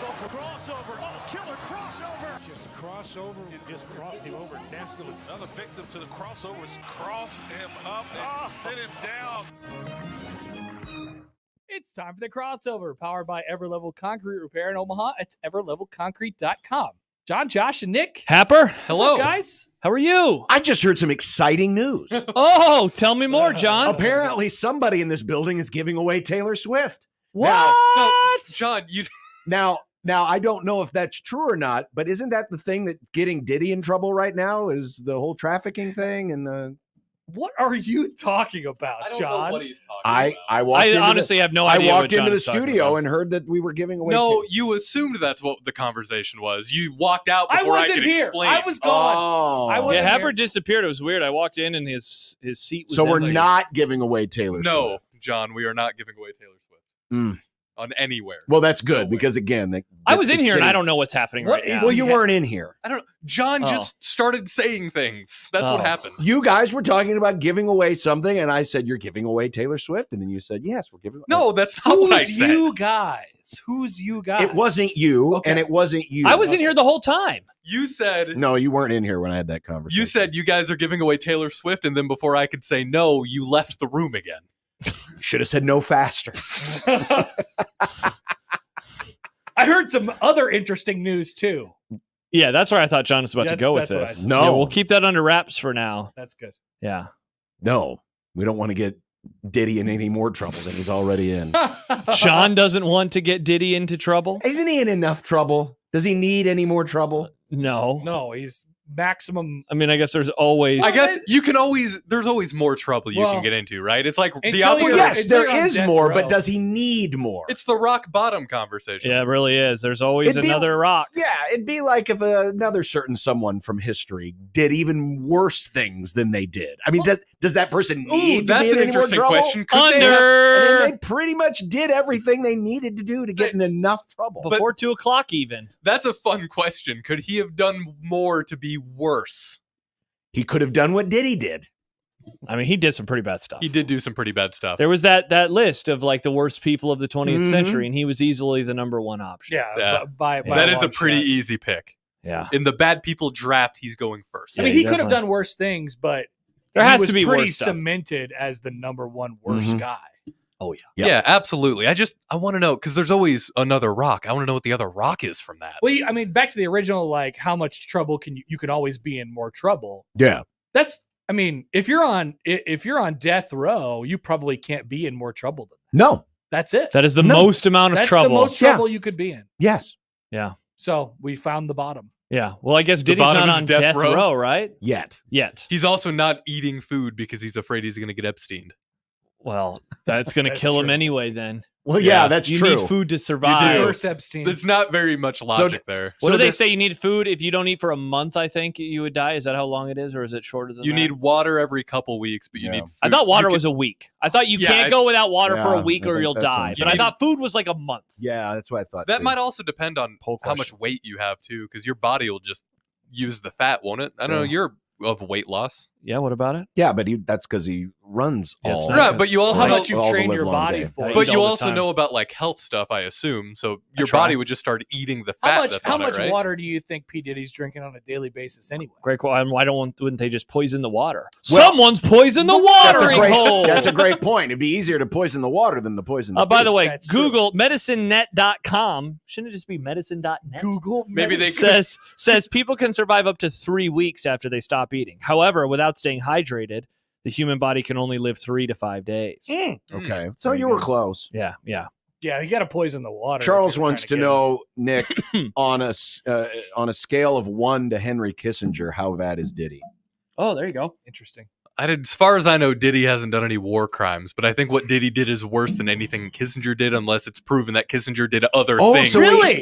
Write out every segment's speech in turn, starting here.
Crossover. Oh, killer crossover. Just crossover. It just crossed him over nastily. Another victim to the crossovers. Cross him up and sit him down. It's time for the crossover, powered by Everlevel Concrete Repair in Omaha. It's everlevelconcrete.com. John, Josh, and Nick. Happer, hello. What's up, guys? How are you? I just heard some exciting news. Oh, tell me more, John. Apparently, somebody in this building is giving away Taylor Swift. What? No, John, you... Now, I don't know if that's true or not, but isn't that the thing that's getting Diddy in trouble right now? Is the whole trafficking thing and What are you talking about, I don't John? know what he's talking about. I honestly have no idea. I walked what into John the is talking studio about. and heard that we were giving away. No, you assumed that's what the conversation was. You walked out before I wasn't could here. explain. I was gone. Oh, I wasn't Yeah, Happer here. disappeared. It was weird. I walked in and his seat was so we're empty. not giving away Taylor No, Swift. John, we are not giving away Taylor Swift on anywhere. Well, that's good Nowhere. because again, I was in it's here and getting- I don't know what's happening What right is now. Well, you weren't in here. I don't know. John Oh. just started saying things. That's Oh. what happened. You guys were talking about giving away something, and I said you're giving away Taylor Swift, and then you said yes, we're giving. No, that's not what I Who's said. you guys? Who's you guys? It wasn't you, Okay. and it wasn't you. I was in here the whole time. You said No, you weren't in here when I had that conversation. you said you guys are giving away Taylor Swift, and then before I could say no, you left the room again. Should have said no faster. I heard some other interesting news too. Yeah, that's where I thought John was about to go with That's what I this. said. No. Yeah, we'll keep that under wraps for now. That's good. Yeah. No, we don't want to get Diddy in any more trouble than he's already in. Sean doesn't want to get Diddy into trouble. Isn't he in enough trouble? Does he need any more trouble? No. No, he's maximum. I mean, I guess there's always. I guess you can always. There's always more trouble you Well, can get into, right? It's like the until opposite. you're- Yes, until there you're on is death more, row. but does he need more? It's the rock bottom conversation. Yeah, it really is. There's always It'd be- another rock. Yeah, it'd be like if another certain someone from history did even worse things than they did. I mean, does that person need Ooh, to be that's in an any more interesting trouble? question. Could they have- I Under mean, they pretty much did everything they needed to do to get in enough trouble. before 2 o'clock even. That's a fun question. Could he have done more to be worse? He could have done what Diddy did. I mean, he did some pretty bad stuff. He did do some pretty bad stuff. There was that list of like the worst people of the 20th Mhm. century, and he was easily the number one option. Yeah, Yeah. by That is a long pretty shot. easy pick. Yeah. In the bad people draft, he's going first. I mean, Yeah, he could have definitely. done worse things, but There he has was to be pretty worse stuff. cemented as the number one worst Mhm. guy. Oh yeah. Yeah. Yeah, absolutely. I want to know because there's always another rock. I want to know what the other rock is from that. Well, I mean, back to the original, like how much trouble you can always be in more trouble. Yeah. That's, I mean, if you're on death row, you probably can't be in more trouble than that. No. That's it. That is the No. most amount of That's trouble. the most trouble you could be in. Yes. Yeah. So we found the bottom. Yeah. Well, I guess The Diddy's bottom not is on death death row? row, right? Yet. Yet. He's also not eating food because he's afraid he's going to get Epsteined. Well, that's going to That's kill him true. anyway then. Well, yeah, Yeah, that's You true. need food to survive. do. First Epstein. There's not very much logic there. What So do they this- say? You need food if you don't eat for a month. I think you would die. Is that how long it is, or is it shorter than You that? need water every couple weeks, but you Yeah. need. Food. I thought water You was a week. I thought you Yeah, can't go without water for a Yeah, week I or think you'll that die. sounds But right. I thought food was like a month. Yeah, that's what I thought. That too. might also depend on Poll how much question. weight you have too, because your body will just use the fat, won't it? I don't know. Yeah. You're of weight loss, Yeah. What about it? Yeah, but that's because he runs Yeah, it's all. not right? good. But you also how know, much you all the train your livelong body day. for. Yeah, but eat you all the also time. know about like health stuff, I assume. So your try. body would just start eating the fat. How much? that's How on much it, right? water do you think P Diddy's drinking on a daily basis anyway? Great. Why wouldn't they just poison the water? Well, Someone's poisoned the That's a watering great. hole. That's a great point. It'd be easier to poison the water than to poison the By food. the way, That's true. Google medicinenet.com. Shouldn't it just be medicine.net? Google. Maybe they medicine. says people can survive up to 3 weeks after they stop eating. However, without staying hydrated, the human body can only live 3 to 5 days. Okay, so you were close. Yeah, yeah. Yeah, you got to poison the water. Charles if you're wants to trying know, Nick, on a scale of 1 to Henry Kissinger, how bad is Diddy? Oh, there you go. get interesting. As far as I know, Diddy hasn't done any war crimes, but I think what Diddy did is worse than anything Kissinger did, unless it's proven that Kissinger did other things.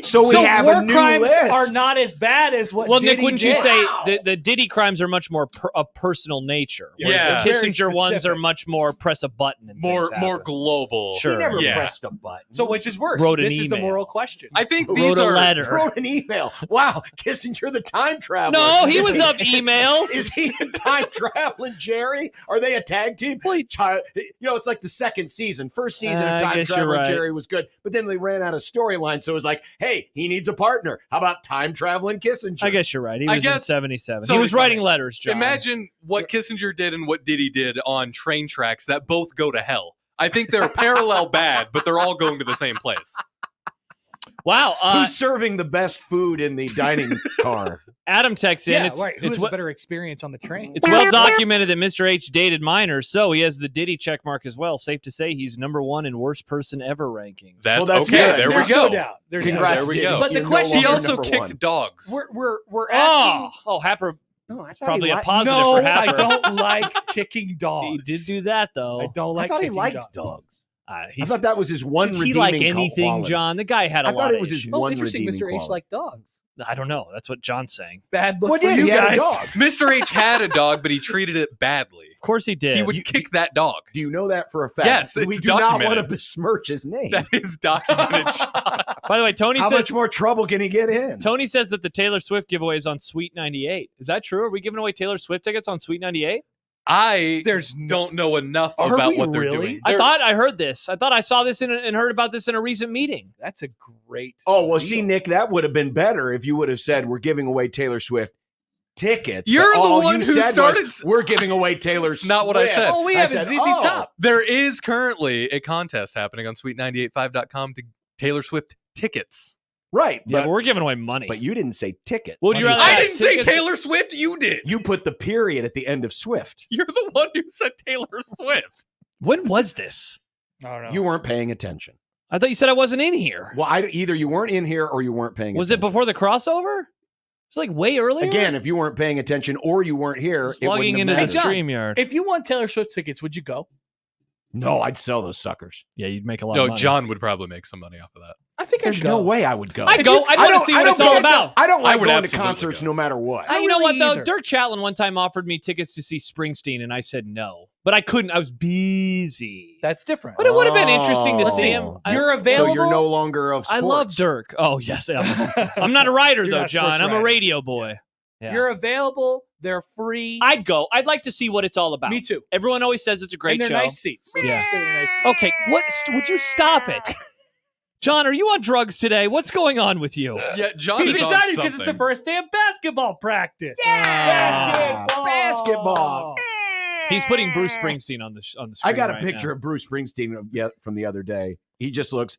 so we have war a new crimes list. are not as bad as what. Well, Diddy Nick, wouldn't you did. say the Diddy crimes are much more of personal nature? whereas Yeah. the Very Kissinger ones are specific. much more press a button and more things more happen. global. Sure. He never Yeah. pressed a button. So which is worse? Wrote an This is the email. moral question. I think Wrote these a are letter. wrote an email. Wow, Kissinger, the time traveler. No, he Is was up emails. Is he a time traveling Jerry? Jerry? Are they a tag team? It's like the second season. First season of Time Traveling Jerry was good, but then they ran out of storyline, so it was like, hey, he needs a partner. How about Time Traveling Kissinger? I guess you're right. He was in 77. So he was writing letters, John. Imagine what Kissinger did and what Diddy did on train tracks that both go to hell. I think they're parallel bad, but they're all going to the same place. Wow. Who's serving the best food in the dining car? Adam texts in. Who has a better experience on the train? It's well documented that Mr. H dated minors, so he has the Diddy check mark as well. Safe to say he's number 1 in worst person ever rankings. That's okay. good. There There's we go. no doubt. Congrats, there we Diddy. go. But the You're question- He no also longer kicked one. dogs. We're asking. Happer. No, I thought Probably he a li- positive No, for Happer. I don't like kicking dogs. He did do that, though. I don't like I thought he kicking liked dogs. I He's, thought that was his one did redeeming he like anything, quality. John? The guy had a I lot thought of it was his issues. Oh, one interesting. redeeming Mr. H quality. liked dogs. I don't know. That's what John's saying. Bad look What for did you he had guys. a dog? Mr. H had a dog, but he treated it badly. Of course he did. He would kick that dog. Do you know that for a fact? Yes, we it's do not want to documented. besmirch his name. That is documented. By the way, Tony How says much more trouble can he get in? Tony says that the Taylor Swift giveaway is on Sweet 98. Is that true? Are we giving away Taylor Swift tickets on Sweet 98? I There's don't know enough Are about we what they're really? doing. I thought I heard this. I thought I saw this and heard about this in a recent meeting. That's a great. Oh, well, deal. see, Nick, that would have been better if you would have said we're giving away Taylor Swift tickets. You're but the all one you who said started- was, we're giving away Taylor Swift. Not what I said. Oh, we I have said, a ZZ oh. Top. There is currently a contest happening on sweet985.com to Taylor Swift tickets. Right, Yeah, but, but we're giving away money. but you didn't say tickets. Would you rather I have didn't say tickets? Taylor Swift. You did. You put the period at the end of Swift. You're the one who said Taylor Swift. When was this? I don't know. You weren't paying attention. I thought you said I wasn't in here. Well, either you weren't in here or you weren't paying Was it attention. before the crossover? It's like way earlier. Again, if you weren't paying attention or you weren't here, Just it wouldn't logging have into the mattered. John, StreamYard. If you want Taylor Swift tickets, would you go? No, I'd sell those suckers. Yeah, you'd make a lot No, of money. John would probably make some money off of that. I think There's I'd no go. way I would go. I'd go. I'd want to see what it's all about. I don't I like would going to absolutely concerts go. no matter what. You know really what though? either. Dirk Chatelain one time offered me tickets to see Springsteen, and I said no, but I couldn't. I was busy. That's different. But it would have been interesting to Oh. see him. You're So available. you're no longer of I sports. love Dirk. Oh yes, I'm not a writer You're though, not a John. sports I'm a writer. radio boy. Yeah. You're available. They're free. I'd go. I'd like to see what it's all about. Me too. Everyone always says it's a great and they're show. nice seats. Let's Yeah. just say they're nice seats. Okay, would you stop it? John, are you on drugs today? What's going on with you? Yeah, John He's is on excited because it's the something. first day of basketball practice. Basketball. Basketball. He's putting Bruce Springsteen on the screen. I got a right picture now. of Bruce Springsteen from the other day. He just looks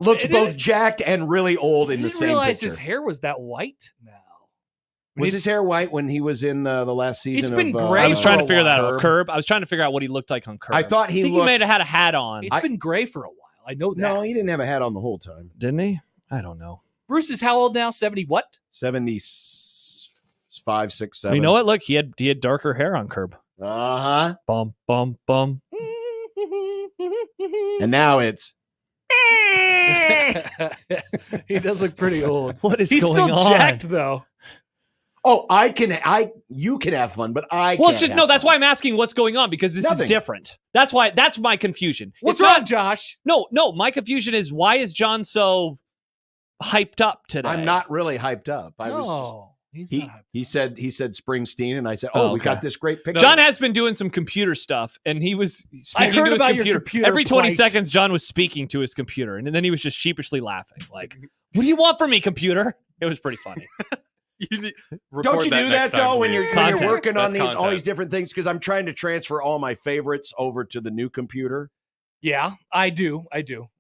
It both is- jacked and really old in I the didn't same realize picture. his hair was that white now. Was his hair white when he was in the last season? It's been of, gray I was for trying a to figure that out. Curb? Curb. I was trying to figure out what he looked like on Curb. I thought he I think looked. he may have had a hat on. It's been gray for a while. I know that. No, he didn't have a hat on the whole time. Didn't he? I don't know. Bruce is how old now? 70 what? 75, 6, 7. You know what? Look, he had darker hair on Curb. Uh huh. Bum bum bum. And now it's. He does look pretty old. What is He's going still on? jacked though. Oh, you can have fun, but I Well, can't it's just have no. That's fun. why I'm asking what's going on because this Nothing. is different. That's why. That's my confusion. What's It's wrong, not- Josh? No. My confusion is why is John so hyped up today? I'm not really hyped up. I was. No, he's He, not. hyped. he said Springsteen, and I said, Oh, we okay. got this great picture. John has been doing some computer stuff, and he was speaking heard to his about your computer. computer Every 20 plight. seconds, John was speaking to his computer, and then he was just sheepishly laughing, like, "What do you want from me, computer?" It was pretty funny. Don't you do that though when you're Content. working on That's all content. these different things? Because I'm trying to transfer all my favorites over to the new computer, Yeah, I do.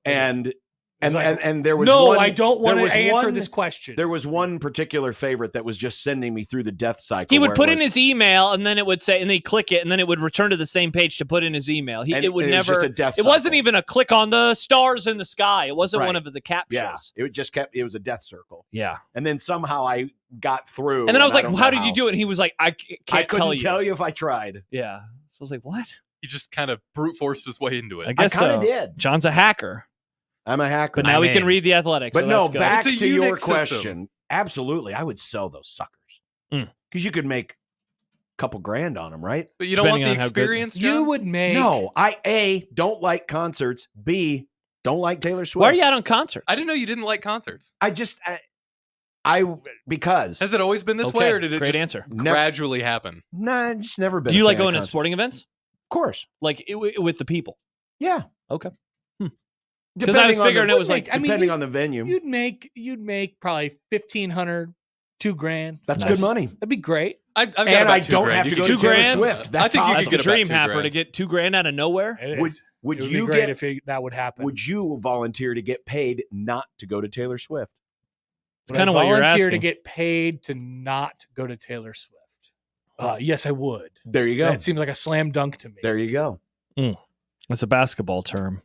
and It's like, there was no, one, I don't want there to was answer one- this question. There was one particular favorite that was just sending me through the death cycle. He would where put it in was- his email, and then it would say, and then he'd click it, and then it would return to the same page to put in his email. and It would was never. just a death It wasn't cycle. even a click on the stars in the sky. It wasn't one Right. of the captures. Yeah, it just kept. It was a death circle, Yeah. and then somehow I got through. And then I was like, don't "How know did you do it?" And he was like, "I can't I couldn't tell you." if I tried. Yeah. So I was like, "What?" He just kind of brute forced his way into it. I I guess kind of so. did. John's a hacker, I'm a hacker. but now we can mean- read the Athletics. But so no, that's good. back It's a to your Unix system. question. Absolutely, I would sell those suckers Mm. because you could make a couple grand on them, right? But you don't want Depending the on how good- experience, John? you would make No, I don't like concerts. B, don't like Taylor Swift. Why are you out on concerts? I didn't know you didn't like concerts. I just Because Has it always been this way, or did it Great just answer. gradually happen? nah, it's never been. Do you a like fan going of to sporting events? Of course. Like with the people? Yeah. Okay. Because I was figuring it was like, depending on the venue. You'd make probably $1,500, $2,000. That's Nice. good money. That'd be great. I've got And about I $2,000. don't have to You go could to get Taylor $2,000. Swift. I That's think you that's could the get about dream happer $2,000. to get $2,000 out of nowhere. It Would is. would It would you be great get? if that would happen? Would you volunteer to get paid not to go to Taylor Swift? It's Would kind I of what you're volunteer to asking. get paid to not go to Taylor Swift? Yes, I would. There you go. That seems like a slam dunk to me. There you go. It's a basketball term.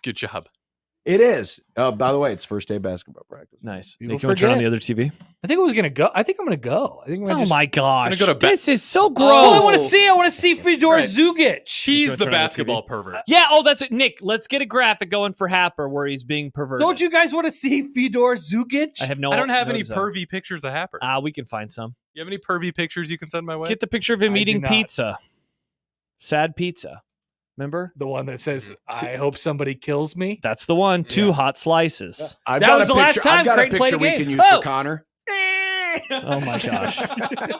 Good job. It is. By the way, it's first day basketball practice. Nice. People Nick, you want to turn on forget. the other TV? I think I was gonna go. I think I'm gonna go. I think I'm gonna Oh just, my gosh. gonna go to this is so gross. Oh, I want to see. I want to see Fedor Right. Zugic. He's go the turn on the basketball TV? pervert. Yeah, that's it. Nick, let's get a graphic going for Happer where he's being perverted. Don't you guys want to see Fedor Zugic? I have no I don't have no any desire. pervy pictures of Happer. We can find some. You have any pervy pictures you can send my way? Get the picture of him I do eating not. pizza. Sad pizza. Remember? The one that says, "I hope somebody kills me." That's the one. Two Yeah. hot slices. I've That got was a the last picture- time I've got a Creighton played picture a we game. can use Oh! for Connor. Oh my gosh.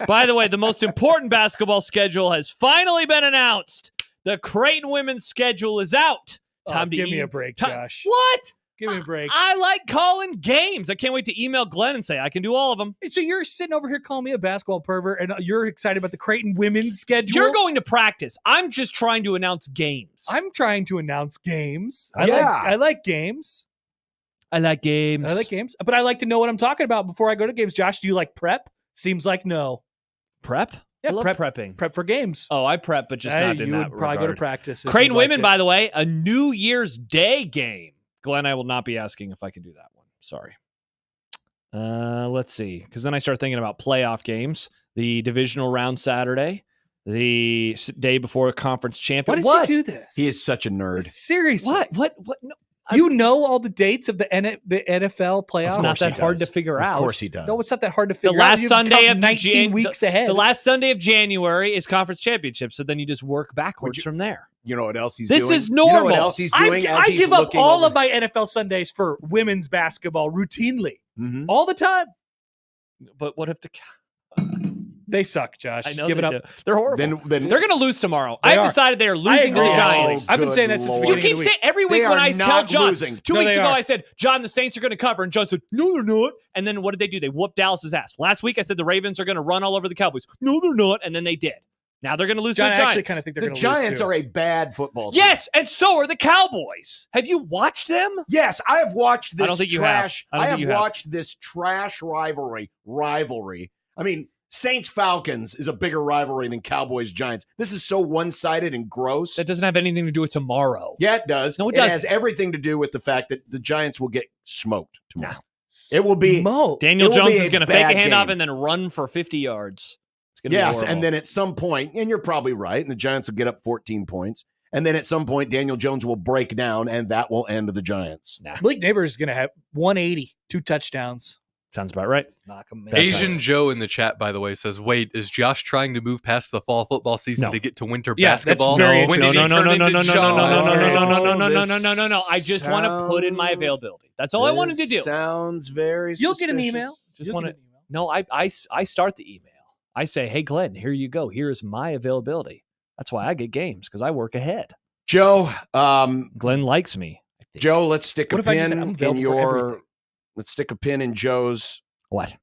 By the way, the most important basketball schedule has finally been announced. The Creighton women's schedule is out. Time to give me eat- a break, Ti- Josh. What? Give me a break. I like calling games. I can't wait to email Glenn and say I can do all of them. So you're sitting over here calling me a basketball pervert, and you're excited about the Creighton women's schedule. You're going to practice. I'm just trying to announce games. I'm trying to announce games. Yeah. I like games. I like games. I like games, but I like to know what I'm talking about before I go to games. Josh, do you like prep? Seems like no. prep. Yeah, I love prepping. Prep for games. Oh, I prep, but just not in you that would probably go to regard. practice. if Creighton you liked women, it. by the way, a New Year's Day game. Glenn, I will not be asking if I can do that one. Sorry. Let's see, because then I start thinking about playoff games. The divisional round Saturday, the day before a conference champion. Why does he do this? He is such a nerd. Seriously. What? No, You know all the dates of the NFL playoffs? it's not course he that hard to does. figure Of out. course he does. No, it's not that hard to The figure out. last You Sunday come of 19 weeks ahead. The last Sunday of January is conference championship. So then you just work backwards from there. You know what else he's This doing? is You know what normal. else he's doing? I he's give up looking all over- of my NFL Sundays for women's basketball routinely, Mhm. all the time. But what if the? They suck, Josh. I know Give they it up. do. They're horrible. Then They're going to lose tomorrow. They I've are. decided they are losing to the agree. Giants. I've been good saying that since the Lord. You beginning keep of the saying every They week when are I tell not John. losing. 2 No, weeks they ago, are. I said, John, the Saints are going to cover. And John said, no, they're not. And then what did they do? They whooped Dallas's ass. Last week, I said the Ravens are going to run all over the Cowboys. No, they're not. And then they did. Now they're going to lose John, to I the actually Giants. kind of think they're the going to lose. Giants too. are a bad football team. Yes, and so are the Cowboys. Have you watched them? Yes, I have watched this I don't think you trash. have. I don't think have you have. watched this trash rivalry. I mean, Saints Falcons is a bigger rivalry than Cowboys Giants. This is so one-sided and gross. That doesn't have anything to do with tomorrow. Yeah, it does. No, it has doesn't. everything to do with the fact that the Giants will get smoked tomorrow. It will be Mo. Daniel It will Jones be is a going to fake a bad handoff game. and then run for 50 yards. It's going to be yes, horrible. and then at some point, and you're probably right, and the Giants will get up 14 points. And then at some point, Daniel Jones will break down, and that will end the Giants. Blake Neighbors is going to have 180, 2 touchdowns. Sounds about right. Knock him Asian Joe in the chat, by the way, says, "Wait, is Josh trying to move past the fall football season No. to get to winter Yeah, that's basketball? very When No, did no, he no, turn no, no, into no, no, Josh? no, no, no, no, no, no, no, no, This no, no, no, no. I just want to put in my sounds- availability. That's all I wanted to do. Sounds very You'll get an suspicious. email. Just You'll wanna- get an email. No, I start the email. I say, hey, Glenn, here you go. Here's my availability. That's why I get games, because I work ahead. Joe, Glenn likes me. Joe, let's stick What a if I just pin said I'm in available for your. everything? Let's stick a pin in Joe's What?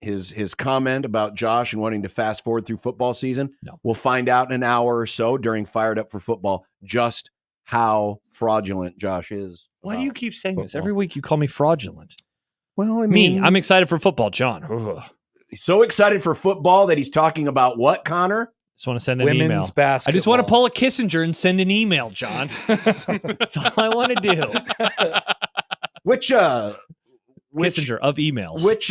his comment about Josh and wanting to fast forward through football season. No. We'll find out in an hour or so during Fired Up for Football just how fraudulent Josh is. Why do you keep saying this? football. Every week you call me fraudulent. Well, I Me, mean, I'm excited for football, John. Ugh. he's so excited for football that he's talking about what, Connor? Just want to send an Women's email. basketball. I just want to pull a Kissinger and send an email, John. That's all I want to do. Which Kissinger of emails. which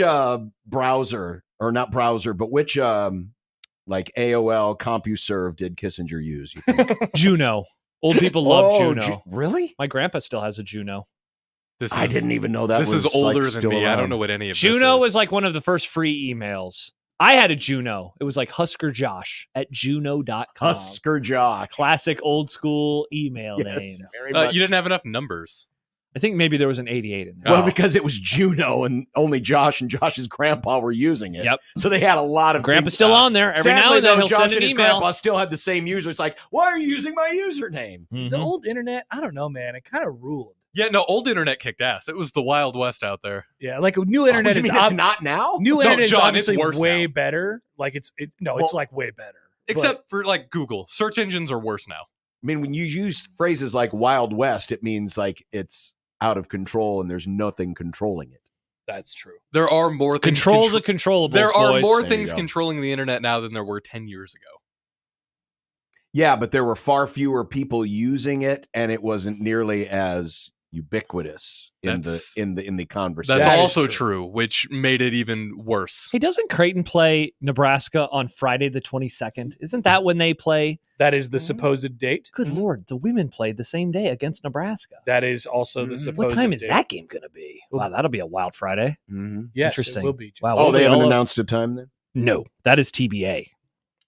browser or not browser, but which like AOL CompuServe did Kissinger use? You think? Juno. Old people love Oh, Juno. Really? My grandpa still has a Juno. This I is- didn't even know that. This was is older like, than still me. I around. don't know what any of Juno this is. was like one of the first free emails. I had a Juno. It was like Husker Josh at juno.com. Husker Jock. Classic old school email Yes, names. very much. You didn't have enough numbers. I think maybe there was an 88 in there. Well, because it was Juno and only Josh and Josh's grandpa were using it. Yep. So they had a lot of Grandpa's things. still on there. Every now Sadly, and then though, he'll Josh send an and his email. grandpa still had the same user. It's like, why are you using my username? Mhm. The old internet, I don't know, man. It kind of ruled. Yeah, no, old internet kicked ass. It was the Wild West out there. Yeah, like new internet You is mean it's not now? new No, internet is John, it's obviously worse way now. better. Like it's like way better. Except for like Google. Search engines are worse now. I mean, when you use phrases like Wild West, it means like it's out of control and there's nothing controlling it. That's true. There are more things. Control the controllables, There are boys. more There you things go. controlling the internet now than there were 10 years ago. Yeah, but there were far fewer people using it, and it wasn't nearly as ubiquitous in That's- the conversation. That's That is also true. true, which made it even worse. Hey, doesn't Creighton play Nebraska on Friday the 22nd? Isn't that when they play? That is the supposed date. Good Lord, the women played the same day against Nebraska. That is also the supposed What time is date. that game going to be? Wow, that'll be a wild Friday. Mhm. Yes, Interesting. it will be. Wow. Oh, we'll they be haven't all- announced a time then? No, that is TBA.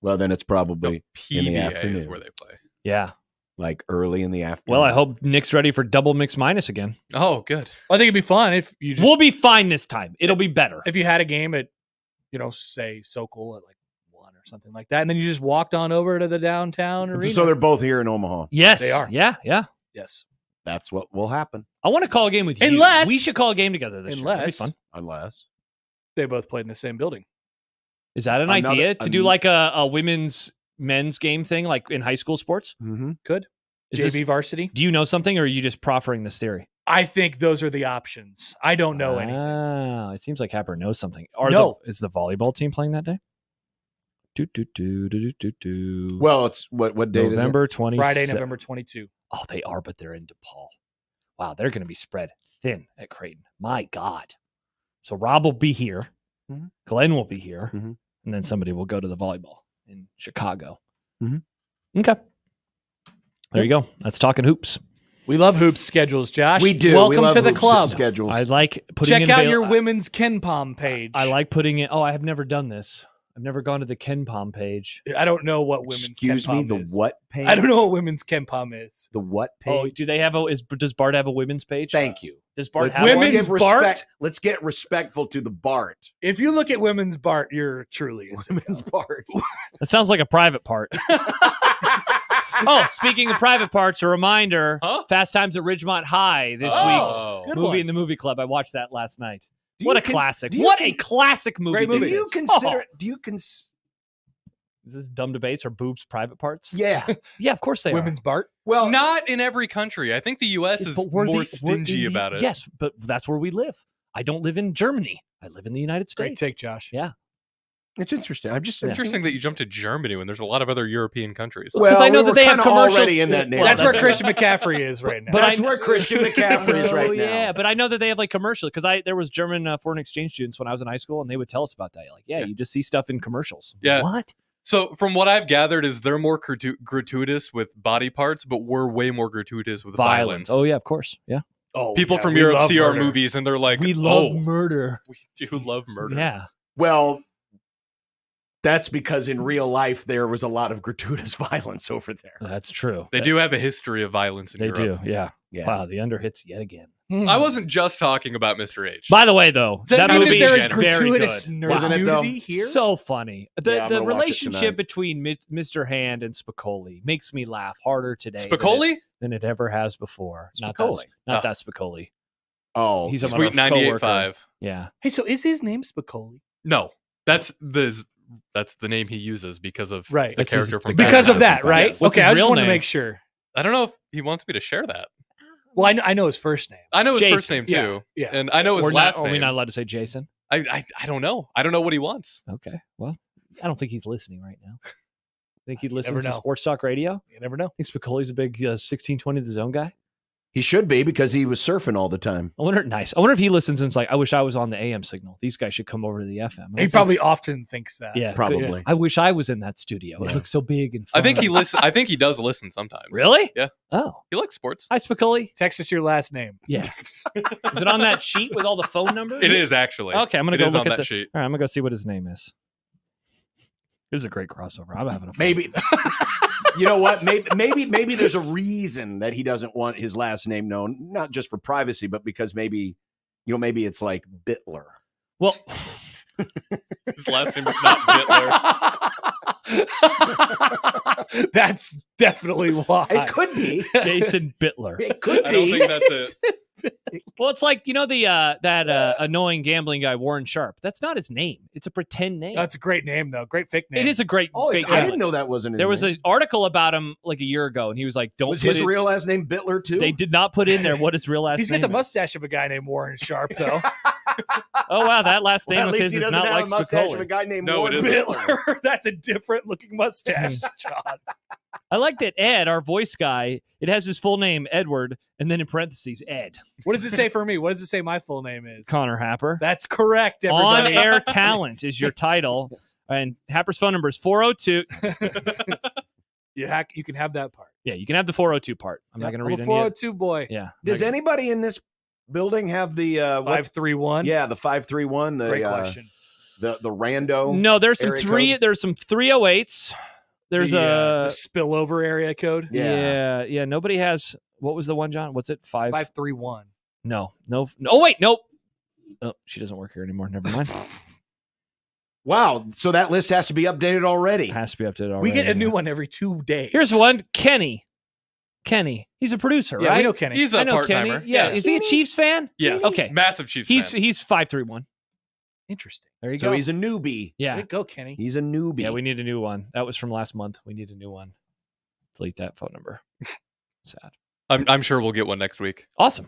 Well, then it's No, probably in the PBA afternoon. is where they play. Yeah. like early in the afternoon. Well, I hope Nick's ready for double mix minus again. Oh, good. I think it'd be fun if you just We'll be fine this time. It'll be better. if you had a game at, say Sokol at like 1 or something like that, and then you just walked on over to the downtown arena. So they're both here in Omaha. Yes. They are. Yeah, yeah. yes, That's what will happen. I want to call a game with you. Unless- We should call a game together this year. That'd be unless- fun. Unless they both played in the same building. Is that an Another- idea to do an- like a women's men's game thing like in high school sports? Could Is JV this- varsity? do you know something or are you just proffering this theory? I think those are the options. I don't know anything. Ah, it seems like Happer knows something. Is the volleyball team playing that day? Do. Well, it's what date is it? November 20. Friday, November 22. Oh, they are, but they're in DePaul. Wow, they're going to be spread thin at Creighton. My God. So Rob will be here. Mhm. Glenn will be here. Mhm. And then somebody will go to the volleyball in Chicago. Mhm. Okay. There you go. That's Talking Hoops. We love hoops schedules, Josh. We do. Welcome We love to the hoops club. schedules. I like putting Check in out your women's Ken Palm page. I like putting it. Oh, I have never done this. I've never gone to the Ken Palm page. I don't know what women's Excuse Ken me, Palm the is. what page? I don't know what women's Ken Palm is. The what Oh, page? do they have does Bart have a women's page? Thank you. Does Bart Let's, have let's one? Women's give Bart? respect. Let's get respectful to the Bart. If you look at women's Bart, you're truly a Women's Bart. That sounds like a private part. Oh, speaking of private parts, a reminder: Huh? Fast Times at Ridgemont High this Oh. week's Good movie one. in the movie club. I watched that last night. Do What you a classic! do you What con- a classic movie! Great Do movie. this you is. consider? Oh. Do you consider? Is this dumb debates or boobs private parts? Yeah. Yeah, of course they women's Bart. Well, Not in every country. I think the U.S. is But we're more we're in stingy the- about it. Yes, but that's where we live. I don't live in Germany. I live in the United Great States. take, Josh. Yeah. it's interesting. I'm just Interesting that you jumped to Germany when there's a lot of other European countries. Well, I know we that were they have kinda commercials. already in that Well, neighborhood. That's where that's- Christian McCaffrey is right now. But That's where Christian McCaffrey is right Oh, now. Yeah, but I know that they have like commercials because there was German foreign exchange students when I was in high school, and they would tell us about that. Like, yeah, Yeah. you just see stuff in commercials. Yeah. What? So from what I've gathered is they're more gratuitous with body parts, but we're way more gratuitous with violence. Oh yeah, of course. Yeah. oh, People yeah, from we Europe love see our murder. movies and they're like, We love oh, murder. we do love murder. Yeah. Well, that's because in real life there was a lot of gratuitous violence over there. That's true. They do have a history of violence in They Europe. do. Yeah. Yeah. Wow. The underhits yet again. I wasn't just talking about Mr. H. By the way, though, Does that, that mean movie that there is is very gratuitous good. nerd Isn't it, though? nudity here? So funny. The Yeah, I'm the gonna watch it relationship tonight. between Mr. Hand and Spicoli makes me laugh harder today Spicoli? than it ever has before. Spicoli. Not Oh. that Spicoli. Oh, He's a Sweet my coworker. 98.5. Yeah. Hey, so is his name Spicoli? No, that's the name he uses because of Right. the That's his- character from Because of Batman. that, right? Yeah. What's Okay, his I just real wanted to name? make sure. I don't know if he wants me to share that. Well, I know his first name. I know his first Jason. name too, Yeah. and I know his We're last not, are we name. not allowed to say Jason? I don't know. I don't know what he wants. Okay. Well, I don't think he's listening right now. Think he never listens to know. Sports Talk Radio? You never know. Think Spicoli's a big 1620 The Zone guy? he should be because he was surfing all the time. I wonder. Nice. I wonder if he listens and it's like, I wish I was on the AM signal. These guys should come over to the FM. And He it's probably like, often thinks that. yeah, Probably. I wish I was in that studio. Yeah. It looks so big and fun. I think he I think he does listen sometimes. Really? Yeah. Oh. He likes sports. Hi, Spicoli. Text us your last name. Yeah. Is it on that sheet with all the phone numbers? It is actually. Okay, I'm gonna It go is look on at that the. sheet. All right, I'm gonna go see what his name is. This is a great crossover. I'm having a fun. Maybe You know what? Maybe there's a reason that he doesn't want his last name known, not just for privacy, but because maybe it's like Bitler. Well, His last name is not Bitler. That's definitely why. It could be. Jason Bitler. It could be. I don't think that's it. Well, it's like that annoying gambling guy Warren Sharp. That's not his name. It's a pretend name. That's a great name, though. Great fake name. It is a great. fake I name. didn't know that wasn't his There was name. an article about him like a year ago, and he was like, "Don't." Was put his it, real last name Bitler too? They did not put in there what his real last He's name. got the is. mustache of a guy named Warren Sharp, though. Oh wow, that last name Well, at of least his he is doesn't not have like a mustache of a Spicoli. guy named No, Warren it isn't. Bitler. That's a different looking mustache, John. I like that Ed, our voice guy, it has his full name Edward, and then in parentheses Ed. What does it say for me? What does it say my full name is? Connor Happer. That's correct, everybody. On-air talent is your title, and Happer's phone number is 402. You can have that part. Yeah, you can have the 402 part. I'm not going to read a any. 402 boy. Yeah. Does anybody in this building have the 531. Yeah, the 531. The Great question. The rando. No, there's some area three. code? There's some 308s. There's the spillover area code. yeah. Nobody has. What was the one, John? What's it? 531. No. Oh wait, nope. Oh, she doesn't work here anymore. Never mind. Wow. So that list has to be updated already. It has to be updated already. We get a new one every 2 days. Here's one. Kenny. He's a producer, Yeah, right? we know Kenny. He's I a know part Kenny. timer. Yeah. Is he a Chiefs fan? Yes. Okay. Massive Chiefs He's fan. 531. Interesting. There you So go. he's a newbie. Yeah. Way to go, Kenny. He's a newbie. Yeah, we need a new one. That was from last month. We need a new one. Delete that phone number. Sad. I'm sure we'll get one next week. Awesome.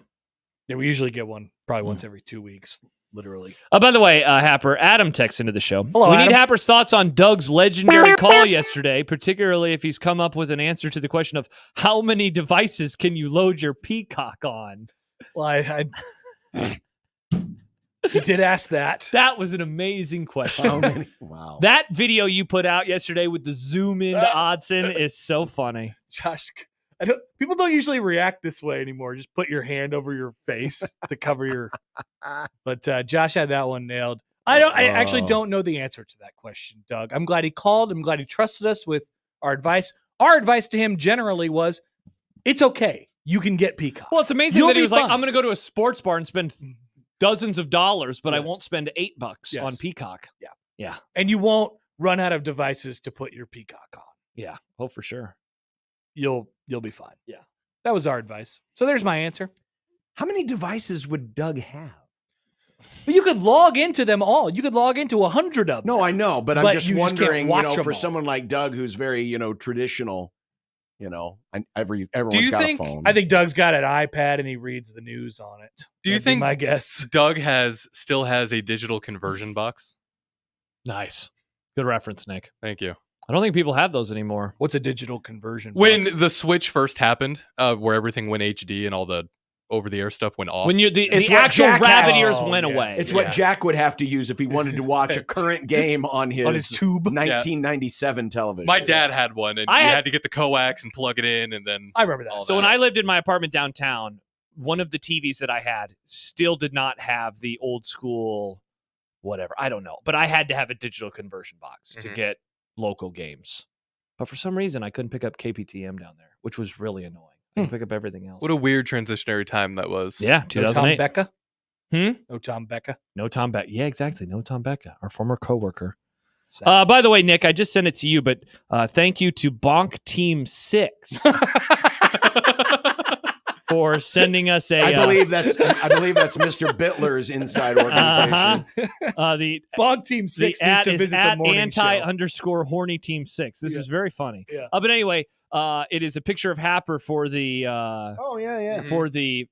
Yeah, we usually get one probably once every 2 weeks, literally. By the way, Happer, Adam texted into the show. Hello, we need Adam. Happer's thoughts on Doug's legendary call yesterday, particularly if he's come up with an answer to the question of how many devices can you load your Peacock on? Well, I he did ask that. That was an amazing question. How many? Wow. That video you put out yesterday with the zoom in to Odson is so funny. Josh, people don't usually react this way anymore. Just put your hand over your face to cover your. But Josh had that one nailed. I actually don't know the answer to that question, Doug. I'm glad he called. I'm glad he trusted us with our advice. Our advice to him generally was, it's okay. You can get Peacock. Well, it's amazing You'll that he be was like, fine. I'm going to go to a sports bar and spend dozens of dollars, but I Yes. won't spend $8 Yes. on Peacock. And you won't run out of devices to put your Peacock on. Yeah. Oh, for sure. You'll be fine. Yeah. That was our advice. So there's my answer. How many devices would Doug have? But you could log into them all. You could log into 100 of them. No, I know, but I'm But just you just can't wondering, watch 'em for all. someone like Doug who's very, traditional, and everyone's you got think- a phone. I think Doug's got an iPad and he reads the news on it. Do you That'd be think my guess? Doug still has a digital conversion box? Nice. Good reference, Nick. Thank you. I don't think people have those anymore. What's a digital conversion? When box? the switch first happened, where everything went HD and all the over-the-air stuff went off. When the It's the what actual Jack rabbit has. ears Oh, went yeah. away. It's Yeah. what Jack would have to use if he wanted to watch a current game on his tube. 1997 television. My dad had one, and I you had- had to get the coax and plug it in, and then I remember that. all So when I lived in my apartment downtown, one of the TVs that I had still did not have the old school whatever. I don't know. But I had to have a digital conversion box to Mhm. get local games. But for some reason I couldn't pick up KPTM down there, which was really annoying. I could pick up everything else. what a weird transitionary time that was. yeah, No Tom 2008. Becca. Hmm? No Tom Becca. No Tom Becca. Yeah, exactly. No Tom Becca, our former coworker. Sad. By the way, Nick, I just sent it to you, but thank you to Bonk Team 6 for sending us a. I believe that's Mr. Bitler's inside organization. The Bonk Team 6 the needs at to is visit at the morning anti show. underscore horny team 6. This Yeah. is very funny. Yeah. But anyway, it is a picture of Happer for the Oh yeah. for the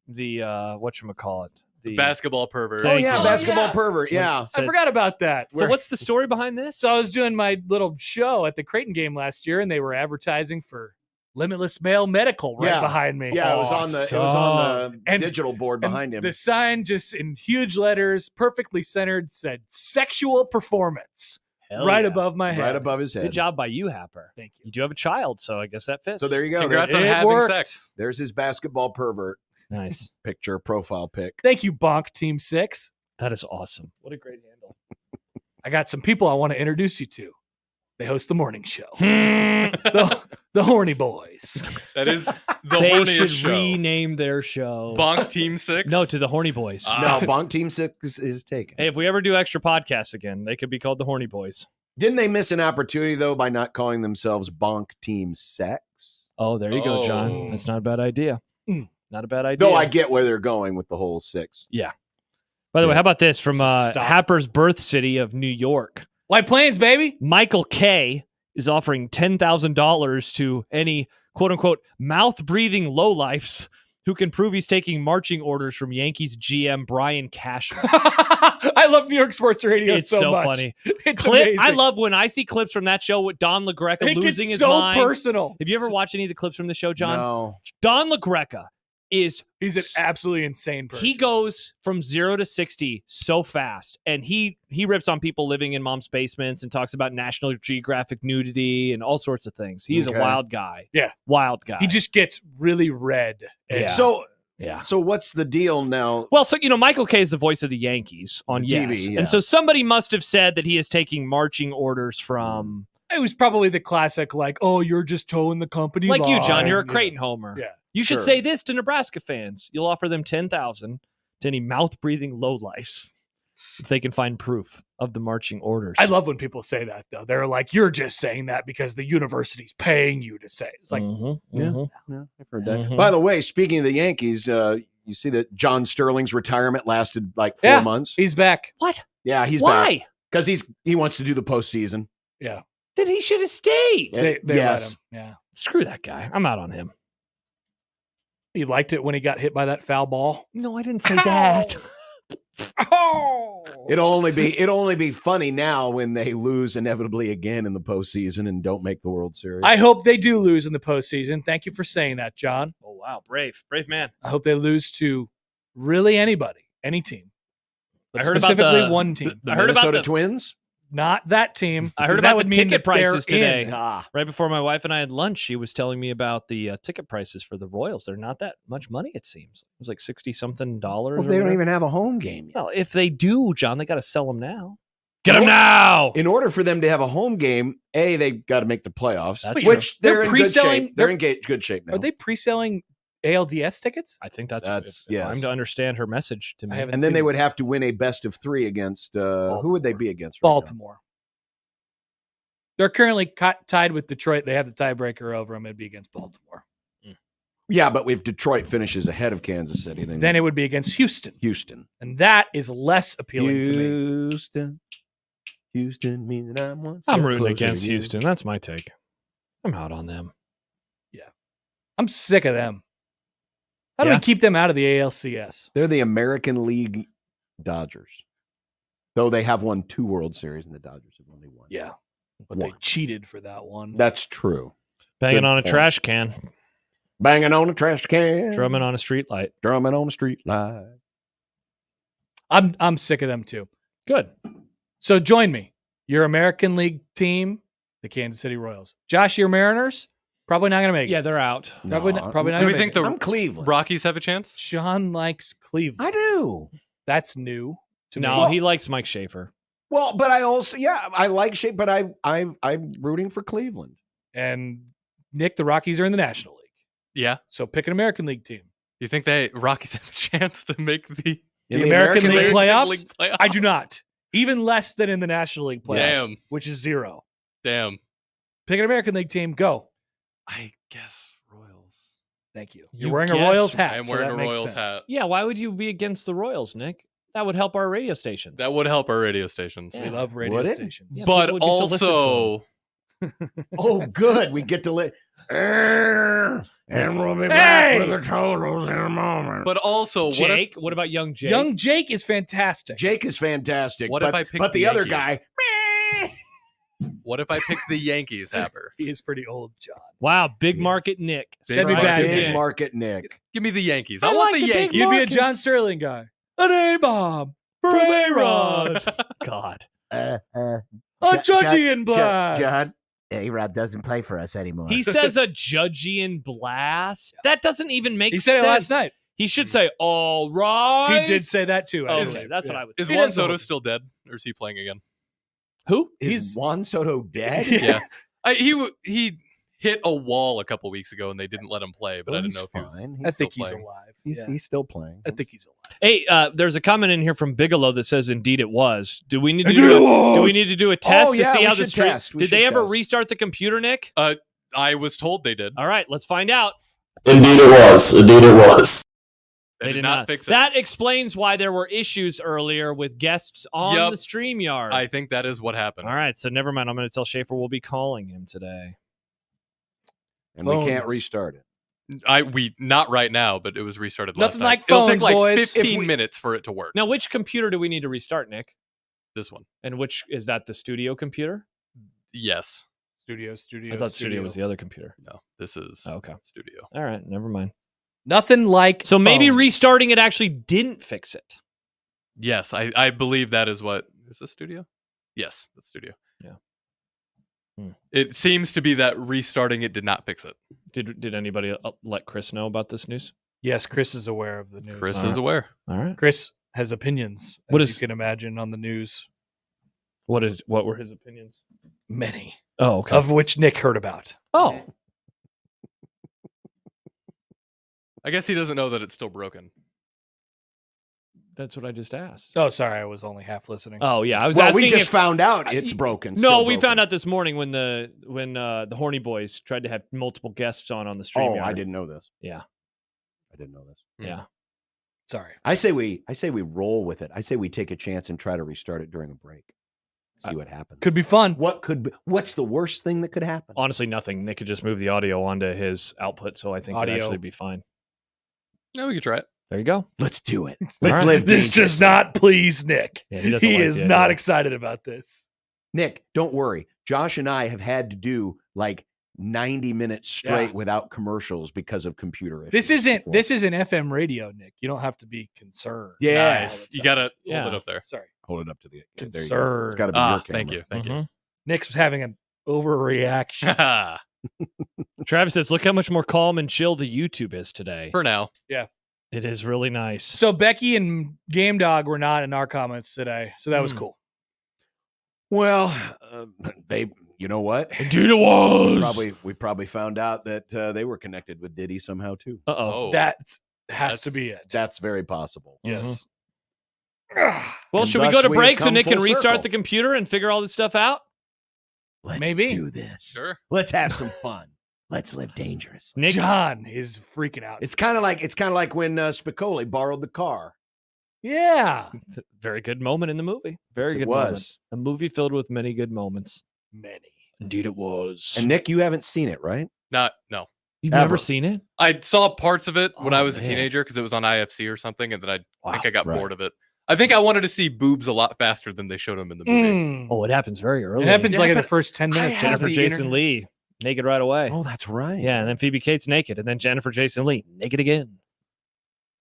whatchamacallit. The Basketball pervert. Oh Thank yeah, you. basketball yeah. pervert. Yeah. I forgot about that. So what's the story behind this? So I was doing my little show at the Creighton game last year, and they were advertising for Limitless Male Medical right Yeah. behind me. Yeah, it was on the And- digital board And behind him. the sign, just in huge letters, perfectly centered, said "sexual performance" Hell right yeah. above my head. right above his head. Good job by you, Happer. Thank you. You do have a child, so I guess that fits. So there you go. Congrats on It having worked. sex. There's his basketball pervert Nice. picture profile pic. Thank you, Bonk Team 6. That is awesome. What a great handle. I got some people I want to introduce you to. They host the morning show. they the Horny Boys. That is the horniest should show. rename their show. Bonk Team 6? No, to the Horny Boys. No, Bonk Team 6 is taken. Hey, if we ever do extra podcasts again, they could be called the Horny Boys. Didn't they miss an opportunity, though, by not calling themselves Bonk Team Sex? Oh, there you go, John. Oh. That's not a bad idea. Not a bad idea. Though I get where they're going with the whole 6. By the way, how about this from Stop. Happer's birth city of New York? White Plains, baby. Michael K is offering $10,000 to any quote-unquote mouth-breathing lowlifes who can prove he's taking marching orders from Yankees GM Brian Cashman. I love New York sports radio It's so so much. funny. It's I amazing. love when I see clips from that show with Don LaGreca it losing gets his so mind. personal. Have you ever watched any of the clips from the show, John? No. Don LaGreca is He's an absolutely insane person. he goes from 0 to 60 so fast, and he rips on people living in mom's basements and talks about National Geographic nudity and all sorts of things. He's Okay. a wild guy. Yeah. Wild guy. He just gets really red. And Yeah. So what's the deal now? Well, so, Michael Kay is the voice of the Yankees on TV, Yes. yeah. And so somebody must have said that he is taking marching orders from, it was probably the classic, like, oh, you're just towing the company like you, John, line. you're a Creighton homer. Yeah. You should Sure. say this to Nebraska fans. You'll offer them $10,000 to any mouth-breathing lowlifes if they can find proof of the marching orders. I love when people say that, though. They're like, you're just saying that because the university's paying you to say it. It's like, Mhm, Yeah. mhm. Yeah, I've heard that. Mhm. By the way, speaking of the Yankees, you see that John Sterling's retirement lasted like 4 Yeah. months. he's back. What? Yeah, he's Why? back because he wants to do the postseason. Yeah. Then he should have stayed. They Yes. let him. Yeah. Screw that guy. I'm out on him. He liked it when he got hit by that foul ball. No, I didn't say that. Oh. It'll only be funny now when they lose inevitably again in the postseason and don't make the World Series. I hope they do lose in the postseason. Thank you for saying that, John. Oh, wow. Brave man. I hope they lose to really anybody, any team. But I heard about specifically the- one team. the I heard about Minnesota the- Twins. Not that team. I heard 'cause about that would the mean ticket that they're prices today. in. Right before my wife and I had lunch, she was telling me about the ticket prices for the Royals. They're not that much money, it seems. It was like $60-something. Well, they don't even have a home game yet. Well, if they do, John, they got to sell them now. Get them now. In order for them to have a home game, they got to make the playoffs, That's which true. they're in good pre-selling- shape. They're in good shape now. Are they pre-selling ALDS tickets? I think that's if yes. I'm to understand her message to me. I haven't And then seen they would this. have to win a best of 3 against who would they be against? right now? Baltimore. They're currently tied with Detroit. They have the tiebreaker over them. It'd be against Baltimore. Yeah, but if Detroit finishes ahead of Kansas City, Then it would be against Houston. Houston. And that is less appealing to me. Houston means that I'm one. I'm step rooting closer against to you. Houston. That's my take. I'm out on them. I'm sick of them. How do Yeah. we keep them out of the ALCS? They're the American League Dodgers. Though they have won 2 World Series and the Dodgers have only won. Yeah. But they One. cheated for that one. That's true. Banging Good on a point. trash can, Banging on a trash can. drumming on a street light. Drumming on a street light. I'm sick of them too. Good. So join me. Your American League team, the Kansas City Royals. Josh, your Mariners, probably not going to make Yeah, it. they're out. Probably No, not Do going we to think make it. the I'm Cleveland. Rockies have a chance? Sean likes Cleveland. I do. That's new to me. No, he likes Mike Schaefer. Well, but I also, I like shape, but I'm rooting for Cleveland. And Nick, the Rockies are in the National League. Yeah. So pick an American League team. You think Rockies have a chance to make the In The American League playoffs? League playoffs? I do not. Even less than in the National League playoffs, Damn. which is 0. Damn. Pick an American League team. Go. I guess Royals. Thank you. You You're wearing a guess. Royals hat. I am so wearing that a makes Royals sense. hat. Yeah, why would you be against the Royals, Nick? That would help our radio stations. That would help our radio stations. We love radio Would it? stations. Yeah. But people would get to listen to also, Oh, good. We get to and we'll be back with the totals in a moment. but also, Jake. What about young Jake? Young Jake is fantastic. Jake is fantastic. What but, if I pick but the the other Yankees? guy, what if I pick the Yankees, Happer? He is pretty old, John. Wow, big Yes. market Nick. That'd be Surprise bad, again. big market Nick. Give me the Yankees. I I, want like the the big Yankees. You'd be a Marcus. John Sterling guy. An A-bomb. For A-Rod. God. A Judgian blast. John, A-Rod doesn't play for us anymore. He says a Judgian blast. That doesn't even make He sense. said it last night. He should say, all right. He did say that too. Okay, actually. that's what Yeah. I would Is He Juan does the Soto whole- still dead, or is he playing again? Who? Is Juan Soto dead? Yeah, he hit a wall a couple weeks ago and they didn't let him play. But I didn't know if he was. fine. I think still he's playing. alive. He's still playing. I think he's alive. Hey, there's a comment in here from Bigelow that says, "Indeed, it was." Do we need to do a test to see how the stream? Did they ever restart the computer, Nick? I was told they did. All right, let's find out. Indeed, it was. Indeed, it was. They did not fix it. That explains why there were issues earlier with guests on the StreamYard. I think that is what happened. All right, so never mind. I'm going to tell Schaefer we'll be calling him today. And we can't restart it. We not right now, but it was restarted last Nothing night. like It'll phones, take like boys. 15 minutes for it to work. Now, which computer do we need to restart, Nick? This one. And which is that? The studio computer? Yes. Studio. I thought studio was the other computer. No, this is studio. All right, never mind. Nothing like So maybe phones. restarting it actually didn't fix it. Yes, I believe that is what is this studio? Yes, that's studio. Yeah. It seems to be that restarting it did not fix it. Did anybody let Chris know about this news? Yes, Chris is aware of the news. Chris is aware. All right. Chris has opinions, as you can imagine, on the news. What were his opinions? Many. Oh, okay. Of which Nick heard about. Oh. I guess he doesn't know that it's still broken. That's what I just asked. Oh, sorry, I was only half listening. Oh, yeah. I was asking we just if, found out it's broken. No, we found out this morning when the Horny Boys tried to have multiple guests on the stream. Oh, I didn't know this. Yeah. I didn't know this. Yeah. Sorry. I say we roll with it. I say we take a chance and try to restart it during a break. See what happens. Could be fun. What's the worst thing that could happen? Honestly, nothing. Nick could just move the audio onto his output, so I think it'd actually be fine. No, we could try it. There you go. Let's do it. Let's live. This does not please Nick. Yeah, he he is not excited about this. Nick, don't worry. Josh and I have had to do like 90 minutes straight without commercials because of computer issues. This isn't FM radio, Nick. You don't have to be concerned. Yeah. Nice. You gotta hold it up there. Sorry. Hold it up to the concern. There you go. It's got to be your camera. Thank you. Thank you. Nick's having an overreaction. Travis says, look how much more calm and chill the YouTube is today. For now. Yeah. It is really nice. So Becky and Game Dog were not in our comments today. So that was cool. Well, you know what? Indeed it was. We probably found out that they were connected with Diddy somehow too. Uh-oh. That has to be it. That's very possible. Yes. Well, And should we thus go to we have break so come Nick can full restart circle. the computer and figure all this stuff out? Let's Maybe. do this. Sure. Let's have some fun. Let's live dangerous. Nick, John is freaking out. It's kind of like when Spicoli borrowed the car. Yeah. very good moment in the movie. Very Yes, it good was. moment. A movie filled with many good moments. Many. Indeed it was. And Nick, you haven't seen it, right? No. You've Ever. never seen it? I saw parts of it when Oh, I was a man. teenager because it was on IFC or something, and then I think I got Right. bored of it. I think I wanted to see boobs a lot faster than they showed them in the movie. Oh, it happens very early. It happens like in the but first 10 minutes. have Jennifer the Jason internet. Lee, naked right away. Oh, that's right. Yeah, and then Phoebe Cates naked, and then Jennifer Jason Lee, naked again.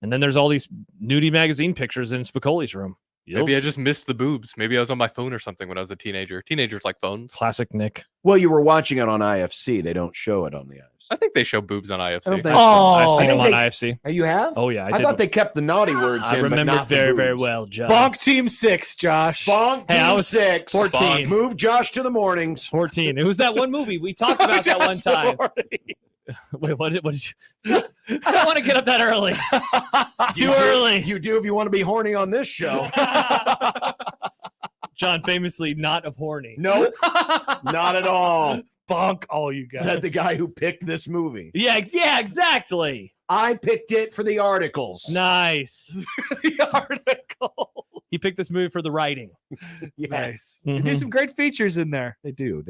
And then there's all these nudie magazine pictures in Spicoli's room. Maybe I just missed the boobs. Maybe I was on my phone or something when I was a teenager. Teenagers like phones. Classic Nick. Well, you were watching it on IFC. They don't show it on the IFC. I think they show boobs on IFC. I don't think I've Oh, seen I him on think IFC. Oh, you have? Oh, yeah. I thought they kept the naughty words I in, but remember not the very, very boobs. well, John. Bonk Team 6, Josh. Bonk Hey, I Team was 6. 14. Move Josh to the mornings. 14. It was that one movie. We talked about that one time. Wait, what did you? I don't want to get up that early. Too early. You do if you want to be horny on this show. John, famously not of horny. Nope. Not at all. Bonk all you guys. Said the guy who picked this movie. Yeah, exactly. I picked it for the articles. Nice. the article. He picked this movie for the writing. Yes. Nice. You do Mhm. some great features in there. They do.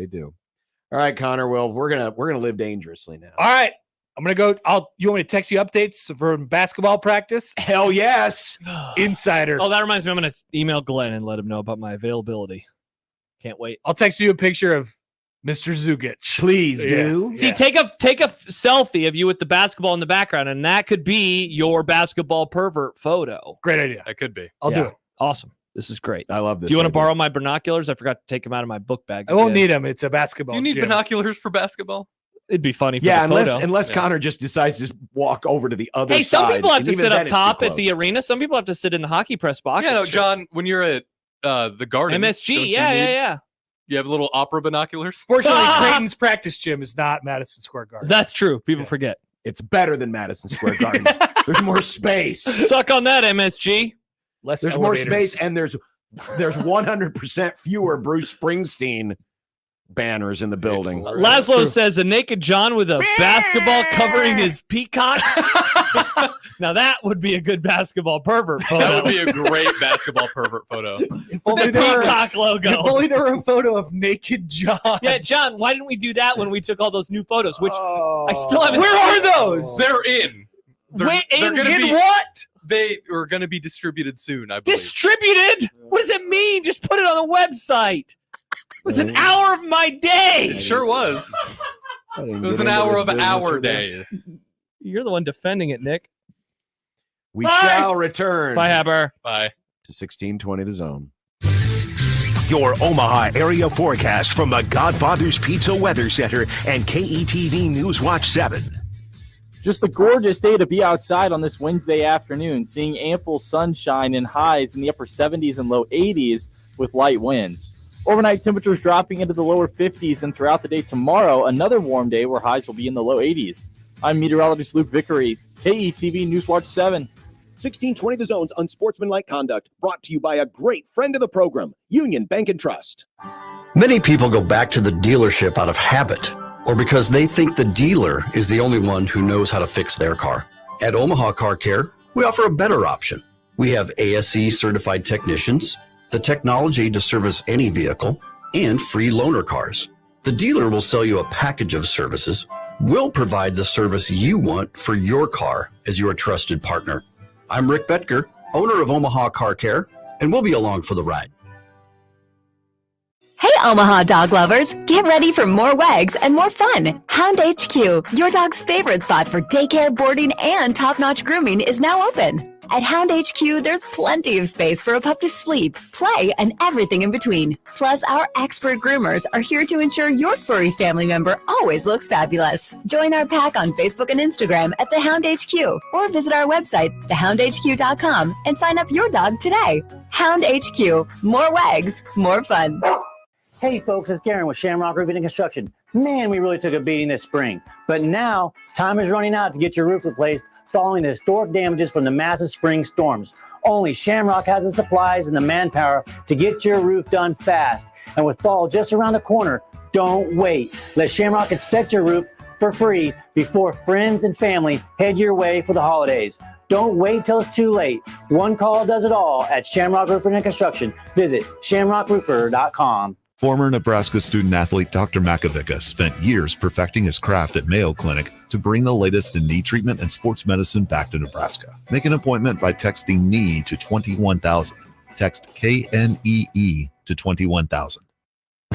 All right, Connor. Well, we're gonna live dangerously now. All right. I'm gonna go. You want me to text you updates from basketball practice? Hell yes. Insider. Oh, that reminds me. I'm going to email Glenn and let him know about my availability. Can't wait. I'll text you a picture of Mr. Zugic. Please Yeah. do. See, take a selfie of you with the basketball in the background, and that could be your basketball pervert photo. Great idea. That could be. I'll do Yeah. it. Awesome. This is great. I love this. Do you want to idea. borrow my binoculars? I forgot to take them out of my book bag. I won't today. need them. It's a basketball. Do you need gym. binoculars for basketball? It'd be funny for Yeah, the photo. unless Yeah. Connor just decides to walk over to the other Hey, side. some people have and to even sit then up it's too top at close. the arena. Some people have to sit in the hockey press box. Yeah, no, John. When you're at the Garden, MSG. don't you Yeah, need- yeah, yeah. You have little opera binoculars? Fortunately, Creighton's practice gym is not Madison Square Garden. That's true. People forget. It's better than Madison Square Garden. There's more space. Suck on that, MSG. There's more space, and there's 100% fewer Bruce Springsteen banners in the building. Laszlo says a naked John with a basketball covering his peacock. Now that would be a good basketball pervert photo. That would be a great basketball pervert photo. If only The there were- peacock logo. If only there were a photo of naked John. Yeah, John, why didn't we do that when we took all those new photos? Which I still haven't. Where are those? They're in. Wait, gonna in be, what? They are going to be distributed soon, I believe. Distributed? What does it mean? Just put it on the website. It was an hour of my day. It sure was. It was an hour of our day. You're the one defending it, Nick. We shall return. Bye, Haber. Bye. To 1620 The Zone. Your Omaha area forecast from the Godfather's Pizza Weather Center and KETV News Watch 7. Just a gorgeous day to be outside on this Wednesday afternoon, seeing ample sunshine and highs in the upper 70s and low 80s with light winds. Overnight temperatures dropping into the lower 50s, and throughout the day tomorrow, another warm day where highs will be in the low 80s. I'm meteorologist Luke Vickery, KETV News Watch 7. 1620 The Zone's Unsportsmanlike Conduct, brought to you by a great friend of the program, Union Bank and Trust. Many people go back to the dealership out of habit, or because they think the dealer is the only one who knows how to fix their car. At Omaha Car Care, we offer a better option. We have ASE certified technicians, the technology to service any vehicle, and free loaner cars. The dealer will sell you a package of services. We'll provide the service you want for your car as your trusted partner. I'm Rick Betker, owner of Omaha Car Care, and we'll be along for the ride. Hey, Omaha dog lovers, get ready for more wags and more fun. Hound HQ, your dog's favorite spot for daycare, boarding, and top-notch grooming, is now open. At Hound HQ, there's plenty of space for a pup to sleep, play, and everything in between. Plus, our expert groomers are here to ensure your furry family member always looks fabulous. Join our pack on Facebook and Instagram at The Hound HQ, or visit our website, thehoundhq.com, and sign up your dog today. Hound HQ, more wags, more fun. Hey folks, it's Garen with Shamrock Roofing and Construction. Man, we really took a beating this spring. But now, time is running out to get your roof replaced following the historic damages from the massive spring storms. Only Shamrock has the supplies and the manpower to get your roof done fast. And with fall just around the corner, don't wait. Let Shamrock inspect your roof for free before friends and family head your way for the holidays. Don't wait till it's too late. One call does it all at Shamrock Roofing and Construction. Visit shamrockroofer.com. Former Nebraska student-athlete Dr. Makovica spent years perfecting his craft at Mayo Clinic to bring the latest in knee treatment and sports medicine back to Nebraska. Make an appointment by texting KNEE to 21,000. Text KNEE to 21,000.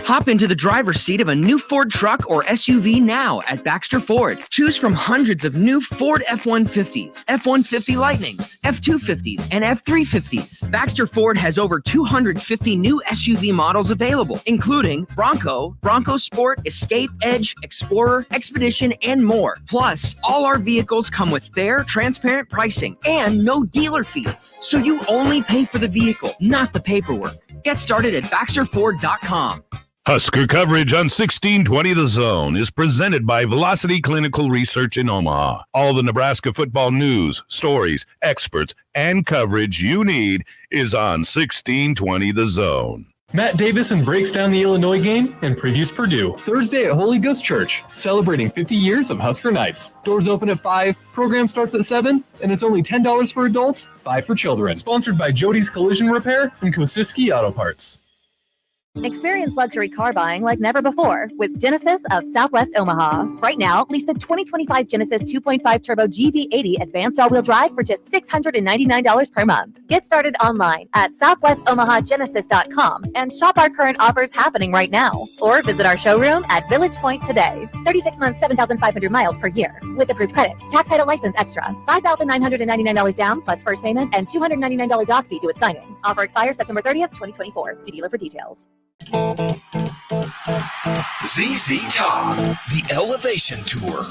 Hop into the driver's seat of a new Ford truck or SUV now at Baxter Ford. Choose from hundreds of new Ford F-150s, F-150 Lightnings, F-250s, and F-350s. Baxter Ford has over 250 new SUV models available, including Bronco, Bronco Sport, Escape, Edge, Explorer, Expedition, and more. Plus, all our vehicles come with fair, transparent pricing and no dealer fees. So you only pay for the vehicle, not the paperwork. Get started at BaxterFord.com. Husker coverage on 1620 The Zone is presented by Velocity Clinical Research in Omaha. All the Nebraska football news, stories, experts, and coverage you need is on 1620 The Zone. Matt Davison breaks down the Illinois game and previews Purdue. Thursday at Holy Ghost Church, celebrating 50 years of Husker Nights. Doors open at 5, program starts at 7, and it's only $10 for adults, $5 for children. Sponsored by Jody's Collision Repair and Kosiski Auto Parts. Experience luxury car buying like never before with Genesis of Southwest Omaha. Right now, lease the 2025 Genesis 2.5 Turbo GV80 Advanced All-Wheel Drive for just $699 per month. Get started online at southwestomahagenesis.com and shop our current offers happening right now. Or visit our showroom at Village Point today. 36 months, 7,500 miles per year. With approved credit, tax title license extra, $5,999 down plus first payment, and $299 doc fee due at signing. Offer expires September 30th, 2024. See dealer for details. ZZ Top, the Elevation Tour.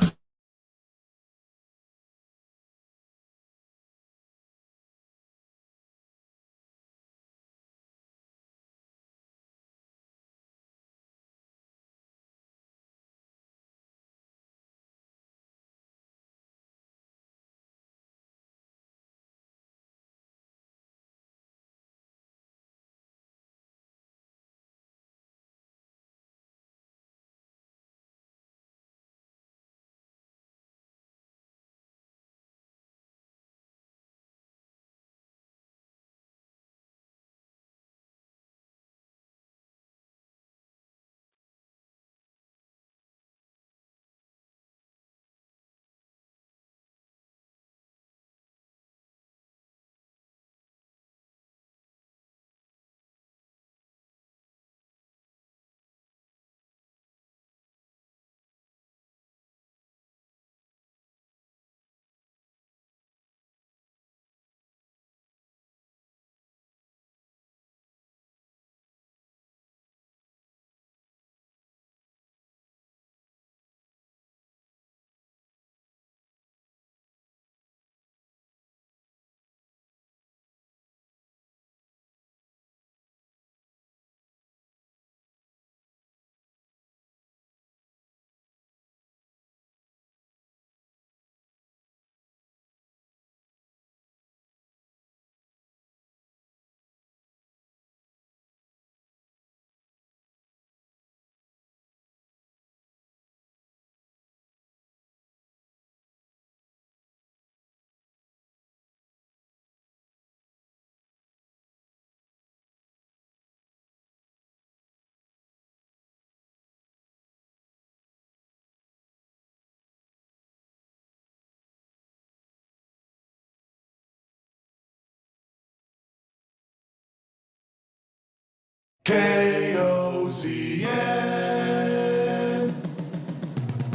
KOCN.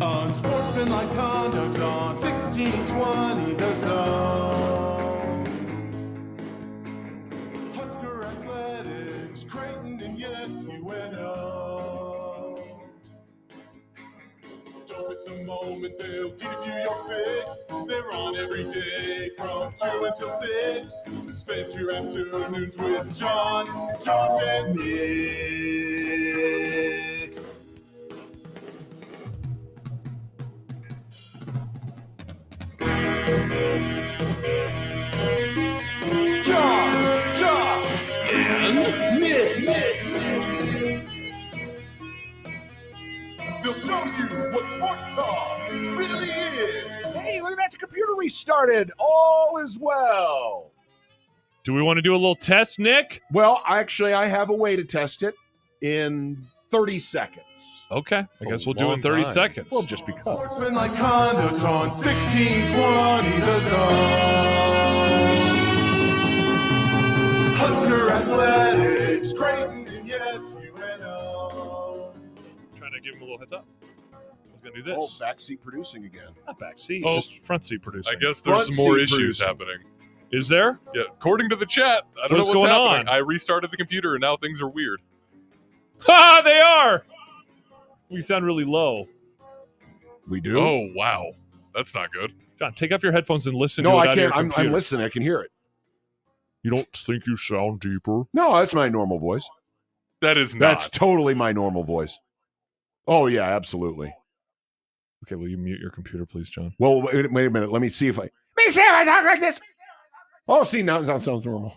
Unsportsmanlike conduct on 1620 The Zone. Husker Athletics, Creighton, and yes, UNO. Don't miss a moment, they'll give you your fix. They're on every day from 2 until 6. Spend your afternoons with John, Josh, and Nick. John, Josh, and Nick. They'll show you what sports talk really is. Hey, look at that. The computer restarted. All is well. Do we want to do a little test, Nick? Well, actually, I have a way to test it in 30 seconds. Okay. I guess we'll do it in 30 seconds. Well, just because. Sportsmanlike conduct on 1620 The Zone. Husker Athletics, Creighton, and yes, UNO. Trying to give him a little heads up. I was going to do this. Oh, backseat producing again. Not backseat, Oh. just front seat producing. I guess there's some more issues happening. Is there? Yeah, according to the chat. I don't What is know what's going happening. on? I restarted the computer and now things are weird. Ha! They are! We sound really low. We do? Oh, wow. That's not good. John, take off your headphones and listen No, to it I out of your can't. I'm computer. listening. I can hear it. You don't think you sound deeper? No, that's my normal voice. That is not. That's totally my normal voice. Oh, yeah, absolutely. Okay, will you mute your computer, please, John? Well, wait a minute. Let me see if I talk like this. Oh, see, now it sounds normal.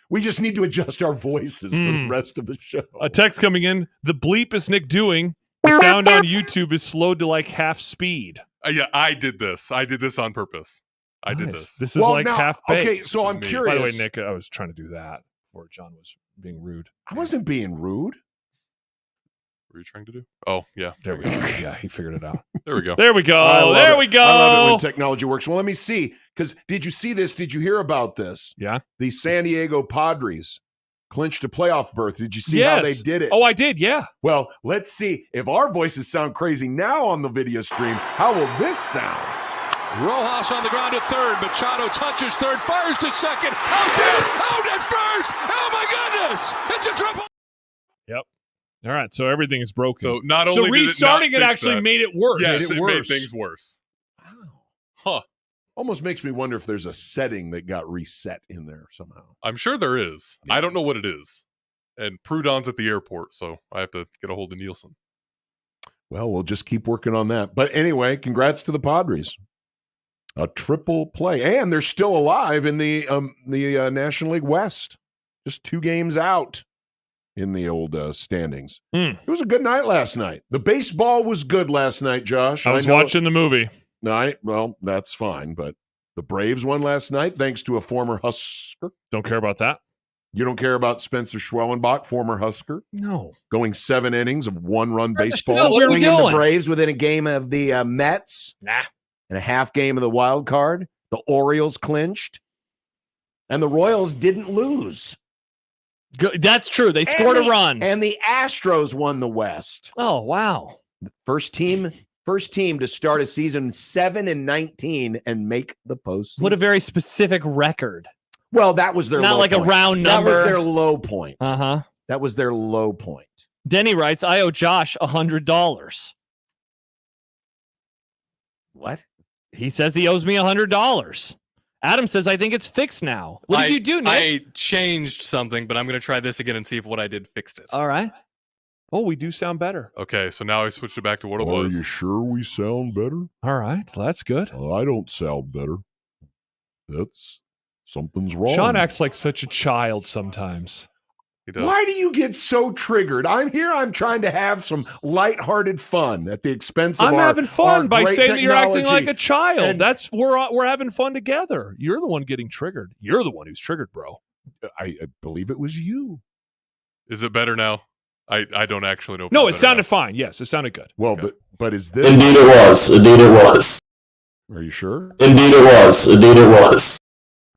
We just need to adjust our voices for the rest of the show. A text coming in. The bleep is Nick doing. The sound on YouTube is slowed to like half speed. Yeah, I did this. I did this on purpose. I did Nice. this. This is like half baked. Okay, so I'm curious. By the way, Nick, I was trying to do that before John was being rude. I wasn't being rude. What were you trying to do? Oh, yeah. There we go. Yeah, he figured it out. There we go. There we go. I love There it. we go. I love it when technology works. Well, let me see. Because did you see this? Did you hear about this? Yeah. The San Diego Padres clinched a playoff berth. Did you see how they did it? Oh, I did. Yeah. Well, let's see if our voices sound crazy now on the video stream. How will this sound? Rojas on the ground at third. Machado touches third, fires to second. Out at first. Oh my goodness! It's a triple. Yep. All right. So everything is broken. So not only did restarting it, it not actually fix that. made it worse. Yes, Made it it made worse. things worse. Wow. Huh. Almost makes me wonder if there's a setting that got reset in there somehow. I'm sure there is. Yeah. I don't know what it is. And Proudhon's at the airport, so I have to get a hold of Nielsen. Well, we'll just keep working on that. But anyway, congrats to the Padres. A triple play. And they're still alive in the National League West. Just 2 games out in the old standings. It was a good night last night. The baseball was good last night, Josh. I was watching the movie. Well, that's fine. But the Braves won last night thanks to a former Husker. Don't care about that. You don't care about Spencer Schwellenbach, former Husker? No. Going 7 innings of 1-run baseball. That's what we're Swinging doing. the Braves within a game of the Mets. Nah. And a half game of the wild card. The Orioles clinched. And the Royals didn't lose. Good. That's true. They scored a run. And the Astros won the West. Oh, wow. First team to start a season 7-19 and make the postseason. What a very specific record. Well, that was their Not low like point. a round number. That was their low point. Uh-huh. That was their low point. Denny writes, I owe Josh $100. What? He says he owes me $100. Adam says, I think it's fixed now. What did you do, Nick? I changed something, but I'm going to try this again and see if what I did fixed it. All right. Oh, we do sound better. Okay, so now I switched it back to what it Are was. you sure we sound better? All right. That's good. I don't sound better. Something's wrong. Sean acts like such a child sometimes. He does. Why do you get so triggered? I'm trying to have some lighthearted fun at the expense of I'm having fun our by great saying that you're acting like technology. a child. And That's we're having fun together. You're the one getting triggered. You're the one who's triggered, bro. I believe it was you. Is it better now? I don't actually know. If No, it's it better sounded fine. Yes, it sounded good. Well, Okay. but is this? Indeed it was. Indeed it was. Are you sure? Indeed it was. Indeed it was.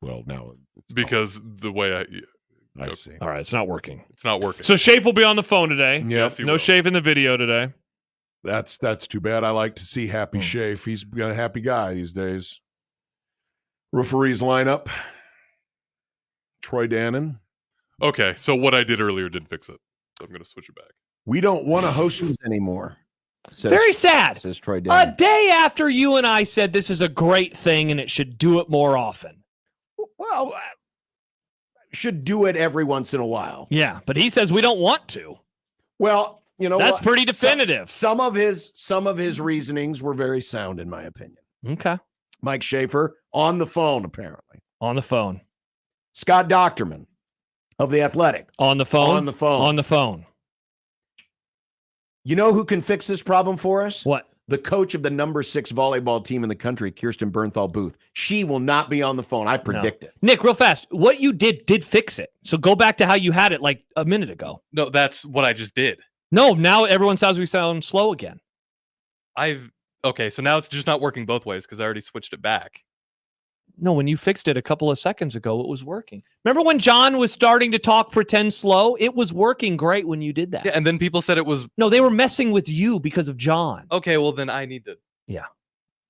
Well, now now. Because the way I see. All right, it's not working. It's not working. So Shafe will be on the phone today. Yep. No Shafe in the video today. That's too bad. I like to see happy Shafe. He's got a happy guy these days. Referees lineup. Troy Dannon. Okay, so what I did earlier did fix it. So I'm going to switch it back. We don't want to host anymore. Very sad. Says Troy A Dannon. day after you and I said this is a great thing and it should do it more often. Well, should do it every once in a while. Yeah, but he says we don't want to. Well, you know That's what? pretty definitive. Some of his reasonings were very sound, in my opinion. Okay. Mike Schaefer on the phone, apparently. On the phone. Scott Docterman of The Athletic. On the phone. On the phone. On the phone. You know who can fix this problem for us? What? The coach of the number 6 volleyball team in the country, Kirsten Bernthal Booth. She will not be on the phone. I predict it. Nick, real fast. What you did fix it. So go back to how you had it like a minute ago. No, that's what I just did. No, now everyone sounds we sound slow again. Okay, so now it's just not working both ways because I already switched it back. No, when you fixed it a couple of seconds ago, it was working. Remember when John was starting to talk pretend slow? It was working great when you did that. Yeah, and then people said it was... No, they were messing with you because of John. Okay, well then I need to... Yeah.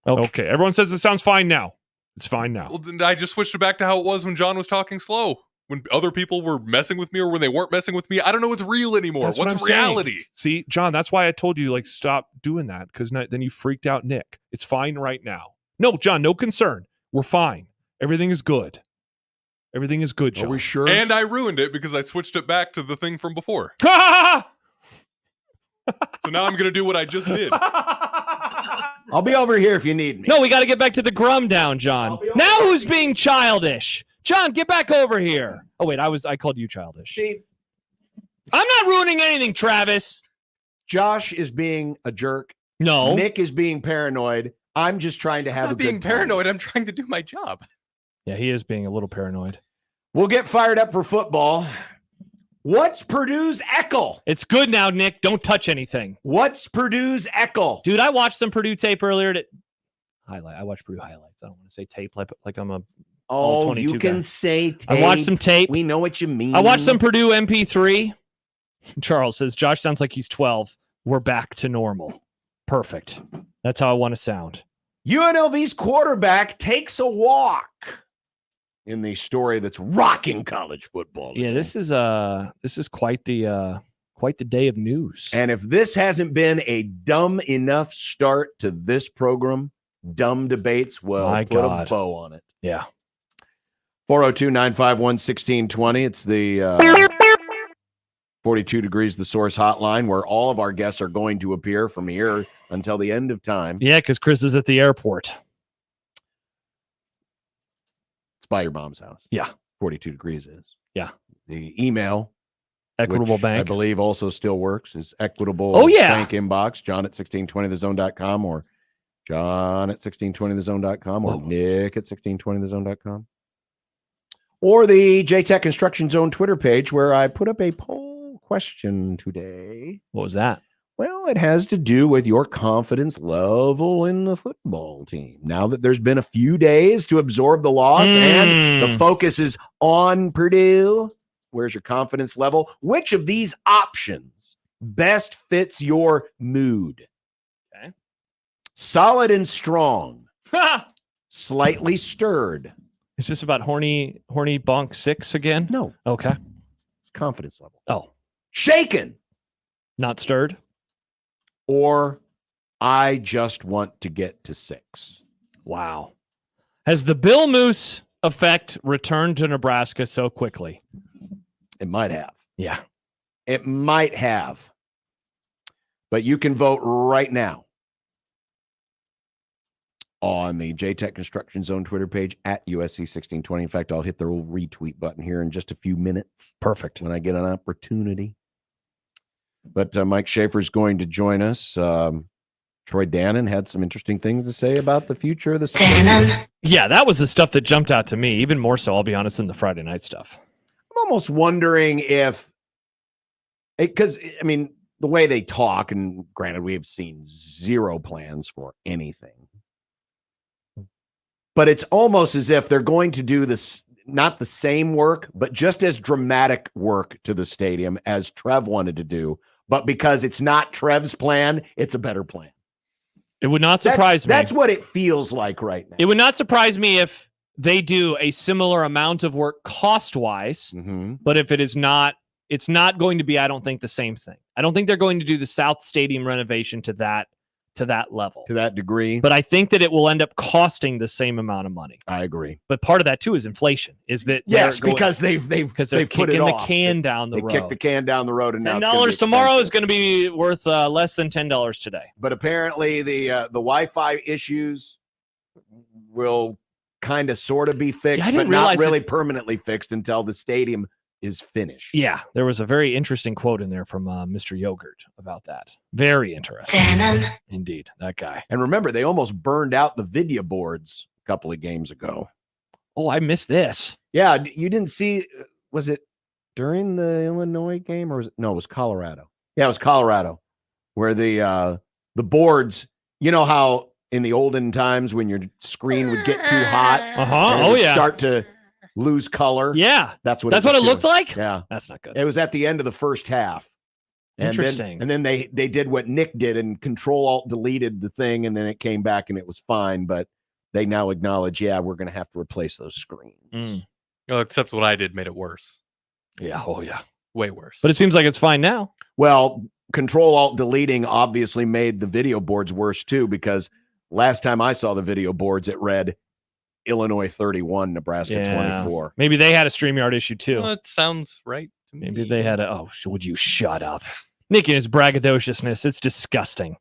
Okay. Everyone says it sounds fine now. It's fine now. Well, then I just switched it back to how it was when John was talking slow. When other people were messing with me or when they weren't messing with me. I don't know what's real anymore. That's What's what I'm saying. reality? See, John, that's why I told you, like, stop doing that, because then you freaked out Nick. It's fine right now. No, John, no concern. We're fine. Everything is good. Everything is good, John. Are we sure? And I ruined it because I switched it back to the thing from before. So now I'm going to do what I just did. I'll be over here if you need me. No, we got to get back to the Grum down, John. Now who's being childish? John, get back over here. Oh, wait, I called you childish. See, I'm not ruining anything, Travis. Josh is being a jerk. No. Nick is being paranoid. I'm just trying to have I'm not a good being time. paranoid. I'm trying to do my job. Yeah, he is being a little paranoid. We'll get fired up for football. What's Purdue's Eckel? It's good now, Nick. Don't touch anything. What's Purdue's Eckel? Dude, I watched some Purdue tape earlier. I watched Purdue highlights. I don't want to say tape like I'm a all 22 you can guy. say tape. I watched some tape. We know what you mean. I watched some Purdue MP3. Charles says, Josh sounds like he's 12. We're back to normal. Perfect. That's how I want to sound. UNLV's quarterback takes a walk in the story that's rocking college football. Yeah, this is quite the day of news. And if this hasn't been a dumb enough start to this program, dumb debates, well, My put God. a bow on it. Yeah. 402-951-1620. It's the 42 Degrees The Source hotline where all of our guests are going to appear from here until the end of time. Yeah, because Chris is at the airport. It's by your mom's house. Yeah. 42 Degrees is. Yeah. The email, Equitable which Bank. I believe also still works, is Equitable Oh, yeah. Bank inbox, John at 1620thezone.com or John at 1620thezone.com or Nick at 1620thezone.com. Or the JTech Construction Zone Twitter page where I put up a poll question today. What was that? Well, it has to do with your confidence level in the football team. Now that there's been a few days to absorb the loss and the focus is on Purdue, where's your confidence level? Which of these options best fits your mood? Okay. Solid and strong. Slightly stirred. Is this about horny Bonk 6 again? No. Okay. It's confidence level. Oh. Shaken. Not stirred? Or I just want to get to 6. Wow. Has the Bill Moose effect returned to Nebraska so quickly? It might have. Yeah. It might have. But you can vote right now on the JTech Construction Zone Twitter page at USC1620. In fact, I'll hit the little retweet button here in just a few minutes. Perfect. When I get an opportunity. But Mike Schaefer's going to join us. Troy Dannon had some interesting things to say about the future of the season. Yeah, that was the stuff that jumped out to me, even more so, I'll be honest, than the Friday night stuff. I'm almost wondering if, because, I mean, the way they talk, and granted, we have seen zero plans for anything. But it's almost as if they're going to do this. not the same work, but just as dramatic work to the stadium as Trev wanted to do. But because it's not Trev's plan, it's a better plan. It would not surprise me. That's what it feels like right now. It would not surprise me if they do a similar amount of work cost-wise, but if it is not, it's not going to be, I don't think, the same thing. I don't think they're going to do the South Stadium renovation to that level. To that degree. But I think that it will end up costing the same amount of money. I agree. But part of that too is inflation. Is that because they've put kicking the can down the road. They kicked the can down the road, and now $10 tomorrow is going to be worth less than $10 today. But apparently the Wi-Fi issues will kind of sort of be fixed, but not really permanently fixed until the stadium is finished. Yeah, there was a very interesting quote in there from Mr. Yogurt about that. Very interesting. Indeed, that guy. And remember, they almost burned out the video boards a couple of games ago. Oh, I missed this. Yeah, you didn't see, was it during the Illinois game, or was it, no, it was Colorado. Yeah, it was Colorado, where the boards, you know how in the olden times when your screen would get too hot, and it would start to lose color. Yeah, that's what it looked like. Yeah, that's not good. It was at the end of the first half. Interesting. And then they did what Nick did and Control-Alt-deleted the thing, and then it came back and it was fine. But they now acknowledge, we're going to have to replace those screens. Well, except what I did made it worse. Yeah. Oh, yeah. Way worse. But it seems like it's fine now. Well, Control-Alt-Deleting obviously made the video boards worse too, because last time I saw the video boards, it read Illinois 31, Nebraska 24. Maybe they had a StreamYard issue too. Well, that sounds right to me. Maybe they had would you shut up? Nick and his braggadociousness. It's disgusting.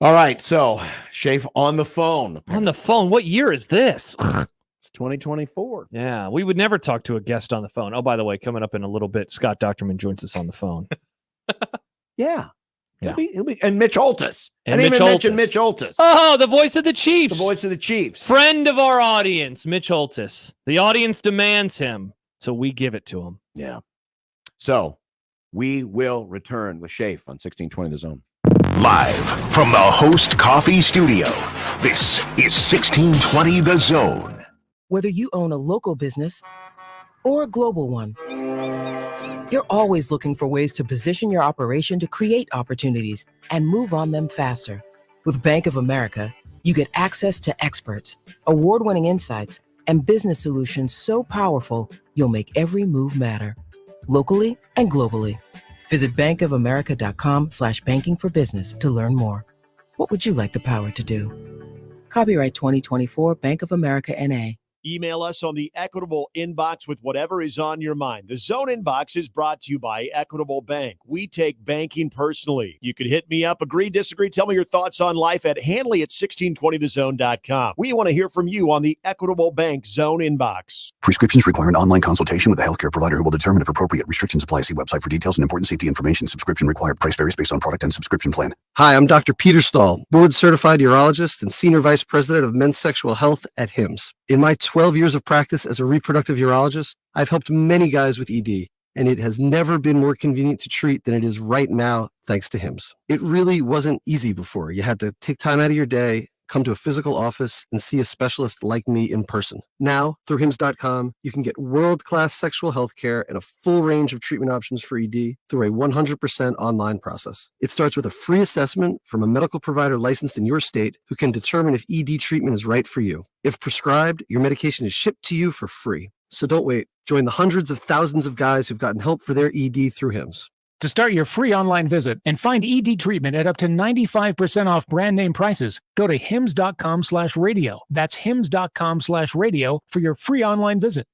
All right. So, Shafe on the phone. On the phone? What year is this? It's 2024. Yeah. We would never talk to a guest on the phone. Oh, by the way, coming up in a little bit, Scott Docterman joins us on the phone. Yeah. Yeah. He'll be, and Mitch Oltis. And I didn't Mitch even Oltis. mention Mitch Oltis. Oh, the voice of the Chiefs. The voice of the Chiefs. Friend of our audience, Mitch Oltis. The audience demands him, so we give it to him. Yeah. So we will return with Shafe on 1620 The Zone. Live from the Host Coffee Studio, this is 1620 The Zone. Whether you own a local business or a global one, you're always looking for ways to position your operation to create opportunities and move on them faster. With Bank of America, you get access to experts, award-winning insights, and business solutions so powerful, you'll make every move matter. Locally and globally. Visit bankofamerica.com/banking for business to learn more. What would you like the power to do? Copyright 2024 Bank of America NA. Email us on the Equitable inbox with whatever is on your mind. The Zone inbox is brought to you by Equitable Bank. We take banking personally. You can hit me up, agree, disagree, tell me your thoughts on life at Hanley@1620thezone.com. We want to hear from you on the Equitable Bank Zone inbox. Prescriptions require an online consultation with a healthcare provider who will determine if appropriate. Restrictions apply. See website for details and important safety information. Subscription required. Price varies based on product and subscription plan. Hi, I'm Dr. Peter Stahl, board-certified urologist and senior vice president of men's sexual health at HIMSS. In my 12 years of practice as a reproductive urologist, I've helped many guys with ED, and it has never been more convenient to treat than it is right now, thanks to HIMSS. It really wasn't easy before. You had to take time out of your day, come to a physical office, and see a specialist like me in person. Now, through HIMSS.com, you can get world-class sexual health care and a full range of treatment options for ED through a 100% online process. It starts with a free assessment from a medical provider licensed in your state who can determine if ED treatment is right for you. If prescribed, your medication is shipped to you for free. So don't wait. Join the hundreds of thousands of guys who've gotten help for their ED through HIMSS. To start your free online visit and find ED treatment at up to 95% off brand name prices, go to hims.com/radio. That's hims.com/radio for your free online visit.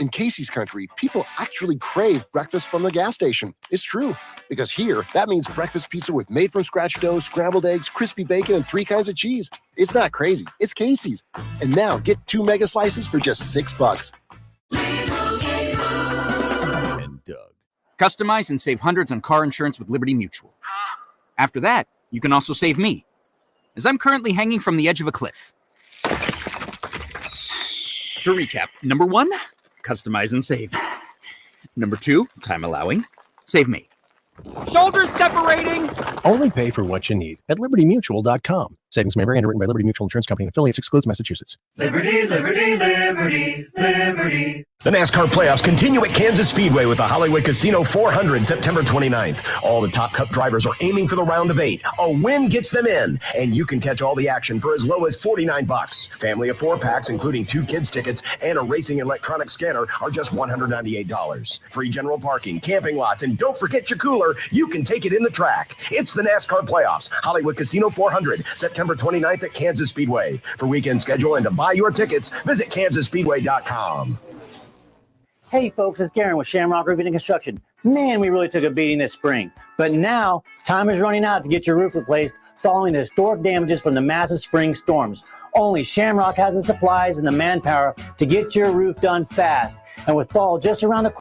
In Casey's country, people actually crave breakfast from the gas station. It's true, because here, that means breakfast pizza with made-from-scratch dough, scrambled eggs, crispy bacon, and 3 kinds of cheese. It's not crazy. It's Casey's. And now, get 2 mega slices for just $6. Customize and save hundreds on car insurance with Liberty Mutual. After that, you can also save me, as I'm currently hanging from the edge of a cliff. To recap, number 1, customize and save. Number 2, time allowing, save me. Shoulders separating! Only pay for what you need at libertymutual.com. Savings may vary. Underwritten by Liberty Mutual Insurance Company and affiliates. Excludes Massachusetts. Liberty, liberty, liberty, liberty. The NASCAR playoffs continue at Kansas Speedway with the Hollywood Casino 400 September 29th. All the top Cup drivers are aiming for the round of 8. A win gets them in, and you can catch all the action for as low as $49. Family of 4 packs, including 2 kids tickets and a racing electronic scanner, are just $198. Free general parking, camping lots, and don't forget your cooler. You can take it in the track. It's the NASCAR playoffs. Hollywood Casino 400 September 29th at Kansas Speedway. For weekend schedule and to buy your tickets, visit kansasspeedway.com. Hey folks, it's Garen with Shamrock Roofing and Construction. Man, we really took a beating this spring. But now, time is running out to get your roof replaced following the historic damages from the massive spring storms. Only Shamrock has the supplies and the manpower to get your roof done fast. And with fall just around the corner,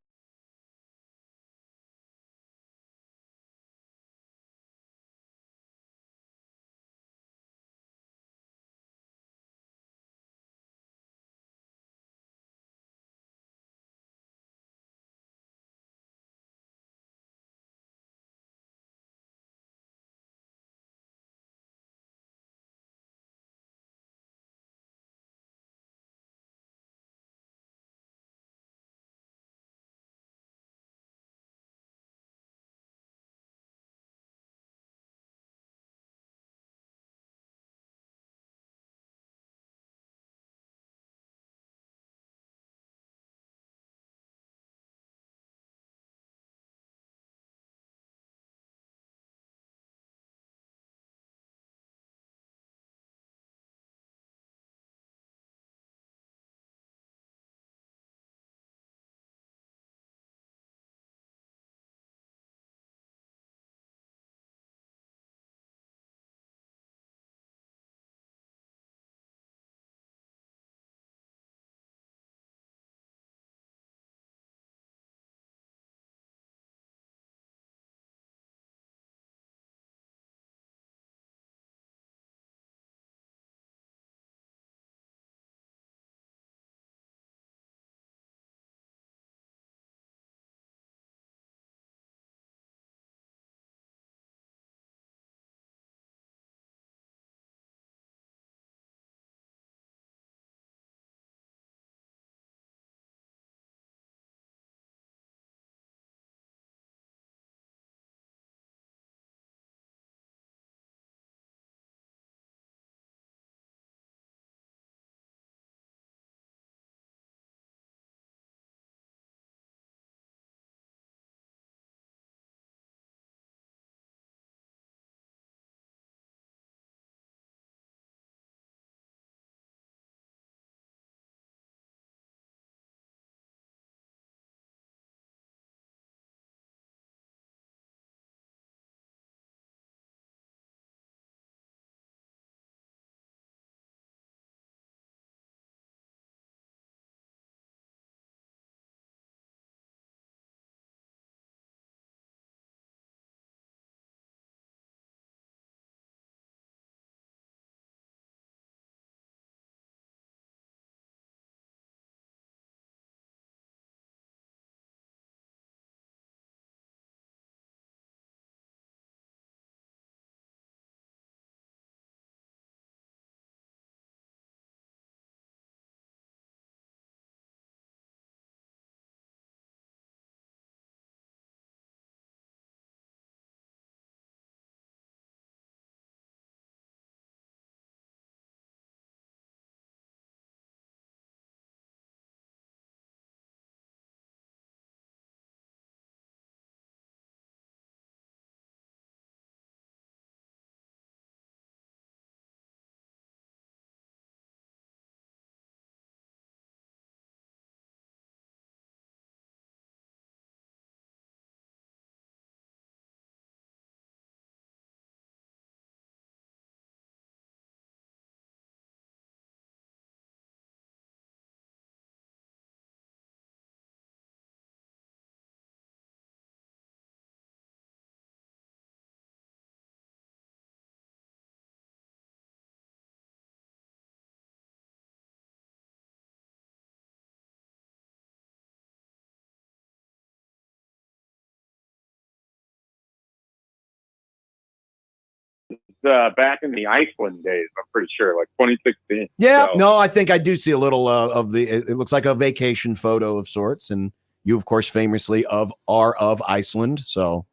back in the Iceland days, I'm pretty sure, like 2016. Yeah, So, no, I think I do see a little of the. It looks like a vacation photo of sorts, and you, of course, famously are of Iceland. So,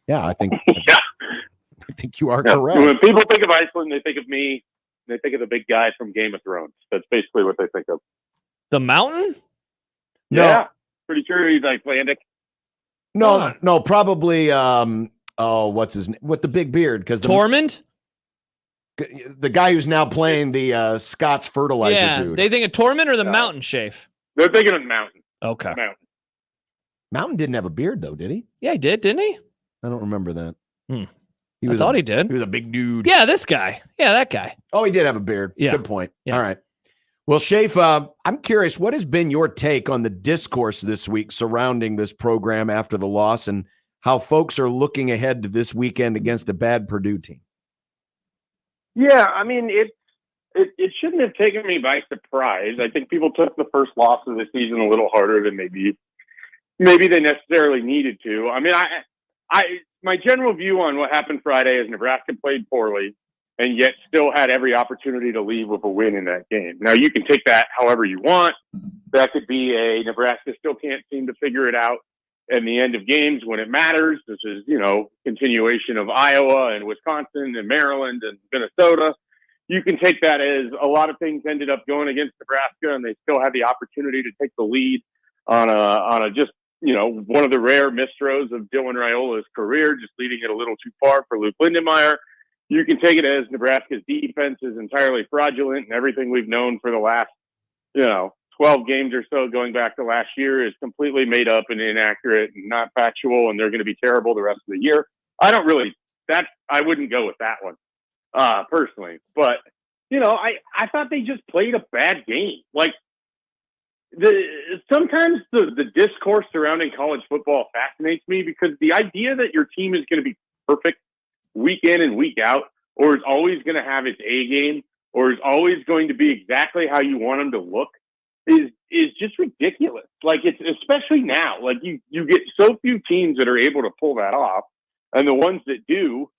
yeah, I think yeah. I think you are Yeah. correct. When people think of Iceland, they think of me. They think of the big guy from Game of Thrones. That's basically what they think of. The mountain? Yeah, pretty sure he's Icelandic. No, probably. What's his name? With the big beard? Because Tormund, the guy who's now playing the Scots fertilizer yeah, dude. they think of Tormund or the mountain Shafe. They're thinking of Mountain. Okay. Mountain didn't have a beard though, did he? Yeah, he did, didn't he? I don't remember that. I thought he did. He was a big dude. Yeah, this guy. Yeah, that guy. Oh, he did have a beard. Yeah. Good point. Yeah. All right. Well, Shafe, I'm curious, what has been your take on the discourse this week surrounding this program after the loss and how folks are looking ahead to this weekend against a bad Purdue team? Yeah, I mean, it shouldn't have taken me by surprise. I think people took the first loss of the season a little harder than maybe they necessarily needed to. I mean, my general view on what happened Friday is Nebraska played poorly and yet still had every opportunity to leave with a win in that game. Now, you can take that however you want. That could be a Nebraska still can't seem to figure it out in the end of games when it matters. This is, continuation of Iowa and Wisconsin and Maryland and Minnesota. You can take that as a lot of things ended up going against Nebraska and they still had the opportunity to take the lead on a just, one of the rare misthrows of Dylan Raiola's career, just leading it a little too far for Luke Lindenmeyer. You can take it as Nebraska's defense is entirely fraudulent and everything we've known for the last, 12 games or so going back to last year is completely made up and inaccurate and not factual and they're going to be terrible the rest of the year. I wouldn't go with that one, personally. But, I thought they just played a bad game. Like, sometimes the discourse surrounding college football fascinates me because the idea that your team is going to be perfect week in and week out, or is always going to have its A game, or is always going to be exactly how you want them to look, is just ridiculous. Like, it's especially now. Like, you get so few teams that are able to pull that off, and the ones that do,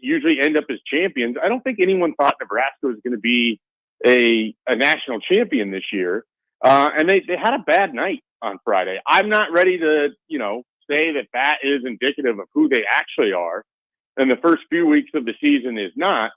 usually end up as champions. I don't think anyone thought Nebraska was going to be a national champion this year, and they had a bad night on Friday. I'm not ready to, say that is indicative of who they actually are. And the first few weeks of the season is not,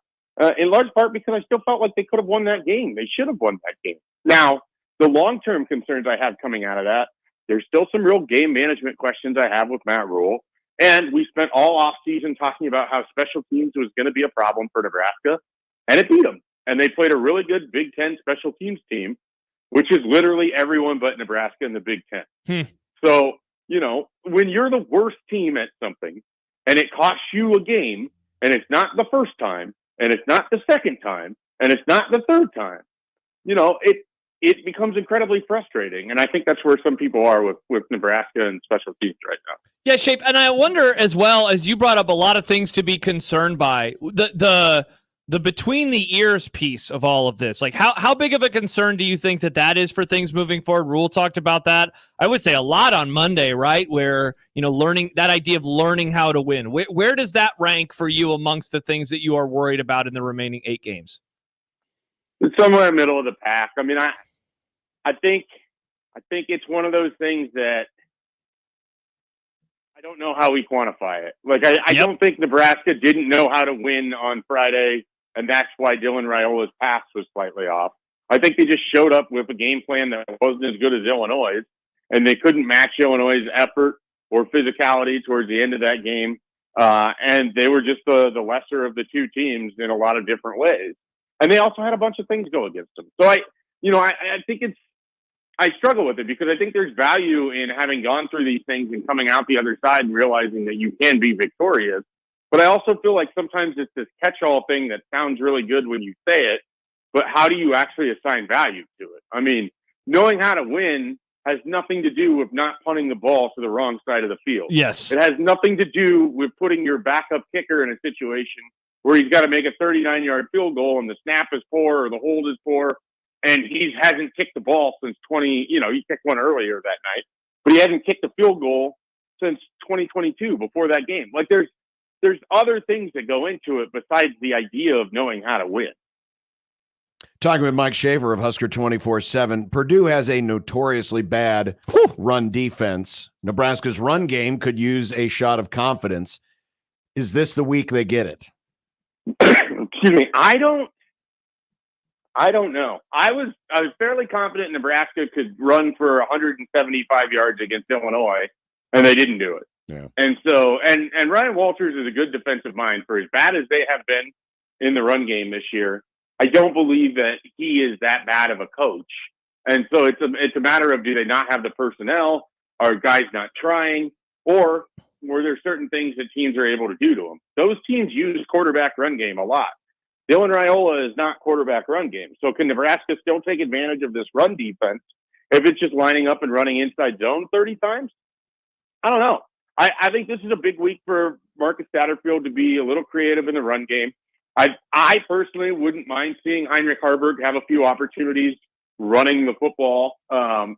in large part because I still felt like they could have won that game. They should have won that game. Now, the long-term concerns I have coming out of that, there's still some real game management questions I have with Matt Rule. And we spent all offseason talking about how special teams was going to be a problem for Nebraska, and it beat them. And they played a really good Big Ten special teams team, which is literally everyone but Nebraska in the Big Ten. So, when you're the worst team at something and it costs you a game and it's not the first time and it's not the second time and it's not the third time, it becomes incredibly frustrating. And I think that's where some people are with Nebraska and special teams right now. Yeah, Shape. And I wonder as well, as you brought up a lot of things to be concerned by, the between the ears piece of all of this. Like, how big of a concern do you think that is for things moving forward? Rule talked about that, I would say, a lot on Monday, right? Where, learning that idea of learning how to win. Where does that rank for you amongst the things that you are worried about in the remaining 8 games? It's somewhere in the middle of the pack. I mean, I think it's one of those things that I don't know how we quantify it. Like, I don't think Nebraska didn't know how to win on Friday, and that's why Dylan Raiola's pass was slightly off. I think they just showed up with a game plan that wasn't as good as Illinois', and they couldn't match Illinois' effort or physicality towards the end of that game. And they were just the lesser of the two teams in a lot of different ways. And they also had a bunch of things go against them. So I think I struggle with it because I think there's value in having gone through these things and coming out the other side and realizing that you can be victorious. But I also feel like sometimes it's this catch-all thing that sounds really good when you say it, but how do you actually assign value to it? I mean, knowing how to win has nothing to do with not punting the ball to the wrong side of the field. Yes. It has nothing to do with putting your backup kicker in a situation where he's got to make a 39-yard field goal and the snap is poor or the hold is poor, and he hasn't kicked the ball since he kicked one earlier that night, but he hasn't kicked a field goal since 2022 before that game. Like, there's other things that go into it besides the idea of knowing how to win. Talking with Mike Schaefer of Husker 24/7, Purdue has a notoriously bad run defense. Nebraska's run game could use a shot of confidence. Is this the week they get it? Excuse me. I don't know. I was fairly confident Nebraska could run for 175 yards against Illinois, and they didn't do it. Yeah. And so, and Ryan Walters is a good defensive mind. For as bad as they have been in the run game this year, I don't believe that he is that bad of a coach. And so it's a matter of, do they not have the personnel? Are guys not trying? Or were there certain things that teams are able to do to them? Those teams use quarterback run game a lot. Dylan Raiola is not quarterback run game. So can Nebraska still take advantage of this run defense if it's just lining up and running inside zone 30 times? I don't know. I think this is a big week for Marcus Satterfield to be a little creative in the run game. I personally wouldn't mind seeing Heinrich Harburg have a few opportunities running the football,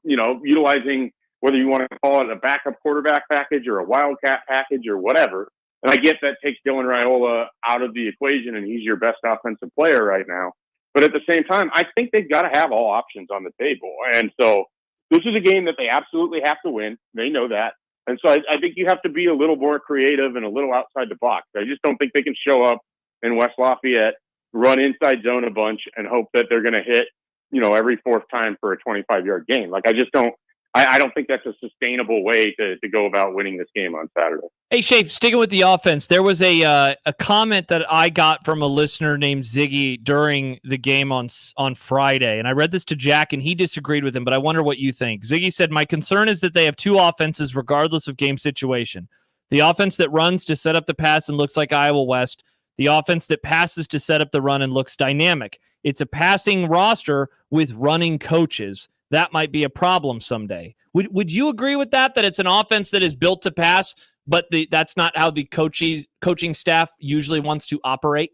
utilizing whether you want to call it a backup quarterback package or a wildcat package or whatever. And I get that takes Dylan Raiola out of the equation, and he's your best offensive player right now. But at the same time, I think they've got to have all options on the table. And so this is a game that they absolutely have to win. They know that. And so I think you have to be a little more creative and a little outside the box. I just don't think they can show up in West Lafayette, run inside zone a bunch, and hope that they're going to hit, every fourth time for a 25-yard gain. Like, I just don't. I don't think that's a sustainable way to go about winning this game on Saturday. Hey, Shafe, sticking with the offense, there was a comment that I got from a listener named Ziggy during the game on Friday, and I read this to Jack, and he disagreed with him, but I wonder what you think. Ziggy said, "My concern is that they have two offenses regardless of game situation. The offense that runs to set up the pass and looks like Iowa West, the offense that passes to set up the run and looks dynamic. It's a passing roster with running coaches. That might be a problem someday." Would you agree with that it's an offense that is built to pass, but that's not how the coaching staff usually wants to operate?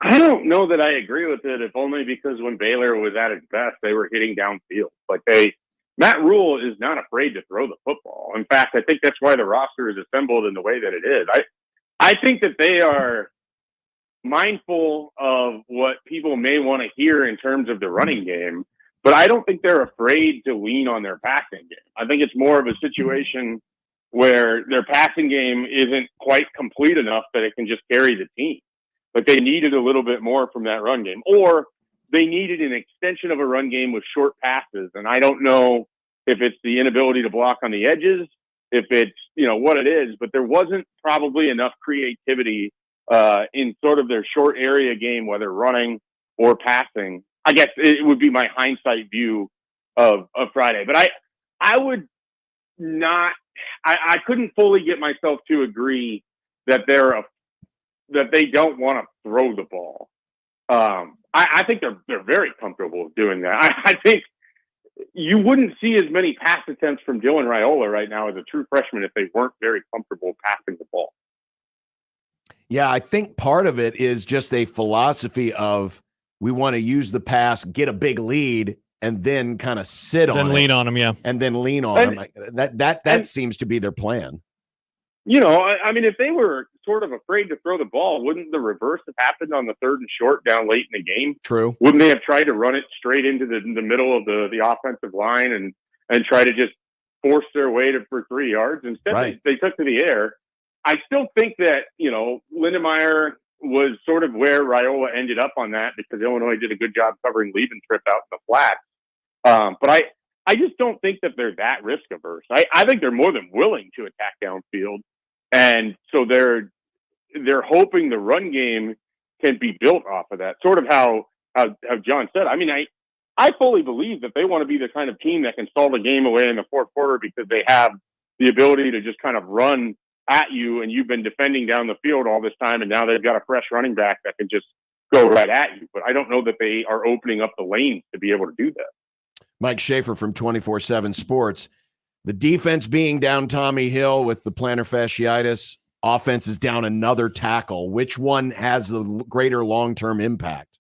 I don't know that I agree with it, if only because when Baylor was at its best, they were hitting downfield. Matt Rule is not afraid to throw the football. In fact, I think that's why the roster is assembled in the way that it is. I think that they are mindful of what people may want to hear in terms of the running game, but I don't think they're afraid to lean on their passing game. I think it's more of a situation where their passing game isn't quite complete enough that it can just carry the team. But they needed a little bit more from that run game, or they needed an extension of a run game with short passes. And I don't know if it's the inability to block on the edges, if it's, what it is, but there wasn't probably enough creativity in sort of their short area game, whether running or passing. I guess it would be my hindsight view of Friday, but I would not. I couldn't fully get myself to agree that that they don't want to throw the ball. I think they're very comfortable with doing that. I think you wouldn't see as many pass attempts from Dylan Raiola right now as a true freshman if they weren't very comfortable passing the ball. Yeah, I think part of it is just a philosophy of, we want to use the pass, get a big lead, and then kind of sit on it. Then lean on them, yeah. And then lean on them. That seems to be their plan. If they were sort of afraid to throw the ball, wouldn't the reverse have happened on the third and short down late in the game? True. Wouldn't they have tried to run it straight into the middle of the offensive line and try to just force their way for 3 yards? Instead, they took to the air. I still think that, Lindenmeyer was sort of where Raiola ended up on that, because Illinois did a good job covering Liebentritt out in the flats. But I just don't think that they're that risk averse. I think they're more than willing to attack downfield. And so they're hoping the run game can be built off of that. Sort of how John said. I fully believe that they want to be the kind of team that can stall the game away in the fourth quarter because they have the ability to just kind of run at you, and you've been defending down the field all this time, and now they've got a fresh running back that can just go right at you. But I don't know that they are opening up the lanes to be able to do that. Mike Schaefer from 24/7 Sports. The defense being down Tommy Hill with the plantar fasciitis, offense is down another tackle. Which one has the greater long-term impact?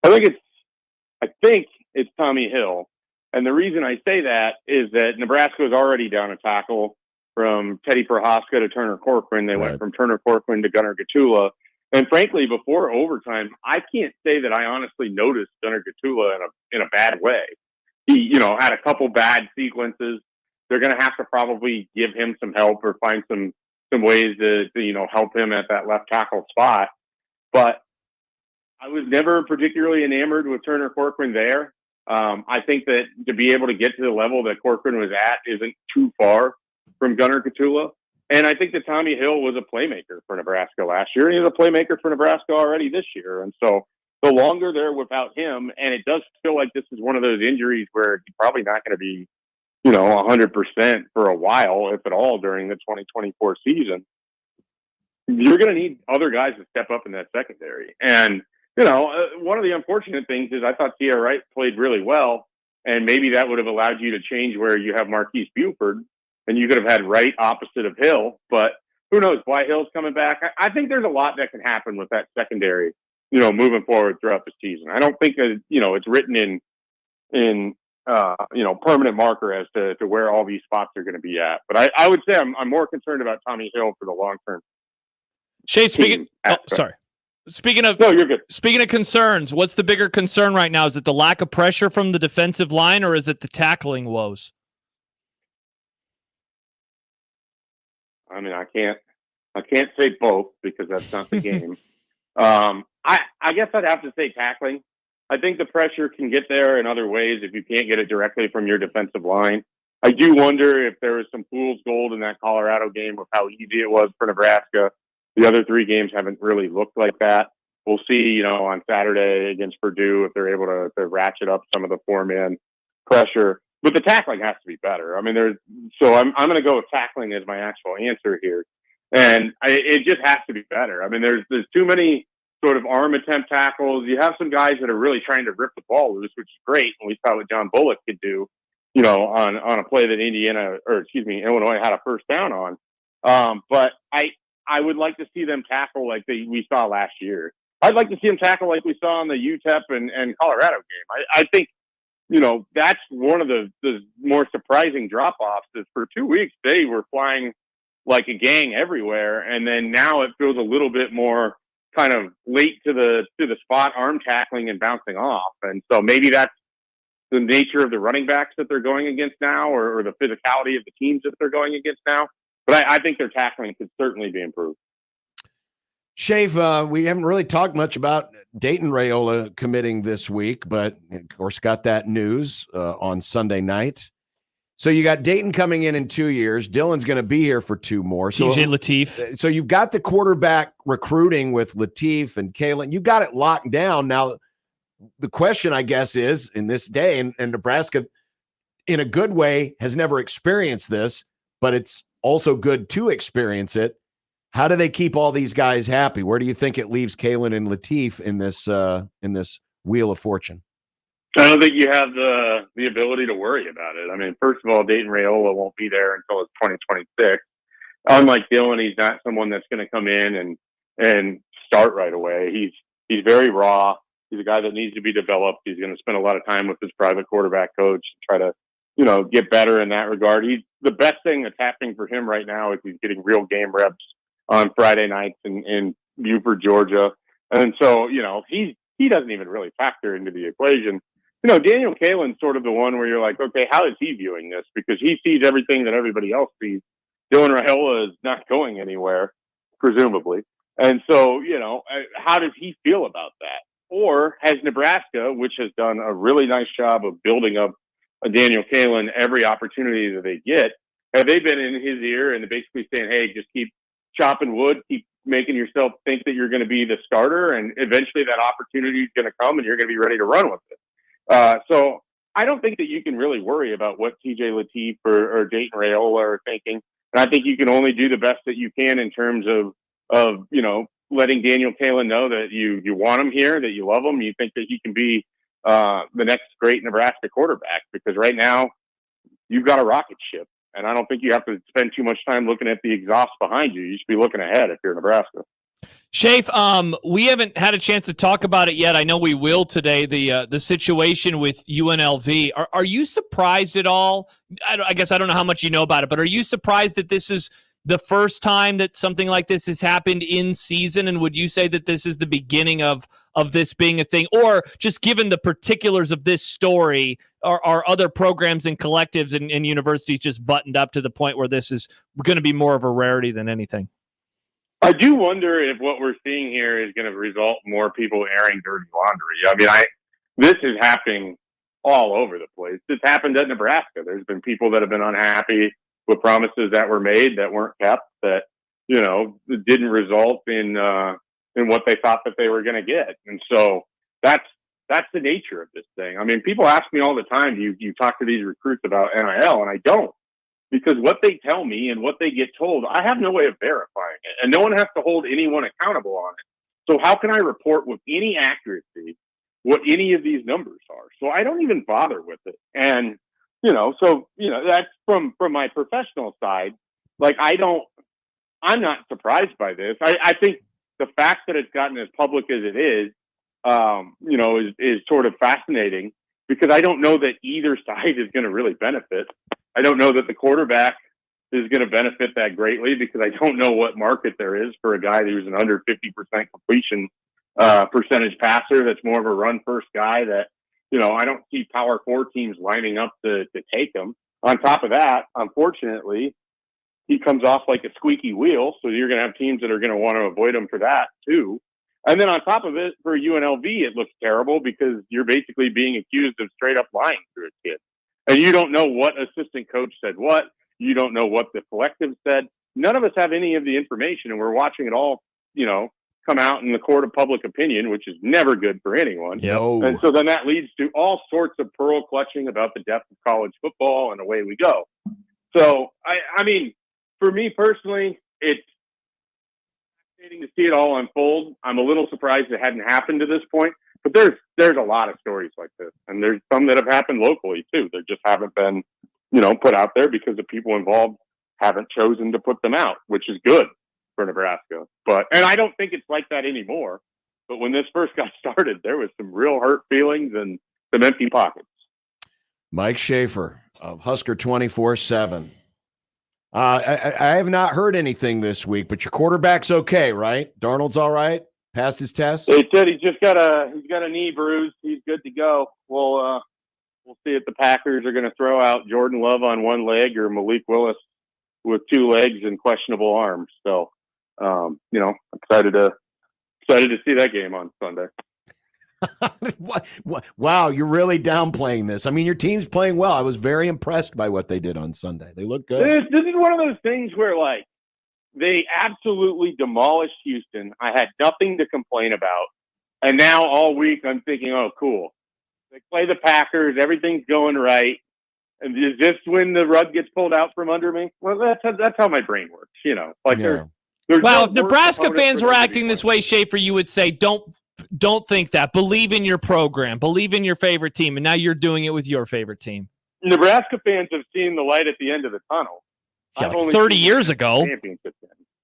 I think it's Tommy Hill. And the reason I say that is that Nebraska is already down a tackle. from Teddy Prohaska to Turner Corcoran. They Right. went from Turner Corcoran to Gunnar Gatula. And frankly, before overtime, I can't say that I honestly noticed Gunnar Gatula in a bad way. He, had a couple bad sequences. They're going to have to probably give him some help or find some ways to help him at that left tackle spot. But I was never particularly enamored with Turner Corcoran there. I think that to be able to get to the level that Corcoran was at isn't too far from Gunnar Gatula. And I think that Tommy Hill was a playmaker for Nebraska last year, and he was a playmaker for Nebraska already this year. And so the longer they're without him, and it does feel like this is one of those injuries where he's probably not going to be, 100% for a while, if at all, during the 2024 season. You're going to need other guys to step up in that secondary. And, one of the unfortunate things is I thought Tia Wright played really well, and maybe that would have allowed you to change where you have Marquise Buford, and you could have had Wright opposite of Hill. But who knows? Why Hill's coming back? I think there's a lot that can happen with that secondary, moving forward throughout the season. I don't think that, it's written in permanent marker as to where all these spots are going to be at. But I would say I'm more concerned about Tommy Hill for the long term. Shay, speaking of no, you're good. Speaking of concerns, what's the bigger concern right now? Is it the lack of pressure from the defensive line, or is it the tackling woes? I mean, I can't say both because that's not the game. I guess I'd have to say tackling. I think the pressure can get there in other ways if you can't get it directly from your defensive line. I do wonder if there was some fool's gold in that Colorado game with how easy it was for Nebraska. The other three games haven't really looked like that. We'll see, on Saturday against Purdue if they're able to ratchet up some of the four-man pressure. But the tackling has to be better. I mean, I'm going to go with tackling as my actual answer here. And it just has to be better. I mean, there's too many sort of arm attempt tackles. You have some guys that are really trying to rip the ball loose, which is great. And we saw what John Bullock could do, on a play that Illinois had a first down on. But I would like to see them tackle like we saw last year. I'd like to see them tackle like we saw in the UTEP and Colorado game. I think, that's one of the more surprising drop-offs is for 2 weeks, they were flying like a gang everywhere. And then now it feels a little bit more kind of late to the spot arm tackling and bouncing off. And so maybe that's the nature of the running backs that they're going against now or the physicality of the teams that they're going against now. But I think their tackling could certainly be improved. Shave, we haven't really talked much about Dayton Raiola committing this week, but of course got that news on Sunday night. So you got Dayton coming in 2 years. Dylan's going to be here for 2 more. TJ Lateef. So you've got the quarterback recruiting with Lateef and Kalen. You got it locked down. Now, the question, I guess, is in this day, and Nebraska, in a good way, has never experienced this, but it's also good to experience it. How do they keep all these guys happy? Where do you think it leaves Kalen and Lateef in this wheel of fortune? I don't think you have the ability to worry about it. I mean, first of all, Dayton Raiola won't be there until it's 2026. Unlike Dylan, he's not someone that's going to come in and start right away. He's very raw. He's a guy that needs to be developed. He's going to spend a lot of time with his private quarterback coach to try to, get better in that regard. The best thing that's happening for him right now is he's getting real game reps on Friday nights in Buford, Georgia. And so, he doesn't even really factor into the equation. Daniel Kalen's sort of the one where you're like, okay, how is he viewing this? Because he sees everything that everybody else sees. Dylan Raiola is not going anywhere, presumably. And so, how does he feel about that? Or has Nebraska, which has done a really nice job of building up a Daniel Kalen every opportunity that they get, have they been in his ear and basically saying, hey, just keep chopping wood, keep making yourself think that you're going to be the starter, and eventually that opportunity is going to come and you're going to be ready to run with it. So I don't think that you can really worry about what TJ Lateef or Dayton Raiola are thinking. And I think you can only do the best that you can in terms of letting Daniel Kalen know that you want him here, that you love him, you think that he can be the next great Nebraska quarterback. Because right now you've got a rocket ship, and I don't think you have to spend too much time looking at the exhaust behind you. You should be looking ahead if you're Nebraska. Shafe, we haven't had a chance to talk about it yet. I know we will today. The situation with UNLV. Are you surprised at all? I guess I don't know how much you know about it, but are you surprised that this is the first time that something like this has happened in season? And would you say that this is the beginning of this being a thing, or just given the particulars of this story, are other programs and collectives and universities just buttoned up to the point where this is going to be more of a rarity than anything? I do wonder if what we're seeing here is going to result in more people airing dirty laundry. I mean, this is happening all over the place. It's happened at Nebraska. There's been people that have been unhappy with promises that were made that weren't kept, that, didn't result in what they thought that they were going to get. And so that's the nature of this thing. I mean, people ask me all the time, you talk to these recruits about NIL, and I don't. Because what they tell me and what they get told, I have no way of verifying it. And no one has to hold anyone accountable on it. So how can I report with any accuracy what any of these numbers are? So I don't even bother with it. And, that's from my professional side. Like, I'm not surprised by this. I think the fact that it's gotten as public as it is sort of fascinating, because I don't know that either side is going to really benefit. I don't know that the quarterback is going to benefit that greatly, because I don't know what market there is for a guy who's an under 50% completion percentage passer that's more of a run-first guy that, I don't see Power 4 teams lining up to take him. On top of that, unfortunately, he comes off like a squeaky wheel, so you're going to have teams that are going to want to avoid him for that, too. And then on top of it, for UNLV, it looks terrible because you're basically being accused of straight up lying to a kid. And you don't know what assistant coach said what. You don't know what the collective said. None of us have any of the information, and we're watching it all, come out in the court of public opinion, which is never good for anyone. No. And so then that leads to all sorts of pearl clutching about the depth of college football, and away we go. So, I mean, for me personally, it's fascinating to see it all unfold. I'm a little surprised it hadn't happened to this point. But there's a lot of stories like this, and there's some that have happened locally too. They just haven't been, put out there because the people involved haven't chosen to put them out, which is good for Nebraska. And I don't think it's like that anymore. But when this first got started, there was some real hurt feelings and some empty pockets. Mike Schaefer of Husker 24/7. I have not heard anything this week, but your quarterback's okay, right? Darnold's all right. Passed his test? They said he's got a knee bruise. He's good to go. We'll see if the Packers are going to throw out Jordan Love on one leg or Malik Willis with two legs and questionable arms. So, excited to see that game on Sunday. Wow, you're really downplaying this. I mean, your team's playing well. I was very impressed by what they did on Sunday. They look good. This is one of those things where, they absolutely demolished Houston. I had nothing to complain about. And now all week I'm thinking, oh, cool. They play the Packers. Everything's going right. And is this when the rug gets pulled out from under me? Well, that's how my brain works, There's if Nebraska fans were acting this way, Schaefer, you would say, don't think that. Believe in your program. Believe in your favorite team. And now you're doing it with your favorite team. Nebraska fans have seen the light at the end of the tunnel. Yeah, like 30 years ago.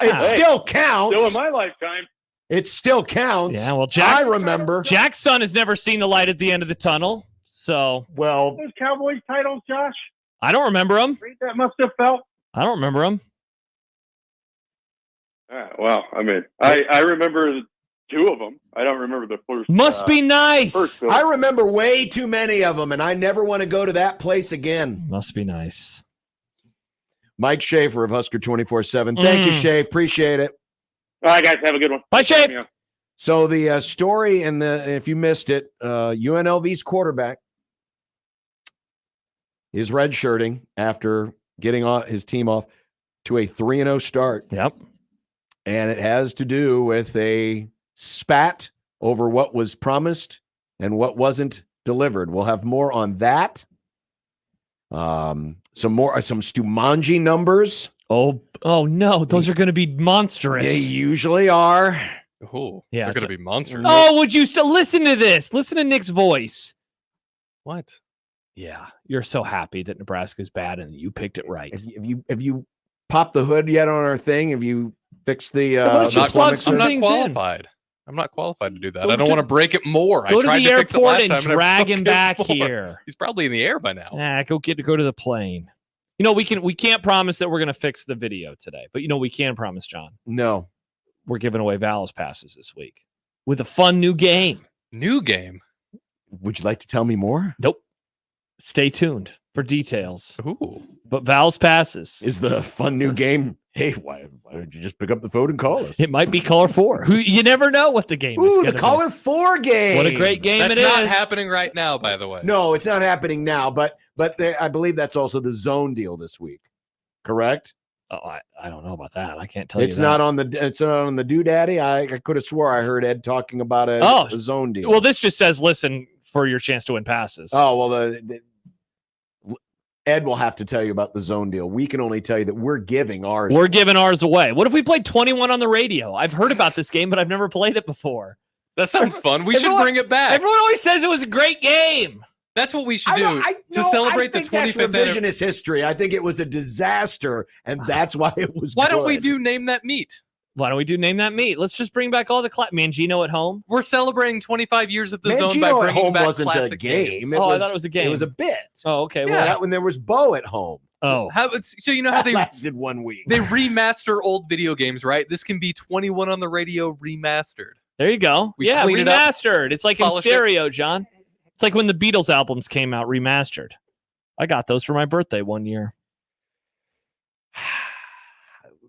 It still counts. Still in my lifetime. It still counts. Yeah, well, I remember. Jack's son has never seen the light at the end of the tunnel. So, well, those Cowboys titles, Josh. I don't remember them. Great that must have felt. I don't remember them. Well, I mean, I remember two of them. I don't remember the first. Must be nice. First I remember way too many of them, and I never want to go to that place again. Must be nice. Mike Schaefer of Husker 24/7. Thank you, Shafe. Appreciate it. All right, guys. Have a good one. Bye, Shafe. So the story, and if you missed it, UNLV's quarterback is redshirting after getting his team off to a 3-0 start. Yep. And it has to do with a spat over what was promised and what wasn't delivered. We'll have more on that. Some Stumanji numbers. Oh no, those are going to be monstrous. They usually are. Oh, yeah, they're going to be monstrous. Oh, would you still listen to this? Listen to Nick's voice. What? Yeah, you're so happy that Nebraska's bad and you picked it right. If you popped the hood yet on our thing? Have you fixed the don't you plug some I'm not things in? qualified. I'm not qualified to do that. I don't want to break it more. Go I tried to the to fix it airport last and time and I drag broke him it back more. here. He's probably in the air by now. Go to the plane. You know, we can't promise that we're going to fix the video today, but you know, we can promise, John. No. We're giving away Val's passes this week with a fun new game. New game? Would you like to tell me more? Nope. Stay tuned for details. Ooh. But Val's passes is the fun new game. Hey, why don't you just pick up the phone and call us? It might be caller 4. You never know what the game is. Ooh, the caller 4 game. What a great game That's it is. not happening right now, by the way. No, it's not happening now, but I believe that's also the zone deal this week. Correct? Oh, I don't know about that. I can't tell you. It's not on the doodaddy. I could have swore I heard Ed talking about a zone deal. Well, this just says listen for your chance to win passes. Oh, well, Ed will have to tell you about the zone deal. We can only tell you that we're giving ours. We're giving ours away. What if we played 21 on the radio? I've heard about this game, but I've never played it before. That sounds fun. We should bring it back. Everyone always says it was a great game. That's what we should do to celebrate the 25th anniversary. Revisionist history. I think it was a disaster, and that's why it was. Why don't we do Name That Meat? Why don't we do Name That Meat? Let's just bring back all the Mangino at home. We're celebrating 25 years of the zone by bringing at home back wasn't classic a game. games. I thought it was a game. It was a bit. Oh, okay. Well, that when there was Bo at home. Oh, so you know how they lasted 1 week. They remaster old video games, right? This can be 21 on the radio remastered. There you go. We clean it up, remastered. It's like in stereo, John. It's like when the Beatles albums came out remastered. I got those for my birthday one year.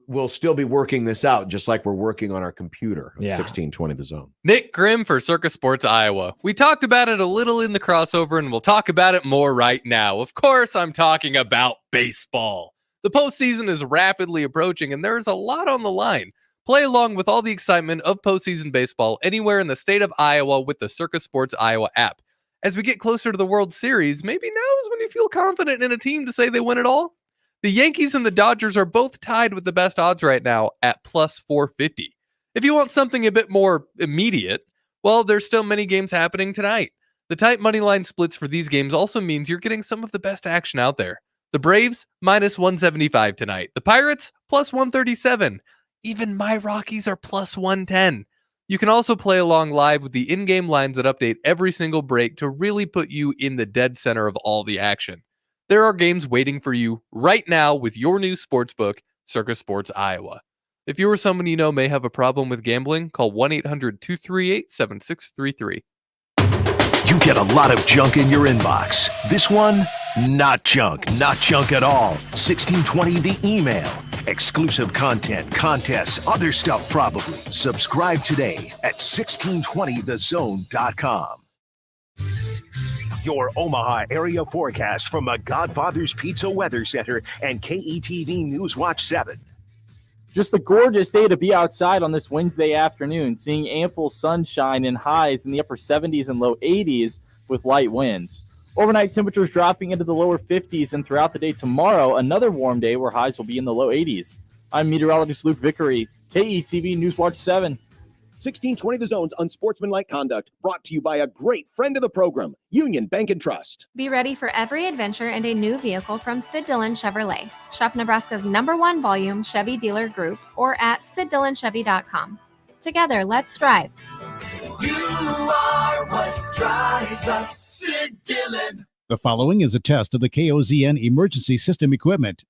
We'll still be working this out, just like we're working on our computer. Yeah. 1620 The Zone. Nick Grim for Circus Sports Iowa. We talked about it a little in the crossover, and we'll talk about it more right now. Of course, I'm talking about baseball. The postseason is rapidly approaching, and there's a lot on the line. Play along with all the excitement of postseason baseball anywhere in the state of Iowa with the Circus Sports Iowa app. As we get closer to the World Series, maybe now is when you feel confident in a team to say they win it all. The Yankees and the Dodgers are both tied with the best odds right now at plus 450. If you want something a bit more immediate, well, there's still many games happening tonight. The tight money line splits for these games also means you're getting some of the best action out there. The Braves, minus 175 tonight. The Pirates, plus 137. Even my Rockies are plus 110. You can also play along live with the in-game lines that update every single break to really put you in the dead center of all the action. There are games waiting for you right now with your new sportsbook, Circus Sports Iowa. If you or someone you know may have a problem with gambling, call 1-800-238-7633. You get a lot of junk in your inbox. This one, not junk at all. 1620 the email. Exclusive content, contests, other stuff probably. Subscribe today at 1620thezone.com. Your Omaha area forecast from a Godfather's Pizza Weather Center and KETV News Watch 7. Just a gorgeous day to be outside on this Wednesday afternoon, seeing ample sunshine and highs in the upper 70s and low 80s with light winds. Overnight temperatures dropping into the lower 50s, and throughout the day tomorrow, another warm day where highs will be in the low 80s. I'm meteorologist Luke Vickery, KETV News Watch 7. 1620 The Zone's Unsportsmanlike Conduct, brought to you by a great friend of the program, Union Bank and Trust. Be ready for every adventure and a new vehicle from Sid Dillon Chevrolet. Shop Nebraska's #1 volume Chevy dealer group or at SidDillonChevy.com. Together, let's drive. You are what drives us, Sid Dillon. The following is a test of the KOZN emergency system equipment.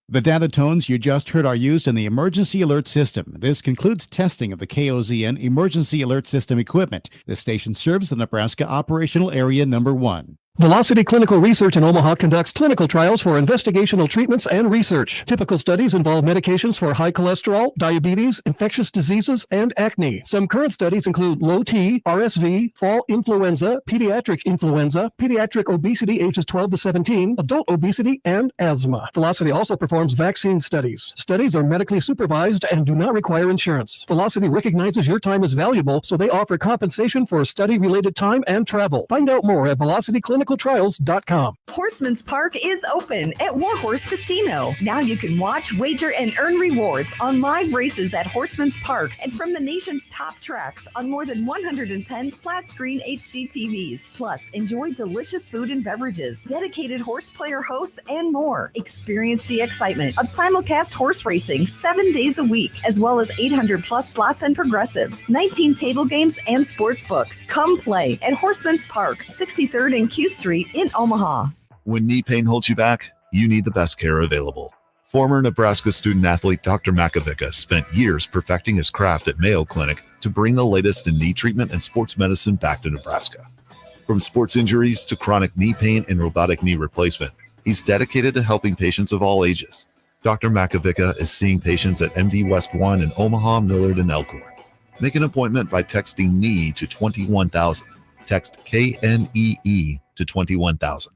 The data tones you just heard are used in the emergency alert system. This concludes testing of the KOZN emergency alert system equipment. This station serves the Nebraska operational area number 1. Velocity Clinical Research in Omaha conducts clinical trials for investigational treatments and research. Typical studies involve medications for high cholesterol, diabetes, infectious diseases, and acne. Some current studies include low T, RSV, fall influenza, pediatric obesity ages 12 to 17, adult obesity, and asthma. Velocity also performs vaccine studies. Studies are medically supervised and do not require insurance. Velocity recognizes your time is valuable, so they offer compensation for study-related time and travel. Find out more at velocityclinical.com clinicaltrials.com. Horseman's Park is open at Warhorse Casino. Now you can watch, wager, and earn rewards on live races at Horseman's Park and from the nation's top tracks on more than 110 flat-screen HD TVs. Plus, enjoy delicious food and beverages, dedicated horse player hosts, and more. Experience the excitement of simulcast horse racing 7 days a week, as well as 800-plus slots and progressives, 19 table games, and sportsbook. Come play at Horseman's Park, 63rd and Q Street in Omaha. When knee pain holds you back, you need the best care available. Former Nebraska student-athlete Dr. Makovica spent years perfecting his craft at Mayo Clinic to bring the latest in knee treatment and sports medicine back to Nebraska. From sports injuries to chronic knee pain and robotic knee replacement, he's dedicated to helping patients of all ages. Dr. Makovica is seeing patients at MD West 1 in Omaha, Millard, and Elkhorn. Make an appointment by texting KNEE to 21,000. Text KNEE to 21,000.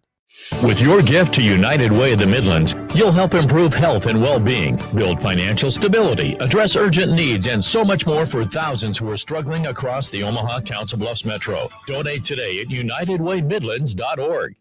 With your gift to United Way of the Midlands, you'll help improve health and well-being, build financial stability, address urgent needs, and so much more for thousands who are struggling across the Omaha Council Bluffs Metro. Donate today at unitedwaymidlands.org.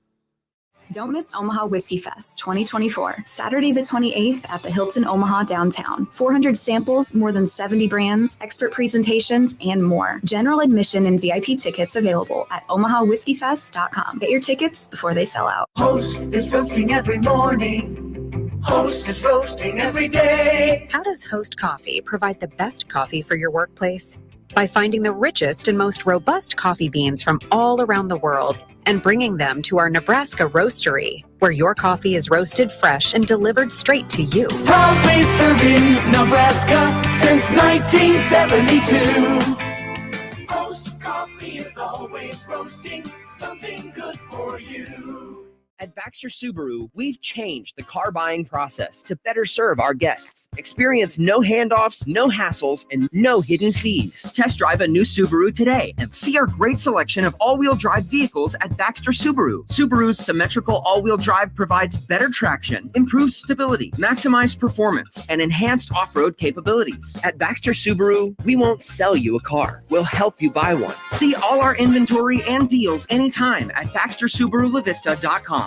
Don't miss Omaha Whiskey Fest 2024, Saturday the 28th at the Hilton Omaha downtown. 400 samples, more than 70 brands, expert presentations, and more. General admission and VIP tickets available at omahawhiskeyfest.com. Get your tickets before they sell out. Host is roasting every morning. Host is roasting every day. How does Host Coffee provide the best coffee for your workplace? By finding the richest and most robust coffee beans from all around the world and bringing them to our Nebraska roastery, where your coffee is roasted fresh and delivered straight to you. Proudly serving Nebraska since 1972. Host Coffee is always roasting something good for you. At Baxter Subaru, we've changed the car buying process to better serve our guests. Experience no handoffs, no hassles, and no hidden fees. Test drive a new Subaru today and see our great selection of all-wheel drive vehicles at Baxter Subaru. Subaru's symmetrical all-wheel drive provides better traction, improved stability, maximized performance, and enhanced off-road capabilities. At Baxter Subaru, we won't sell you a car. We'll help you buy one. See all our inventory and deals anytime at BaxterSubaruLaVista.com.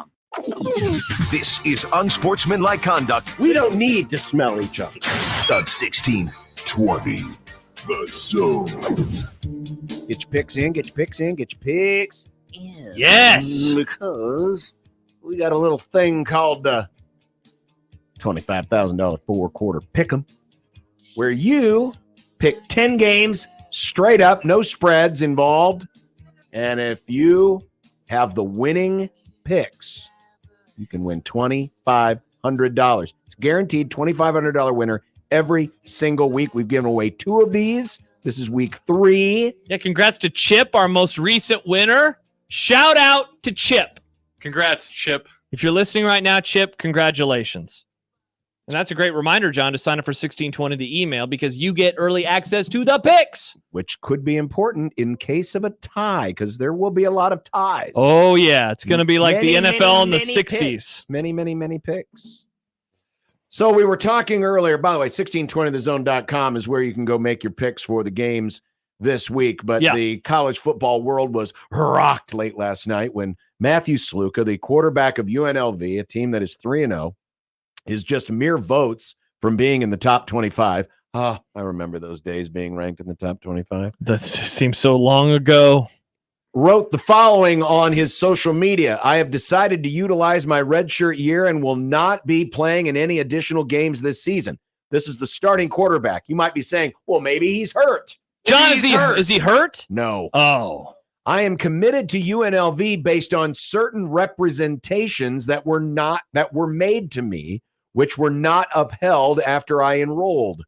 This is unsportsmanlike conduct. We don't need to smell each other. Of 1620, the zone. Get your picks in, get your picks in, get your picks in. Yes! Because we got a little thing called the $25,000 four-quarter pick'em, where you pick 10 games straight up, no spreads involved. And if you have the winning picks, you can win $2,500. It's guaranteed $2,500 winner every single week. We've given away 2 of these. This is week 3. Yeah, congrats to Chip, our most recent winner. Shout out to Chip. Congrats, Chip. If you're listening right now, Chip, congratulations. And that's a great reminder, John, to sign up for 1620 the email, because you get early access to the picks, which could be important in case of a tie, because there will be a lot of ties. Oh, yeah. It's going to be like the NFL in the 60s. Picks. Many picks. So we were talking earlier, by the way, 1620thezone.com is where you can go make your picks for the games this week. But the college football world was rocked late last night when Matthew Sluka, the quarterback of UNLV, a team that is 3-0, is just mere votes from being in the top 25. I remember those days being ranked in the top 25. That seems so long ago. Wrote the following on his social media: I have decided to utilize my redshirt year and will not be playing in any additional games this season. This is the starting quarterback. You might be saying, well, maybe he's hurt. John, is he hurt? No. Oh. I am committed to UNLV based on certain representations that were made to me, which were not upheld after I enrolled.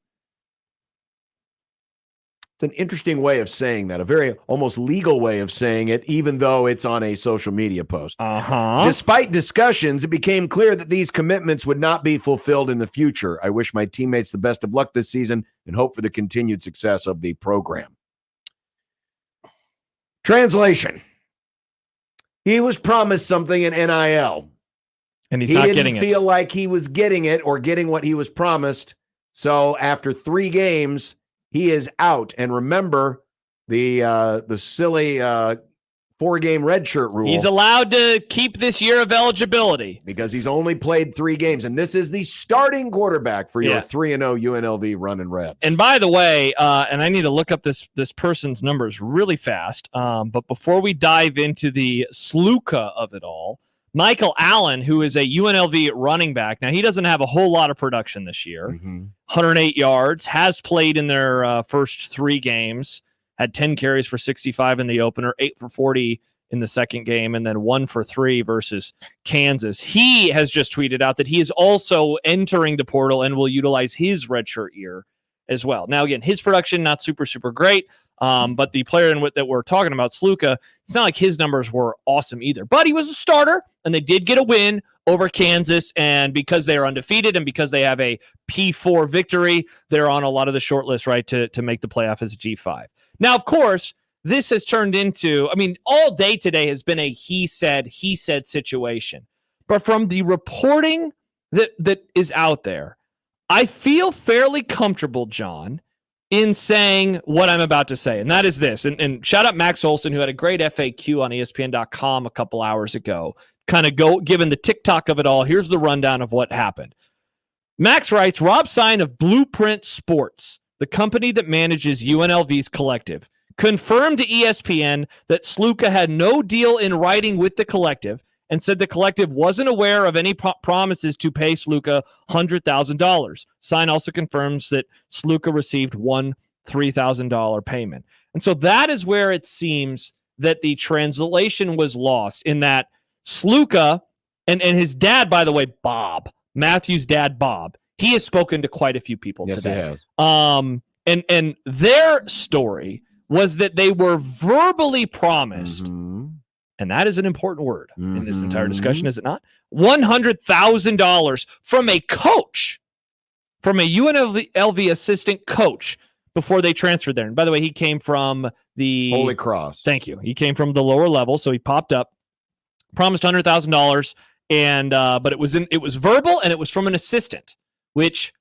It's an interesting way of saying that, a very almost legal way of saying it, even though it's on a social media post. Despite discussions, it became clear that these commitments would not be fulfilled in the future. I wish my teammates the best of luck this season and hope for the continued success of the program. Translation: he was promised something in NIL. And he's not getting it. He didn't feel like he was getting it or getting what he was promised. So after 3 games, he is out. And remember, the silly 4-game redshirt rule. He's allowed to keep this year of eligibility because he's only played 3 games, and this is the starting quarterback for your 3-0 UNLV running Rebs. And by the way, and I need to look up this person's numbers really fast, but before we dive into the Sluka of it all, Michael Allen, who is a UNLV running back, now he doesn't have a whole lot of production this year, 108 yards, has played in their first 3 games, had 10 carries for 65 in the opener, 8 for 40 in the second game, and then 1 for 3 versus Kansas. He has just tweeted out that he is also entering the portal and will utilize his redshirt year as well. Now, again, his production, not super, super great, but the player that we're talking about, Sluka, it's not like his numbers were awesome either. But he was a starter, and they did get a win over Kansas, and because they are undefeated and because they have a P4 victory, they're on a lot of the short list, right, to make the playoff as a G5. Now, of course, this has turned into, all day today has been a he said situation. But from the reporting that is out there, I feel fairly comfortable, John, in saying what I'm about to say. And that is this. And shout out Max Olson, who had a great FAQ on ESPN.com a couple hours ago, given the TikTok of it all. Here's the rundown of what happened. Max writes, Rob Sign of Blueprint Sports, the company that manages UNLV's collective, confirmed to ESPN that Sluka had no deal in writing with the collective and said the collective wasn't aware of any promises to pay Sluka $100,000. Sign also confirms that Sluka received one $3,000 payment. And so that is where it seems that the translation was lost, in that Sluka and his dad, by the way, Bob, Matthew's dad, Bob, he has spoken to quite a few people today. Yes, he has. And their story was that they were verbally promised, and that is an important word in this entire discussion, is it not? $100,000 from a coach, from a UNLV assistant coach before they transferred there. And by the way, he came from the Holy Cross. Thank you. He came from the lower level, so he popped up, promised $100,000, and but it was verbal, and it was from an assistant, which,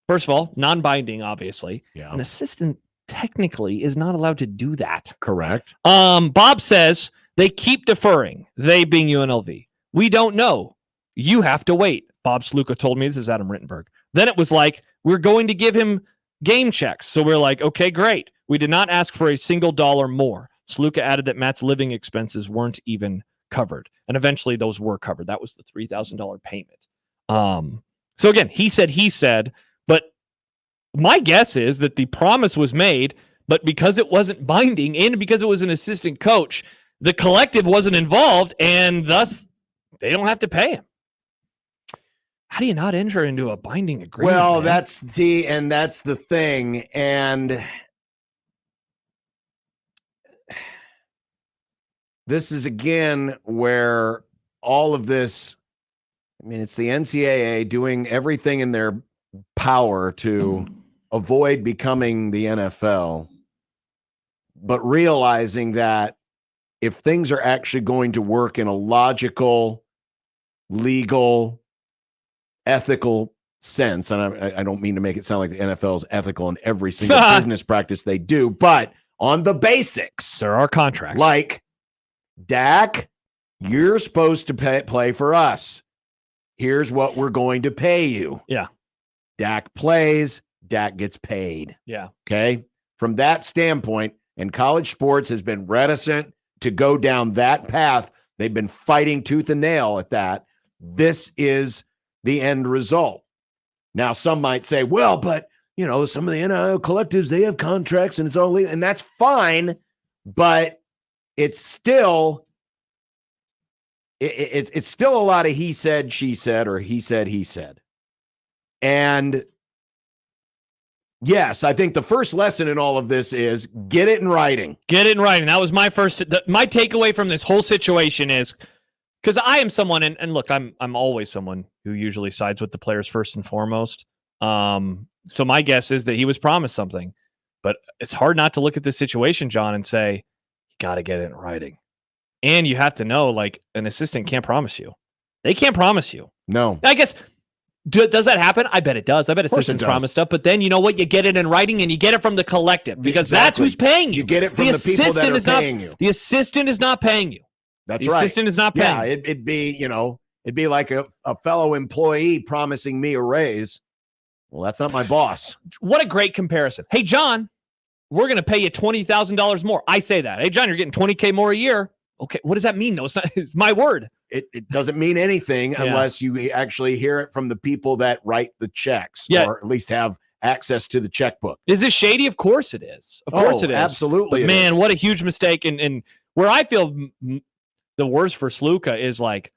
first of all, non-binding, obviously. Yeah. An assistant technically is not allowed to do that. Correct. Bob says they keep deferring, they being UNLV. We don't know. You have to wait. Bob Sluka told me, this is Adam Rittenberg. Then it was like, we're going to give him game checks. So we're like, okay, great. We did not ask for a single dollar more. Sluka added that Matt's living expenses weren't even covered. And eventually those were covered. That was the $3,000 payment. So again, he said, but my guess is that the promise was made, but because it wasn't binding and because it was an assistant coach, the collective wasn't involved, and thus they don't have to pay him. How do you not enter into a binding agreement? Well, man? that's the thing. And this is, again, where all of this, it's the NCAA doing everything in their power to avoid becoming the NFL, but realizing that if things are actually going to work in a logical, legal, ethical sense, and I don't mean to make it sound like the NFL is ethical in every single business practice they do, but on the basics, there are contracts. Like, Dak, you're supposed to play for us. Here's what we're going to pay you. Yeah. Dak plays, Dak gets paid. Yeah. Okay. From that standpoint, and college sports has been reticent to go down that path. They've been fighting tooth and nail at that. This is the end result. Now, some might say, well, but, some of the NIL collectives, they have contracts and it's all legal, and that's fine, but it's still, it's still a lot of he said, she said, or he said, he said. And yes, I think the first lesson in all of this is get it in writing. Get it in writing. That was my my takeaway from this whole situation is, because I am someone, and look, I'm always someone who usually sides with the players first and foremost. So my guess is that he was promised something, but it's hard not to look at this situation, John, and say, you got to get it in writing. And you have to know, like, an assistant can't promise you. They can't promise you. No. I guess Does that happen? I bet it does. I bet course it assistants does. promise stuff, but then you know what? You get it in writing and you get it from the collective because that's who's paying you. You get it from the people that are paying you. The assistant is not paying you. That's the right. The assistant is not paying Yeah, you. it'd be like a fellow employee promising me a raise. Well, that's not my boss. What a great comparison. Hey, John, we're going to pay you $20,000 more. I say that. Hey, John, you're getting $20K more a year. Okay, what does that mean? No, it's not. It's my word. It doesn't mean anything unless you actually hear it from the people that write the checks or at least have access to the checkbook. Is this shady? Of course it is. Of course it is. Absolutely. But man, what a huge mistake. And where I feel the worst for Sluka is like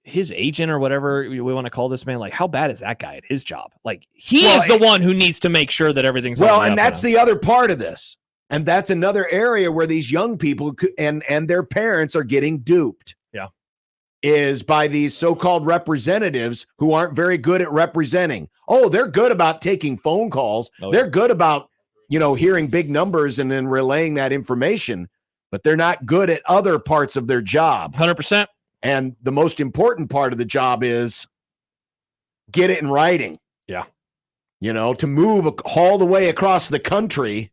his agent or whatever we want to call this man. Like, how bad is that guy at his job? Like, he is the one who needs to make sure that everything's well, and that's the other part of this. And that's another area where these young people and their parents are getting duped. Yeah. Is by these so-called representatives who aren't very good at representing. Oh, they're good about taking phone calls. They're good about, hearing big numbers and then relaying that information, but they're not good at other parts of their job. 100%. And the most important part of the job is get it in writing. Yeah. To move all the way across the country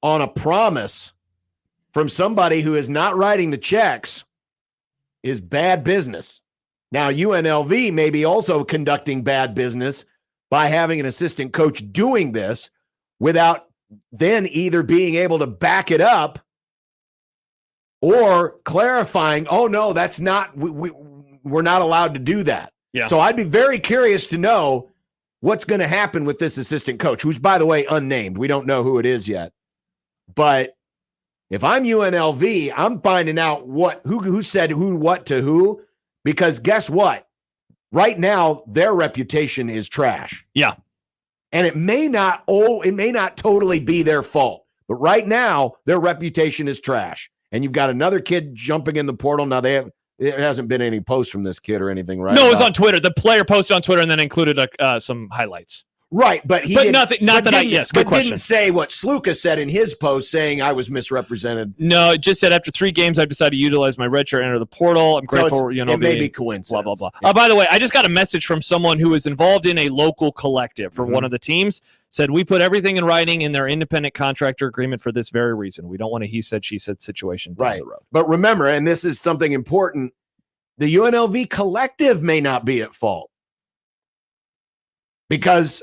on a promise from somebody who is not writing the checks is bad business. Now, UNLV may be also conducting bad business by having an assistant coach doing this without then either being able to back it up or clarifying, oh, no, that's not, we're not allowed to do that. Yeah. So I'd be very curious to know what's going to happen with this assistant coach, who's, by the way, unnamed. We don't know who it is yet. But if I'm UNLV, I'm finding out who said who, what to who, because guess what? Right now, their reputation is trash. Yeah. And it may not totally be their fault, but right now, their reputation is trash. And you've got another kid jumping in the portal. Now, there hasn't been any posts from this kid or anything, right? No, it was on Twitter. The player posted on Twitter and then included some highlights. Right, but he didn't say what Sluka said in his post saying I was misrepresented. No, it just said after 3 games I've decided to utilize my red shirt, enter the portal. I'm grateful, it may be coincidence. Blah blah blah. Yeah. By the way, I just got a message from someone who is involved in a local collective for one of the teams. Said we put everything in writing in their independent contractor agreement for this very reason. We don't want a he said she said situation down the road. But remember, and this is something important, the UNLV collective may not be at fault because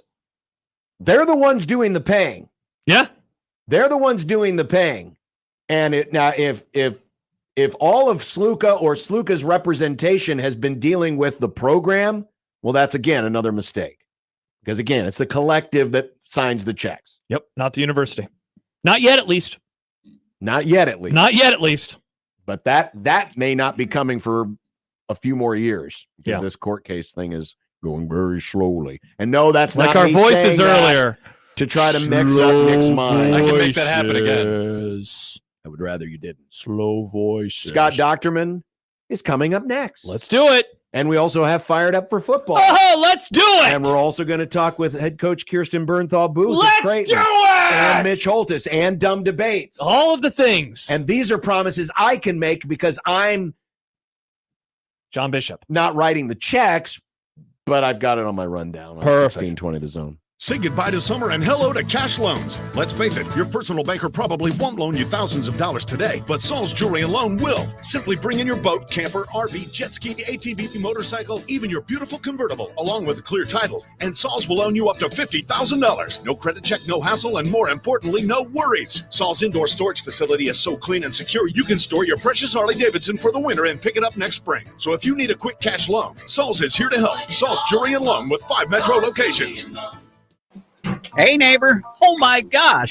they're the ones doing the paying. Yeah. They're the ones doing the paying. And now if all of Sluka or Sluka's representation has been dealing with the program, well, that's again another mistake. Because again, it's the collective that signs the checks. Yep, not the university. Not yet, at least. Not yet, at least. Not yet, at least. But that may not be coming for a few more years because this court case thing is going very slowly. And no, that's like not our me voices saying that earlier to try to mix up Nick's mind. I can make that happen again. I would rather you didn't. Slow voices. Scott Docterman is coming up next. Let's do it. And we also have Fired Up for Football. Oh, let's do it. And we're also going to talk with head coach Kirsten Bernthal Booth. Let's do it. And Mitch Holtis and Dumb Debates. All of the things. And these are promises I can make because I'm John Bishop. Not writing the checks, but I've got it on my rundown on 1620 The Zone. Say goodbye to summer and hello to cash loans. Let's face it, your personal banker probably won't loan you thousands of dollars today, but Saul's Jewelry and Loan will. Simply bring in your boat, camper, RV, jet ski, ATV, motorcycle, even your beautiful convertible, along with a clear title, and Saul's will loan you up to $50,000. No credit check, no hassle, and more importantly, no worries. Saul's indoor storage facility is so clean and secure, you can store your precious Harley-Davidson for the winter and pick it up next spring. So if you need a quick cash loan, Saul's is here to help. Saul's Jewelry and Loan with 5 metro locations. Hey, neighbor. Oh, my gosh.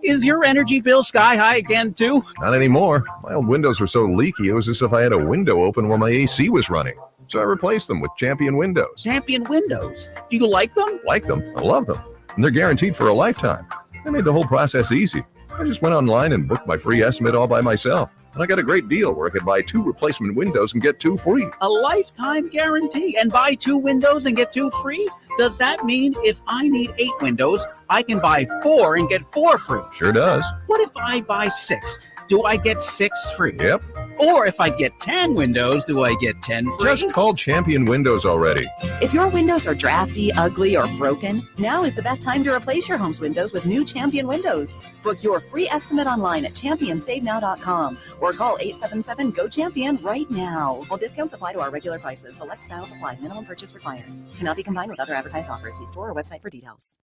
Is your energy bill sky high again, too? Not anymore. My old windows were so leaky, it was as if I had a window open while my AC was running. So I replaced them with Champion windows. Champion windows. Do you like them? Like them. I love them. And they're guaranteed for a lifetime. They made the whole process easy. I just went online and booked my free estimate all by myself. And I got a great deal where I could buy 2 replacement windows and get 2 free. A lifetime guarantee and buy 2 windows and get 2 free? Does that mean if I need 8 windows, I can buy 4 and get 4 free? Sure does. What if I buy 6? do I get 6 free? Yep. Or if I get 10 windows, do I get 10 free? Just call Champion Windows already. If your windows are drafty, ugly, or broken, now is the best time to replace your home's windows with new Champion Windows. Book your free estimate online at championsavenow.com or call 877-GO-CHAMPION right now. All discounts apply to our regular prices. Select styles apply. Minimum purchase required. Cannot be combined with other advertised offers. See store or website for details.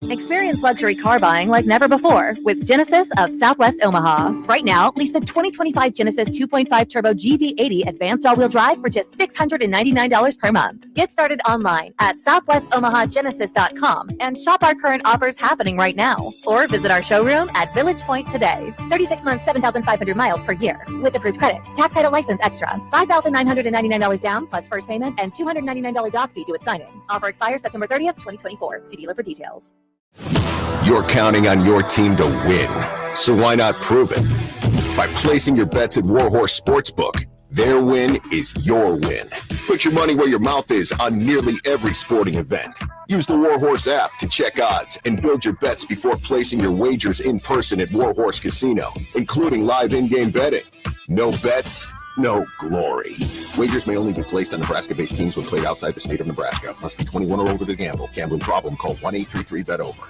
Experience luxury car buying like never before with Genesis of Southwest Omaha. Right now, lease the 2025 Genesis 2.5 Turbo GV80 Advanced All-Wheel Drive for just $699 per month. Get started online at southwestomahagenesis.com and shop our current offers happening right now. Or visit our showroom at Village Point today. 36 months, 7,500 miles per year. With approved credit, tax title license extra, $5,999 down plus first payment and $299 doc fee due at signing. Offer expires September 30th, 2024. See dealer for details. You're counting on your team to win, so why not prove it? By placing your bets at Warhorse Sportsbook. Their win is your win. Put your money where your mouth is on nearly every sporting event. Use the Warhorse app to check odds and build your bets before placing your wagers in person at Warhorse Casino, including live in-game betting. No bets, no glory. Wagers may only be placed on Nebraska-based teams when played outside the state of Nebraska. Must be 21 or older to gamble. Gambling problem? Call 1-833-BET-OVER.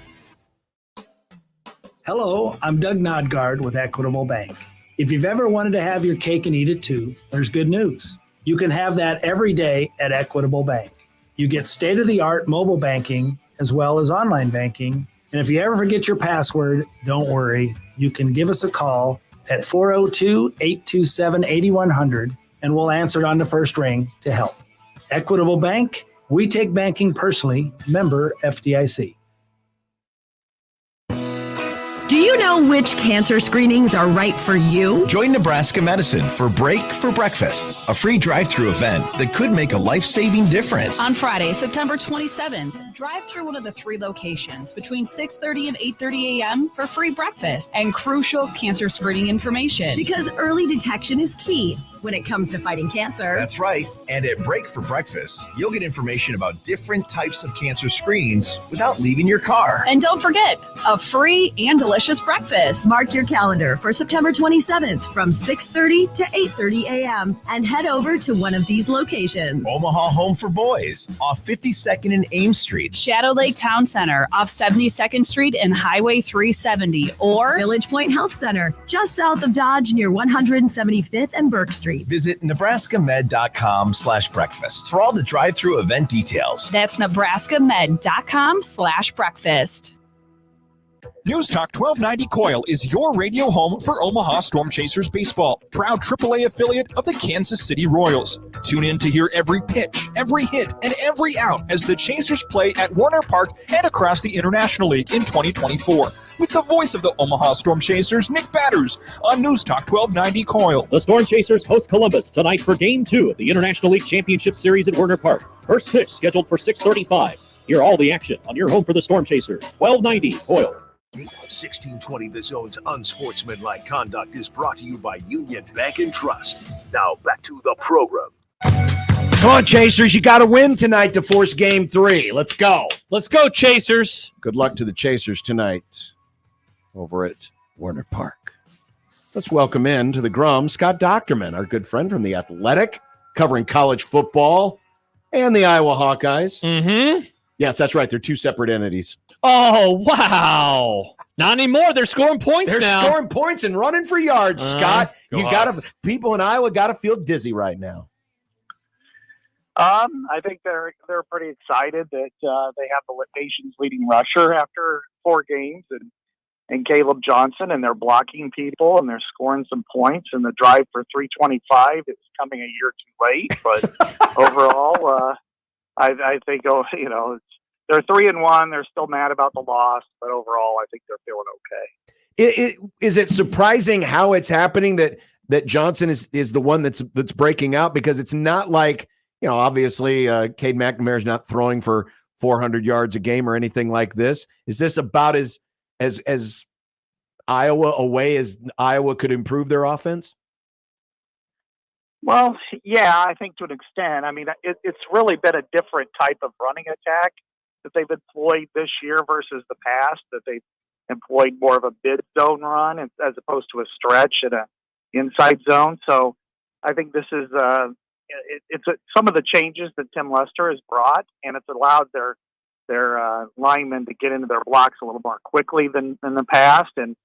Hello, I'm Doug Nodgard with Equitable Bank. If you've ever wanted to have your cake and eat it too, there's good news. You can have that every day at Equitable Bank. You get state-of-the-art mobile banking as well as online banking. And if you ever forget your password, don't worry. You can give us a call at 402-827-8100, and we'll answer it on the first ring to help. Equitable Bank, we take banking personally. Member FDIC. Do you know which cancer screenings are right for you? Join Nebraska Medicine for Break for Breakfast, a free drive-through event that could make a life-saving difference. On Friday, September 27th, drive through one of the 3 locations between 6:30 and 8:30 a.m. for free breakfast and crucial cancer screening information. Because early detection is key when it comes to fighting cancer. That's right. And at Break for Breakfast, you'll get information about different types of cancer screenings without leaving your car. And don't forget, a free and delicious breakfast. Mark your calendar for September 27th from 6:30 to 8:30 a.m. and head over to one of these locations. Omaha Home for Boys, off 52nd and Ames Street. Shadow Lake Town Center, off 72nd Street and Highway 370. Or Village Point Health Center, just south of Dodge near 175th and Burke Street. Visit nebraskamed.com/breakfast for all the drive-through event details. That's nebraskamed.com/breakfast. News Talk 1290 Coil is your radio home for Omaha Storm Chasers baseball, proud AAA affiliate of the Kansas City Royals. Tune in to hear every pitch, every hit, and every out as the Chasers play at Warner Park and across the International League in 2024. With the voice of the Omaha Storm Chasers, Nick Batters, on News Talk 1290 Coil. The Storm Chasers host Columbus tonight for Game 2 of the International League Championship Series at Warner Park. First pitch scheduled for 6:35. Hear all the action on your home for the Storm Chasers. 1290 Coil. 1620 The Zone's Unsportsmanlike Conduct is brought to you by Union Bank and Trust. Now back to the program. Come on, Chasers. You got to win tonight to force Game 3. Let's go. Let's go, Chasers. Good luck to the Chasers tonight over at Warner Park. Let's welcome in to the Grum, Scott Docterman, our good friend from The Athletic, covering college football and the Iowa Hawkeyes. Mm-hmm. Yes, that's right. They're 2 separate entities. Oh, wow. Not anymore. They're scoring points They're now. scoring points and running for yards, Scott. Go You got to. People in Iowa got to feel dizzy right now. I think they're pretty excited that they have the nation's leading rusher after 4 games and Caleb Johnson, and they're blocking people and they're scoring some points, and the drive for 325 is coming a year too late. But overall, I think they're 3-1. They're still mad about the loss, but overall, I think they're feeling okay. Is it surprising how it's happening that Johnson is the one that's breaking out? Because it's not like, obviously Cade McNamara is not throwing for 400 yards a game or anything like this. Is this about as Iowa away as Iowa could improve their offense? Well, yeah, I think to an extent. I mean, it's really been a different type of running attack that they've employed this year versus the past, that they've employed more of a mid zone run as opposed to a stretch and a inside zone. So I think this is some of the changes that Tim Lester has brought, and it's allowed their linemen to get into their blocks a little more quickly than in the past. And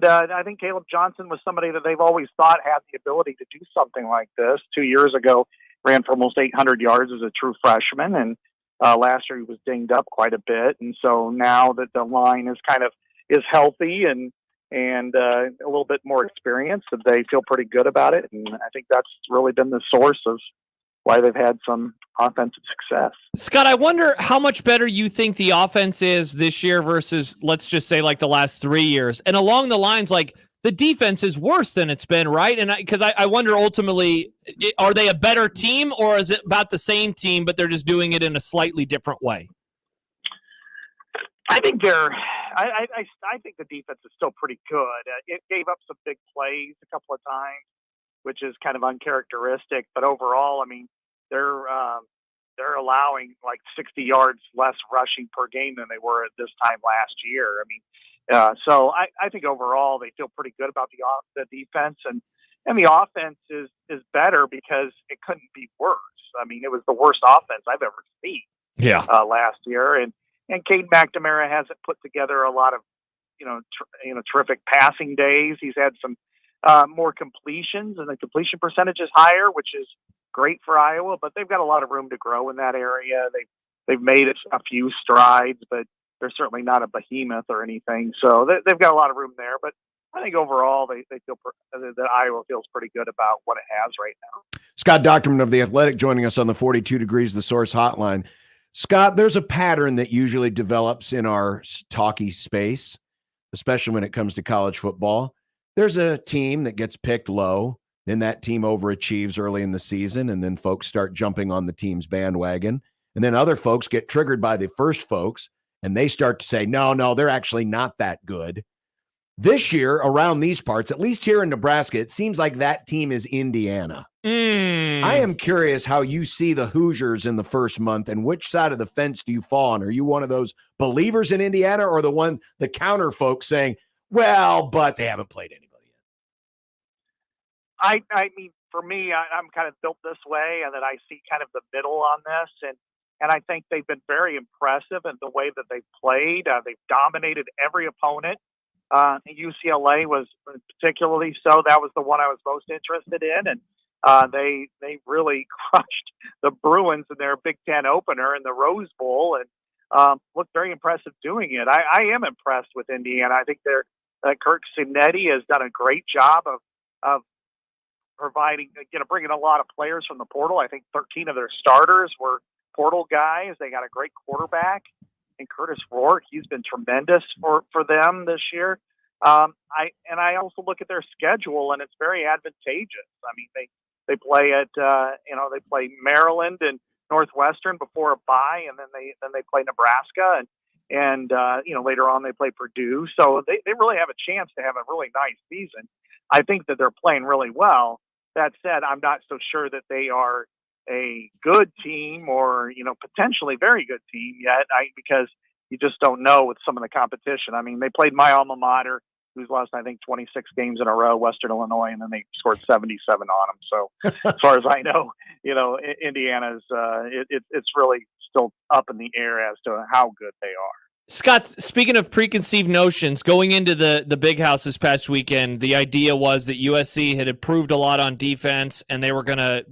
I think Caleb Johnson was somebody that they've always thought had the ability to do something like this. 2 years ago, ran for almost 800 yards as a true freshman, and last year he was dinged up quite a bit. And so now that the line is healthy and a little bit more experienced, that they feel pretty good about it. And I think that's really been the source of why they've had some offensive success. Scott, I wonder how much better you think the offense is this year versus, let's just say, like the last 3 years. And along the lines, like, the defense is worse than it's been, right? And because I wonder ultimately, are they a better team, or is it about the same team, but they're just doing it in a slightly different way? I think I think the defense is still pretty good. It gave up some big plays a couple of times, which is kind of uncharacteristic. But overall, I mean, they're allowing like 60 yards less rushing per game than they were at this time last year. I mean, so I think overall they feel pretty good about the defense, and the offense is better because it couldn't be worse. I mean, it was the worst offense I've ever seen. Yeah. Last year, and Cade McNamara hasn't put together a lot of terrific passing days. He's had some more completions, and the completion percentage is higher, which is great for Iowa. But they've got a lot of room to grow in that area. They've made a few strides, but they're certainly not a behemoth or anything. So they've got a lot of room there. But I think overall they feel that Iowa feels pretty good about what it has right now. Scott Docterman of The Athletic joining us on the 42 Degrees The Source hotline. Scott, there's a pattern that usually develops in our talkie space, especially when it comes to college football. There's a team that gets picked low, then that team overachieves early in the season, and then folks start jumping on the team's bandwagon. And then other folks get triggered by the first folks, and they start to say, no, they're actually not that good. This year, around these parts, at least here in Nebraska, it seems like that team is Indiana. I am curious how you see the Hoosiers in the first month, and which side of the fence do you fall on? Are you one of those believers in Indiana, or the counter folks saying, well, but they haven't played anybody yet? I mean, for me, I'm kind of built this way, and that I see kind of the middle on this, and I think they've been very impressive in the way that they've played. They've dominated every opponent. UCLA was particularly so. That was the one I was most interested in, and they really crushed the Bruins in their Big Ten opener in the Rose Bowl, and looked very impressive doing it. I am impressed with Indiana. I think Kirk Cinetti has done a great job of providing, bringing a lot of players from the portal. I think 13 of their starters were portal guys. They got a great quarterback, and Curtis Rourke. He's been tremendous for them this year. I also look at their schedule, and it's very advantageous. I mean, they play at they play Maryland and Northwestern before a bye, and then they play Nebraska, and later on they play Purdue. So they really have a chance to have a really nice season. I think that they're playing really well. That said, I'm not so sure that they are a good team or potentially very good team yet. Because you just don't know with some of the competition. I mean, they played my alma mater, who's lost, I think, 26 games in a row, Western Illinois, and then they scored 77 on them. So as far as I know, Indiana's it's really still up in the air as to how good they are. Scott, speaking of preconceived notions, going into the Big House this past weekend, the idea was that USC had improved a lot on defense, and they were going to,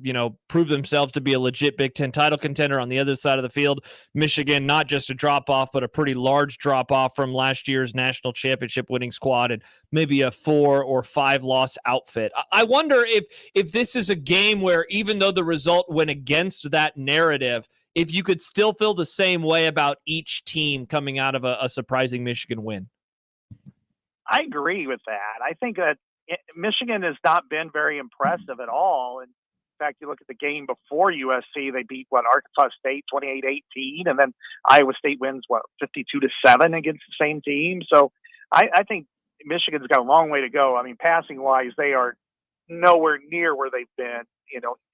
prove themselves to be a legit Big Ten title contender. On the other side of the field, Michigan, not just a drop-off, but a pretty large drop-off from last year's national championship winning squad, and maybe a 4 or 5 loss outfit. I wonder if this is a game where, even though the result went against that narrative, if you could still feel the same way about each team coming out of a surprising Michigan win. I agree with that. I think that Michigan has not been very impressive at all. In fact, you look at the game before USC, they beat Arkansas State 28-18, and then Iowa State wins 52-7 against the same team. So I think Michigan's got a long way to go. I mean, passing wise, they are nowhere near where they've been,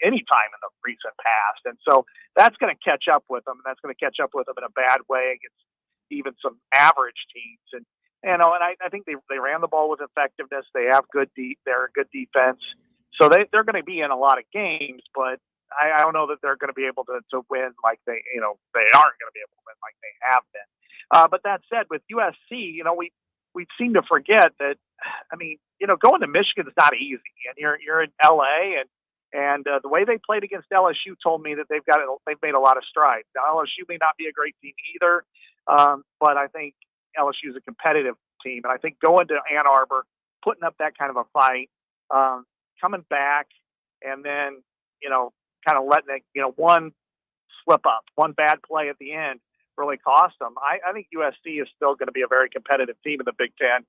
any time in the recent past. And so that's going to catch up with them, and that's going to catch up with them in a bad way against even some average teams. and I think they ran the ball with effectiveness. They have they're a good defense, so they're going to be in a lot of games, but I don't know that they're going to be able to win like they aren't going to be able to win like they have been. But that said, with USC, we seem to forget that. I mean, going to Michigan is not easy, and you're in LA, and the way they played against LSU told me that they've made a lot of strides. Now LSU may not be a great team either, but I think LSU is a competitive team, and I think going to Ann Arbor, putting up that kind of a fight, coming back, and then kind of letting it, one slip up, one bad play at the end really cost them. I think USC is still going to be a very competitive team in the Big Ten.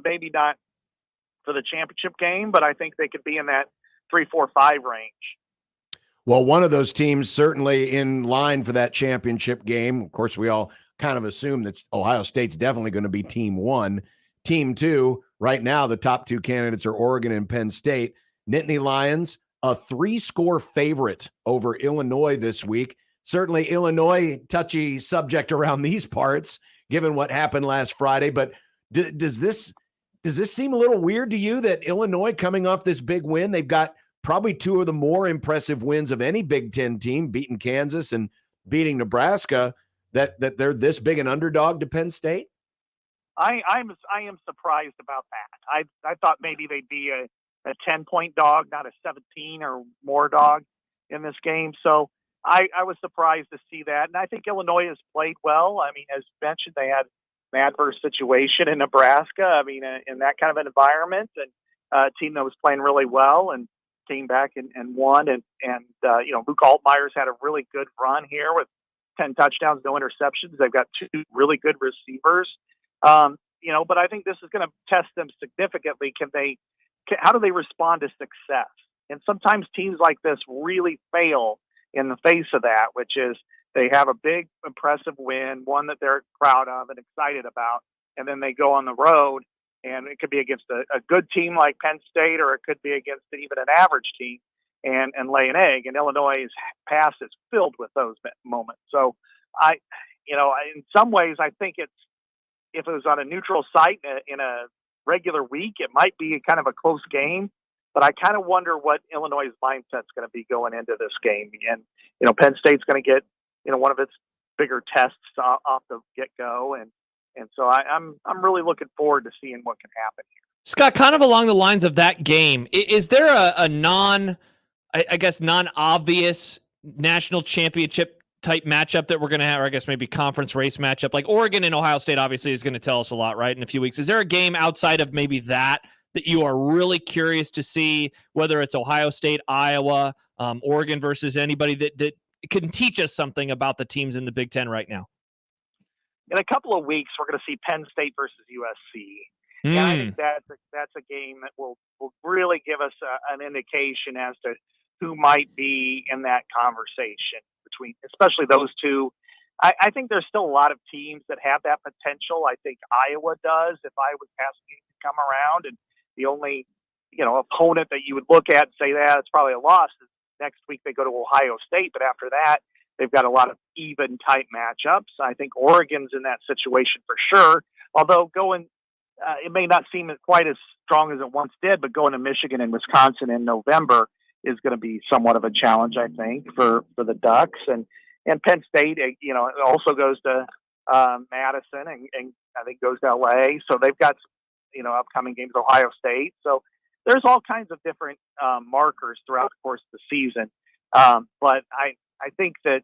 Maybe not for the championship game, but I think they could be in that 3, 4, 5 range. Well, one of those teams certainly in line for that championship game. Of course, we all kind of assume that Ohio State's definitely going to be team 1. Team 2, right now, the top 2 candidates are Oregon and Penn State. Nittany Lions, a 3-score favorite over Illinois this week. Certainly Illinois, touchy subject around these parts, given what happened last Friday. But does this seem a little weird to you that Illinois, coming off this big win, they've got probably 2 of the more impressive wins of any Big Ten team, beating Kansas and beating Nebraska, that they're this big an underdog to Penn State? I am surprised about that. I thought maybe they'd be a 10-point dog, not a 17 or more dog in this game. So I was surprised to see that. And I think Illinois has played well. I mean, as mentioned, they had an adverse situation in Nebraska. I mean, in that kind of an environment, and a team that was playing really well and came back and won. And Luke Altmaier's had a really good run here with 10 touchdowns, no interceptions. They've got 2 really good receivers. But I think this is going to test them significantly. How do they respond to success? And sometimes teams like this really fail in the face of that, which is they have a big, impressive win, one that they're proud of and excited about, and then they go on the road, and it could be against a good team like Penn State, or it could be against even an average team, and lay an egg. And Illinois' past is filled with those moments. So in some ways, I think if it was on a neutral site in a regular week, it might be kind of a close game. But I kind of wonder what Illinois' mindset's going to be going into this game. And, Penn State's going to get, one of its bigger tests off the get-go. And so I'm really looking forward to seeing what can happen here. Scott, kind of along the lines of that game, is there a non-obvious national championship type matchup that we're going to have, or I guess maybe conference race matchup? Like Oregon and Ohio State obviously is going to tell us a lot, right, in a few weeks. Is there a game outside of maybe that you are really curious to see, whether it's Ohio State, Iowa, Oregon versus anybody that can teach us something about the teams in the Big Ten right now? In a couple of weeks, we're going to see Penn State versus USC. And I think that's a game that will really give us an indication as to who might be in that conversation between, especially those two. I think there's still a lot of teams that have that potential. I think Iowa does, if Iowa's passing game can come around. And the only, opponent that you would look at and say that it's probably a loss is next week they go to Ohio State. But after that, they've got a lot of even type matchups. I think Oregon's in that situation for sure. Although it may not seem quite as strong as it once did, but going to Michigan and Wisconsin in November is going to be somewhat of a challenge, I think, for the Ducks. And Penn State, it also goes to Madison and I think goes to LA. So they've got, upcoming games, Ohio State. So there's all kinds of different markers throughout the course of the season. But I think that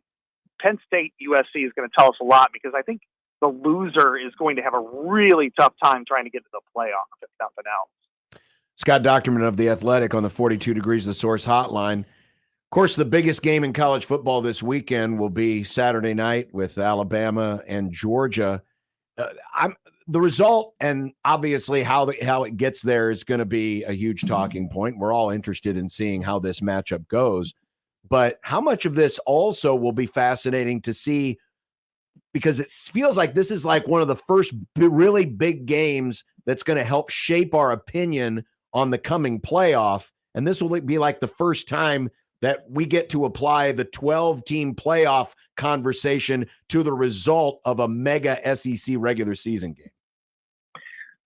Penn State USC is going to tell us a lot, because I think the loser is going to have a really tough time trying to get to the playoff, if nothing else. Scott Docterman of The Athletic on the 42 Degrees The Source hotline. Of course, the biggest game in college football this weekend will be Saturday night with Alabama and Georgia. The result, and obviously how it gets there, is going to be a huge talking point. We're all interested in seeing how this matchup goes. But how much of this also will be fascinating to see, because it feels like this is like one of the first really big games that's going to help shape our opinion on the coming playoff. And this will be like the first time that we get to apply the 12-team playoff conversation to the result of a mega SEC regular season game.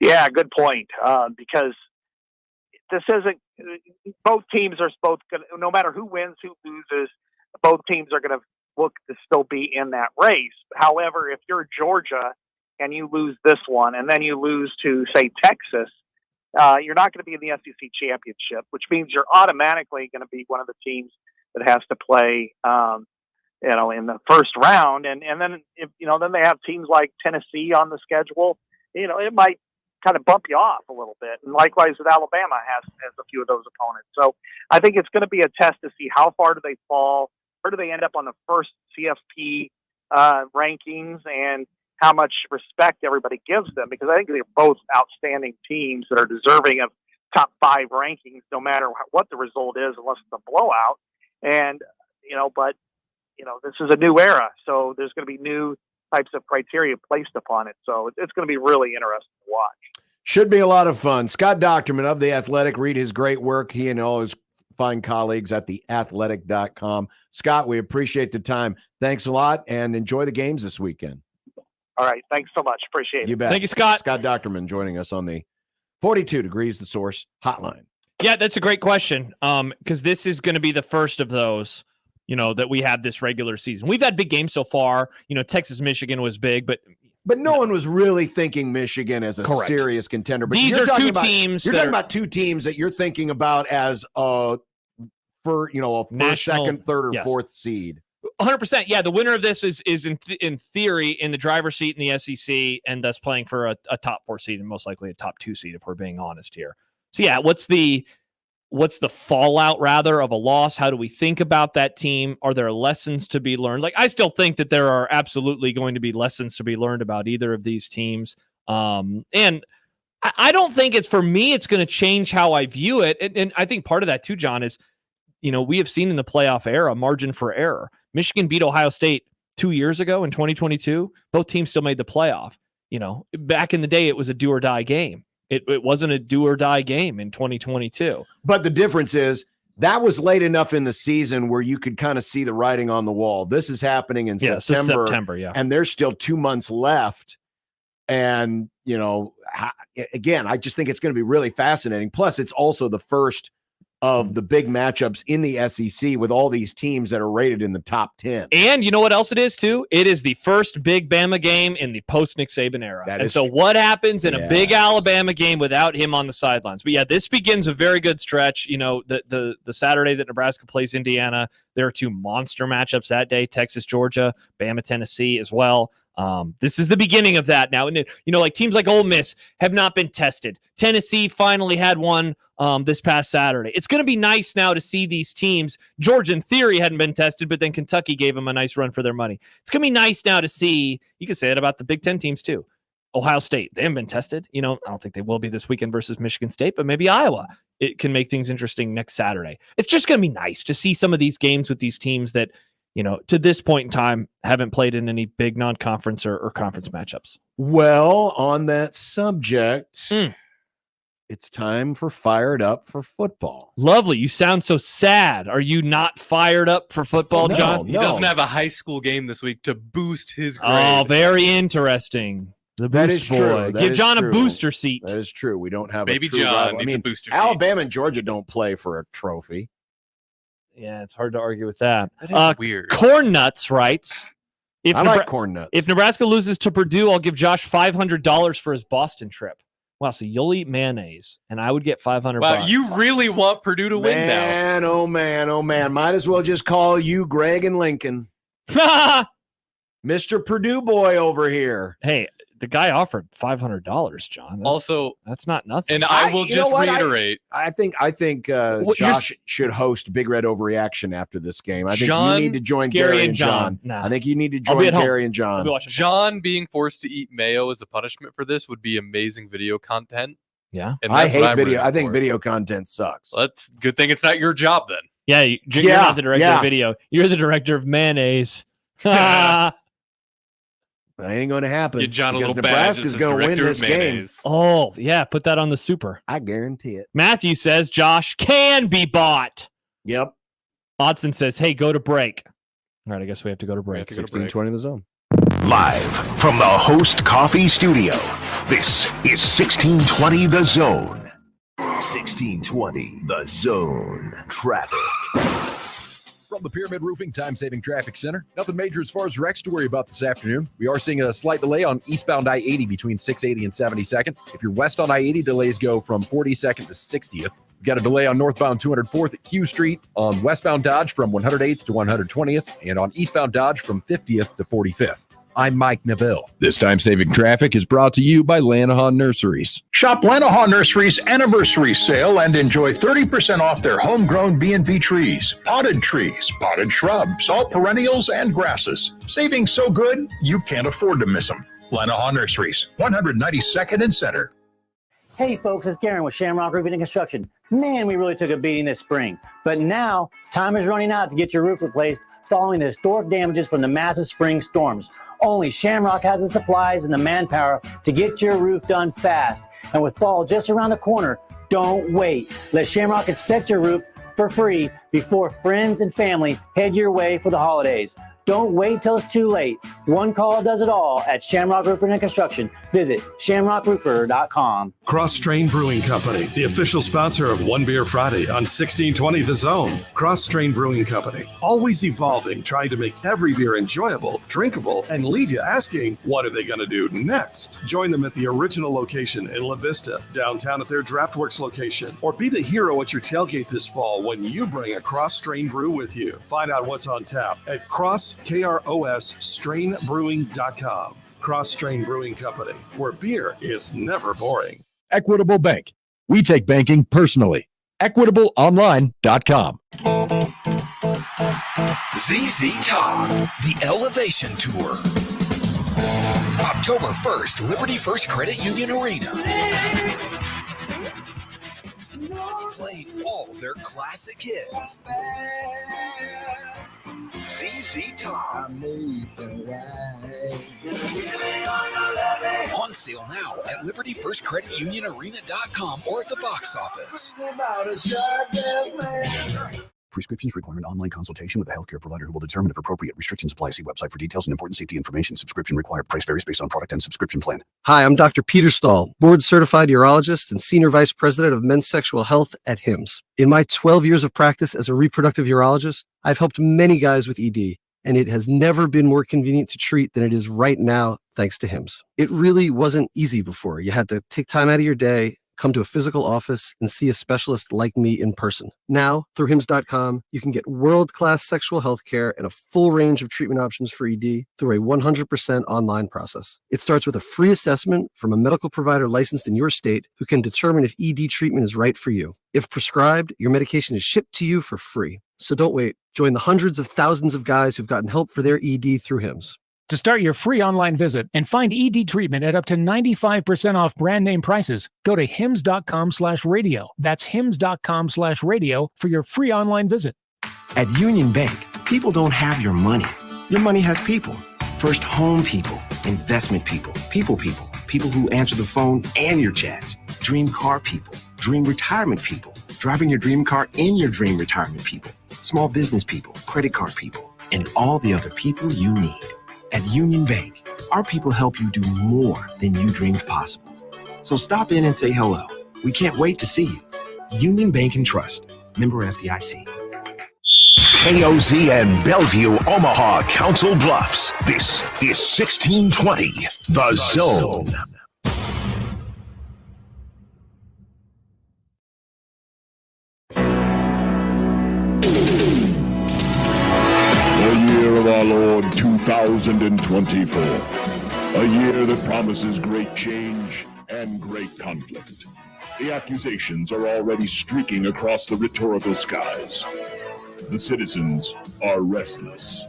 Yeah, good point. Because this isn't. Both teams are both going. No matter who wins, who loses, both teams are going to look to still be in that race. However, if you're Georgia and you lose this one, and then you lose to say Texas, you're not going to be in the SEC championship, which means you're automatically going to be one of the teams that has to play. In the first round, and then then they have teams like Tennessee on the schedule. It might kind of bump you off a little bit, and likewise with Alabama has a few of those opponents. So I think it's going to be a test to see how far do they fall, where do they end up on the first CFP rankings, and how much respect everybody gives them, because I think they're both outstanding teams that are deserving of top 5 rankings, no matter what the result is, unless it's a blowout. And but this is a new era, so there's going to be new types of criteria placed upon it. So it's going to be really interesting to watch. Should be a lot of fun. Scott Docterman of The Athletic. Read his great work. He and all his fine colleagues at theathletic.com. Scott, we appreciate the time. Thanks a lot, and enjoy the games this weekend. All right. Thanks so much. Appreciate it. You bet. Thank you, Scott. Scott Docterman joining us on the 42 Degrees The Source hotline. Yeah, that's a great question, because this is going to be the first of those, that we have this regular season. We've had big games so far. Texas, Michigan was big, but no one was really thinking Michigan as a Correct. serious contender. But These you're are talking two teams. You're talking about two teams that you're thinking about as a first, National, second, third, or yes. fourth seed. 100%. Yeah, the winner of this is in theory in the driver's seat in the SEC, and thus playing for a top 4 seed and most likely a top 2 seed, if we're being honest here. So yeah, what's the fallout rather of a loss? How do we think about that team? Are there lessons to be learned? I still think that there are absolutely going to be lessons to be learned about either of these teams. And I don't think it's going to change how I view it. And I think part of that too, John, is, we have seen in the playoff era margin for error. Michigan beat Ohio State 2 years ago in 2022. Both teams still made the playoff. Back in the day, it was a do or die game. It wasn't a do or die game in 2022. But the difference is that was late enough in the season where you could kind of see the writing on the wall. This is happening in September. Yeah. And there's still 2 months left. And, again, I just think it's going to be really fascinating. Plus, it's also the first of the big matchups in the SEC with all these teams that are rated in the top 10. And you know what else it is, too? It is the first big Bama game in the post-Nick Saban era. So what happens in a big Alabama game without him on the sidelines? But yeah, this begins a very good stretch. The Saturday that Nebraska plays Indiana, there are 2 monster matchups that day, Texas, Georgia, Bama, Tennessee as well. This is the beginning of that now. And, teams like Ole Miss have not been tested. Tennessee finally had one this past Saturday. It's going to be nice now to see these teams. Georgia, in theory, hadn't been tested, but then Kentucky gave them a nice run for their money. It's going to be nice now to see. You can say it about the Big Ten teams, too. Ohio State, they haven't been tested. I don't think they will be this weekend versus Michigan State, but maybe Iowa. It can make things interesting next Saturday. It's just going to be nice to see some of these games with these teams that, to this point in time, haven't played in any big non-conference or conference matchups. Well, on that subject, it's time for Fired Up for Football. Lovely. You sound so sad. Are you not fired up for football, No, John? He doesn't have a high school game this week to boost his grade. Oh, very interesting. The That boost is boy. true. That Give is John true. a booster seat. That is true. We don't have Baby a true John rival. needs a booster seat. Alabama and Georgia don't play for a trophy. Yeah, it's hard to argue with that. That is weird. Corn Nuts writes, I like corn nuts. If Nebraska loses to Purdue, I'll give Josh $500 for his Boston trip. Wow, so you'll eat mayonnaise, and I would get $500. Wow, you really want Purdue to win now. Man, oh man, oh man. Might as well just call you Greg and Lincoln. Mr. Purdue boy over here. Hey, the guy offered $500, John. That's not nothing. And I will just reiterate. I think Josh should host Big Red Overreaction after this game. I think you need to join Gary and John. Nah. I think you need to join Gary and John. John being forced to eat mayo as a punishment for this would be amazing video content. Yeah. And I hate video. I think video content sucks. Well, that's a good thing it's not your job then. Yeah, you're not the director of video. You're the director of mayonnaise. That ain't going to happen. Get John a little Nebraska's going to win this game. Oh, yeah. Put that on the super. I guarantee it. Matthew says Josh can be bought. Yep. Odson says, hey, go to break. All right, I guess we have to go to break. 16:20 in the zone. Live from the Host Coffee Studio, This is 1620 The Zone. 1620 The Zone. Traffic. From the Pyramid Roofing Time-Saving Traffic Center, nothing major as far as wrecks to worry about this afternoon. We are seeing a slight delay on eastbound I-80 between 680 and 72nd. If you're west on I-80, delays go from 42nd to 60th. We've got a delay on northbound 204th at Q Street, on westbound Dodge from 108th to 120th, and on eastbound Dodge from 50th to 45th. I'm Mike Neville. This time-saving traffic is brought to you by Lanahaw Nurseries. Shop Lanahaw Nurseries anniversary sale and enjoy 30% off their homegrown B&B trees, potted shrubs, all perennials and grasses. Savings so good, you can't afford to miss them. Lanahaw Nurseries, 192nd and Center. Hey folks, it's Garen with Shamrock Roofing and Construction. Man, we really took a beating this spring. But now, time is running out to get your roof replaced following the historic damages from the massive spring storms. Only Shamrock has the supplies and the manpower to get your roof done fast. And with fall just around the corner, don't wait. Let Shamrock inspect your roof for free before friends and family head your way for the holidays. Don't wait till it's too late. One call does it all at Shamrock Roofing and Construction. Visit shamrockroofer.com. Cross Strain Brewing Company, the official sponsor of One Beer Friday on 1620 The Zone. Cross Strain Brewing Company, always evolving, trying to make every beer enjoyable, drinkable, and leave you asking, what are they going to do next? Join them at the original location in La Vista, downtown at their DraftWorks location, or be the hero at your tailgate this fall when you bring a Cross Strain brew with you. Find out what's on tap at KROS strainbrewing.com. Cross Strain Brewing Company, where beer is never boring. Equitable Bank. We take banking personally. EquitableOnline.com. ZZ Top, the Elevation Tour. October 1st, Liberty First Credit Union Arena. Playing all their classic hits. ZZ Top. On sale now at LibertyFirstCreditUnionArena.com or at the box office. Prescriptions require an online consultation with a healthcare provider who will determine if appropriate. Restrictions apply. See website for details and important safety information. Subscription required. Price varies based on product and subscription plan. Hi, I'm Dr. Peter Stahl, board-certified urologist and senior vice president of men's sexual health at HIMSS. In my 12 years of practice as a reproductive urologist, I've helped many guys with ED, and it has never been more convenient to treat than it is right now, thanks to HIMSS. It really wasn't easy before. You had to take time out of your day, come to a physical office, and see a specialist like me in person. Now, through HIMSS.com, you can get world-class sexual health care and a full range of treatment options for ED through a 100% online process. It starts with a free assessment from a medical provider licensed in your state who can determine if ED treatment is right for you. If prescribed, your medication is shipped to you for free. So don't wait. Join the hundreds of thousands of guys who've gotten help for their ED through HIMSS. To start your free online visit and find ED treatment at up to 95% off brand name prices, go to hims.com/radio. That's hims.com/radio for your free online visit. At Union Bank, people don't have your money. Your money has people. First home people, investment people, people who answer the phone and your chats, dream car people, dream retirement people, driving your dream car in your dream retirement people, small business people, credit card people, and all the other people you need. At Union Bank, our people help you do more than you dreamed possible. So stop in and say hello. We can't wait to see you. Union Bank and Trust. Member FDIC. KOZ and Bellevue, Omaha, Council Bluffs. This is 1620 The Zone. The year of our Lord 2024. A year that promises great change and great conflict. The accusations are already streaking across the rhetorical skies. The citizens are restless.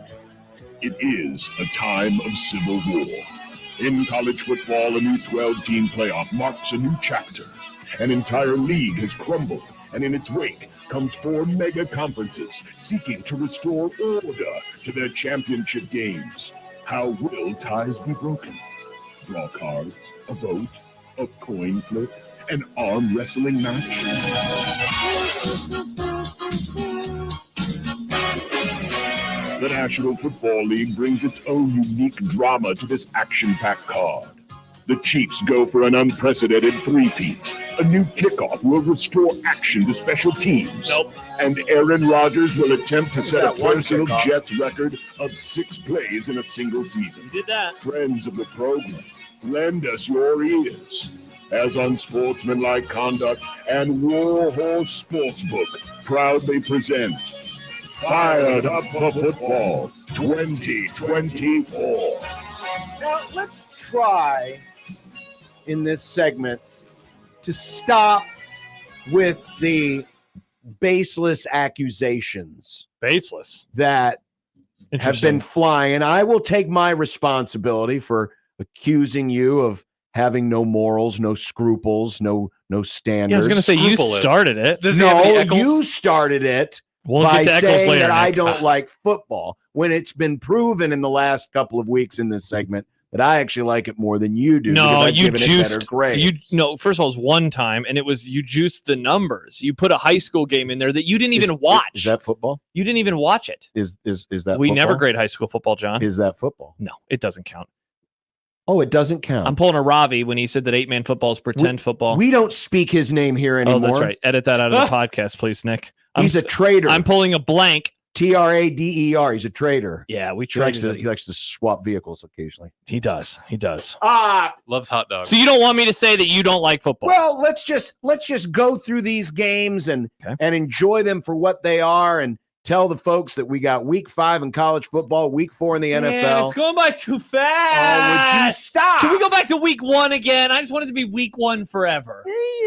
It is a time of civil war. In college football, a new 12-team playoff marks a new chapter. An entire league has crumbled, and in its wake comes 4 mega conferences seeking to restore order to their championship games. How will ties be broken? Draw cards, a vote, a coin flip, an arm wrestling match? The National Football League brings its own unique drama to this action-packed card. The Chiefs go for an unprecedented three-peat. A new kickoff will restore action to special teams. Nope. And Aaron Rodgers will attempt to set a that one personal kickoff? Jets record of 6 plays in a single season. Did that. Friends of the program, lend us your ears. As Unsportsmanlike Conduct and Warhorse Sportsbook proudly present Fired Up for Football 2024. Now, let's try in this segment to stop with the baseless accusations Baseless. that have Interesting. been flying. And I will take my responsibility for accusing you of having no morals, no scruples, no standards. Yeah, I was going to say you started it. No, you started it We'll by get to Eccles saying later, that I Nick. don't like football, when it's been proven in the last couple of weeks in this segment that I actually like it more than you do. No, because I've you given it better juiced. grades. First of all, it was one time, and it was you juiced the numbers. You put a high school game in there that you didn't even watch. Is that football? You didn't even watch it. Is that? We football? never grade high school football, John. Is that football? No, it doesn't count. Oh, it doesn't count. I'm pulling a Ravi when he said that 8-man football is pretend football. We don't speak his name here anymore. Oh, that's right. Edit that out of the podcast, please, Nick. He's a traitor. I'm pulling a blank. Trader. He's a traitor. Yeah, we He likes traded. to swap vehicles occasionally. He does. Loves hot dogs. So you don't want me to say that you don't like football? Well, let's just go through these games and enjoy them for what they are, and tell the folks that we got week 5 in college football, week 4 in the NFL. Man, it's going by too fast. Oh, would you stop? Can we go back to week 1 again? I just want it to be week 1 forever.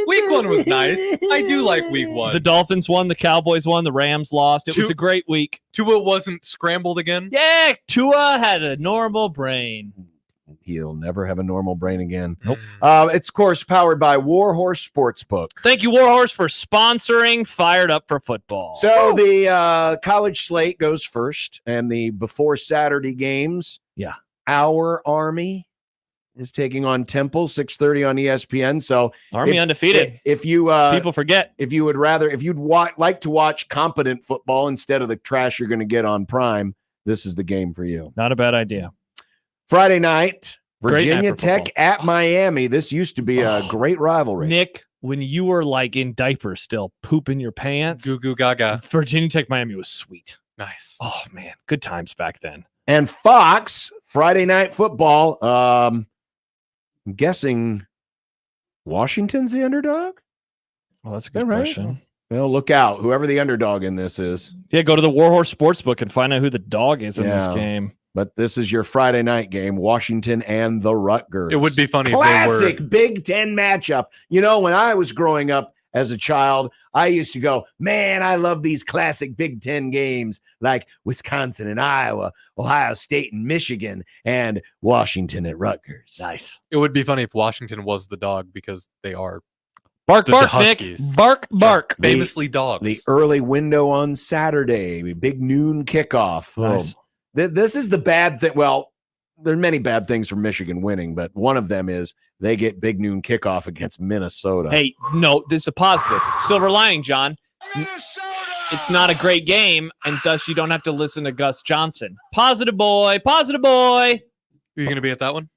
Week 1 was nice. I do like week 1. The Dolphins won, the Cowboys won, the Rams lost. It was a great week. Tua wasn't scrambled again. Yeah, Tua had a normal brain. He'll never have a normal brain again. Nope. It's, of course, powered by Warhorse Sportsbook. Thank you, Warhorse, for sponsoring Fired Up for Football. So the college slate goes first, and the before Saturday games. Yeah. Our Army is taking on Temple, 6:30 on ESPN. So Army undefeated. If you people forget, if you'd like to watch competent football instead of the trash you're going to get on Prime, this is the game for you. Not a bad idea. Friday night, Great night Virginia for Tech at Miami. This used to be a great rivalry. Nick, when you were like in diapers still, pooping your pants, Goo goo gaga. Virginia Tech Miami was sweet. Nice. Oh man, good times back then. And Fox, Friday night football. I'm guessing Washington's the underdog? Well, that's a good right? question. Well, look out. Whoever the underdog in this is. Yeah, go to the Warhorse Sportsbook and find out who the dog is in this Yeah. game. But this is your Friday night game, Washington and the Rutgers. It would be funny if they Classic were. Big Ten matchup. You know, when I was growing up as a child, I used to go, man, I love these classic Big Ten games like Wisconsin and Iowa, Ohio State and Michigan, and Washington at Rutgers. Nice. It would be funny if Washington was the dog, because they are Bark, the bark, Huskies. Nick. Bark, bark. Famously dogs. The early window on Saturday, big noon kickoff. Nice. This is the bad thing. Well, there are many bad things for Michigan winning, but one of them is they get big noon kickoff against Minnesota. Hey, no, this is a positive. Silver lining, John. It's not a great game, and thus you don't have to listen to Gus Johnson. Positive boy, positive boy. Are you going to be at that one?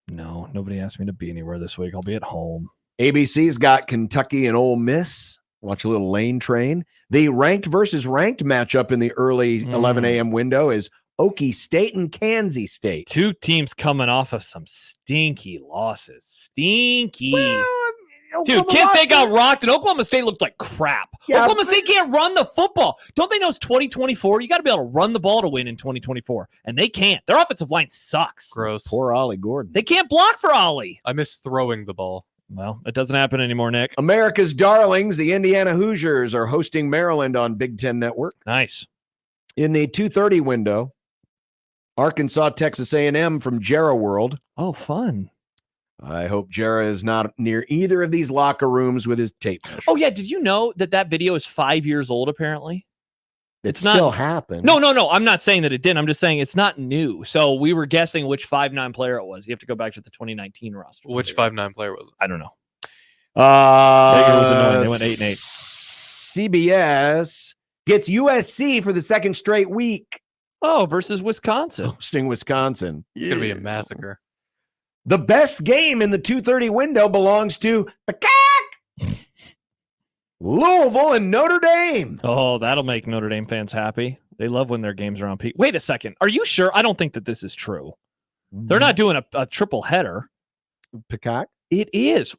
No, nobody asked me to be anywhere this week. I'll be at home. ABC's got Kentucky and Ole Miss. Watch a little lane train. The ranked versus ranked matchup in the early 11 a.m. window is Okie State and Kansas State. Two teams coming off of some stinky losses. Stinky. Dude, Kansas State got rocked, and Oklahoma State looked like crap. Yeah, Oklahoma State can't run the football. Don't they know it's 2024? You got to be able to run the ball to win in 2024, and they can't. Their offensive line sucks. Gross. Poor Ollie Gordon. They can't block for Ollie. I miss throwing the ball. Well, it doesn't happen anymore, Nick. America's darlings, the Indiana Hoosiers, are hosting Maryland on Big Ten Network. Nice. In the 2:30 window, Arkansas, Texas A&M from Jarrah World. Oh, fun. I hope Jarrah is not near either of these locker rooms with his tape measure. Oh, yeah. Did you know that video is 5 years old, apparently? It still happened. No. I'm not saying that it didn't. I'm just saying it's not new. So we were guessing which 5'9" player it was. You have to go back to the 2019 roster. Which 5'9" player was it? I don't know. It was annoying. They went 8-8. CBS gets USC for the second straight week. Oh, versus Wisconsin. Hosting Wisconsin. It's going to be a massacre. The best game in the 2:30 window belongs to Louisville and Notre Dame. Oh, that'll make Notre Dame fans happy. They love when their games are on peak. Wait a second. Are you sure? I don't think that this is true. They're not doing a triple header. Peacock? It is.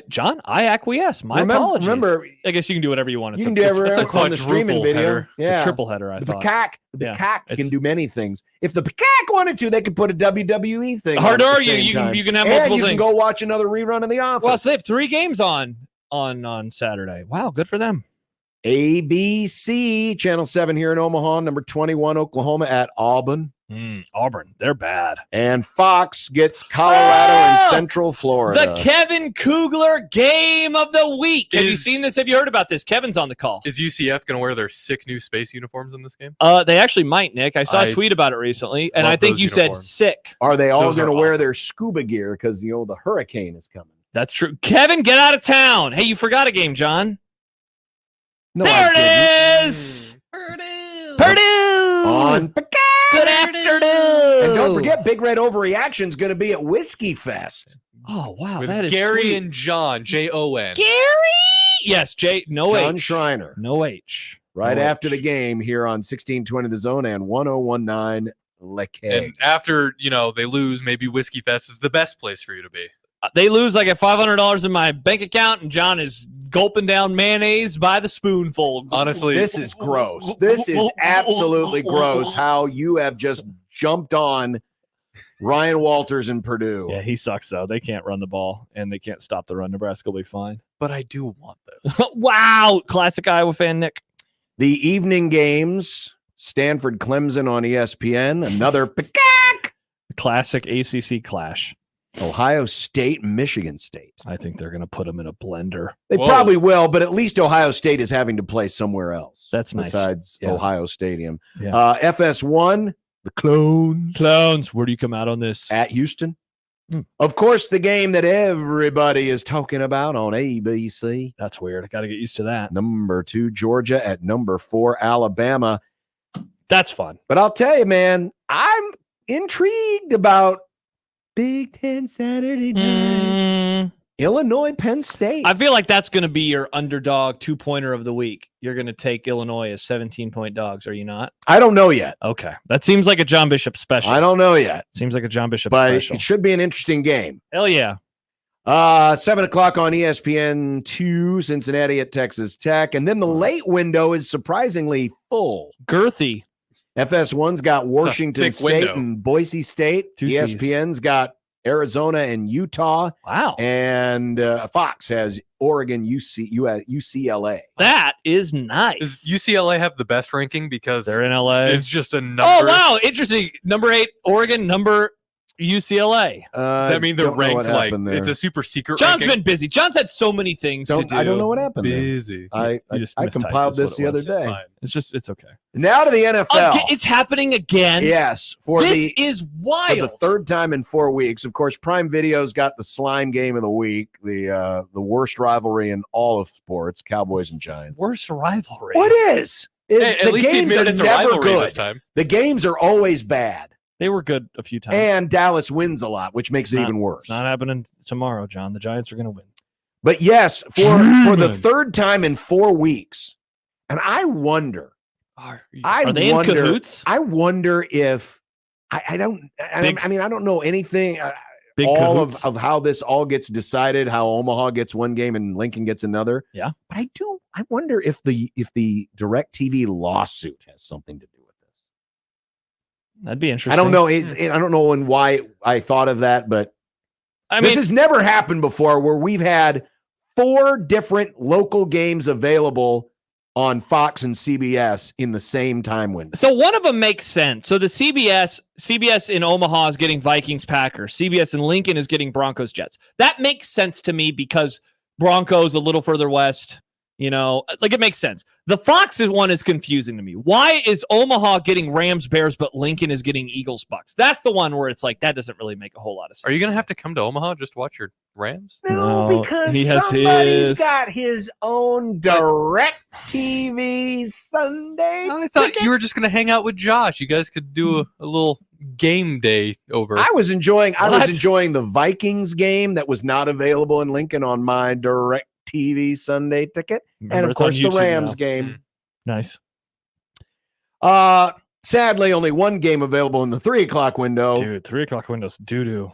John, I acquiesce. My apologies. Remember, I guess you can do whatever you want. You can do whatever else on the streaming video. Header. Yeah. It's a triple header, I thought. The Peacock can do many things. If the Peacock wanted to, they could put a WWE thing Hard to on at the argue. same You time. can have and multiple you things. can go watch another rerun of The Office. Well, so they have 3 games on Saturday. Wow, good for them. ABC, Channel 7 here in Omaha, number 21, Oklahoma at Auburn. Auburn, they're bad. And Fox gets Colorado and Central Florida. The Kevin Kugler game of the week. Have you seen this? Have you heard about this? Kevin's on the call. Is UCF going to wear their sick new space uniforms in this game? They actually might, Nick. I saw a tweet about it recently, and I think you said sick. Are they all going to wear their scuba gear because, the hurricane is coming? That's true. Kevin, get out of town. Hey, you forgot a game, John. No, there it is. Purdue. On Good afternoon. And don't forget, Big Red Overreaction is going to be at Whiskey Fest. Oh, wow. With that is Gary sweet. and John, Jon. Gary? Yes, no John H. Schreiner. No H. Right No after H. the game here on 1620 The Zone and 1019 Leke. And after, they lose, maybe Whiskey Fest is the best place for you to be. They lose. I get $500 in my bank account, and John is gulping down mayonnaise by the spoonful. Honestly, this is gross. This is absolutely gross how you have just jumped on Ryan Walters in Purdue. Yeah, he sucks, though. They can't run the ball, and they can't stop the run. Nebraska will be fine. But I do want this. Wow. Classic Iowa fan, Nick. The evening games, Stanford Clemson on ESPN. Another classic ACC clash. Ohio State, Michigan State. I think they're going to put them in a blender. They probably will, but at least Ohio State is having to play somewhere else. That's nice. Besides Ohio Stadium. Yeah. FS1, the Clones. Clones. Where do you come out on this? At Houston. Of course, the game that everybody is talking about on ABC. That's weird. I got to get used to that. Number 2, Georgia at number 4, Alabama. That's fun. But I'll tell you, man, I'm intrigued about Big Ten Saturday night. Illinois, Penn State. I feel like that's going to be your underdog 2-pointer of the week. You're going to take Illinois as 17-point dogs, are you not? I don't know yet. Okay. That seems like a John Bishop special. I don't know yet. Seems like a John Bishop but special. It should be an interesting game. Hell yeah. 7 o'clock on ESPN2, Cincinnati at Texas Tech. And then the late window is surprisingly full. Girthy. FS1's got Washington State window. and Boise State. Two ESPN's got Arizona and Utah. Wow. And Fox has Oregon, UCLA. That is nice. Does UCLA have the best ranking because they're in LA? It's just a number. Oh, wow. Interesting. Number 8, Oregon. Number UCLA. Does that mean they're don't know ranked what like happened there. it's a super secret John's ranking? been busy. John's had so many things to do. I don't know what happened there. Busy. I mistyped compiled is this what the it other was. day. Fine. It's okay. Now to the NFL. It's happening again. Yes. This is wild. For the third time in 4 weeks. Of course, Prime Video's got the slime game of the week, the worst rivalry in all of sports, Cowboys and Giants. Worst rivalry. What is? Hey, at The least he games are admitted it's a never rivalry good. this time. The games are always bad. They were good a few times. And Dallas wins a lot, which makes it even worse. It's not happening tomorrow, John. The Giants are going to win. But yes, for the third time in 4 weeks, and I wonder. Are they in cahoots? I wonder if I don't know anything. Big all cahoots. of how this all gets decided, how Omaha gets one game and Lincoln gets another. Yeah. But I wonder if the DirecTV lawsuit has something to do with this. That'd be interesting. I don't know. I don't know why I thought of that, but this has never happened before where we've had 4 different local games available on Fox and CBS in the same time window. So one of them makes sense. So the CBS in Omaha is getting Vikings Packers. CBS in Lincoln is getting Broncos Jets. That makes sense to me because Broncos a little further west, Like it makes sense. The Fox's one is confusing to me. Why is Omaha getting Rams, Bears, but Lincoln is getting Eagles, Bucks? That's the one where it's like, that doesn't really make a whole lot of sense. Are you going to have to come to Omaha just to watch your Rams? No, because somebody's got his own direct TV Sunday. I thought you were just going to hang out with Josh. You guys could do a little game day over. I was enjoying the Vikings game that was not available in Lincoln on my direct TV Sunday ticket. Remember, and of course the YouTube Rams now. game. Nice. Sadly, only one game available in the 3:00 window. Dude, 3:00 window's doo-doo.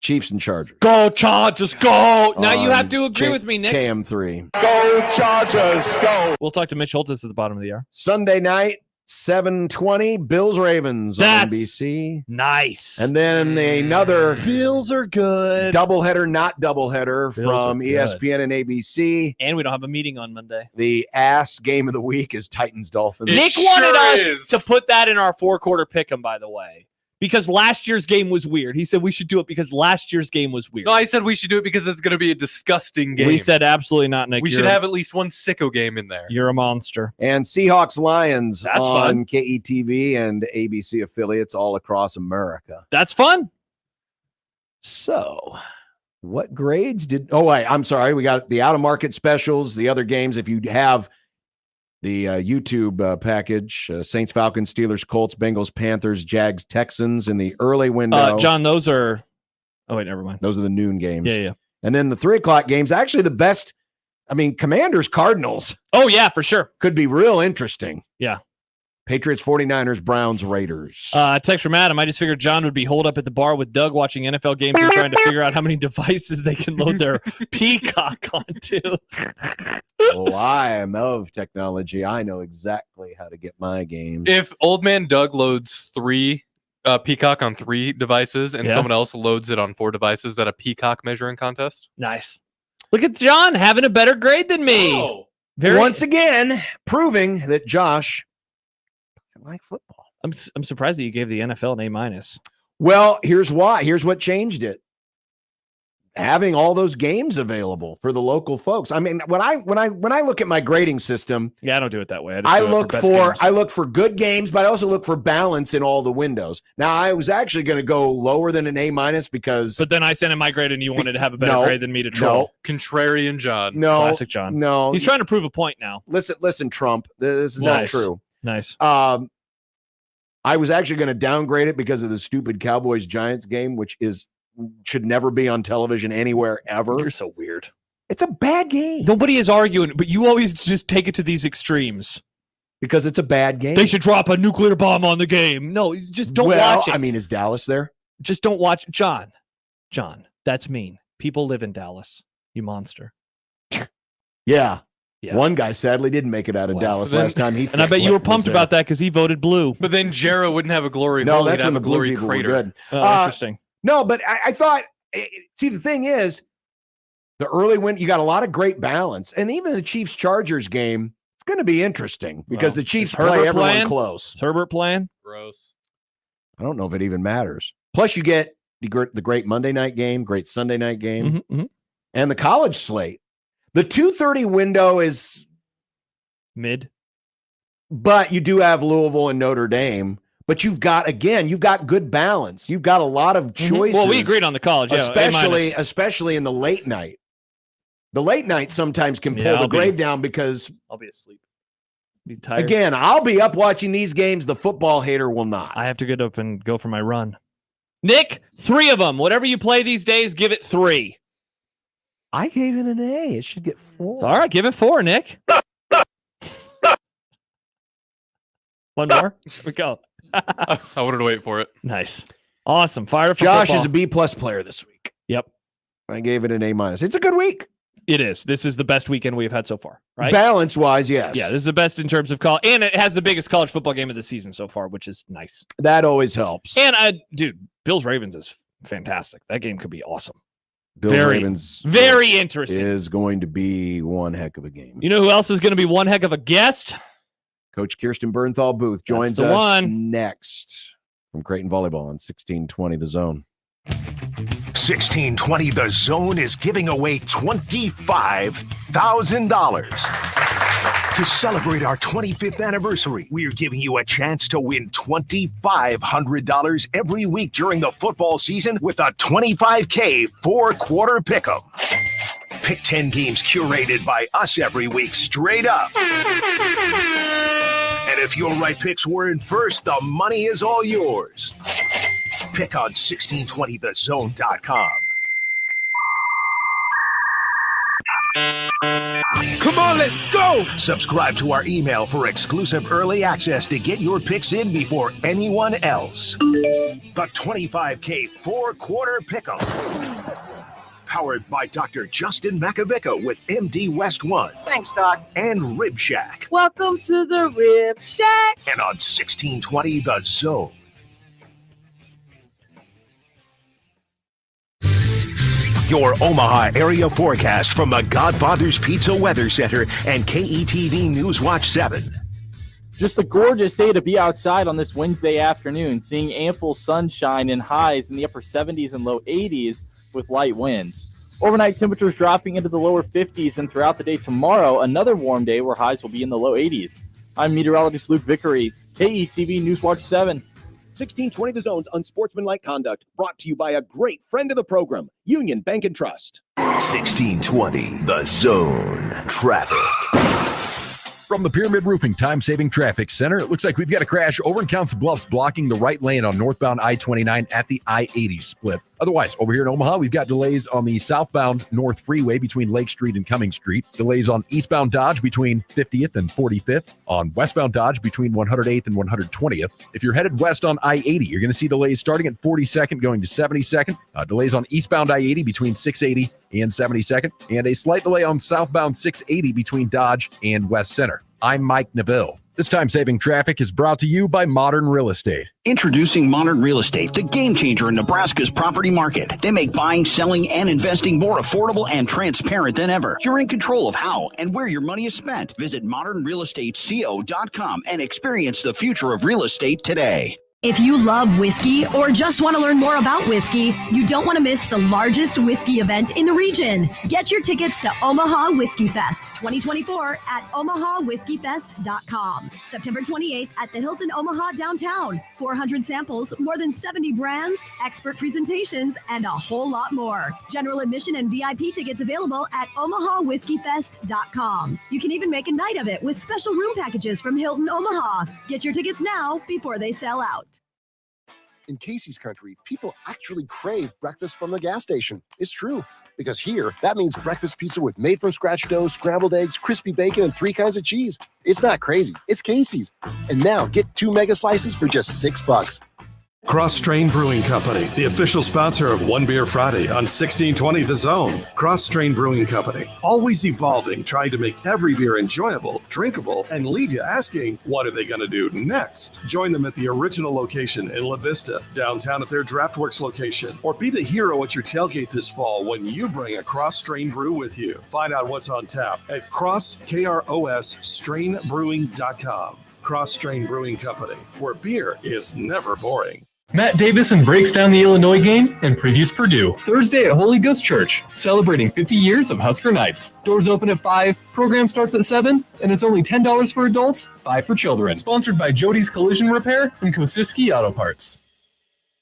Chiefs and Chargers. Go Chargers, go! Now you have to agree with me, Nick. KM3. Go Chargers, go! We'll talk to Mitch Holtis at the bottom of the hour. Sunday night, 7:20, Bills-Ravens on NBC. Nice. And then another Bills are good. Doubleheader, not doubleheader, Bills from are good. ESPN and ABC. And we don't have a meeting on Monday. The ass game of the week is Titans-Dolphins. Nick wanted us to put that in our 4-quarter pick'em, by the way. Because last year's game was weird. He said we should do it because last year's game was weird. No, I said we should do it because it's going to be a disgusting game. We said absolutely not, Nick. We should have at least one sicko game in there. You're a monster. And Seahawks-Lions That's on fun. KETV and ABC affiliates all across America. That's fun. So, what grades did... Oh, wait, I'm sorry. We got the out-of-market specials, the other games. If you have the YouTube package, Saints, Falcons, Steelers, Colts, Bengals, Panthers, Jags, Texans in the early window. John, those are... Oh, wait, never mind. Those are the noon games. Yeah. And then the 3:00 games, actually the best... Commanders, Cardinals. Oh, yeah, for sure. Could be real interesting. Yeah. Patriots, 49ers, Browns, Raiders. Text from Adam. I just figured John would be holed up at the bar with Doug watching NFL games and trying to figure out how many devices they can load their Peacock onto. Oh, I am of technology. I know exactly how to get my games. If old man Doug loads 3 Peacock on 3 devices and someone else loads it on 4 devices, that a Peacock measuring contest? Nice. Look at John having a better grade than me. Oh. Once again, proving that Josh doesn't like football. I'm surprised that you gave the NFL an A-. Well, here's why. Here's what changed it. Having all those games available for the local folks. When I look at my grading system, I don't do it that way. I look for good games, but I also look for balance in all the windows. Now, I was actually going to go lower than an A- because, but then I sent in my grade, and you wanted to have a better grade than me to troll. Contrarian John. No, classic John. No, he's trying to prove a point now. Listen, Trump. This is not true. Nice. I was actually going to downgrade it because of the stupid Cowboys-Giants game, which should never be on television anywhere ever. You're so weird. It's a bad game. Nobody is arguing, but you always just take it to these extremes. Because it's a bad game. They should drop a nuclear bomb on the game. No, just don't watch it. Is Dallas there? Just don't watch. John, that's mean. People live in Dallas. You monster. Yeah. One guy sadly didn't make it out of Dallas last time. And I bet you were pumped about that because he voted blue. But then Jarrah wouldn't have a glory No, hole. that's He'd when have the a glory blue people were crater. good. Oh, interesting. No, but I thought, see, the thing is, the early win, you got a lot of great balance. And even the Chiefs-Chargers game, it's going to be interesting because the Chiefs play everyone close. Is Herbert playing? Gross. I don't know if it even matters. Plus, you get the great Monday night game, great Sunday night game, and the college slate. The 2:30 window is mid. But you do have Louisville and Notre Dame. But you've got good balance. You've got a lot of choices. Well, we agreed on the college, especially in the late night. The late night sometimes can pull the grade down because I'll be asleep. Be tired. Again, I'll be up watching these games. The football hater will not. I have to get up and go for my run. Nick, 3 of them. Whatever you play these days, give it 3. I gave it an A. It should get 4. All right, give it 4, Nick. One more. Here we go. I wanted to wait for it. Nice. Awesome. Fire for Josh football. is a B+ player this week. Yep. I gave it an A-. It's a good week. It is. This is the best weekend we've had so far, right? Balance-wise, yes. Yeah, this is the best in terms of college. And it has the biggest college football game of the season so far, which is nice. That always helps. And, dude, Bills-Ravens is fantastic. That game could be awesome. Bills-Ravens very interesting. Is going to be one heck of a game. You know who else is going to be one heck of a guest? Coach Kirsten Bernthal Booth joins us next from Creighton Volleyball on 1620 The Zone. 1620 The Zone is giving away $25,000. To celebrate our 25th anniversary, we're giving you a chance to win $2,500 every week during the football season with a $25K four-quarter pick'em. Pick 10 games curated by us every week straight up. And if your right picks were in first, the money is all yours. Pick on 1620thezone.com. Come on, let's go! Subscribe to our email for exclusive early access to get your picks in before anyone else. The 25K four-quarter pick'em. Powered by Dr. Justin Makovica with MD West One. Thanks, Doc. And Rib Shack. Welcome to the Rib Shack. And on 1620 The Zone. Your Omaha area forecast from the Godfather's Pizza Weather Center and KETV News Watch 7. Just a gorgeous day to be outside on this Wednesday afternoon, seeing ample sunshine and highs in the upper 70s and low 80s with light winds. Overnight temperatures dropping into the lower 50s, and throughout the day tomorrow, another warm day where highs will be in the low 80s. I'm meteorologist Luke Vickery, KETV News Watch 7. 1620 The Zone's unsportsmanlike conduct, brought to you by a great friend of the program, Union Bank and Trust. 1620 The Zone. Traffic. From the Pyramid Roofing Time-Saving Traffic Center, it looks like we've got a crash over in Council Bluffs blocking the right lane on northbound I-29 at the I-80 split. Otherwise, over here in Omaha, we've got delays on the southbound North Freeway between Lake Street and Cummings Street. Delays on eastbound Dodge between 50th and 45th. On westbound Dodge between 108th and 120th. If you're headed west on I-80, you're going to see delays starting at 42nd going to 72nd. Delays on eastbound I-80 between 680 and 72nd. And a slight delay on southbound 680 between Dodge and West Center. I'm Mike Neville. This time-saving traffic is brought to you by Modern Real Estate. Introducing Modern Real Estate, the game changer in Nebraska's property market. They make buying, selling, and investing more affordable and transparent than ever. You're in control of how and where your money is spent. Visit modernrealestateco.com and experience the future of real estate today. If you love whiskey or just want to learn more about whiskey, you don't want to miss the largest whiskey event in the region. Get your tickets to Omaha Whiskey Fest 2024 at omahawhiskeyfest.com. September 28th at the Hilton Omaha downtown. 400 samples, more than 70 brands, expert presentations, and a whole lot more. General admission and VIP tickets available at omahawhiskeyfest.com. You can even make a night of it with special room packages from Hilton Omaha. Get your tickets now before they sell out. In Casey's country, people actually crave breakfast from the gas station. It's true. Because here, that means breakfast pizza with made-from-scratch dough, scrambled eggs, crispy bacon, and 3 kinds of cheese. It's not crazy. It's Casey's. And now, get 2 mega slices for just $6. Cross Strain Brewing Company, the official sponsor of One Beer Friday on 1620 The Zone. Cross Strain Brewing Company, always evolving, trying to make every beer enjoyable, drinkable, and leave you asking, what are they going to do next? Join them at the original location in La Vista, downtown at their DraftWorks location, or be the hero at your tailgate this fall when you bring a Cross Strain brew with you. Find out what's on tap at strainbrewing.com. Cross Strain Brewing Company, where beer is never boring. Matt Davison breaks down the Illinois game and previews Purdue. Thursday at Holy Ghost Church, celebrating 50 years of Husker Nights. Doors open at 5, program starts at 7, and it's only $10 for adults, $5 for children. Sponsored by Jody's Collision Repair and Kosiski Auto Parts.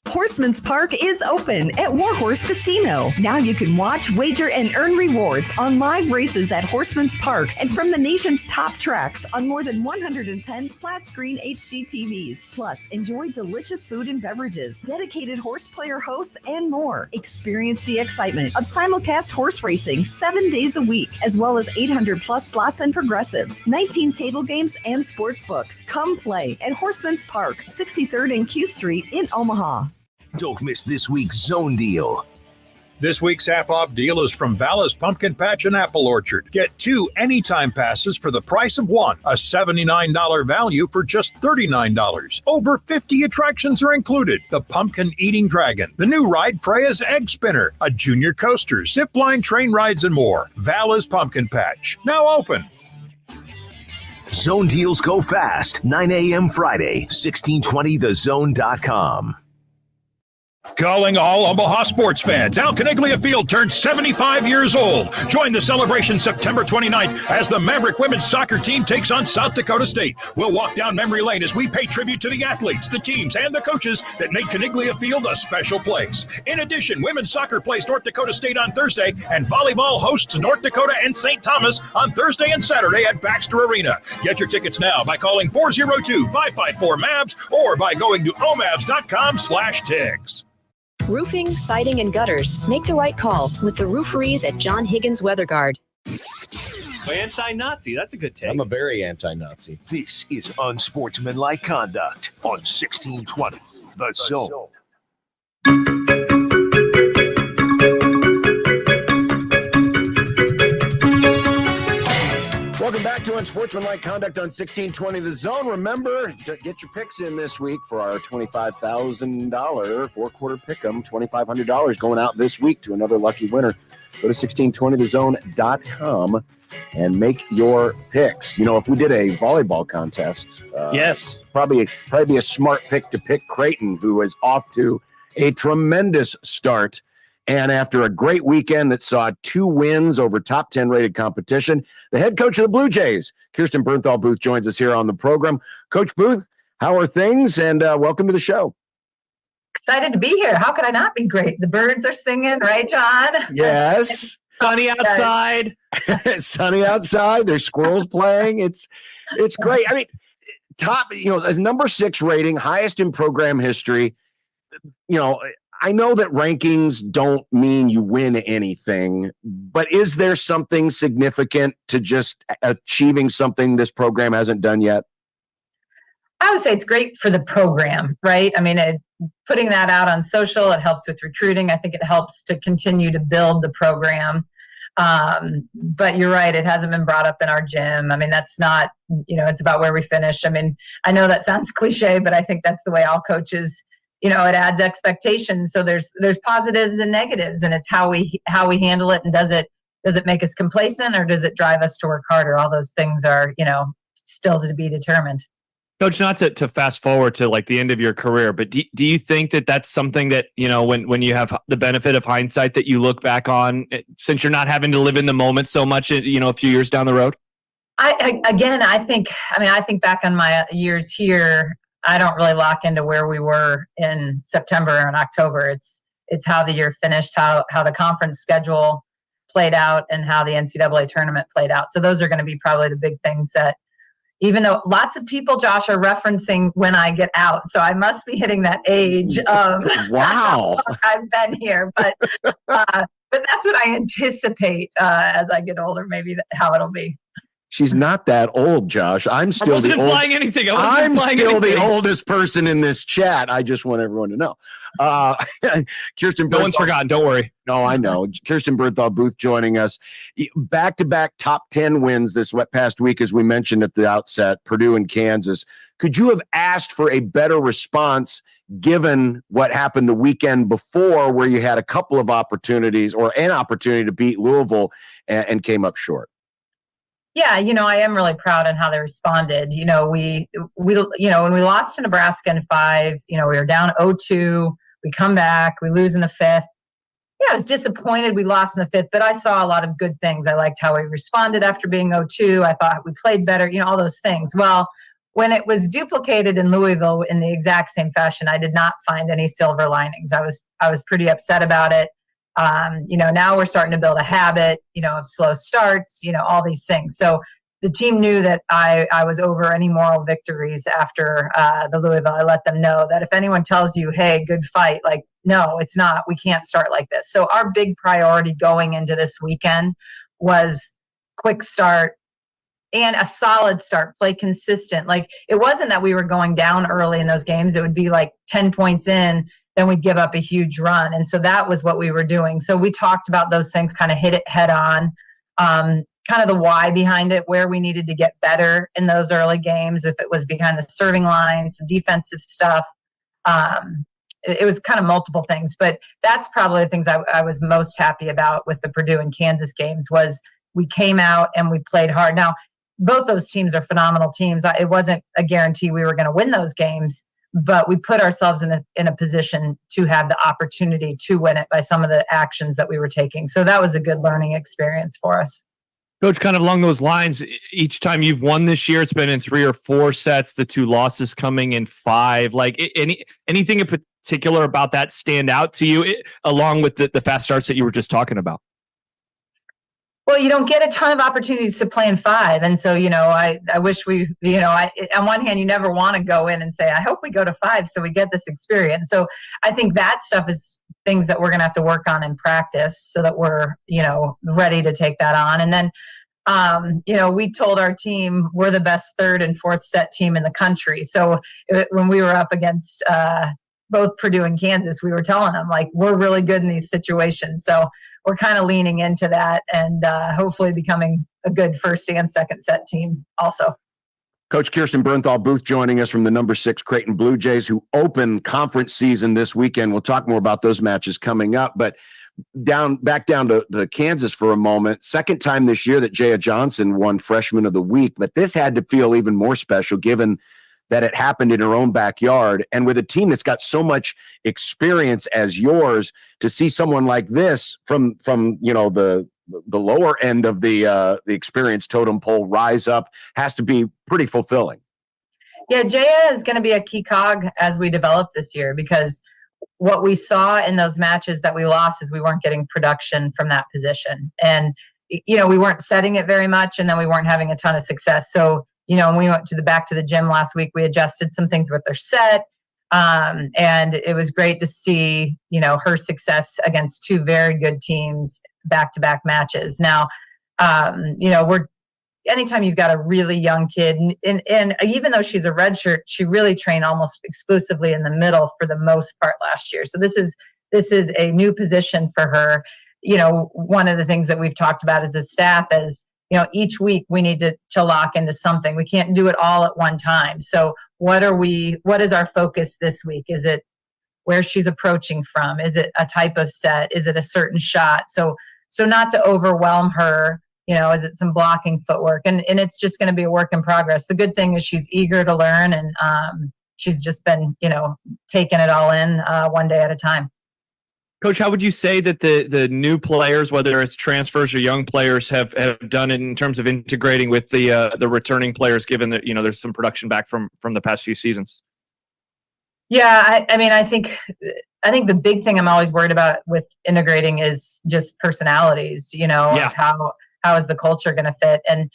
Horseman's Park is open at Warhorse Casino. Now you can watch, wager, and earn rewards on live races at Horseman's Park and from the nation's top tracks on more than 110 flat-screen HD TVs. Plus, enjoy delicious food and beverages, dedicated horse player hosts, and more. Experience the excitement of simulcast horse racing 7 days a week, as well as 800-plus slots and progressives, 19 table games, and sportsbook. Come play at Horseman's Park, 63rd and Q Street in Omaha. Don't miss this week's Zone Deal. This week's half-off deal is from Vala's Pumpkin Patch and Apple Orchard. Get 2 anytime passes for the price of 1. A $79 value for just $39. Over 50 attractions are included. The Pumpkin Eating Dragon, the new ride Freya's Egg Spinner, a junior coaster, zip line train rides, and more. Vala's Pumpkin Patch, now open. Zone deals go fast. 9 a.m. Friday, 1620thezone.com. Calling all Omaha sports fans. Al Caniglia Field turns 75 years old. Join the celebration September 29th as the Maverick women's soccer team takes on South Dakota State. We'll walk down memory lane as we pay tribute to the athletes, the teams, and the coaches that made Caniglia Field a special place. In addition, women's soccer plays North Dakota State on Thursday, and volleyball hosts North Dakota and St. Thomas on Thursday and Saturday at Baxter Arena. Get your tickets now by calling 402-554-MAVS or by going to omavs.com/tigs. Roofing, siding, and gutters. Make the right call with the rooferees at John Higgins Weather Guard. Anti-Nazi. That's a good take. I'm a very anti-Nazi. This is unsportsmanlike conduct on 1620 The Zone. Welcome back to Unsportsmanlike Conduct on 1620 The Zone. Remember to get your picks in this week for our $25,000 four-quarter pick'em. $2,500 going out this week to another lucky winner. Go to 1620thezone.com and make your picks. You know, if we did a volleyball contest, yes, probably be a smart pick to pick Creighton, who is off to a tremendous start. And after a great weekend that saw 2 wins over top 10 rated competition, the head coach of the Blue Jays, Kirsten Bernthal Booth, joins us here on the program. Coach Booth, how are things? And welcome to the show. Excited to be here. How could I not be great? The birds are singing, right, John? Yes. Sunny outside. Sunny outside. There's squirrels playing. It's great. I mean, top, as number 6 rating, highest in program history. I know that rankings don't mean you win anything, but is there something significant to just achieving something this program hasn't done yet? I would say it's great for the program, right? I mean, putting that out on social, it helps with recruiting. I think it helps to continue to build the program. But you're right, it hasn't been brought up in our gym. I mean, that's not, it's about where we finish. I mean, I know that sounds cliche, but I think that's the way all coaches, it adds expectations. So there's positives and negatives, and it's how we handle it. And does it make us complacent, or does it drive us to work harder? All those things are, still to be determined. Coach, not to fast forward to like the end of your career, but do you think that that's something that, when you have the benefit of hindsight, that you look back on, since you're not having to live in the moment so much, a few years down the road? I think back on my years here, I don't really lock into where we were in September and October. It's how the year finished, how the conference schedule played out, and how the NCAA tournament played out. So those are going to be probably the big things that, even though lots of people, Josh, are referencing when I get out. So I must be hitting that age of wow. I've been here, but that's what I anticipate as I get older, maybe how it'll be. She's not that old, Josh. I'm still the oldest person in this chat. I just want everyone to know. Kirsten, no one's forgotten. Don't worry. No, I know. Kirsten Bernthal Booth joining us. Back-to-back top 10 wins this past week, as we mentioned at the outset, Purdue and Kansas. Could you have asked for a better response given what happened the weekend before, where you had a couple of opportunities or an opportunity to beat Louisville and came up short? Yeah, I am really proud on how they responded. We when we lost to Nebraska in 5, we were down 0-2. We come back, we lose in the 5th. Yeah, I was disappointed we lost in the 5th, but I saw a lot of good things. I liked how we responded after being 0-2. I thought we played better, all those things. Well, when it was duplicated in Louisville in the exact same fashion, I did not find any silver linings. I was pretty upset about it. Now we're starting to build a habit, of slow starts, all these things. So the team knew that I was over any moral victories after the Louisville. I let them know that if anyone tells you, hey, good fight, like, no, it's not. We can't start like this. So our big priority going into this weekend was quick start and a solid start, play consistent. Like, it wasn't that we were going down early in those games. It would be like 10 points in, then we'd give up a huge run. And so that was what we were doing. So we talked about those things, kind of hit it head on, kind of the why behind it, where we needed to get better in those early games, if it was behind the serving line, some defensive stuff. It was kind of multiple things, but that's probably the things I was most happy about with the Purdue and Kansas games was we came out and we played hard. Now, both those teams are phenomenal teams. It wasn't a guarantee we were going to win those games, but we put ourselves in a position to have the opportunity to win it by some of the actions that we were taking. So that was a good learning experience for us. Coach, kind of along those lines, each time you've won this year, it's been in 3 or 4 sets, the 2 losses coming in 5. Like anything in particular about that stand out to you, along with the fast starts that you were just talking about? Well, you don't get a ton of opportunities to play in 5. And so, I wish we, on one hand, you never want to go in and say, I hope we go to 5 so we get this experience. So I think that stuff is things that we're going to have to work on in practice so that we're, ready to take that on. And then, we told our team we're the best 3rd and 4th set team in the country. So when we were up against both Purdue and Kansas, we were telling them, like, we're really good in these situations. So we're kind of leaning into that and hopefully becoming a good 1st and 2nd set team also. Coach Kirsten Bernthal Booth joining us from the number 6 Creighton Blue Jays, who open conference season this weekend. We'll talk more about those matches coming up, but back down to Kansas for a moment. 2nd time this year that Jaya Johnson won Freshman of the Week, but this had to feel even more special given that it happened in her own backyard. And with a team that's got so much experience as yours, to see someone like this from the lower end of the experience totem pole rise up has to be pretty fulfilling. Yeah, Jaya is going to be a key cog as we develop this year, because what we saw in those matches that we lost is we weren't getting production from that position. And, we weren't setting it very much, and then we weren't having a ton of success. So, when we went back to the gym last week, we adjusted some things with their set. And it was great to see, her success against 2 very good teams back-to-back matches. Now, anytime you've got a really young kid, and even though she's a redshirt, she really trained almost exclusively in the middle for the most part last year. So this is a new position for her. One of the things that we've talked about as a staff is, each week we need to lock into something. We can't do it all at one time. So what is our focus this week? Is it where she's approaching from? Is it a type of set? Is it a certain shot? So not to overwhelm her, is it some blocking footwork? And it's just going to be a work in progress. The good thing is she's eager to learn, and she's just been, taking it all in one day at a time. Coach, how would you say that the new players, whether it's transfers or young players, have done it in terms of integrating with the returning players, given that, there's some production back from the past few seasons? Yeah, I think the big thing I'm always worried about with integrating is just personalities, how is the culture going to fit? And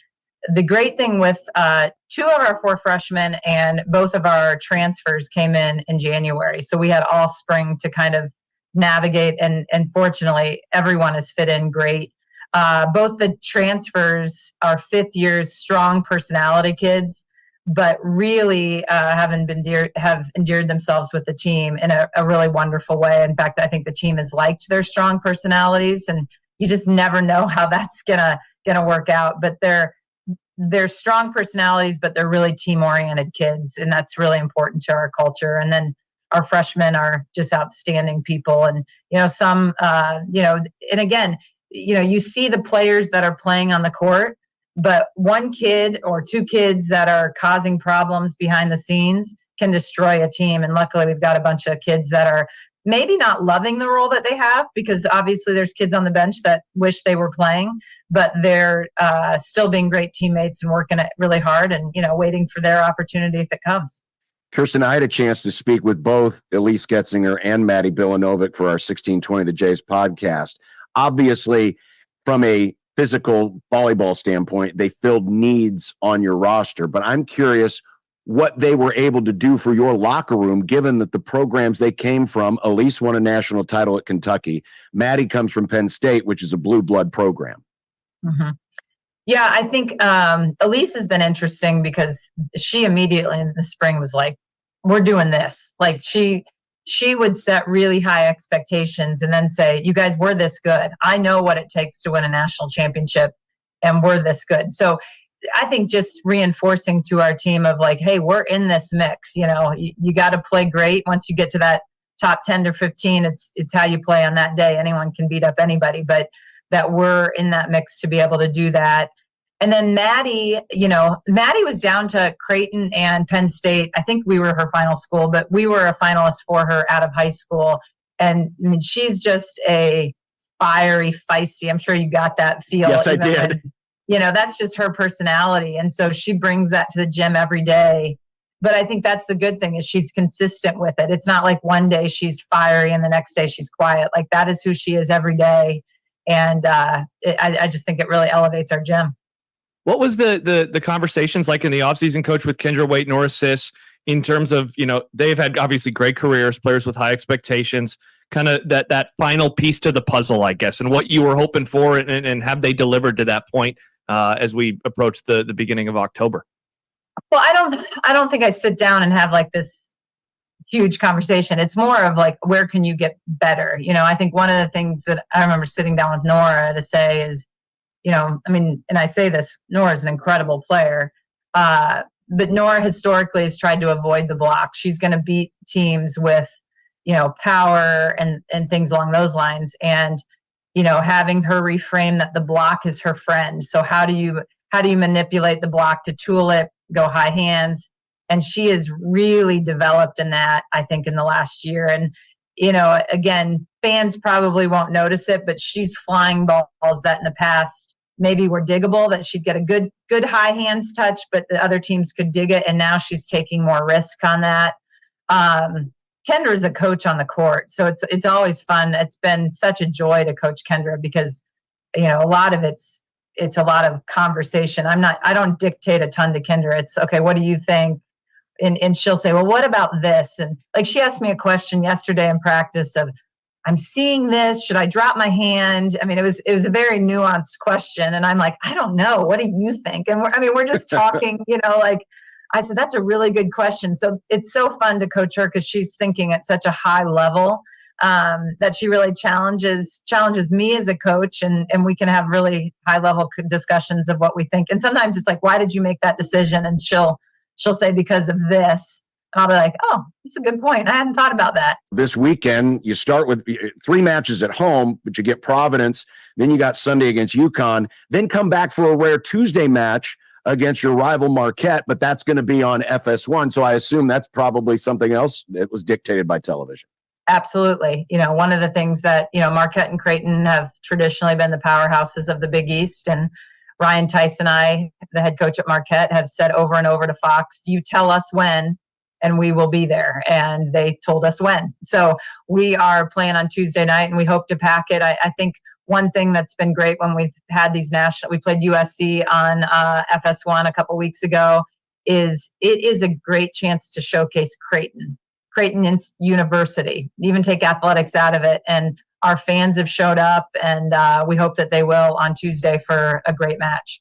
the great thing with 2 of our 4 freshmen and both of our transfers came in January. So we had all spring to kind of navigate, and fortunately everyone has fit in great. Both the transfers are 5th years, strong personality kids, but really have endeared themselves with the team in a really wonderful way. In fact, I think the team has liked their strong personalities, and you just never know how that's gonna work out. But they're strong personalities, but they're really team-oriented kids, and that's really important to our culture. And then our freshmen are just outstanding people. And, some, and again, you see the players that are playing on the court, but 1 kid or 2 kids that are causing problems behind the scenes can destroy a team. And luckily we've got a bunch of kids that are maybe not loving the role that they have, because obviously there's kids on the bench that wish they were playing, but they're still being great teammates and working it really hard and, waiting for their opportunity if it comes. Kirsten, I had a chance to speak with both Elise Getzinger and Maddie Bilanovic for our 1620 The Jays podcast. Obviously, from a physical volleyball standpoint, they filled needs on your roster, but I'm curious what they were able to do for your locker room, given that the programs they came from, Elise won a national title at Kentucky. Maddie comes from Penn State, which is a blue blood program. Mm-hmm. Yeah, I think Elise has been interesting because she immediately in the spring was like, we're doing this. Like she would set really high expectations and then say, you guys, we're this good. I know what it takes to win a national championship, and we're this good. So I think just reinforcing to our team of like, hey, we're in this mix. You got to play great. Once you get to that top 10 to 15, it's how you play on that day. Anyone can beat up anybody, but that we're in that mix to be able to do that. And then Maddie was down to Creighton and Penn State. I think we were her final school, but we were a finalist for her out of high school. And I mean, she's just a fiery, feisty. I'm sure you got that feel. Yes, I did. That's just her personality. And so she brings that to the gym every day. But I think that's the good thing is she's consistent with it. It's not like one day she's fiery and the next day she's quiet. Like that is who she is every day. And I just think it really elevates our gym. What was the conversations like in the offseason, Coach, with Kendra Waite and Nora Sis, in terms of, they've had obviously great careers, players with high expectations, kind of that final piece to the puzzle, I guess, and what you were hoping for, and have they delivered to that point as we approach the beginning of October? Well, I don't think I sit down and have like this huge conversation. It's more of like, where can you get better? I think one of the things that I remember sitting down with Nora to say is, and I say this, Nora's an incredible player, but Nora historically has tried to avoid the block. She's going to beat teams with, power and things along those lines. And, having her reframe that the block is her friend. So how do you manipulate the block to tool it, go high hands? And she has really developed in that, I think, in the last year. And, again, fans probably won't notice it, but she's flying balls that in the past maybe were diggable, that she'd get a good high hands touch, but the other teams could dig it. And now she's taking more risk on that. Kendra is a coach on the court, so it's always fun. It's been such a joy to coach Kendra because, a lot of it's a lot of conversation. I don't dictate a ton to Kendra. It's okay, what do you think? And she'll say, well, what about this? And like she asked me a question yesterday in practice of, I'm seeing this, should I drop my hand? I mean, it was a very nuanced question. And I'm like, I don't know. What do you think? And we're just talking, like I said, that's a really good question. So it's so fun to coach her because she's thinking at such a high level that she really challenges me as a coach, and we can have really high level discussions of what we think. And sometimes it's like, why did you make that decision? And she'll say, because of this. And I'll be like, oh, that's a good point. I hadn't thought about that. This weekend, you start with 3 matches at home, but you get Providence. Then you got Sunday against UConn. Then come back for a rare Tuesday match against your rival Marquette, but that's going to be on FS1. So I assume that's probably something else that was dictated by television. Absolutely. One of the things that, Marquette and Creighton have traditionally been the powerhouses of the Big East. And Ryan Tice and I, the head coach at Marquette, have said over and over to Fox, you tell us when, and we will be there. And they told us when. So we are playing on Tuesday night, and we hope to pack it. I think one thing that's been great when we've had these we played USC on FS1 a couple weeks ago, is it is a great chance to showcase Creighton University, even take athletics out of it. And our fans have showed up, and we hope that they will on Tuesday for a great match.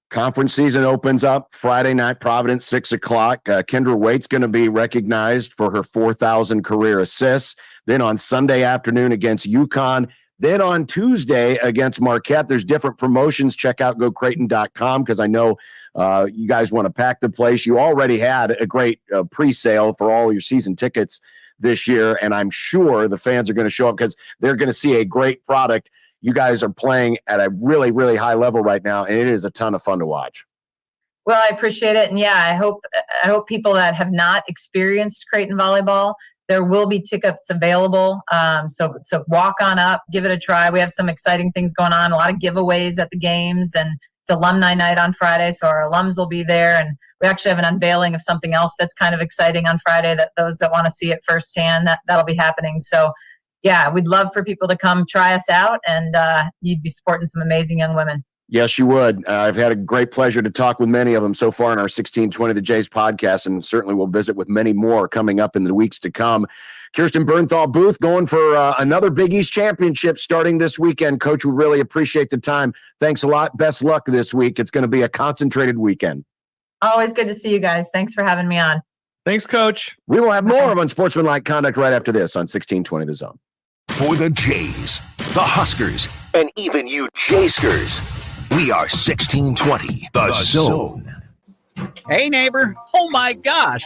Conference season opens up Friday night, Providence, 6 o'clock. Kendra Waite's going to be recognized for her 4,000 career assists. Then on Sunday afternoon against UConn. Then on Tuesday against Marquette. There's different promotions. Check out gocreighton.com because I know you guys want to pack the place. You already had a great pre-sale for all your season tickets this year, and I'm sure the fans are going to show up because they're going to see a great product. You guys are playing at a really, really high level right now, and it is a ton of fun to watch. Well, I appreciate it. And yeah, I hope people that have not experienced Creighton volleyball, there will be tickets available. So walk on up, give it a try. We have some exciting things going on, a lot of giveaways at the games, and it's alumni night on Friday. So our alums will be there. And we actually have an unveiling of something else that's kind of exciting on Friday that those that want to see it firsthand, that'll be happening. So yeah, we'd love for people to come try us out, and you'd be supporting some amazing young women. Yes, you would. I've had a great pleasure to talk with many of them so far in our 1620 The Jays podcast, and certainly we'll visit with many more coming up in the weeks to come. Kirsten Bernthal Booth going for another Big East championship starting this weekend. Coach, we really appreciate the time. Thanks a lot. Best luck this week. It's going to be a concentrated weekend. Always good to see you guys. Thanks for having me on. Thanks, Coach. We will have more of Unsportsmanlike Conduct right after this on 1620 The Zone. For the Jays, the Huskers, and even you Jayskers, we are 1620 The Zone. Hey, neighbor. Oh, my gosh.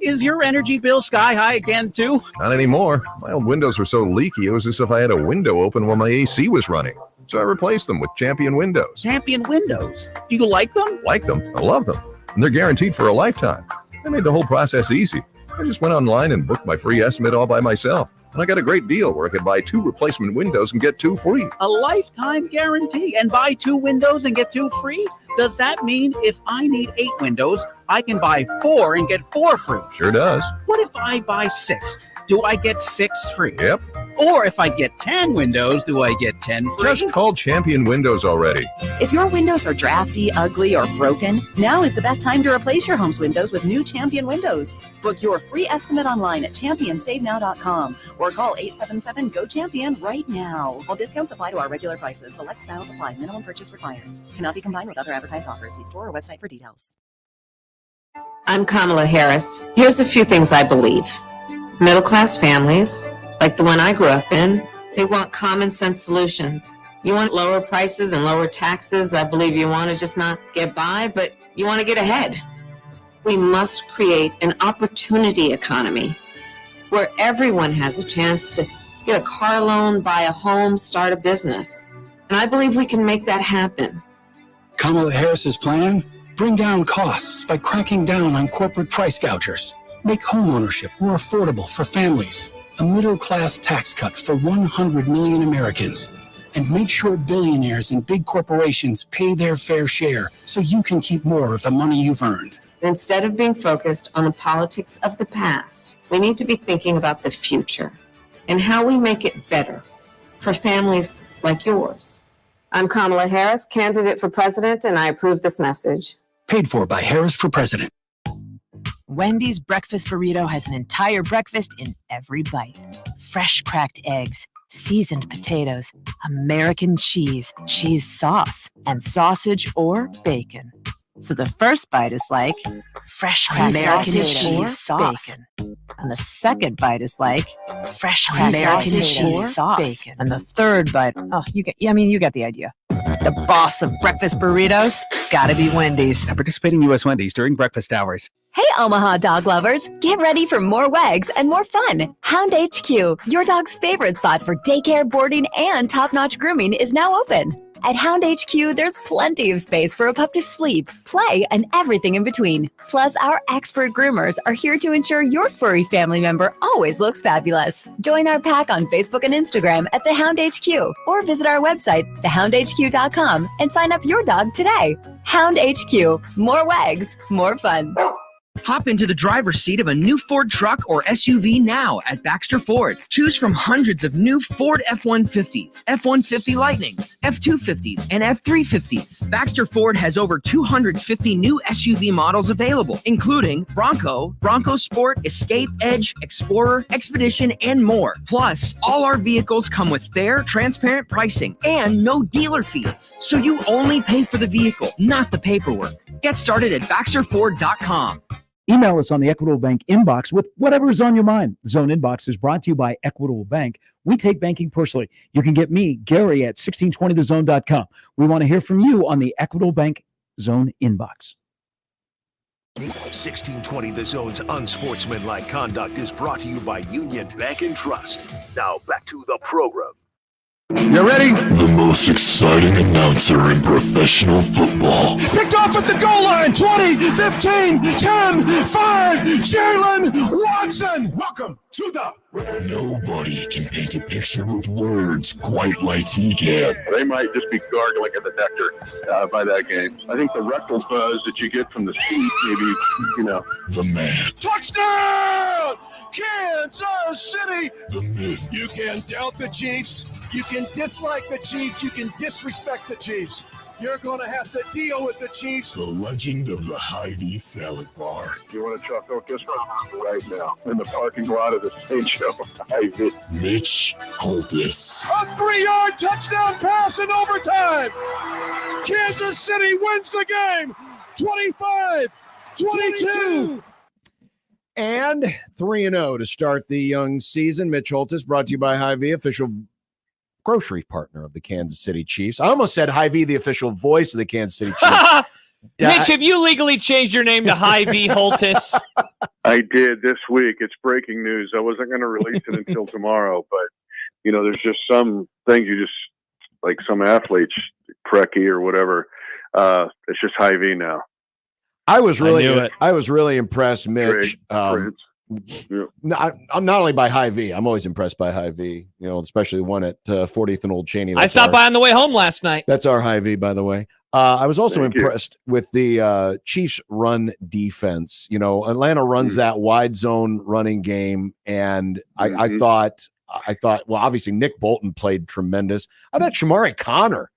Is your energy bill sky high again, too? Not anymore. My old windows were so leaky, it was as if I had a window open while my AC was running. So I replaced them with Champion windows. Champion windows. Do you like them? Like them. I love them. And they're guaranteed for a lifetime. I made the whole process easy. I just went online and booked my free estimate all by myself. And I got a great deal where I could buy 2 replacement windows and get 2 free. A lifetime guarantee and buy 2 windows and get 2 free? Does that mean if I need 8 windows, I can buy 4 and get 4 free? Sure does. What if I buy 6? Do I get 6 free? Yep. Or if I get 10 windows, do I get 10 free? Just call Champion Windows already. If your windows are drafty, ugly, or broken, now is the best time to replace your home's windows with new Champion windows. Book your free estimate online at championsavenow.com or call 877-GO-CHAMPION right now. While discounts apply to our regular prices, select styles apply. Minimum purchase required. Cannot be combined with other advertised offers. See store or website for details. I'm Kamala Harris. Here's a few things I believe. Middle-class families, like the one I grew up in, they want common sense solutions. You want lower prices and lower taxes. I believe you want to just not get by, but you want to get ahead. We must create an opportunity economy where everyone has a chance to get a car loan, buy a home, start a business. And I believe we can make that happen. Kamala Harris's plan? Bring down costs by cracking down on corporate price gougers. Make homeownership more affordable for families. A middle-class tax cut for 100 million Americans. And make sure billionaires and big corporations pay their fair share so you can keep more of the money you've earned. Instead of being focused on the politics of the past, we need to be thinking about the future and how we make it better for families like yours. I'm Kamala Harris, candidate for president, and I approve this message. Paid for by Harris for President. Wendy's breakfast burrito has an entire breakfast in every bite. Fresh cracked eggs, seasoned potatoes, American cheese, cheese sauce, and sausage or bacon. So the first bite is like fresh cracked American cheese sauce. Bacon. And the second bite is like fresh cracked American cheese sauce. Bacon. And the third bite, you get the idea. The boss of breakfast burritos, gotta be Wendy's. Participating U.S. Wendy's during breakfast hours. Hey, Omaha dog lovers, get ready for more wags and more fun. Hound HQ, your dog's favorite spot for daycare, boarding, and top-notch grooming is now open. At Hound HQ, there's plenty of space for a pup to sleep, play, and everything in between. Plus, our expert groomers are here to ensure your furry family member always looks fabulous. Join our pack on Facebook and Instagram at The Hound HQ, or visit our website, thehoundhq.com, and sign up your dog today. Hound HQ, more wags, more fun. Hop into the driver's seat of a new Ford truck or SUV now at Baxter Ford. Choose from hundreds of new Ford F-150s, F-150 Lightnings, F-250s, and F-350s. Baxter Ford has over 250 new SUV models available, including Bronco, Bronco Sport, Escape, Edge, Explorer, Expedition, and more. Plus, all our vehicles come with fair, transparent pricing and no dealer fees. So you only pay for the vehicle, not the paperwork. Get started at BaxterFord.com. Email us on the Equitable Bank inbox with whatever is on your mind. Zone Inbox is brought to you by Equitable Bank. We take banking personally. You can get me, Gary, at 1620thezone.com. We want to hear from you on the Equitable Bank Zone Inbox. 1620 The Zone's unsportsmanlike conduct is brought to you by Union Bank and Trust. Now back to the program. You ready? The most exciting announcer in professional football. Picked off at the goal line. 20, 15, 10, 5. Jalen Watson. Welcome to the... Nobody can paint a picture with words quite like he can. They might just be gargling at the nectar by that game. I think the rectal buzz that you get from the seat, maybe, The man. Touchdown! Kansas City! The myth. You can doubt the Chiefs. You can dislike the Chiefs. You can disrespect the Chiefs. You're going to have to deal with the Chiefs. The legend of the Hy-Vee salad bar. You want to chocolate this right now in the parking lot of the St. Joe Hy-Vee. Mitch Holthus. A 3-yard touchdown pass in overtime. Kansas City wins the game. 25-22. And 3-0 to start the young season. Mitch Holthus, brought to you by Hy-Vee, official grocery partner of the Kansas City Chiefs. I almost said Hy-Vee, the official voice of the Kansas City Chiefs. Mitch, have you legally changed your name to Hy-Vee Holthus? I did this week. It's breaking news. I wasn't going to release it until tomorrow, but, there's just some things you just like some athletes, Preki or whatever. It's just Hy-Vee now. I was really impressed, Mitch. Not only by Hy-Vee, I'm always impressed by Hy-Vee. Especially the one at 40th and Old Cheney. I stopped by on the way home last night. That's our Hy-Vee, by the way. I was also impressed with the Chiefs' run defense. Atlanta runs that wide zone running game, and I thought, well, obviously Nick Bolton played tremendous. I thought Shamari Connor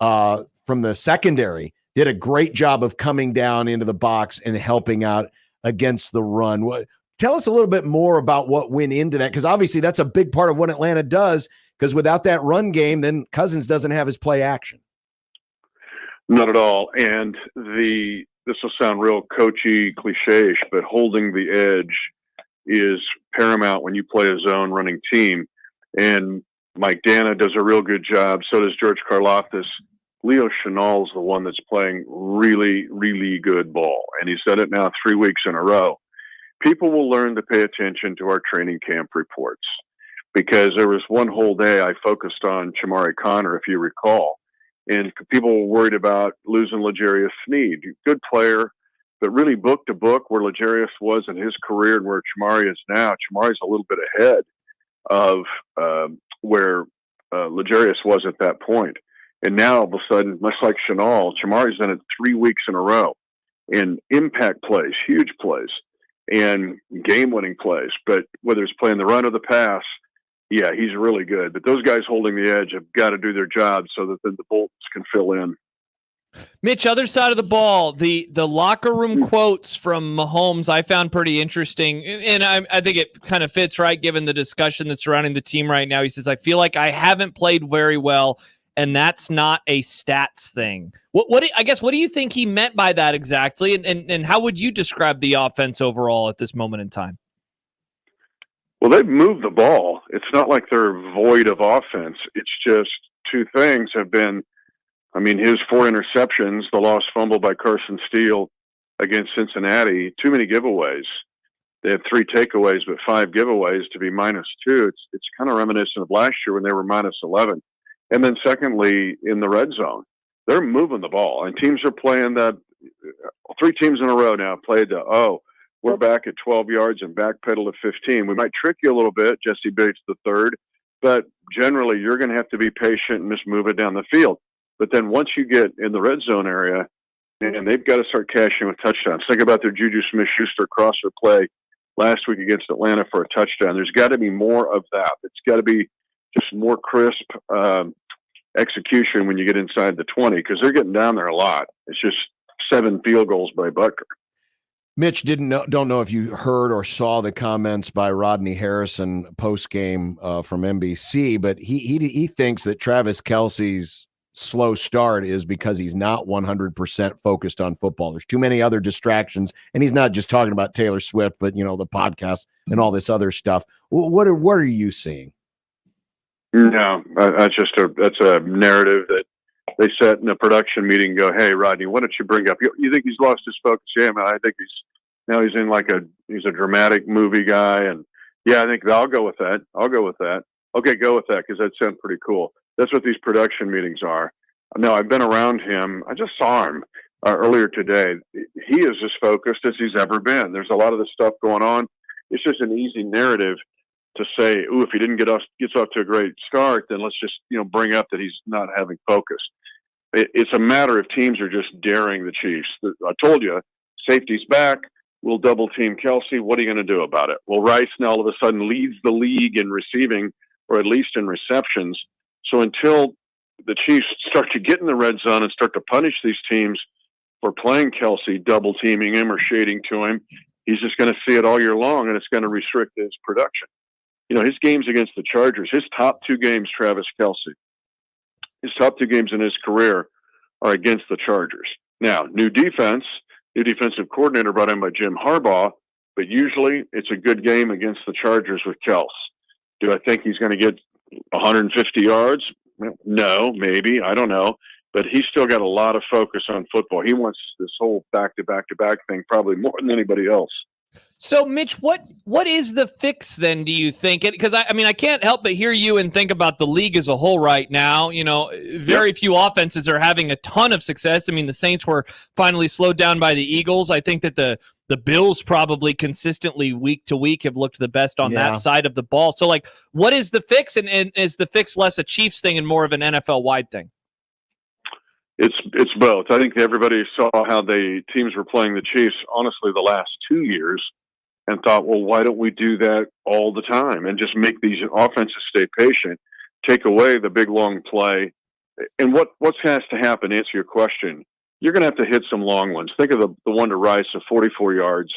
from the secondary did a great job of coming down into the box and helping out against the run. Tell us a little bit more about what went into that, because obviously that's a big part of what Atlanta does, because without that run game, then Cousins doesn't have his play action. Not at all. And this will sound real coachy, cliche-ish, but holding the edge is paramount when you play a zone running team. And Mike Dana does a real good job. So does George Karlaftis. Leo Chenal is the one that's playing really, really good ball. And he's done it now 3 weeks in a row. People will learn to pay attention to our training camp reports, because there was one whole day I focused on Shamari Connor, if you recall. And people were worried about losing L'Jarius Sneed. Good player, but really book to book where L'Jarius was in his career and where Chamari is now. Chamari's a little bit ahead of where L'Jarius was at that point. And now, all of a sudden, much like Chenal, Chamari's done it 3 weeks in a row in impact plays, huge plays, and game-winning plays. But whether it's playing the run or the pass, yeah, he's really good. But those guys holding the edge have got to do their job so that then the Bolts can fill in. Mitch, other side of the ball, the locker room quotes from Mahomes I found pretty interesting. And I think it kind of fits, right, given the discussion that's surrounding the team right now. He says, I feel like I haven't played very well, and that's not a stats thing. What do you think he meant by that exactly? And how would you describe the offense overall at this moment in time? Well, they've moved the ball. It's not like they're void of offense. It's just two things have been, his 4 interceptions, the lost fumble by Carson Steele against Cincinnati, too many giveaways. They had 3 takeaways, but 5 giveaways to be -2. It's kind of reminiscent of last year when they were -11. And then secondly, in the red zone, they're moving the ball. And teams are playing that. 3 teams in a row now played we're back at 12 yards and backpedal to 15. We might trick you a little bit, Jesse Bates the third, but generally you're going to have to be patient and just move it down the field. But then once you get in the red zone area, and they've got to start cashing with touchdowns. Think about their Juju Smith-Schuster crosser play last week against Atlanta for a touchdown. There's got to be more of that. It's got to be just more crisp execution when you get inside the 20, because they're getting down there a lot. It's just 7 field goals by Butker. Mitch, don't know if you heard or saw the comments by Rodney Harrison post game from NBC, but he thinks that Travis Kelce's slow start is because he's not 100% focused on football. There's too many other distractions, and he's not just talking about Taylor Swift, but the podcast and all this other stuff. What are you seeing? No, that's a narrative that they set in a production meeting. Go, hey, Rodney, why don't you bring up? You think he's lost his focus? Yeah, man, I think he's in he's a dramatic movie guy, and yeah, I think I'll go with that. Okay, go with that, because that sounds pretty cool. That's what these production meetings are. No, I've been around him. I just saw him earlier today. He is as focused as he's ever been. There's a lot of this stuff going on. It's just an easy narrative to say, ooh, if he gets off to a great start, then let's just bring up that he's not having focus. It's a matter of teams are just daring the Chiefs. I told you, safety's back. We'll double team Kelce. What are you going to do about it? Well, Rice now all of a sudden leads the league in receiving, or at least in receptions. So until the Chiefs start to get in the red zone and start to punish these teams for playing Kelce, double teaming him or shading to him, he's just going to see it all year long, and it's going to restrict his production. His games against the Chargers, his top 2 games, Travis Kelce, his top 2 games in his career are against the Chargers. Now, new defensive coordinator brought in by Jim Harbaugh, but usually it's a good game against the Chargers with Kelce. Do I think he's going to get 150 yards? No, maybe. I don't know. But he's still got a lot of focus on football. He wants this whole back-to-back-to-back thing probably more than anybody else. So, Mitch, what is the fix then, do you think? Because, I mean, I can't help but hear you and think about the league as a whole right now. You know, very few offenses are having a ton of success. I mean, the Saints were finally slowed down by the Eagles. I think that the Bills probably consistently week to week have looked the best on that side of the ball. So, like, what is the fix? And is the fix less a Chiefs thing and more of an NFL-wide thing? It's both. I think everybody saw how the teams were playing the Chiefs, honestly, the last 2 years, and thought, well, why don't we do that all the time and just make these offenses stay patient, take away the big, long play. And what has to happen, answer your question, you're going to have to hit some long ones. Think of the one to Rice of 44 yards,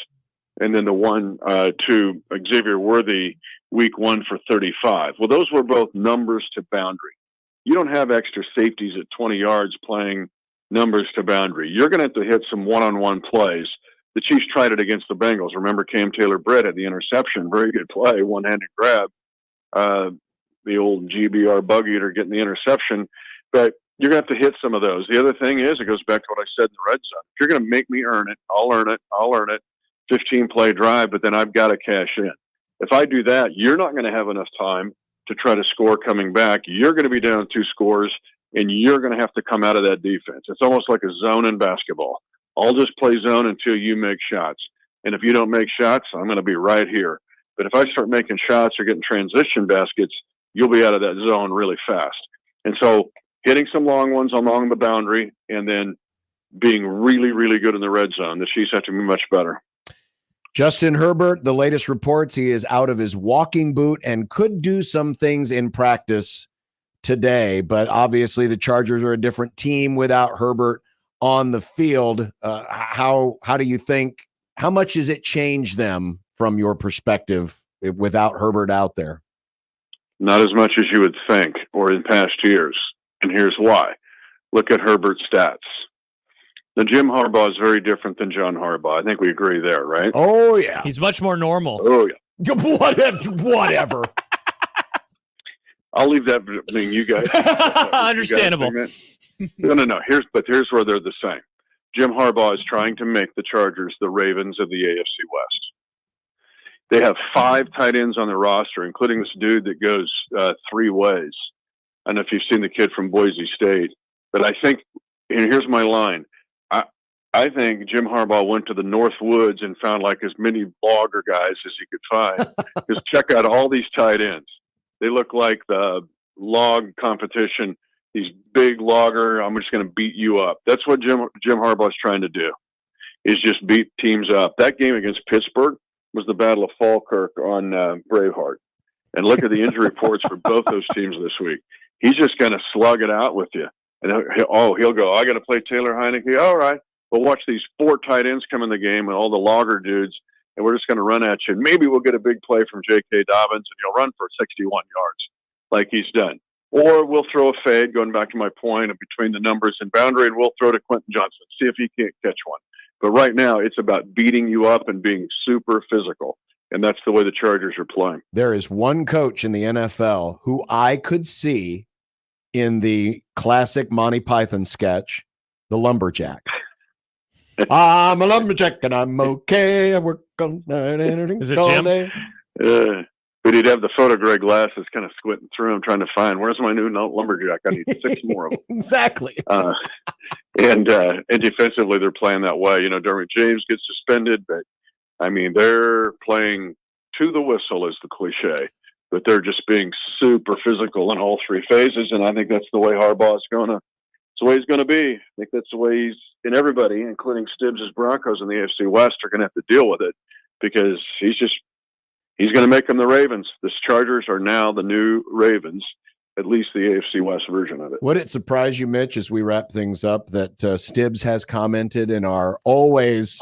and then the one to Xavier Worthy week 1 for 35. Well, those were both numbers to boundary. You don't have extra safeties at 20 yards playing numbers to boundary. You're going to have to hit some one-on-one plays. The Chiefs tried it against the Bengals. Remember, Cam Taylor-Britt had the interception. Very good play, one-handed grab. The old GBR bug eater getting the interception. But you're going to have to hit some of those. The other thing is, it goes back to what I said in the red zone. If you're going to make me earn it, I'll earn it. 15-play drive, but then I've got to cash in. If I do that, you're not going to have enough time to try to score coming back. You're going to be down 2 scores, and you're going to have to come out of that defense. It's almost like a zone in basketball. I'll just play zone until you make shots. And if you don't make shots, I'm going to be right here. But if I start making shots or getting transition baskets, you'll be out of that zone really fast. And so hitting some long ones along the boundary and then being really, really good in the red zone. The Chiefs have to be much better. Justin Herbert, the latest reports, he is out of his walking boot and could do some things in practice today. But obviously the Chargers are a different team without Herbert on the field. How do you think, how much does it change them from your perspective without Herbert out there? Not as much as you would think or in past years. And here's why. Look at Herbert's stats. The Jim Harbaugh is very different than John Harbaugh. I think we agree there, right? Oh, yeah. He's much more normal. Oh, yeah. Whatever. I'll leave that between you guys. Understandable. No. Here's where they're the same. Jim Harbaugh is trying to make the Chargers the Ravens of the AFC West. They have 5 tight ends on the roster, including this dude that goes 3 ways. I don't know if you've seen the kid from Boise State, but I think, and here's my line. I think Jim Harbaugh went to the North Woods and found like as many logger guys as he could find. Just check out all these tight ends. They look like the log competition. These big logger, I'm just going to beat you up. That's what Jim Harbaugh's trying to do, is just beat teams up. That game against Pittsburgh was the Battle of Falkirk on Braveheart. And look at the injury reports for both those teams this week. He's just going to slug it out with you. And he'll go, I got to play Taylor Heineke. All right. Well, watch these 4 tight ends come in the game and all the logger dudes, and we're just going to run at you. And maybe we'll get a big play from J.K. Dobbins, and he'll run for 61 yards like he's done. Or we'll throw a fade, going back to my point of between the numbers and boundary, and we'll throw to Quentin Johnson, see if he can't catch one. But right now, it's about beating you up and being super physical, and that's the way the Chargers are playing. There is one coach in the NFL who I could see in the classic Monty Python sketch, The Lumberjack. I'm a lumberjack and I'm okay. I work on night and is it Jim? But he'd have the photogray glasses kind of squinting through them, trying to find, where's my new lumberjack? I need 6 more of them. Exactly. And defensively, they're playing that way. You know, Derwin James gets suspended, but I mean, they're playing to the whistle is the cliche, but they're just being super physical in all 3 phases. And I think that's the way Harbaugh's it's the way he's going to be. I think that's the way he's, and everybody, including Stibbs' Broncos in the AFC West, are going to have to deal with it because he's going to make them the Ravens. The Chargers are now the new Ravens, at least the AFC West version of it. Would it surprise you, Mitch, as we wrap things up, that Stibbs has commented in our always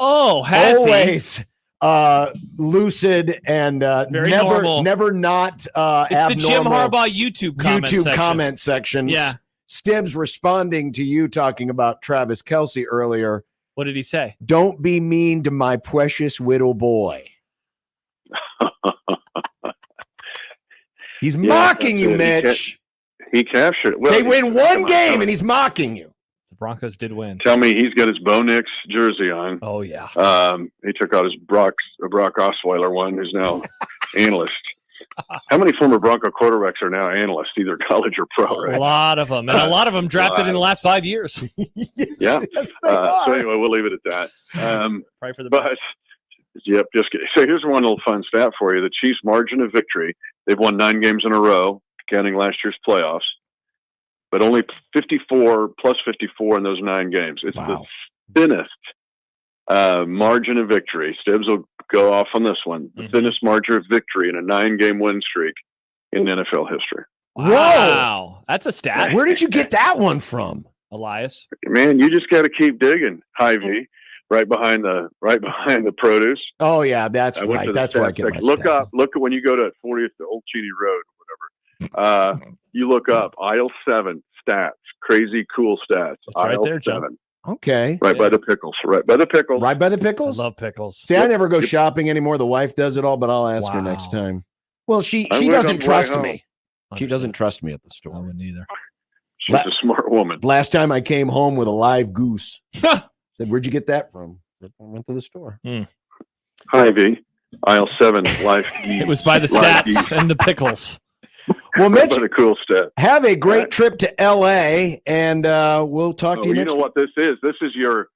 lucid and never not it's abnormal the Jim Harbaugh YouTube comment section. Yeah. Stibbs responding to you talking about Travis Kelce earlier. What did he say? Don't be mean to my precious little boy. He's mocking you, Mitch. He captured it. Well, they win one game and he's mocking you. Broncos did win. Tell me he's got his Bo Nix jersey on. Oh, yeah. He took out his Brock Osweiler one, who's now analyst. How many former Bronco quarterbacks are now analysts, either college or pro? Right? A lot of them. And a lot of them drafted in the last 5 years. Yeah. So anyway, we'll leave it at that. Pray for the but, best. Yep, just kidding. So here's one little fun stat for you. The Chiefs' margin of victory, they've won 9 games in a row, counting last year's playoffs, but only 54 plus 54 in those 9 games. It's the thinnest margin of victory. Stibbs will go off on this one. The thinnest margin of victory in a 9-game win streak in NFL history. Wow. That's a stat. Where did you get that one from? Elias? Man, you just got to keep digging. Hy-Vee, right behind the produce. Oh yeah, that's right. That's where I get my Look stats. at when you go to 40th to Old Cheney Road or whatever. You look up aisle 7 stats, crazy cool stats. It's right aisle there, John. 7. Okay. Right by the pickles. Right by the pickles. Right by the pickles? I love pickles. See, I never go shopping anymore. The wife does it all, but I'll ask her next time. Well, she I went doesn't on the way trust home. me. She doesn't trust me at the store. I wouldn't either. She's a smart woman. Last time I came home with a live goose. Said, "Where'd you get that from?" I went to the store. Hy-Vee, aisle 7, life. It was by the stats and the pickles. Well, Mitch, What a cool stat. have a great trip to LA, and we'll talk to you You next know week. what this is? This is your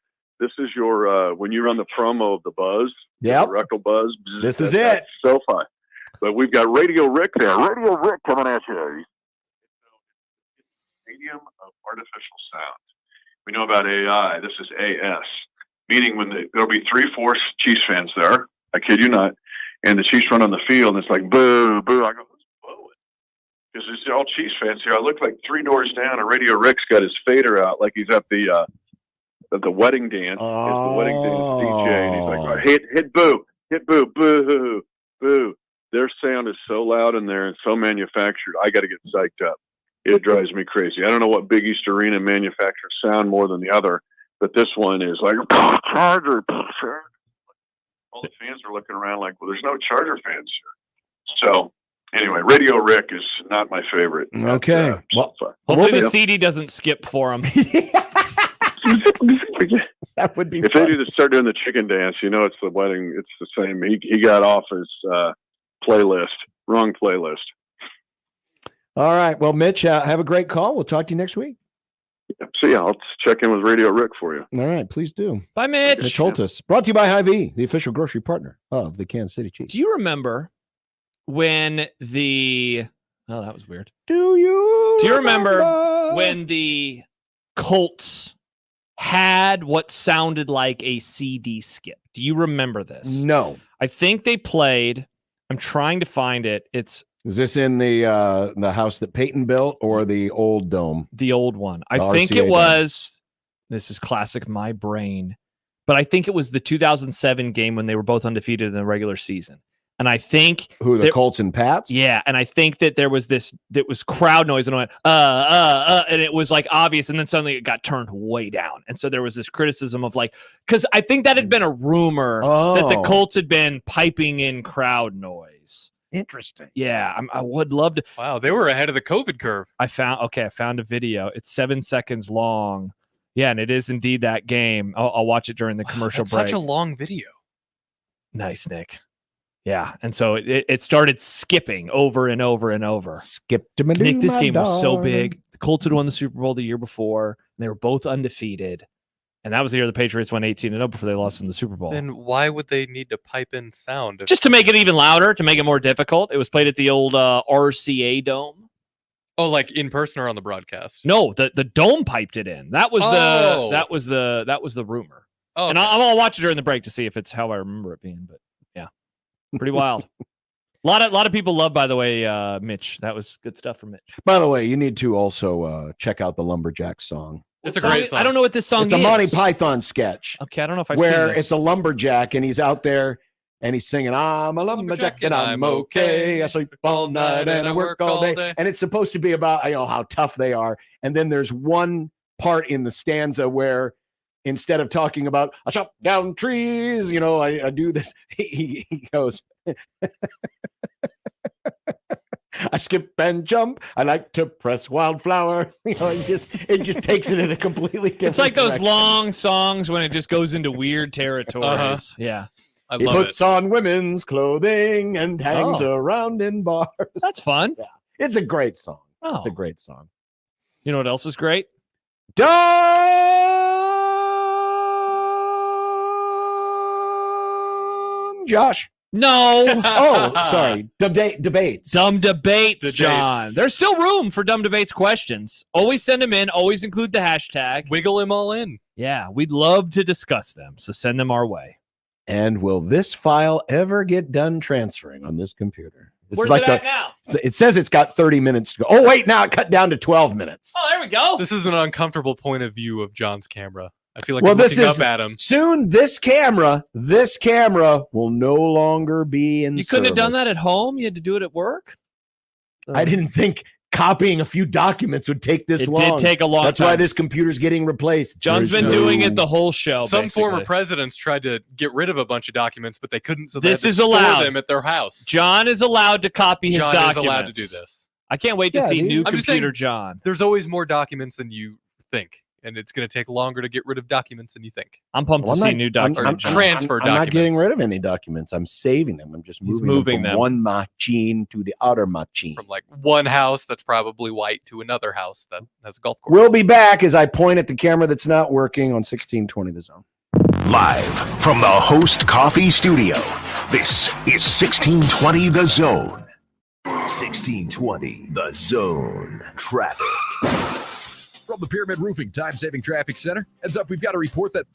when you run the promo of the Buzz. Yep. The Rectal Buzz. This is That's it. so fun. But we've got Radio Rick there. Radio Rick coming at you. Medium of artificial sound. We know about AI. This is AS, meaning there'll be 3/4 Chiefs fans there. I kid you not. And the Chiefs run on the field, and it's like, boo, boo. I go, who's booing? Because it's all Chiefs fans here. I look like 3 doors down, and Radio Rick's got his fader out like he's at the wedding dance. It's the wedding dance DJ, and he's like, oh, hit boo, boo, boo. Their sound is so loud in there and so manufactured, I got to get psyched up. It drives me crazy. I don't know what Big East Arena manufactures sound more than the other, but this one is like, Charger. All the fans are looking around like, well, there's no Charger fans here. So, anyway, Radio Rick is not my favorite. Okay. Well, Hopefully the CD doesn't skip for him. That would be if fun. they do start doing the chicken dance, you know it's the wedding. It's the same. He got off his playlist. Wrong playlist. All right. Well, Mitch, have a great call. We'll talk to you next week. So, yeah, I'll check in with Radio Rick for you. All right. Please do. Bye, Mitch. Mitch Holtis. Brought to you by Hy-Vee, the official grocery partner of the Kansas City Chiefs. Do you remember when the... Oh, that was weird. Do you remember when the Colts had what sounded like a CD skip? Do you remember this? No. I think they played... I'm trying to find it. Is this in the house that Peyton built or the old dome? The old one. I The think RCA it was. This is classic my brain, but I think it was the 2007 game when they were both undefeated in the regular season. And I think the Colts and Pats? Yeah, and I think that there was crowd noise and I went, and it was like obvious, and then suddenly it got turned way down. And so there was this criticism of because I think that had been a rumor that the Colts had been piping in crowd noise. Interesting. Yeah, I would love to. Wow, they were ahead of the COVID curve. I found a video. It's 7 seconds long. Yeah, and it is indeed that game. I'll watch it during the commercial That's break. such a long video. Nice, Nick. Yeah, and so it started skipping over and over and over. Nick, this game was so big. The Colts had won the Super Bowl the year before. And they were both undefeated. And that was the year the Patriots won 18-0 before they lost in the Super Bowl. Then why would they need to pipe in sound? Just to make it even louder, to make it more difficult. It was played at the old RCA Dome. Oh, like in person or on the broadcast? No, the dome piped it in. That was the rumor. Oh, and I'll watch it during the break to see if it's how I remember it being. But yeah, pretty wild. A lot of people love, by the way, Mitch. That was good stuff from Mitch. By the way, you need to also check out the Lumberjack song. It's a great song. I don't know what this song is. It's a Monty Python sketch. Okay, I don't know if I've where seen this. it's a lumberjack and he's out there and he's singing, I'm a lumberjack and I'm okay. I sleep all night and I work all day. And it's supposed to be about how tough they are. And then there's one part in the stanza where instead of talking about I chop down trees, I do this, he goes I skip and jump. I like to press wildflower. It just takes it in a completely different. It's like those direction. long songs when it just goes into weird territories. Uh-huh. Yeah. I He love puts on women's clothing and hangs Oh. around in bars. That's fun. Yeah. It's a great song. Oh. It's a great song. You know what else is great? Josh. No. Oh, sorry. Debates. Dumb debates, John. There's still room for dumb debates questions. Always send them in. Always include the hashtag. Wiggle them all in. Yeah, we'd love to discuss them. So send them our way. And will this file ever get done transferring on this computer? This Where's is like it at now? It says it's got 30 minutes to go. Oh, wait, now it cut down to 12 minutes. Oh, there we go. This is an uncomfortable point of view of John's camera. I feel like Well, I'm this looking is up at him. soon. This camera will no longer be in. You couldn't have done service. that at home. You had to do it at work. I didn't think copying a few documents would take this It long. did take a long That's time. why this computer's getting replaced. John's been doing it the whole show. Some basically. former presidents tried to get rid of a bunch of documents, but they couldn't. So they This had to is store allowed. them at their house. John is allowed to copy his John documents. is allowed to do this. I can't wait to Yeah, see dude. new I'm just computer saying- John. There's always more documents than you think, and it's going to take longer to get rid of documents than you think. I'm pumped to see new documents. transfer I'm not getting documents. rid of any documents. I'm saving them. I'm just He's moving, moving them them. from one machine to the other machine. From like one house that's probably white to another house that has a golf course. We'll be back as I point at the camera that's not working on 1620 The Zone. Live from the Host Coffee Studio, this is 1620 The Zone. 1620 The Zone. Traffic. From the Pyramid Roofing Time-Saving Traffic Center. Heads up, we've got a report that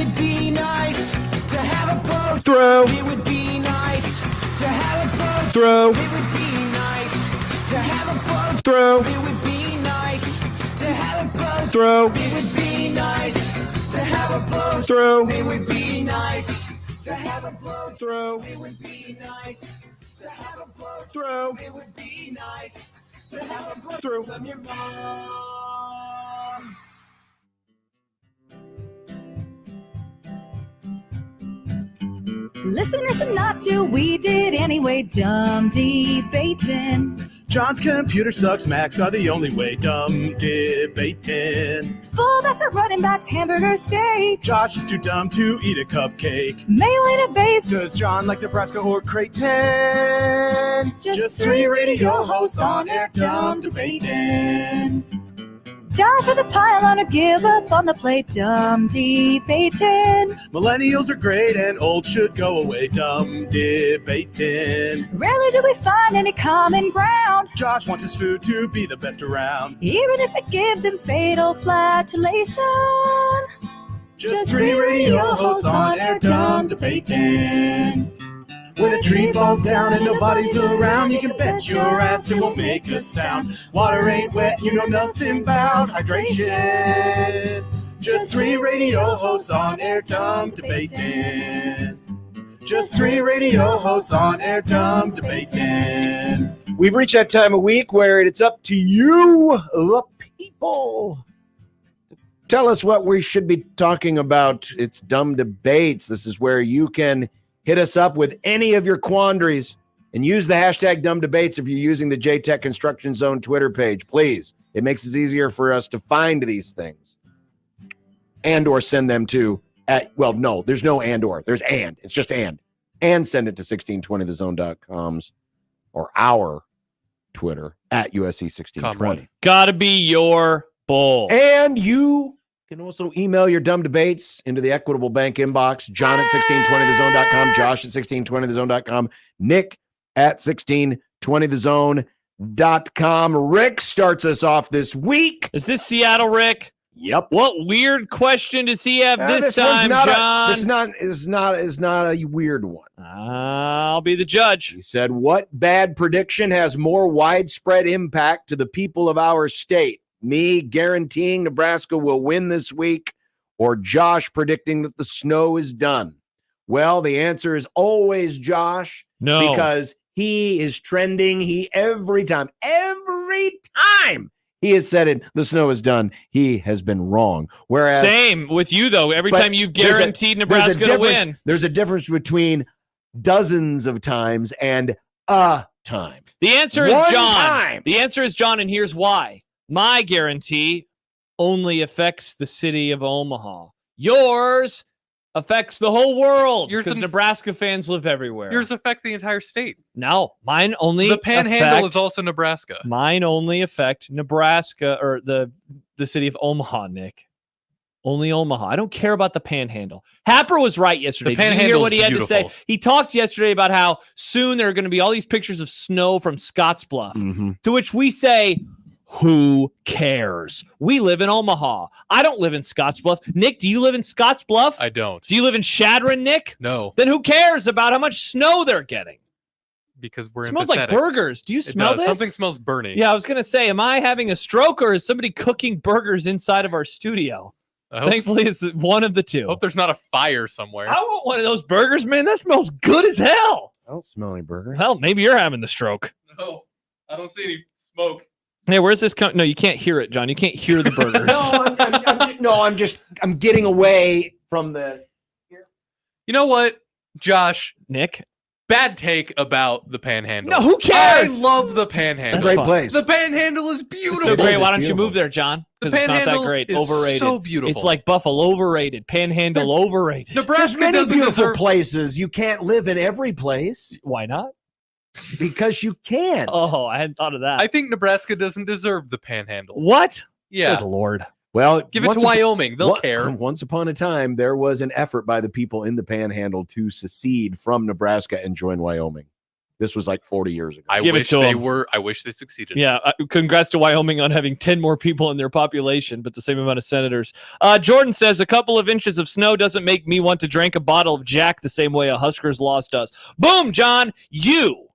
would be nice to have a boat. Throw. It would be nice to have a boat. Throw. It would be nice to have a boat. Throw. It would be nice to have a boat. Throw. It would be nice to have a boat. Throw. It would be nice to have a boat. Throw. It would be nice to have a boat. Throw. It would be nice to have a boat Throw. from your mom. Listeners and not to, we did anyway, dumb debating. John's computer sucks, Macs are the only way, dumb debating. Fullbacks are running backs, hamburger steaks. Josh is too dumb to eat a cupcake. Mail-in a base. Does John like Nebraska or Creighton? Just three radio hosts on air, dumb debating. Die for the pylon or give up on the plate, dumb debating. Millennials are great and old should go away, dumb debating. Rarely do we find any common ground. Josh wants his food to be the best around. Even if it gives him fatal flatulation. Just three radio hosts on air, dumb debating. When a tree falls down and nobody's around, you can bet your ass it won't make a sound. Water ain't wet, you know nothing about hydration. Just three radio hosts on air, dumb debating. Just three radio hosts on air, dumb debating. We've reached that time of week where it's up to you, the people. Tell us what we should be talking about. It's Dumb Debates. This is where you can hit us up with any of your quandaries and use the hashtag Dumb Debates if you're using the JTech Construction Zone Twitter page. Please. It makes it easier for us to find these things and or send them to no, there's no and or. There's and. It's just and. And send it to 1620thezone.com's or our Twitter at USC1620. Gotta be your bull. And you can also email your dumb debates into the Equitable Bank inbox. John at 1620thezone.com, Josh at 1620thezone.com, Nick at 1620thezone.com. Rick starts us off this week. Is this Seattle Rick? Yep. What weird question does he have this time, John? This is not a weird one. I'll be the judge. He said, what bad prediction has more widespread impact to the people of our state? Me guaranteeing Nebraska will win this week, or Josh predicting that the snow is done? Well, the answer is always Josh. No. Because he is trending. Every time he has said it, the snow is done, he has been wrong. Whereas same with you, though. Every time you've guaranteed Nebraska to win. There's a difference between dozens of times and a time. The answer is One John. time. The answer is John, and here's why. My guarantee only affects the city of Omaha. Yours affects the whole world because Nebraska fans live everywhere. Yours affect the entire state. No, mine only The Panhandle is also Nebraska. Mine only affect Nebraska or the city of Omaha, Nick. Only Omaha. I don't care about the Panhandle. Happer was right yesterday. Did you hear what he had to say? He talked yesterday about how soon there are going to be all these pictures of snow from Scottsbluff, to which we say, who cares? We live in Omaha. I don't live in Scottsbluff. Nick, do you live in Scottsbluff? I don't. Do you live in Shadron, Nick? No. Then who cares about how much snow they're getting? Because we're It smells like burgers. Do you smell this? Something smells burning. Yeah, I was going to say, am I having a stroke or is somebody cooking burgers inside of our studio? Thankfully, it's one of the two. Hope there's not a fire somewhere. I want one of those burgers, man. That smells good as hell. I don't smell any burger. Hell, maybe you're having the stroke. No, I don't see any smoke. Hey, where's this coming? No, you can't hear it, John. You can't hear the burgers. I'm getting away from the. You know what, Josh? Nick? Bad take about the Panhandle. No, who cares? I love the Panhandle. It's a great place. The Panhandle is beautiful. It's so great. Why don't you move there, John? The Because it's not that Panhandle great. is Overrated. so beautiful. It's like Buffalo overrated. Panhandle overrated. There's Nebraska many doesn't beautiful deserve. places. You can't live in every place Why not? because you can't. Oh, I hadn't thought of that. I think Nebraska doesn't deserve the Panhandle. What? Yeah. Good Lord. Well, Give it to Wyoming. They'll care. Once upon a time, there was an effort by the people in the Panhandle to secede from Nebraska and join Wyoming. This was like 40 years ago. I wish they succeeded. Yeah, congrats to Wyoming on having 10 more people in their population, but the same amount of senators. Jordan says a couple of inches of snow doesn't make me want to drink a bottle of Jack the same way a Huskers loss does. Boom, John, you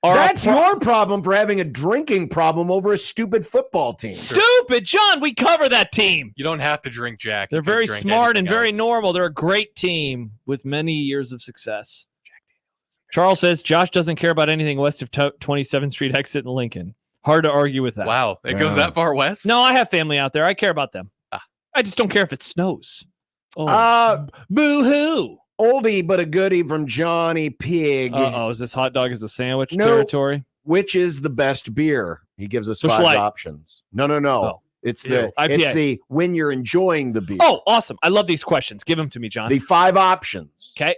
are. That's your problem for having a drinking problem over a stupid football team. Stupid, John. We cover that team. You don't have to drink Jack. They're very smart and very normal. They're a great team with many years of success. Charles says Josh doesn't care about anything west of 27th Street exit in Lincoln. Hard to argue with that. Wow, it goes that far west? No, I have family out there. I care about them. I just don't care if it snows. Boo-hoo. Oldie but a goodie from Johnny Pig. Is this hot dog as a sandwich territory? Which is the best beer? He gives us Busch 5 Light. options. No. Oh. It's Ew. the when you're enjoying the beer. Oh, awesome. I love these questions. Give them to me, John. The 5 options. Okay.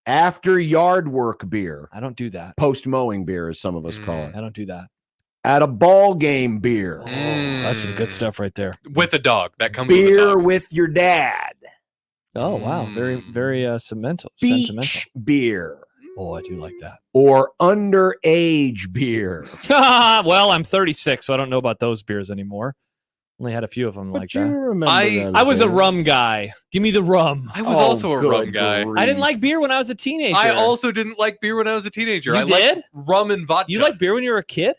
After yard work beer. I don't do that. Post mowing beer, as some of us call it. I don't do that. At a ball game beer. That's some good stuff right there. With a dog. That comes beer with a dog. with your dad. Oh, wow. Very, very sentimental. Beach beer. Oh, I do like that. Or underage beer. Well, I'm 36, so I don't know about those beers anymore. Only had a few of them like that. Remember I was a rum guy. Give me the rum. I was also a rum guy. I didn't like beer when I was a teenager. I also didn't like beer when I was a teenager. You I did? liked rum and vodka. You liked beer when you were a kid?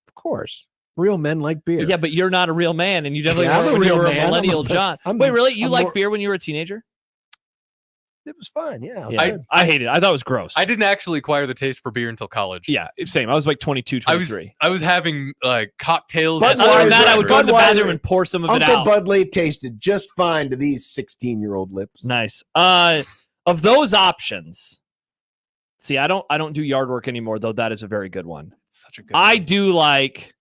Of course. Real men like beer. Yeah, but you're not a real man, and you definitely Yeah, weren't I'm a when you real were a man. millennial John. Wait, really? You I'm liked more- beer when you were a teenager? It was fun, yeah. I hated it. I thought it was gross. I didn't actually acquire the taste for beer until college. Yeah, same. I was like 22, 23. I was having cocktails. Other than that, I would go to the bathroom and pour some of it Uncle out. Budley tasted just fine to these 16-year-old lips. Nice. Of those options, see, I don't do yard work anymore, though. That is a very good one. Such a good I do like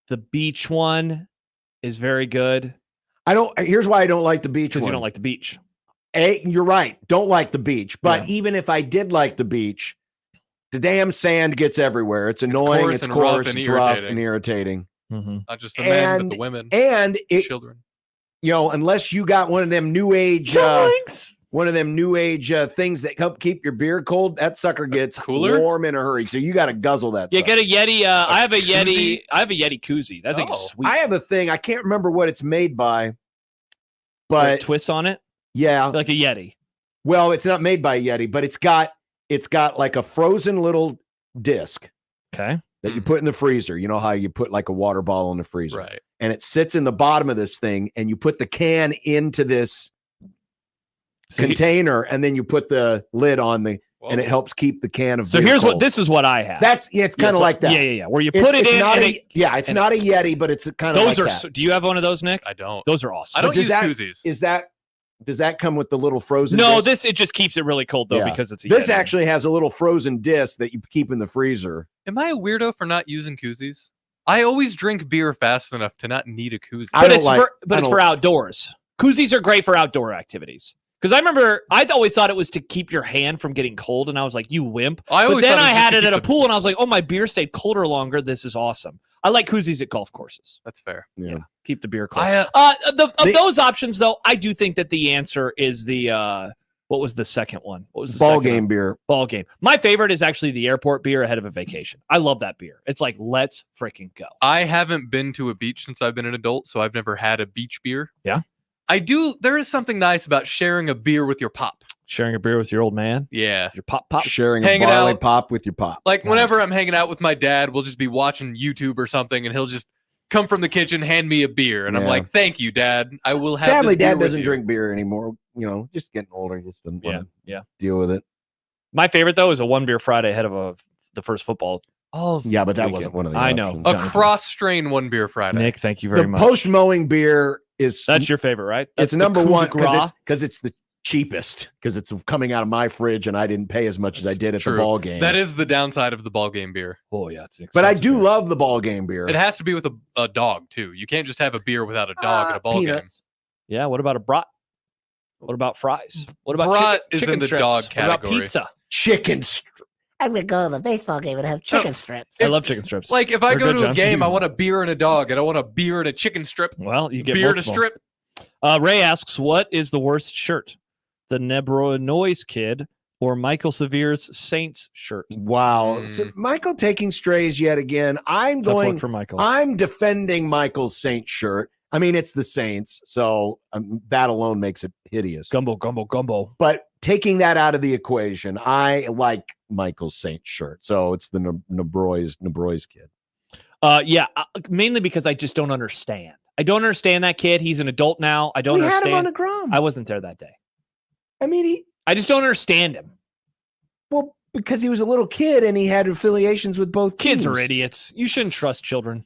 the beach one is very good. Here's why I don't like the beach Because one. you don't like the beach. You're right. Don't like the beach. But even if I did like the beach, the damn sand gets everywhere. It's annoying. coarse It's and rough coarse. and It's rough irritating. and irritating. Not just the men, but the women. And children. Unless you got one of them new age things that help keep your beer cold, that sucker gets Cooler? warm in a hurry. So you got to guzzle that. Yeah, sucker. get a Yeti. I have a Yeti. I have a Yeti koozie. That thing is sweet. I have a thing. I can't remember what it's made by, Like but twists on it, yeah, like a Yeti. Well, it's not made by Yeti, but it's got like a frozen little disc. Okay. That you put in the freezer. You know how you put like a water bottle in the freezer. Right. And it sits in the bottom of this thing, and you put the can into this container, and then you put the lid on and it helps keep the can of So beer here's cold. this is what I have. It's kind of like that. Yeah. Where you put it in. Not and it's not a Yeti, but it's kind of those like are. that. Do you have one of those, Nick? I don't. Those are awesome. I don't use koozies. Does that come with the little frozen No, disc? it just keeps it really cold though Yeah. because it's a This Yeti. actually has a little frozen disc that you keep in the freezer. Am I a weirdo for not using koozies? I always drink beer fast enough to not need a koozie. But it's for outdoors. Koozies are great for outdoor activities. Because I remember I always thought it was to keep your hand from getting cold, and I was like, "You wimp!" I But always then thought it was I just had to it keep at a the- pool, and I was like, "Oh, my beer stayed colder longer. This is awesome." I like koozies at golf courses. That's fair. Yeah. Keep the beer cold. I, Those options, though, I do think that the answer is the what was the second one? What was the Ball second game one? beer. Ball game. My favorite is actually the airport beer ahead of a vacation. I love that beer. It's like, let's freaking go. I haven't been to a beach since I've been an adult, so I've never had a beach beer. Yeah. I do. There is something nice about sharing a beer with your pop. Sharing a beer with your old man. Yeah. Your pop. Sharing a Hanging barley out. pop with your pop. Like whenever I'm hanging out with my dad, we'll just be watching YouTube or something, and he'll just come from the kitchen, hand me a beer, and I'm Yeah. like, "Thank you, Dad. I will have." Sadly, this beer Dad with doesn't you." drink beer anymore. Just getting older. Just doesn't want Yeah. to deal with it. My favorite though is a one beer Friday ahead of the first football. Oh, Yeah, but that weekend. wasn't one of the I know. options. A Johnny. cross strain one beer Friday. Nick, thank you The very much. post mowing beer is That's your favorite, right? That's it's the number coup de one grace. because it's the cheapest because it's coming out of my fridge and I didn't pay as much as I did at True. the ball game. That is the downside of the ball game beer. Oh yeah, it's an but I expensive do beer. love the ball game beer. It has to be with a dog too. You can't just have a beer without a dog at a ball peanuts. Yeah. What about a brat? What about fries? What about Brat chicken, is chicken in the strips? dog What about category. pizza? Chicken. I'm gonna go to the baseball game and have chicken strips. I love chicken strips. Like if I They're go good, to a John. game, I want a beer and a dog. I don't want a beer and a chicken strip. Well, you get beer to multiple. strip. Ray asks, "What is the worst shirt? The Nebronois kid or Michael Severe's Saints shirt? Wow. So Michael taking strays yet again. Tough one for Michael. I'm defending Michael's Saints shirt. I mean, it's the Saints, so that alone makes it hideous. Gumbo, gumbo, gumbo. But taking that out of the equation, I like Michael's Saints shirt. So it's the Nebroys kid. Mainly because I just don't understand. I don't understand that kid. He's an adult now. I don't understand. Had him on a Grum. I wasn't there that day. I mean, I just don't understand him. Well, because he was a little kid and he had affiliations with both Kids teams. are idiots. You shouldn't trust children.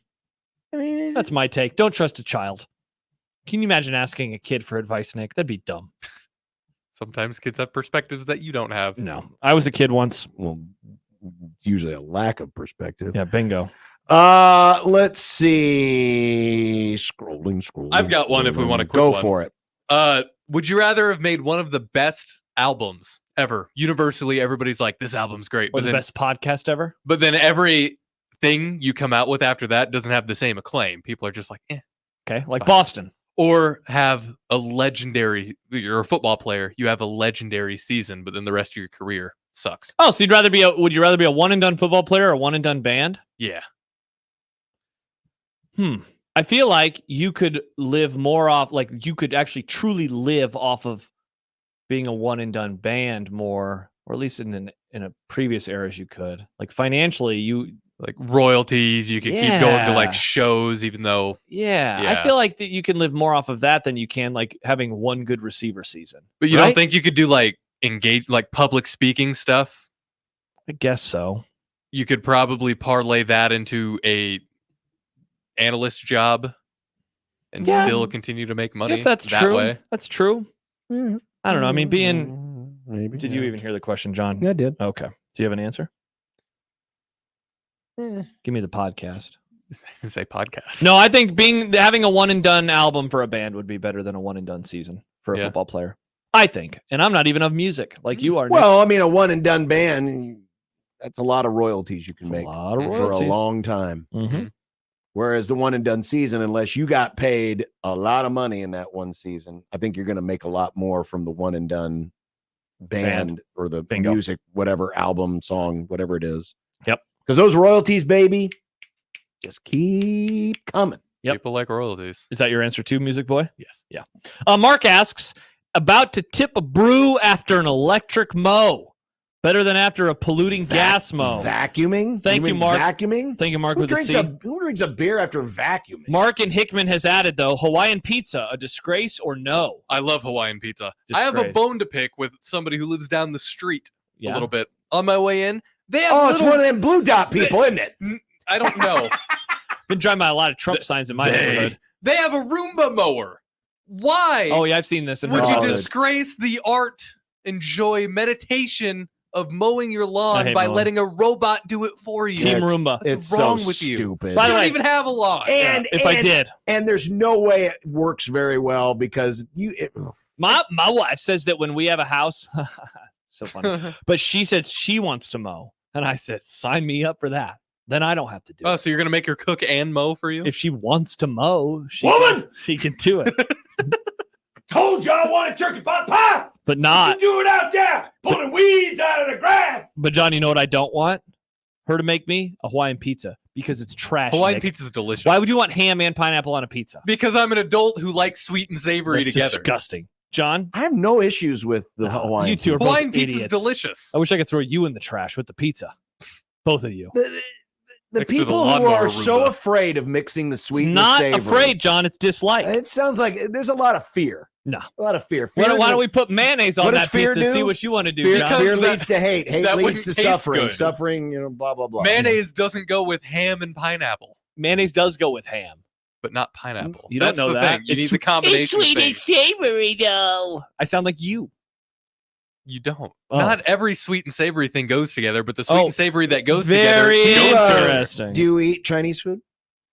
I mean, that's my take. Don't trust a child. Can you imagine asking a kid for advice, Nick? That'd be dumb. Sometimes kids have perspectives that you don't have. No. I was a kid once. Well, it's usually a lack of perspective. Yeah, bingo. Let's see. Scrolling. I've got one if we want to quick go one. for it. Would you rather have made one of the best albums ever? Universally, everybody's like, this album's great. Or the best podcast ever? But then everything you come out with after that doesn't have the same acclaim. People are just like, eh. Okay, like Boston. Or have a legendary, you're a football player, you have a legendary season, but then the rest of your career sucks. Oh, so would you rather be a one and done football player or a one and done band? Yeah. I feel like you could live more off, like you could actually truly live off of being a one and done band more, or at least in a previous eras you could. Like financially, you like royalties, you could keep going to like shows, even though I feel like that you can live more off of that than you can like having one good receiver season. But you don't think you could do like like public speaking stuff? I guess so. You could probably parlay that into a analyst job and still continue to make money. I guess that's that true. way. That's true. I don't know. I mean, maybe. Did you even hear the question, John? Yeah, I did. Okay. Do you have an answer? Give me the podcast. I say podcast. No, I think having a one and done album for a band would be better than a one and done season for a football player. I think. And I'm not even of music like you are. Nick. Well, I mean, a one and done band, that's a lot of royalties you can make a lot of for a royalties. long time. Mm-hmm. Whereas the one and done season, unless you got paid a lot of money in that one season, I think you're going to make a lot more from the one and done band or the music, whatever album, song, whatever it is. Yep. Because those royalties, baby, just keep coming. Yep. People like royalties. Is that your answer too, Music Boy? Yes. Yeah. Mark asks, about to tip a brew after an electric mow. Better than after a polluting gas mow. Vacuuming? Thank you, Mark. Vacuuming? Thank you, Mark. Who with the drinks, C. who drinks a beer after vacuuming? Mark and Hickman has added, though, Hawaiian pizza, a disgrace or no? I love Hawaiian pizza. I have a Disgrace. bone to pick with somebody who lives down the street Yeah. a little bit. On my way in, they have Oh, it's one of them blue dot people, isn't it? I don't know. Been driving by a lot of Trump signs in my neighborhood. They have a Roomba mower. Why? Oh, yeah, I've seen this. In Would her you neighborhood. disgrace the art, enjoy meditation of mowing your I lawn hate by mowing. letting a robot do it for you? Team Roomba. What's It's wrong so with you? stupid. By You the don't way, even have a lawn. And if I did. And there's no way it works very well because My wife says that when we have a house, so funny, but she said she wants to mow. And I said, sign me up for that. Then I don't have to do Oh, it. so you're gonna make her cook and mow for you? If she wants to mow, she can do it. Told you I wanted turkey pot pie. But not. You do it out there, pulling weeds out of the grass. But John, you know what I don't want? Her to make me a Hawaiian pizza because it's trash. Hawaiian Nick. pizza is delicious. Why would you want ham and pineapple on a pizza? Because I'm an adult who likes sweet and savory That's together. disgusting. John, I have no issues with the Hawaiian. you two are both Hawaiian pizza is idiots. delicious. I wish I could throw you in the trash with the pizza. Both of you. The Next to the people who lawnmower are so Roomba. afraid of mixing the sweet It's and not the savory. afraid, John. It's dislike. It sounds like there's a lot of fear. No. A lot of fear. Why Fear don't we put mayonnaise on What does that fear pizza and see do? what you want to do, Fear, John? fear that- leads to hate. Hate that leads wouldn't to taste suffering. good. Suffering, blah, blah, blah. Mayonnaise doesn't go with ham and pineapple, Mayonnaise does go with ham. but not pineapple. You don't That's know the that. thing. You It's need the combination of things. savory, though. I sound like you. You don't. Oh. Not every sweet and savory thing goes together, but the sweet Oh, and savory that goes very together goes together. interesting. Do you eat Chinese food?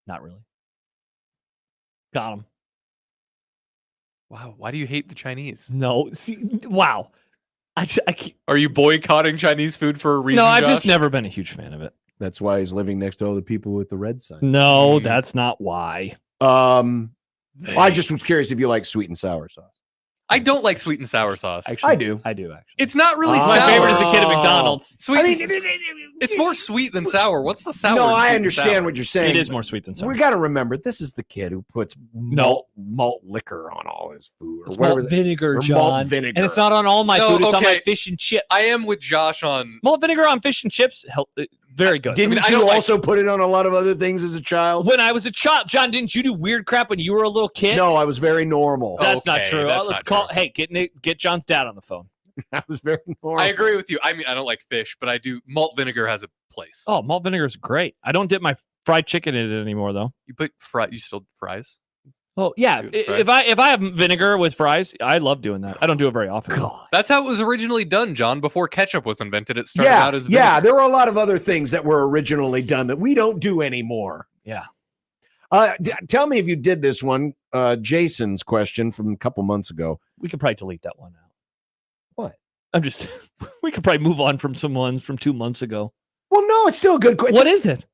Not really. Got him. Wow, why do you hate the Chinese? No. See, wow. I can't. Are you boycotting Chinese food for a reason? No, I've Josh? just never been a huge fan of it. That's why he's living next to all the people with the red sign. No, that's not why. I just was curious if you like sweet and sour sauce. I don't like sweet and sour sauce. Actually, I do. I do actually. It's not really Oh. sour. My favorite as a kid at McDonald's. Sweet. It's more sweet than sour. What's the sour? No, in sweet I and understand sour? what you're saying. It is more sweet than sour. We got to remember, this is the kid who puts malt liquor on all his food. Or It's whatever malt vinegar, or John. malt vinegar. And it's not on all my No, food. It's on my okay. fish and chips. I am with Josh on Malt vinegar on fish and chips. Very good. Didn't I you don't like- also put it on a lot of other things as a child? When I was a child, John, didn't you do weird crap when you were a little kid? No, I was very normal. That's not Okay, true. that's Let's not call. true. Hey, get John's dad on the phone. I was very normal. I agree with you. I mean, I don't like fish, but I do. Malt vinegar has a place. Oh, malt vinegar is great. I don't dip my fried chicken in it anymore, though. You put fry. You still fries? Oh yeah, Dude, if I have vinegar with fries, I love doing that. I don't do it very often. God. That's how it was originally done, John. Before ketchup was invented, it started out as vinegar. Yeah, there were a lot of other things that were originally done that we don't do anymore. Yeah. Tell me if you did this one. Jason's question from a couple months ago. We could probably delete that one out. What? I'm just. We could probably move on from some ones from 2 months ago. Well, no, it's still a good question. What is it?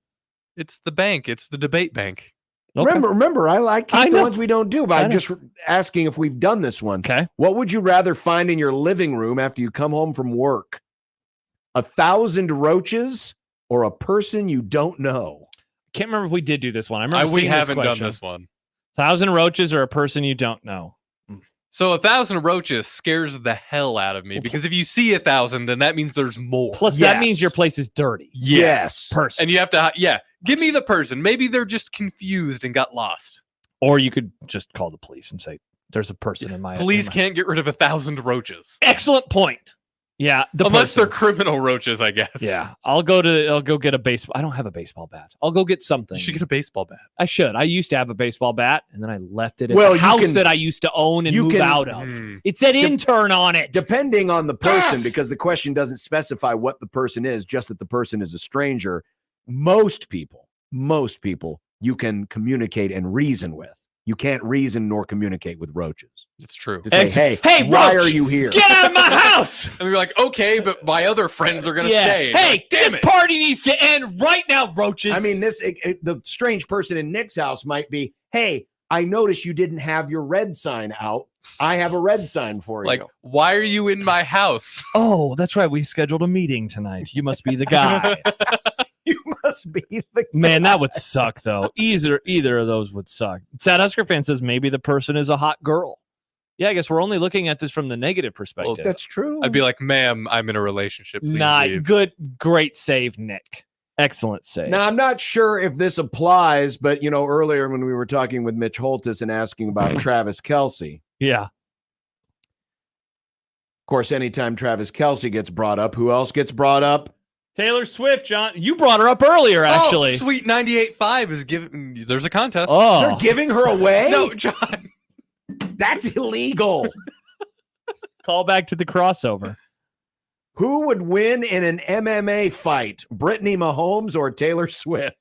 It's the bank. It's the debate bank. Okay. Remember, I keep the know. ones we don't do, but I I'm know. just asking if we've done this one. Okay. What would you rather find in your living room after you come home from work? 1,000 roaches or a person you don't know? Can't remember if we did do this one. I remember We seeing haven't this done question. this one. 1,000 roaches or a person you don't know. So 1,000 roaches scares the hell out of me because if you see 1,000, then that means there's more. Plus, that means your place is dirty. Yes. Person. And you have to, give me the person. Maybe they're just confused and got lost. Or you could just call the police and say, "There's a person in my." Police in my-" can't get rid of 1,000 roaches. Excellent point. Yeah, Unless they're criminal roaches, I guess. Yeah, I'll go get a baseball. I don't have a baseball bat. I'll go get something. You should get a baseball bat. I should. I used to have a baseball bat, and then I left it at Well, the you house can- that I used to own and you move can- out of. It said intern on it. Depending on the person, because the question doesn't specify what the person is, just that the person is a stranger. Most people, you can communicate and reason with. You can't reason nor communicate with roaches. It's true. To say, hey, Roach, why are you here? Get out of my house! And you're like, okay, but my other friends are going to stay. And Hey, you're like, damn this it. party needs to end right now, roaches. I mean, the strange person in Nick's house might be, hey, I noticed you didn't have your red sign out. I have a red sign for Like, you. why are you in my house? Oh, that's right. We scheduled a meeting tonight. You must be the guy. You must be the Man, that would suck, though. Either of those would suck. Sad Husker fan says maybe the person is a hot girl. Yeah, I guess we're only looking at this from the negative perspective. Well, That's true. I'd be like, ma'am, I'm in a relationship. Please Not leave. good. Great save, Nick. Excellent save. Now, I'm not sure if this applies, but, earlier when we were talking with Mitch Holtis and asking about Travis Kelce, Yeah. of course, anytime Travis Kelce gets brought up, who else gets brought up? Taylor Swift, John. You brought her up earlier, actually. Oh, Sweet 98.5 is giving. There's a contest. Oh. They're giving her away? No, John. That's illegal. Call back to the crossover. Who would win in an MMA fight, Brittany Mahomes or Taylor Swift?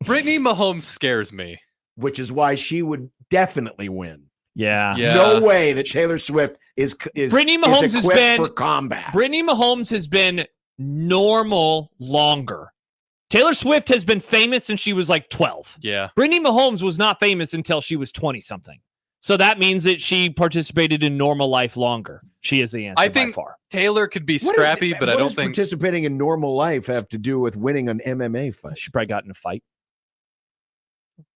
Brittany Mahomes scares me. Which is why she would definitely win. Yeah. No way that Taylor Swift is Brittany Mahomes is has equipped been for combat. Brittany Mahomes has been normal longer. Taylor Swift has been famous since she was like 12. Yeah. Brittany Mahomes was not famous until she was 20 something. So that means that she participated in normal life longer. She is the answer I think by far. Taylor could be What scrappy, but I what don't does think. participating in normal life have to do with winning an MMA fight. She probably got in a fight.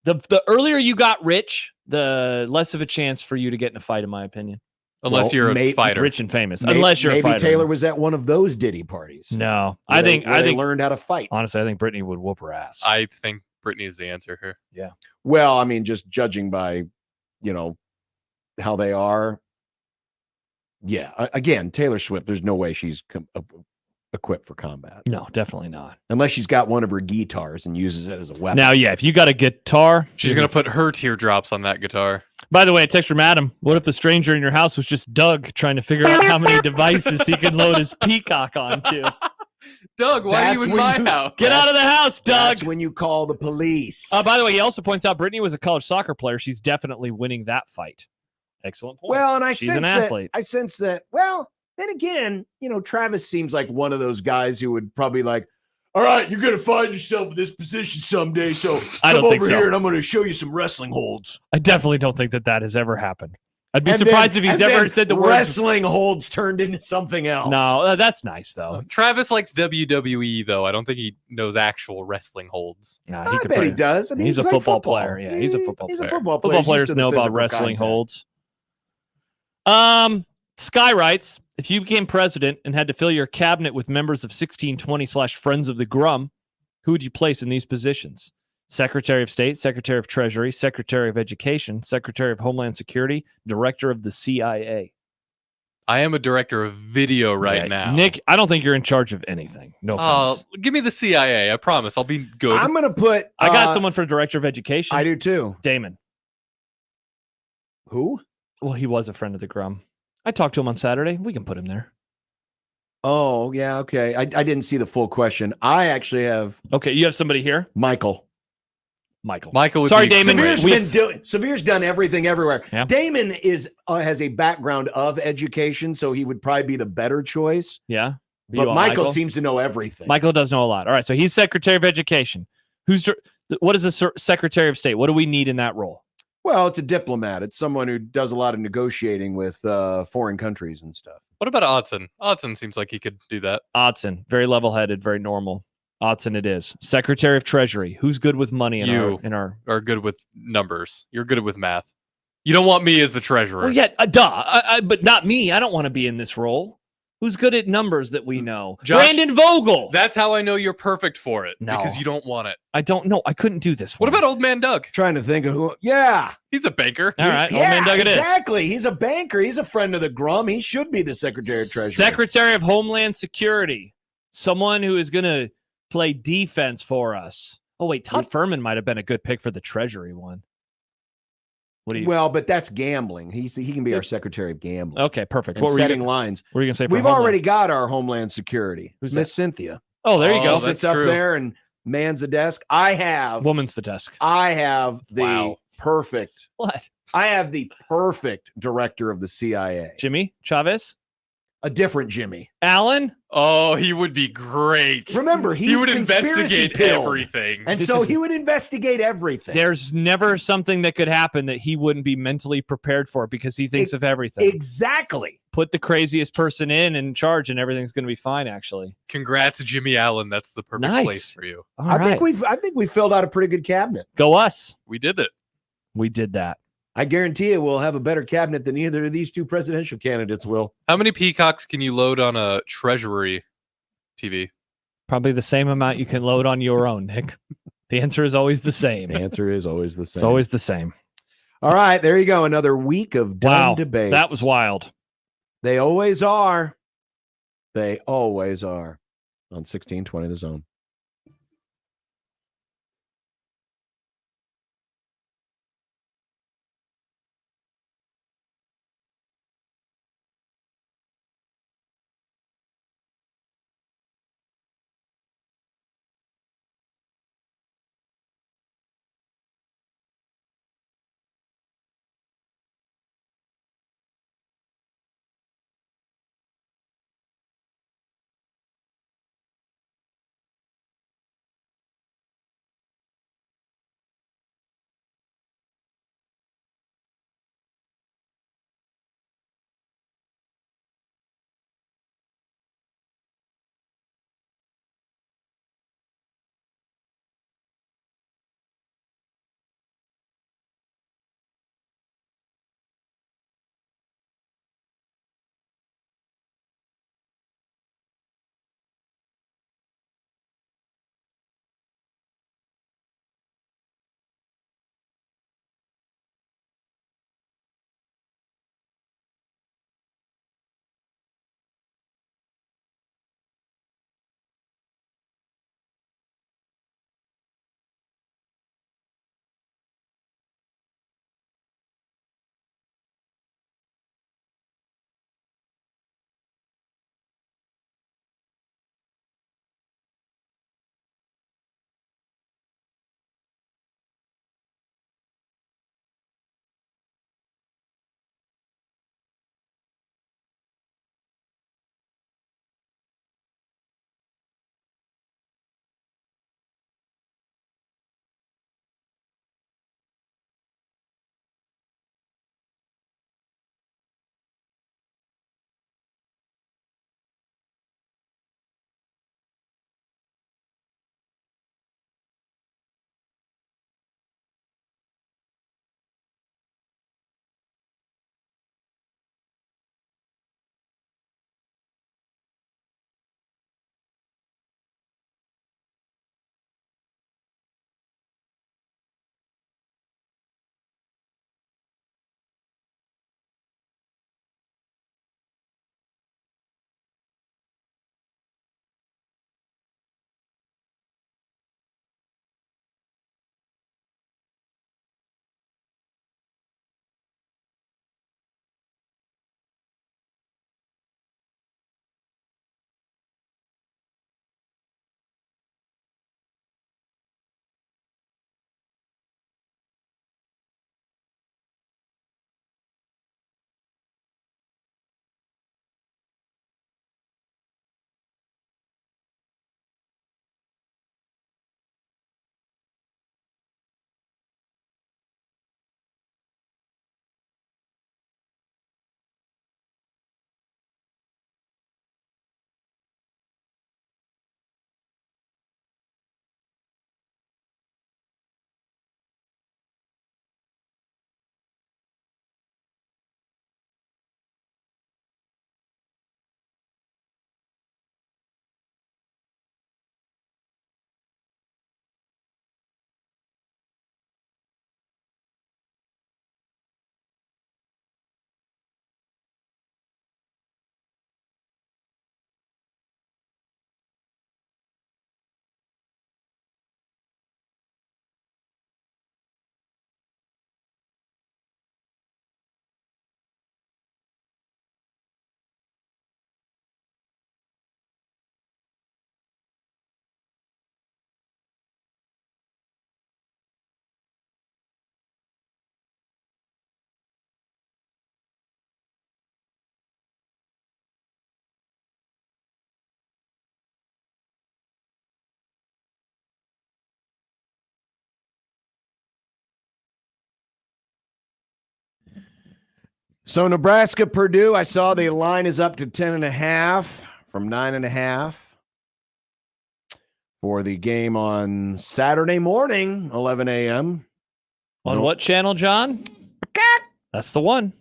The earlier you got rich, the less of a chance for you to get in a fight, in my opinion. Unless you're a fighter. Rich and famous. Unless you're a maybe fighter. Taylor was at one of those Diddy parties. No. where I think they learned how to fight. honestly, I think Brittany would whoop her ass. I think Brittany is the answer here. Yeah. Well, I mean, just judging by, how they are. Yeah. Again, Taylor Swift, there's no way she's equipped for combat. No, definitely not. Unless she's got one of her guitars and uses it as a weapon. Now, yeah, if you got a guitar, She's going to put her teardrops on that guitar. By the way, a text from Adam. What if the stranger in your house was just Doug trying to figure out how many devices he can load his peacock onto? Doug, why are you in my house? Get out of the house, Doug. That's when you call the police. By the way, he also points out Brittany was a college soccer player. She's definitely winning that fight. Excellent point. Well, and She's an athlete. I sense that. Well, then again, Travis seems like one of those guys who would probably like, all right, you're gonna find yourself in this position someday. So I come don't think over so. here and I'm gonna show you some wrestling holds. I definitely don't think that has ever happened. I'd be And surprised then- if he's and ever then said the words. wrestling holds turned into something else. No, that's nice though. Travis likes WWE though. I don't think he knows actual wrestling holds. Nah, I bet he does. I mean, he's he a played football football. player. Yeah, he's a football He's player. a football player. Football He's used players to the know about physical wrestling contact. holds. Sky writes, if you became president and had to fill your cabinet with members of 1620/Friends of the Grum, who would you place in these positions? Secretary of State, Secretary of Treasury, Secretary of Education, Secretary of Homeland Security, Director of the CIA. I am a director of video right now. Nick, I don't think you're in charge of anything. No offense. Give me the CIA. I promise. I'll be good. I'm going to put... I got someone for Director of Education. I do too. Damon. Who? Well, he was a friend of the Grum. I talked to him on Saturday. We can put him there. Oh, yeah, okay. I didn't see the full question. I actually have... Okay, you have somebody here? Michael. Michael. Sorry, Damon. Severe's done everything everywhere. Yeah. Damon has a background of education, so he would probably be the better choice. Yeah. But Michael seems to know everything. Michael does know a lot. All right, so he's Secretary of Education. What is a Secretary of State? What do we need in that role? Well, it's a diplomat. It's someone who does a lot of negotiating with foreign countries and stuff. What about Odson? Odson seems like he could do that. Odson, very level-headed, very normal. Odson it is. Secretary of Treasury. Who's good with money in our are good with numbers. You're good with math. You don't want me as the treasurer. Well, yeah, but not me. I don't want to be in this role. Who's good at numbers that we know? Josh, Brandon Vogel. That's how I know you're perfect for it. No. Because you don't want it. I don't know. I couldn't do this one. What about Old Man Doug? Trying to think of who. Yeah. He's a banker. All right. Yeah, Old Man Doug it is. exactly. He's a banker. He's a friend of the Grum. He should be the Secretary of Treasury. Secretary of Homeland Security. Someone who is going to play defense for us. Oh, wait. Todd Furman might have been a good pick for the Treasury one. What do you? Well, but that's gambling. He can be our Secretary of Gambling. Okay, perfect. And What were setting you gonna, lines. What were you going to say? For We've Homeland? already got our Homeland Security. Who's Miss that? Cynthia. Oh, there you go. Sits up there and mans a desk. Woman's the desk. I have the perfect. What? I have the perfect director of the CIA. Jimmy Chavez? A different Jimmy. Allen? Oh, he would be great. Remember, he would investigate pilled. everything. And so he would investigate everything. There's never something that could happen that he wouldn't be mentally prepared for because he thinks of everything. Exactly. Put the craziest person in charge and everything's going to be fine, actually. Congrats, Jimmy Allen. That's the perfect place for you. All I right. think we filled out a pretty good cabinet. Go us. We did it. We did that. I guarantee you we'll have a better cabinet than either of these two presidential candidates will. How many peacocks can you load on a Treasury TV? Probably the same amount you can load on your own, Nick. The answer is always the same. The answer is always the same. It's always the same. All right, there you go. Another week of dumb debates. That was wild. They always are. They always are. On 1620 The Zone. So Nebraska, Purdue, I saw the line is up to 10.5 from 9.5 for the game on Saturday morning, 11 a.m. On what channel, John? That's the one.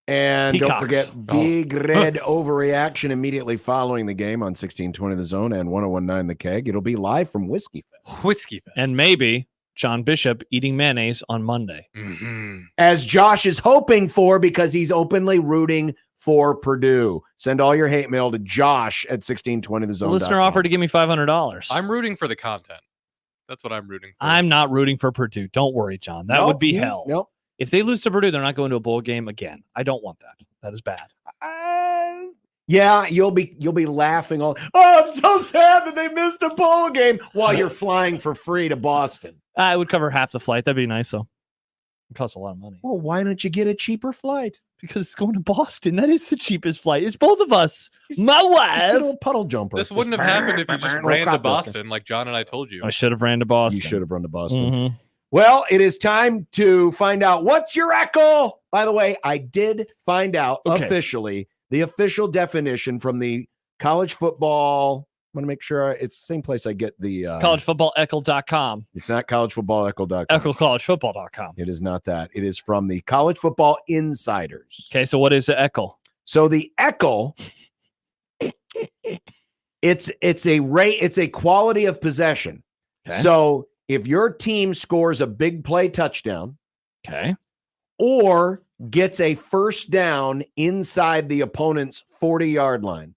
And Peacocks. don't forget, Big Red Overreaction immediately following the game on 1620 The Zone and 1019 The Keg. It'll be live from Whiskey Fest. Whiskey Fest. And maybe John Bishop eating mayonnaise on Monday. As Josh is hoping for, because he's openly rooting for Purdue. Send all your hate mail to Josh at 1620 The The Zone. listener offered to give me $500. I'm rooting for the content. That's what I'm rooting for. I'm not rooting for Purdue. Don't worry, John. That would be hell. Nope. If they lose to Purdue, they're not going to a bowl game again. I don't want that. That is bad. Yeah, you'll be laughing all. Oh, I'm so sad that they missed a bowl game while you're flying for free to Boston. I would cover half the flight. That'd be nice, though. It costs a lot of money. Well, why don't you get a cheaper flight? Because it's going to Boston. That is the cheapest flight. It's both of us. My wife. Little puddle jumper. This wouldn't have happened if you just ran to Boston, like John and I told you. I should have ran to Boston. You should have run to Boston. Mhm. Well, it is time to find out what's your echo. By the way, I did find out officially the official definition from the college football. I'm going to make sure it's the same place I get the collegefootballecho.com. It's not collegefootballecho.com. EchoCollegeFootball.com. It is not that. It is from the College Football Insiders. Okay, so what is the echo? So the echo, it's a rate, it's a quality of possession. Okay. So if your team scores a big play touchdown, okay, or gets a first down inside the opponent's 40-yard line.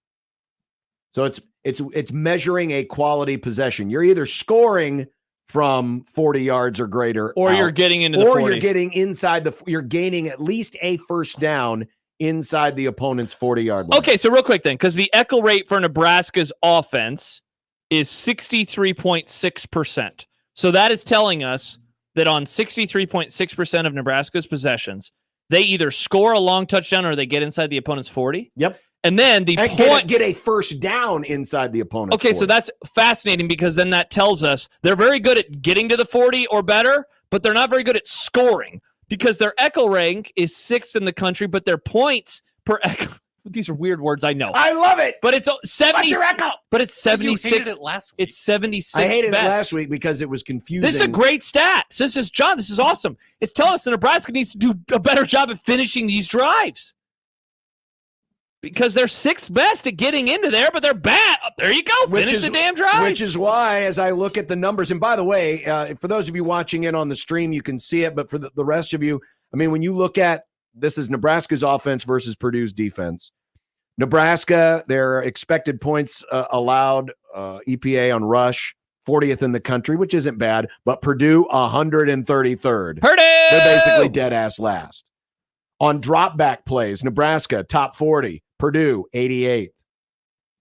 So it's measuring a quality possession. You're either scoring from 40 yards or greater, Or you're getting into the 40. or you're getting inside you're gaining at least a first down inside the opponent's 40-yard line. Okay, so real quick then, because the echo rate for Nebraska's offense is 63.6%. So that is telling us that on 63.6% of Nebraska's possessions, they either score a long touchdown or they get inside the opponent's 40. Yep. And then the And point get a first down inside the opponent's Okay, 40. so that's fascinating because then that tells us they're very good at getting to the 40 or better, but they're not very good at scoring because their echo rank is 6th in the country, but their points per echo. These are weird words, I know. I love it. But it's 70. What's your echo? But it's 76. You hated it last week. It's 76. I hated best. it last week because it was confusing. This is a great stat. So this is John. This is awesome. It's telling us that Nebraska needs to do a better job at finishing these drives because they're 6th best at getting into there, but they're bad. There you go. Finish the damn drive. Which is why, as I look at the numbers, and by the way, for those of you watching in on the stream, you can see it. But for the rest of you, I mean, when you look at this is Nebraska's offense versus Purdue's defense. Nebraska, their expected points allowed EPA on rush, 40th in the country, which isn't bad, but Purdue 133rd. Purdue! They're basically dead ass last. On drop back plays, Nebraska top 40, Purdue 88th.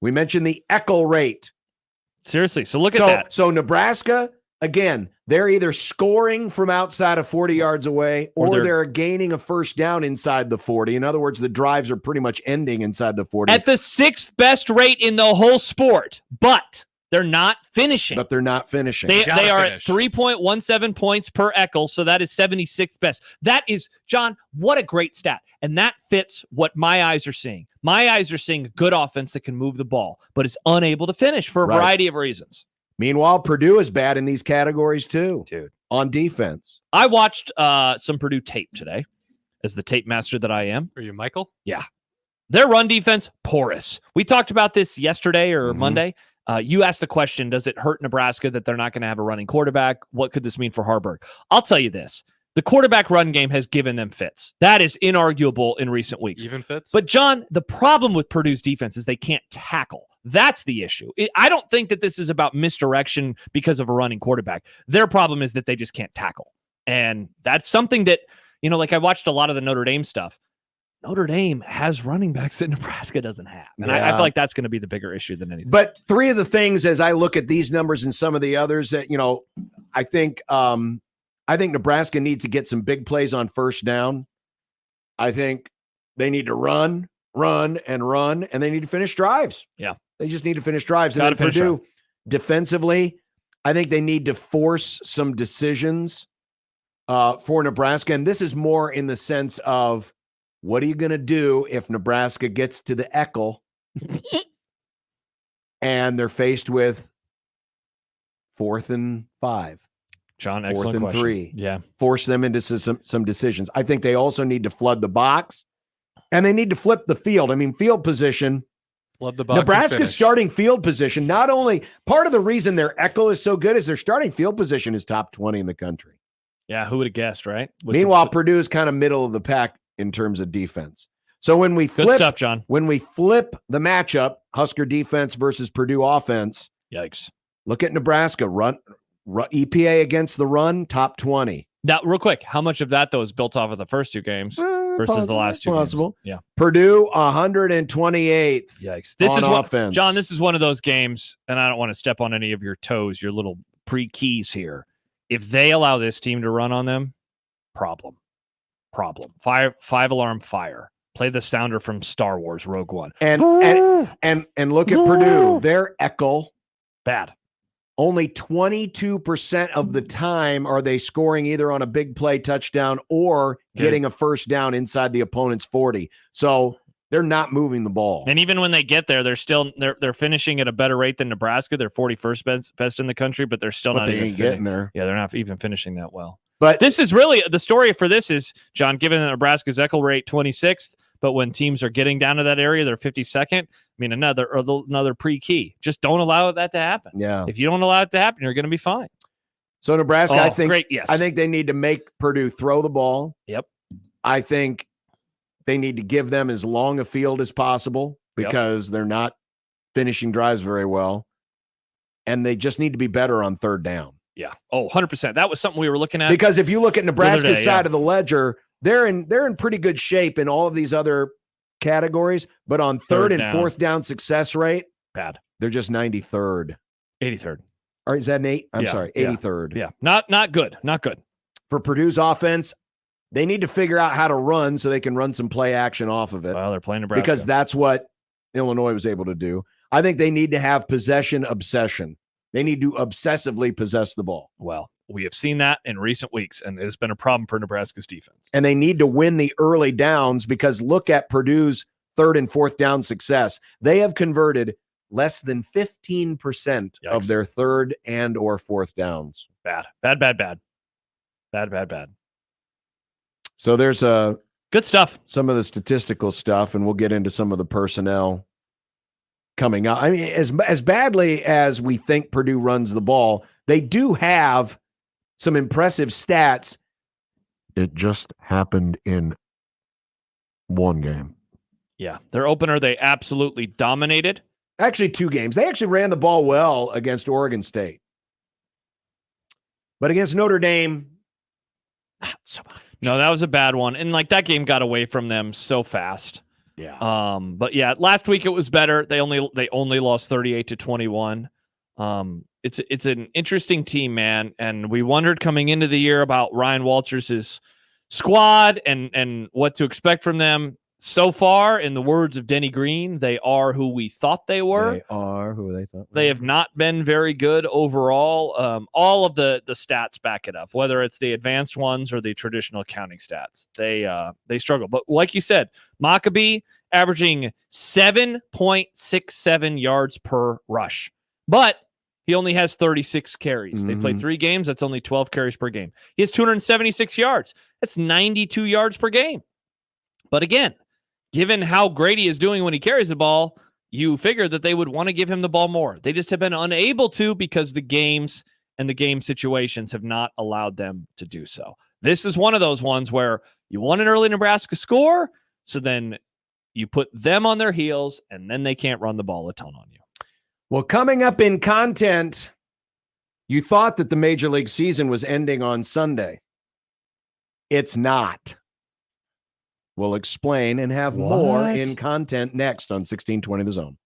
We mentioned the echo rate. Seriously, so look at that. So Nebraska, again, they're either scoring from outside of 40 yards away or they're gaining a first down inside the 40. In other words, the drives are pretty much ending inside the 40. At the 6th best rate in the whole sport, but they're not finishing. But they're not finishing. They are at 3.17 points per echo, so that is 76th best. That is, John, what a great stat. And that fits what my eyes are seeing. My eyes are seeing a good offense that can move the ball, but is unable to finish for a variety of reasons. Meanwhile, Purdue is bad in these categories too, dude. On defense. I watched some Purdue tape today as the tape master that I am. Are you Michael? Yeah. Their run defense, porous. We talked about this yesterday or Monday. You asked the question, does it hurt Nebraska that they're not going to have a running quarterback? What could this mean for Harburg? I'll tell you this. The quarterback run game has given them fits. That is inarguable in recent weeks. Even fits? But, John, the problem with Purdue's defense is they can't tackle. That's the issue. I don't think that this is about misdirection because of a running quarterback. Their problem is that they just can't tackle. And that's something that, like I watched a lot of the Notre Dame stuff. Notre Dame has running backs that Nebraska doesn't have. And I feel like that's going to be the bigger issue than anything. But three of the things, as I look at these numbers and some of the others that, I think Nebraska needs to get some big plays on first down. I think they need to run, and they need to finish drives. Yeah. They just need to finish drives. And Gotta then finish Purdue, defensively, I think they need to force some decisions for Nebraska. And this is more in the sense of What are you going to do if Nebraska gets to the Eckel and they're faced with 4th and 5? John, 4th excellent and question. 3. Yeah. Force them into some decisions. I think they also need to flood the box, and they need to flip the field. I mean, field position. Flood the box. Nebraska's starting field position, not only part of the reason their Eckel is so good is their starting field position is top 20 in the country. Yeah, who would have guessed, right? Meanwhile, Purdue is kind of middle of the pack in terms of defense. So when we flip, good stuff, John. When we flip the matchup, Husker defense versus Purdue offense, yikes! Look at Nebraska run EPA against the run, top 20. Now, real quick, how much of that though is built off of the first 2 games versus the last 2 games? Yeah, Purdue 128th. Yikes! This is offense. John. This is one of those games, and I don't want to step on any of your toes, your little pre-keys here. If they allow this team to run on them, problem. Five alarm fire. Play the sounder from Star Wars Rogue One. And look at Purdue. Their Eckel. Bad. Only 22% of the time are they scoring either on a big play touchdown or getting a first down inside the opponent's 40. So they're not moving the ball. And even when they get there, they're finishing at a better rate than Nebraska. They're 41st best in the country, but they're still not even getting there. Yeah, they're not even finishing that well. But this is really the story for this is, John, given that Nebraska's Eckel rate 26th, but when teams are getting down to that area, they're 52nd. I mean, another pre-key. Just don't allow that to happen. Yeah. If you don't allow it to happen, you're going to be fine. So Nebraska, I think, great, yes. I think they need to make Purdue throw the ball. Yep. I think they need to give them as long a field as possible because they're not finishing drives very well. And they just need to be better on 3rd down. Yeah. Oh, 100%. That was something we were looking at. Because if you look at Nebraska's side of the ledger, they're in pretty good shape in all of these other categories, but on 3rd and 4th down success rate, bad. They're just 93rd. 83rd. Or is that an 8? I'm sorry, 83rd. Yeah. Not good. Not good. For Purdue's offense, they need to figure out how to run so they can run some play action off of it. Well, they're playing Nebraska. Because that's what Illinois was able to do. I think they need to have possession obsession. They need to obsessively possess the ball. Well, we have seen that in recent weeks, and it has been a problem for Nebraska's defense. And they need to win the early downs because look at Purdue's 3rd and 4th down success. They have converted less than 15% of their 3rd and or 4th downs. Bad. So there's good stuff. Some of the statistical stuff, and we'll get into some of the personnel coming up. I mean, as badly as we think Purdue runs the ball, they do have some impressive stats. It just happened in one game. Yeah. Their opener, they absolutely dominated. Actually, 2 games. They actually ran the ball well against Oregon State. But against Notre Dame, not so much. No, that was a bad one. And that game got away from them so fast. Yeah. But yeah, last week it was better. They only lost 38-21. It's an interesting team, man. And we wondered coming into the year about Ryan Walters' squad and what to expect from them. So far, in the words of Denny Green, they are who we thought they were. They are who they thought. They have not been very good overall. All of the stats back it up, whether it's the advanced ones or the traditional accounting stats. They struggle. But like you said, Maccabee averaging 7.67 yards per rush. But he only has 36 carries. Mm-hmm. They played 3 games. That's only 12 carries per game. He has 276 yards. That's 92 yards per game. But again, given how great he is doing when he carries the ball, you figure that they would want to give him the ball more. They just have been unable to because the games and the game situations have not allowed them to do so. This is one of those ones where you want an early Nebraska score, so then you put them on their heels, and then they can't run the ball a ton on you. Well, coming up in content, you thought that the Major League season was ending on Sunday. It's not. We'll explain and have more in content next on 1620 The Zone.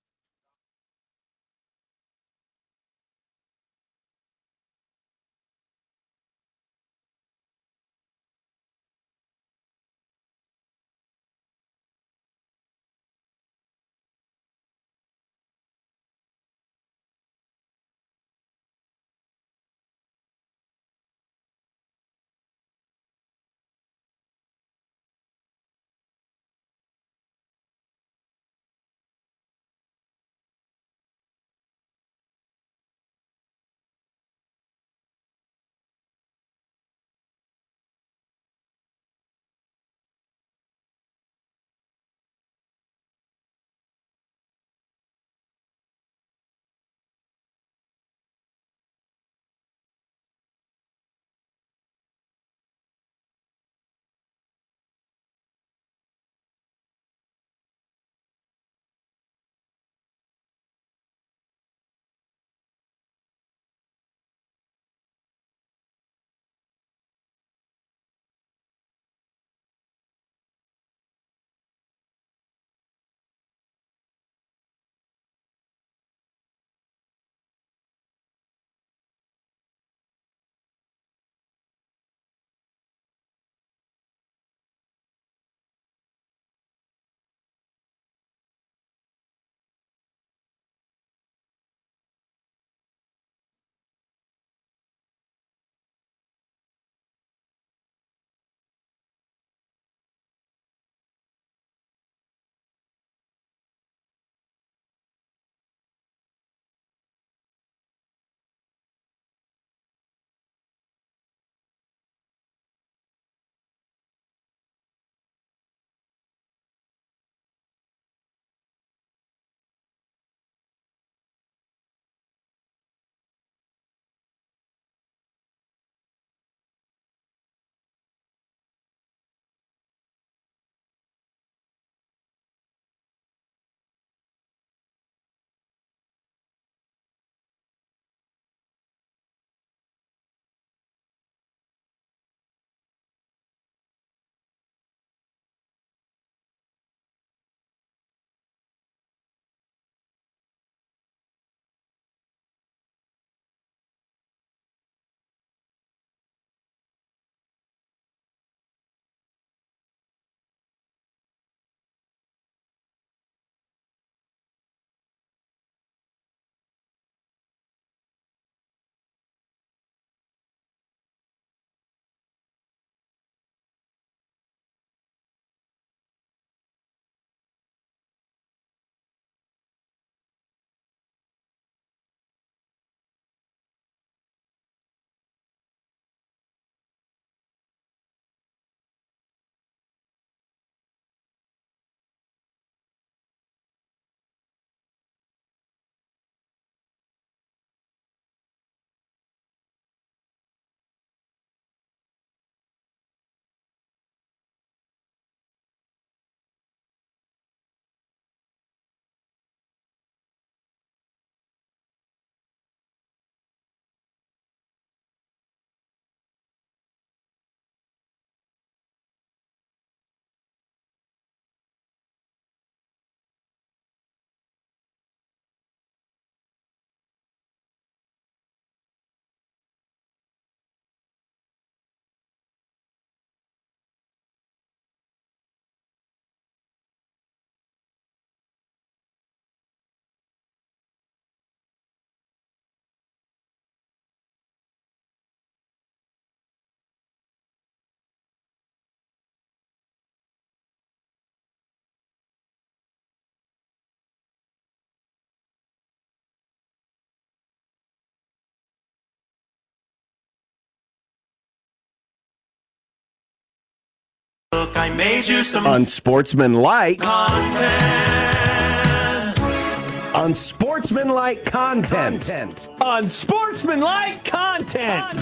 I made you some Unsportsmanlike content. Unsportsmanlike content. Unsportsmanlike content.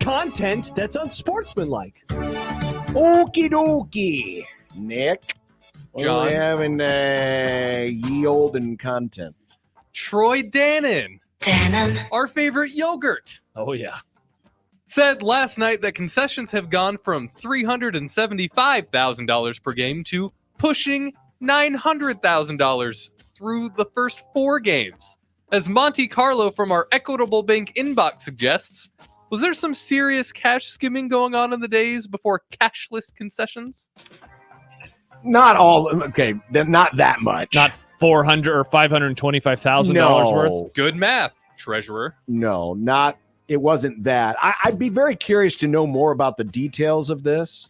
Content that's unsportsmanlike. Okie dokie. Nick. What are John. we having ye olden content? Troy Dannon. Our favorite yogurt. Oh, yeah. Said last night that concessions have gone from $375,000 per game to pushing $900,000 through the first 4 games. As Monte Carlo from our Equitable Bank inbox suggests, was there some serious cash skimming going on in the days before cashless concessions? Not all. Okay, not that much. Not $400,000 or $525,000 worth. Good math, treasurer. No, not. It wasn't that. I'd be very curious to know more about the details of this.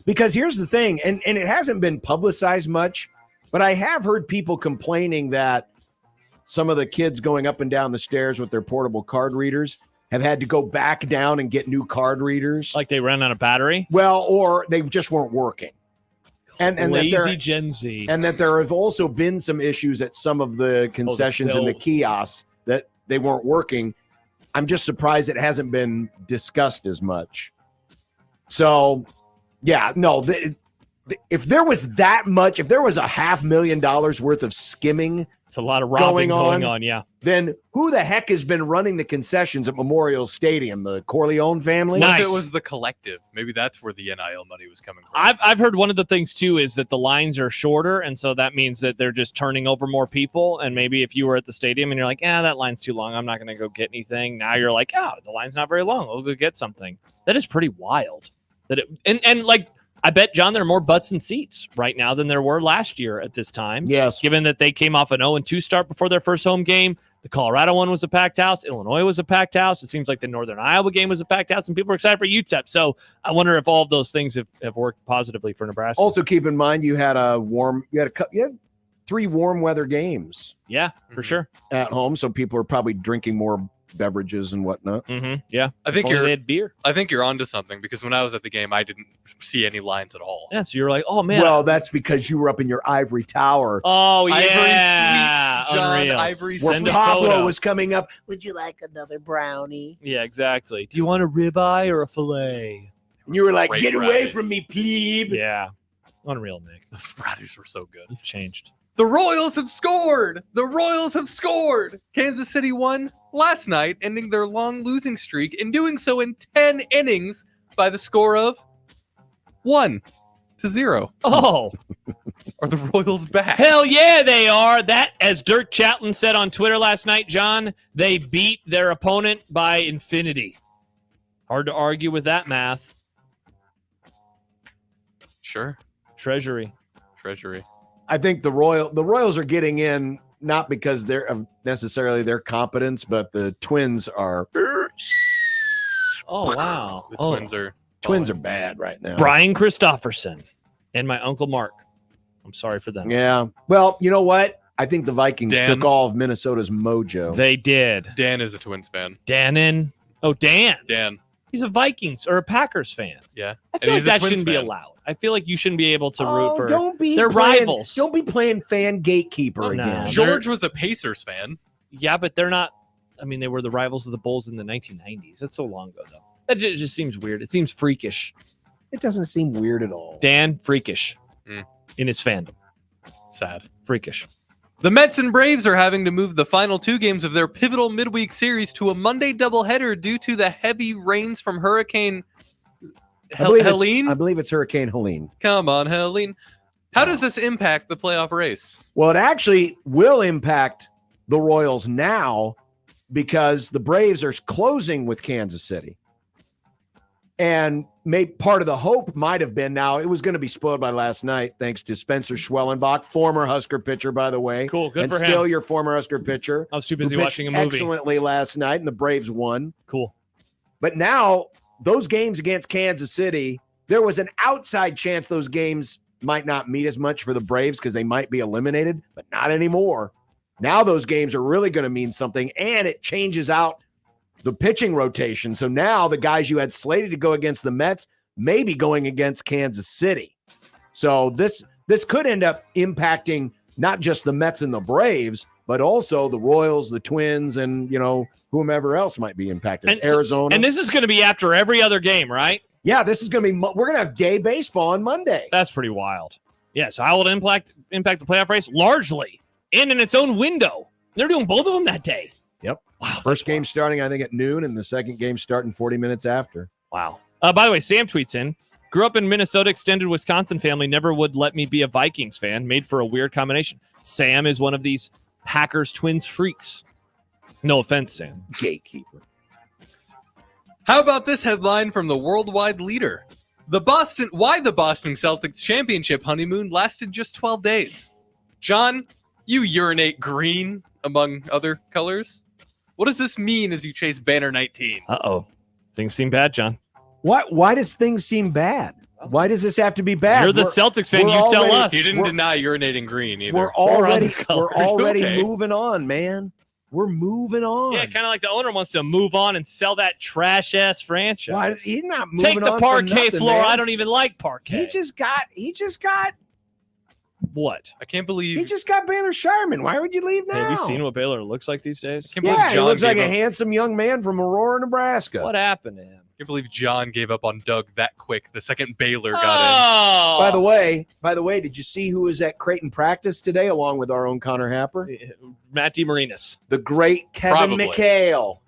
Because here's the thing, and it hasn't been publicized much, but I have heard people complaining that some of the kids going up and down the stairs with their portable card readers have had to go back down and get new card readers. Like they ran out of battery? Well, or they just weren't working. And Lazy Gen Z. And that there have also been some issues at some of the concessions and the kiosks that they weren't working. I'm just surprised it hasn't been discussed as much. So, yeah, no. If there was that much, if there was $500,000 worth of skimming, it's a lot of robbing going on, yeah. Then who the heck has been running the concessions at Memorial Stadium? The Corleone family? What if it was the collective? Maybe that's where the NIL money was coming from. I've heard one of the things, too, is that the lines are shorter, and so that means that they're just turning over more people. And maybe if you were at the stadium and you're like, that line's too long, I'm not going to go get anything. Now you're like, the line's not very long. We'll go get something. That is pretty wild. And I bet, John, there are more butts and seats right now than there were last year at this time. Yes. Given that they came off an 0-2 start before their first home game. The Colorado one was a packed house. Illinois was a packed house. It seems like the Northern Iowa game was a packed house, and people are excited for UTEP. So I wonder if all of those things have worked positively for Nebraska. Also, keep in mind you had 3 warm weather games. Yeah, for sure. At home, so people are probably drinking more beverages and whatnot. Mm-hmm. Yeah, I think they had beer. I think you're onto something because when I was at the game, I didn't see any lines at all. Yeah, so you were like, oh man. Well, that's because you were up in your ivory tower. Oh Ivory yeah, Suite, John, unreal. Ivory where Suite. Pablo was coming up. Would you like another brownie? Yeah, exactly. Do you want a ribeye or a fillet? And you were like, Great get away brownies. from me, plebe. Yeah, unreal, Nick. Those brownies were so good. You've changed. The Royals have scored! The Royals have scored! Kansas City won last night, ending their long losing streak, and doing so in 10 innings by the score of 1-0. Oh. Are the Royals back? Hell yeah, they are. That, as Dirk Chatelain said on Twitter last night, John, they beat their opponent by infinity. Hard to argue with that math. Sure. Treasury. I think the Royals are getting in not because they're necessarily their competence, but the Twins are. Oh wow, The Twins are bad right now. Brian Christopherson and my Uncle Mark. I'm sorry for them. Yeah. Well, you know what? I think the Vikings Dan. took all of Minnesota's mojo. They did. Dan is a Twins fan. Dan. Dan. He's a Vikings or a Packers fan. Yeah. I feel like he's a that Twins shouldn't be fan. allowed. I feel like you shouldn't be able to root for. They're playing, rivals. Don't be playing fan gatekeeper No. again. George was a Pacers fan. Yeah, but they're not. I mean, they were the rivals of the Bulls in the 1990s. That's so long ago, though. That just seems weird. It seems freakish. It doesn't seem weird at all. Dan, freakish in his fandom. Sad. Freakish. The Mets and Braves are having to move the final 2 games of their pivotal midweek series to a Monday doubleheader due to the heavy rains from Hurricane Helene. I believe it's Hurricane Helene. Come on, Helene. How does this impact the playoff race? Well, it actually will impact the Royals now because the Braves are closing with Kansas City. And part of the hope might have been now, it was going to be spoiled by last night, thanks to Spencer Schwellenbach, former Husker pitcher, by the way. Cool, good and for him. still your former Husker pitcher. I was too busy who pitched watching a movie. excellently last night, and the Braves won. Cool. But now, those games against Kansas City, there was an outside chance those games might not meet as much for the Braves because they might be eliminated, but not anymore. Now those games are really going to mean something, and it changes out the pitching rotation. So now the guys you had slated to go against the Mets may be going against Kansas City. So this could end up impacting not just the Mets and the Braves, but also the Royals, the Twins, and, whomever else might be impacted. And Arizona. And this is going to be after every other game, right? Yeah, this is going to be – we're going to have day baseball on Monday. That's pretty wild. Yeah, so how will it impact the playoff race? Largely, and in its own window. They're doing both of them that day. Yep. Wow. First game starting, I think, at noon, and the second game starting 40 minutes after. Wow. By the way, Sam tweets in, grew up in Minnesota, extended Wisconsin family, never would let me be a Vikings fan, made for a weird combination. Sam is one of these Packers Twins freaks. No offense, Sam. Gatekeeper. How about this headline from the worldwide leader? Why the Boston Celtics championship honeymoon lasted just 12 days. John, you urinate green among other colors. What does this mean as you chase Banner 19? Uh-oh. Things seem bad, John. Why does things seem bad? Why does this have to be bad? You're the Celtics fan. You tell us. You didn't deny urinating green either. We're already Okay. moving on, man. We're moving on. Yeah, kind of like the owner wants to move on and sell that trash-ass franchise. Why, he's not moving Take the on parquet for nothing, floor. man. I don't even like parquet. He just got what? I can't believe he just got Baylor Sherman. Why would you leave now? Have you seen what Baylor looks like these days? Yeah, he looks like a handsome young man from Aurora, Nebraska. What happened to him? I can't believe John gave up on Doug that quick the second Baylor got By the way, did you see who was at Creighton practice today along with our own Connor Happer? Matt DeMarinis. The great Kevin Probably. McHale.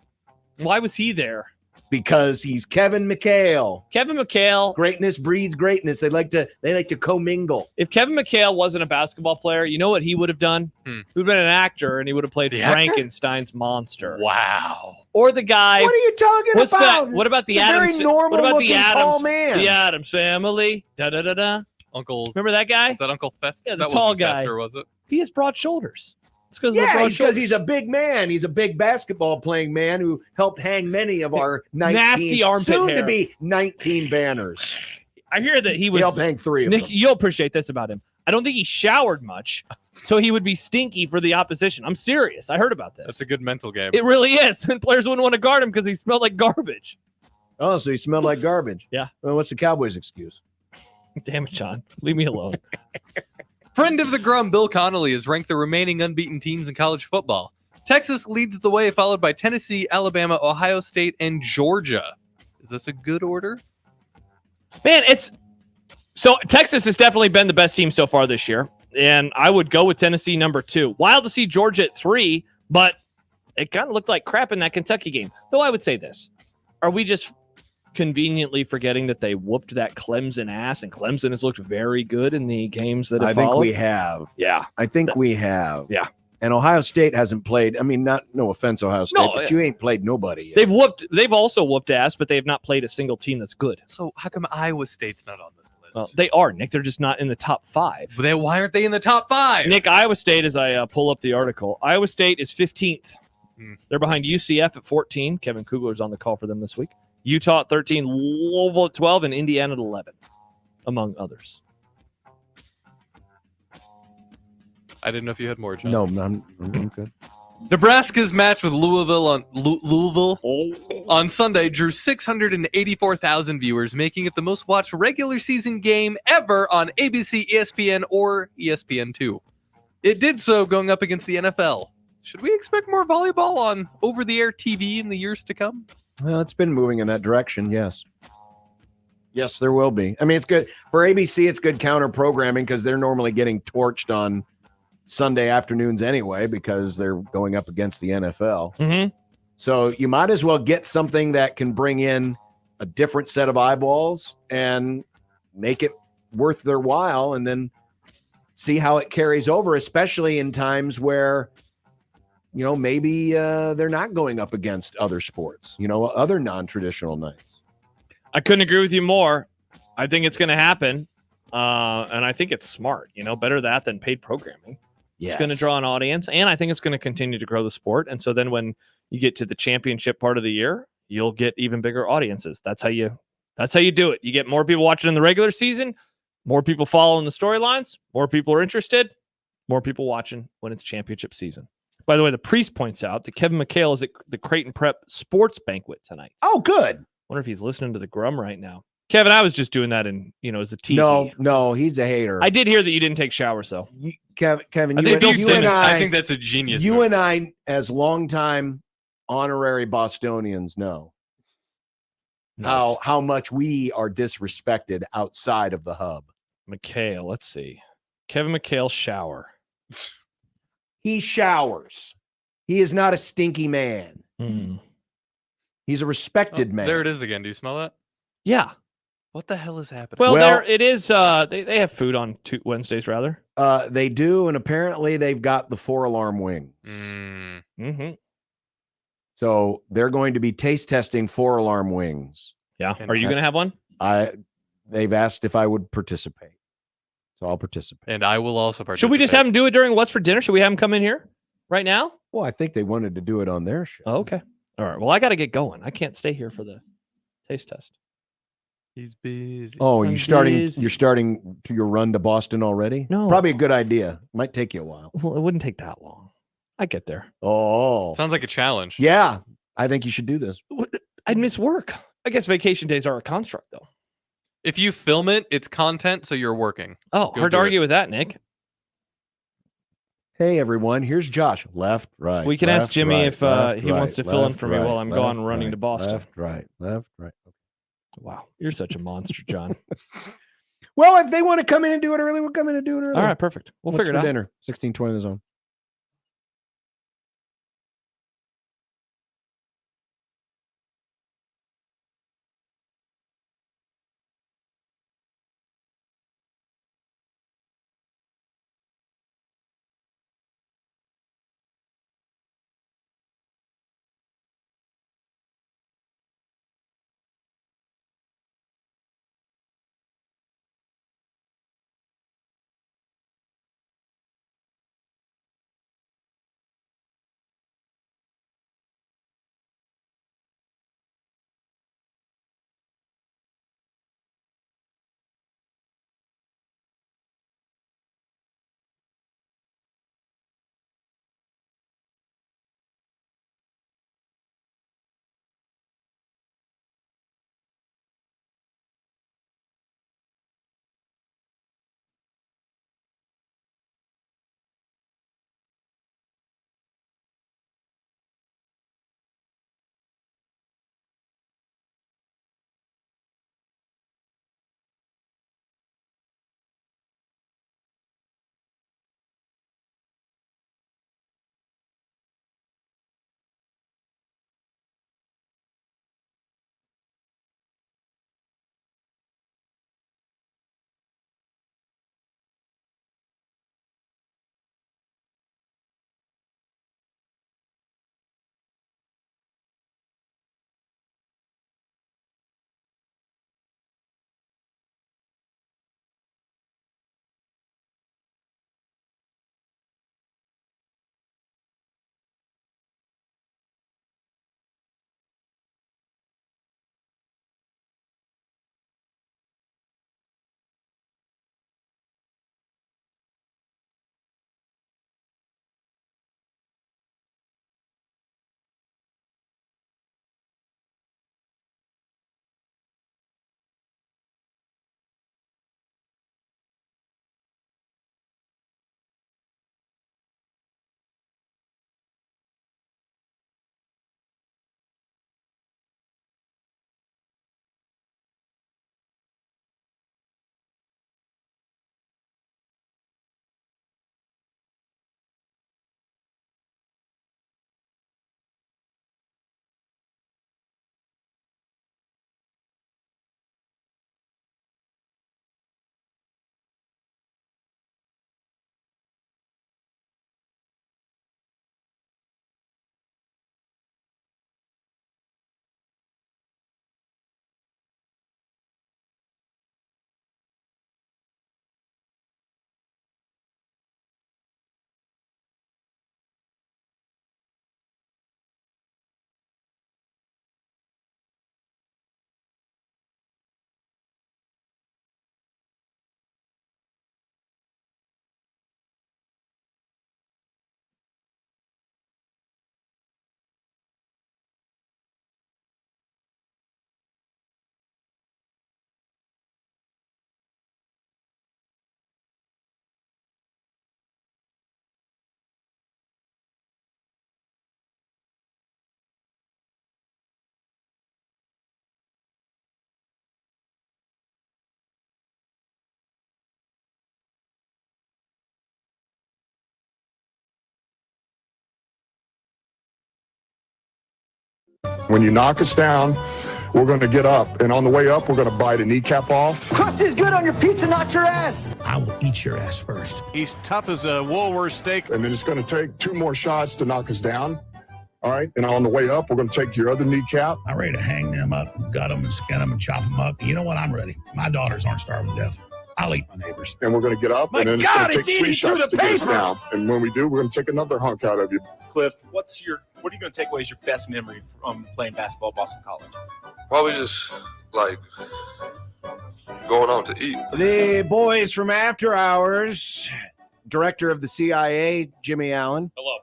Why was he there? Because he's Kevin McHale. Kevin McHale. Greatness breeds greatness. They like to commingle. If Kevin McHale wasn't a basketball player, you know what he would have done? He would have been an actor, and he would have played The actor? Frankenstein's monster. Wow. Or the guy. What are you talking What's about? that? What about the He's a Adams? very normal what about looking the Adams? tall man. The Adams family. Da da da da. Uncle. Remember that guy? Is that Uncle Fester? Yeah, the that tall wasn't guy. Fester, was it? He has broad shoulders. It's because Because he's a big man. He's a big basketball playing man who helped hang many of our 19, nasty armpit soon hair. to be 19 banners. I hear that he was. He helped hang 3 of Nick, them. you'll appreciate this about him. I don't think he showered much, so he would be stinky for the opposition. I'm serious. I heard about this. That's a good mental game. It really is. And players wouldn't want to guard him because he smelled like garbage. Oh, so he smelled like garbage. Yeah. Well, what's the Cowboys' excuse? Damn it, John. Leave me alone. Friend of the Grum, Bill Connolly, has ranked the remaining unbeaten teams in college football. Texas leads the way, followed by Tennessee, Alabama, Ohio State, and Georgia. Is this a good order? Man, so Texas has definitely been the best team so far this year, and I would go with Tennessee number 2. Wild to see Georgia at 3, but it kind of looked like crap in that Kentucky game. Though I would say this. Are we just conveniently forgetting that they whooped that Clemson ass, and Clemson has looked very good in the games that have I think followed? we have. Yeah. I think we have. Yeah. And Ohio State hasn't played. I mean, no offense, Ohio State, No, but you ain't played nobody yet. They've also whooped ass, but they have not played a single team that's good. So how come Iowa State's not on this list? Well, they are, Nick. They're just not in the top 5. Why aren't they in the top 5? Nick, Iowa State, as I pull up the article, Iowa State is 15th. They're behind UCF at 14. Kevin Kugler's on the call for them this week. Utah at 13, Louisville at 12, and Indiana at 11, among others. I didn't know if you had more, John. No, I'm good. Nebraska's match with Louisville on Sunday drew 684,000 viewers, making it the most watched regular season game ever on ABC, ESPN, or ESPN2. It did so going up against the NFL. Should we expect more volleyball on over-the-air TV in the years to come? Well, it's been moving in that direction, yes. Yes, there will be. I mean, it's good. For ABC, it's good counter-programming because they're normally getting torched on Sunday afternoons anyway because they're going up against the NFL. Mm-hmm. So you might as well get something that can bring in a different set of eyeballs and make it worth their while and then see how it carries over, especially in times where maybe they're not going up against other sports, other non-traditional nights. I couldn't agree with you more. I think it's going to happen. And I think it's smart, better that than paid programming. Yes. It's going to draw an audience, and I think it's going to continue to grow the sport. And so then when you get to the championship part of the year, you'll get even bigger audiences. That's how you do it. You get more people watching in the regular season, more people following the storylines, more people are interested, more people watching when it's championship season. By the way, the priest points out that Kevin McHale is at the Creighton Prep Sports Banquet tonight. Oh, good. Wonder if he's listening to the Grum right now. Kevin, I was just doing that as a TV. No, he's a hater. I did hear that you didn't take showers, though. Kevin, I you, think and, Bill you Simmons, and I, I think that's a genius. You move. and I, as longtime honorary Bostonians, know how much we are disrespected outside of the hub. McHale, let's see. Kevin McHale shower. He showers. He is not a stinky man. He's a respected man. There it is again. Do you smell that? Yeah. What the hell is happening? Well, there it is. They have food on Wednesdays, rather. They do, and apparently they've got the 4-alarm wings. Mm-hmm. So they're going to be taste testing 4-alarm wings. Yeah. Are you going to have one? They've asked if I would participate. So I'll participate. And I will also participate. Should we just have them do it during What's for Dinner? Should we have them come in here right now? Well, I think they wanted to do it on their show. Oh, okay. All right. Well, I got to get going. I can't stay here for the taste test. He's busy. Oh, you're starting your run to Boston already? No. Probably a good idea. Might take you a while. Well, it wouldn't take that long. I get there. Oh. Sounds like a challenge. Yeah. I think you should do this. I'd miss work. I guess vacation days are a construct, though. If you film it, it's content, so you're working. Oh, Go hard to do argue it. with that, Nick. Hey, everyone. Here's Josh. Left, right. We can left, ask Jimmy right, if left, he wants to right, fill in left, for me right, while I'm left, gone running right, to Boston. Left, right, left, right. Wow. You're such a monster, John. Well, if they want to come in and do it early, we'll come in and do it early. All right, perfect. We'll What's figure it for out. dinner? 1620 the zone. When you knock us down, we're going to get up. And on the way up, we're going to bite a kneecap off. Crust is good on your pizza, not your ass. I will eat your ass first. He's tough as a Woolworth steak. And then it's going to take 2 more shots to knock us down. All right. And on the way up, we're going to take your other kneecap. I'm ready to hang them up, gut them, and skin them, and chop them up. You know what? I'm ready. My daughters aren't starving to death. I'll eat my neighbors. And we're going to get up. My and then God, it's going to take 3 shots to get us down. And when we do, we're going to take another hunk out of you. Cliff, what are you going to take away as your best memory from playing basketball at Boston College? Probably just like going out to eat. The boys from After Hours, director of the CIA, Jimmy Allen. Hello.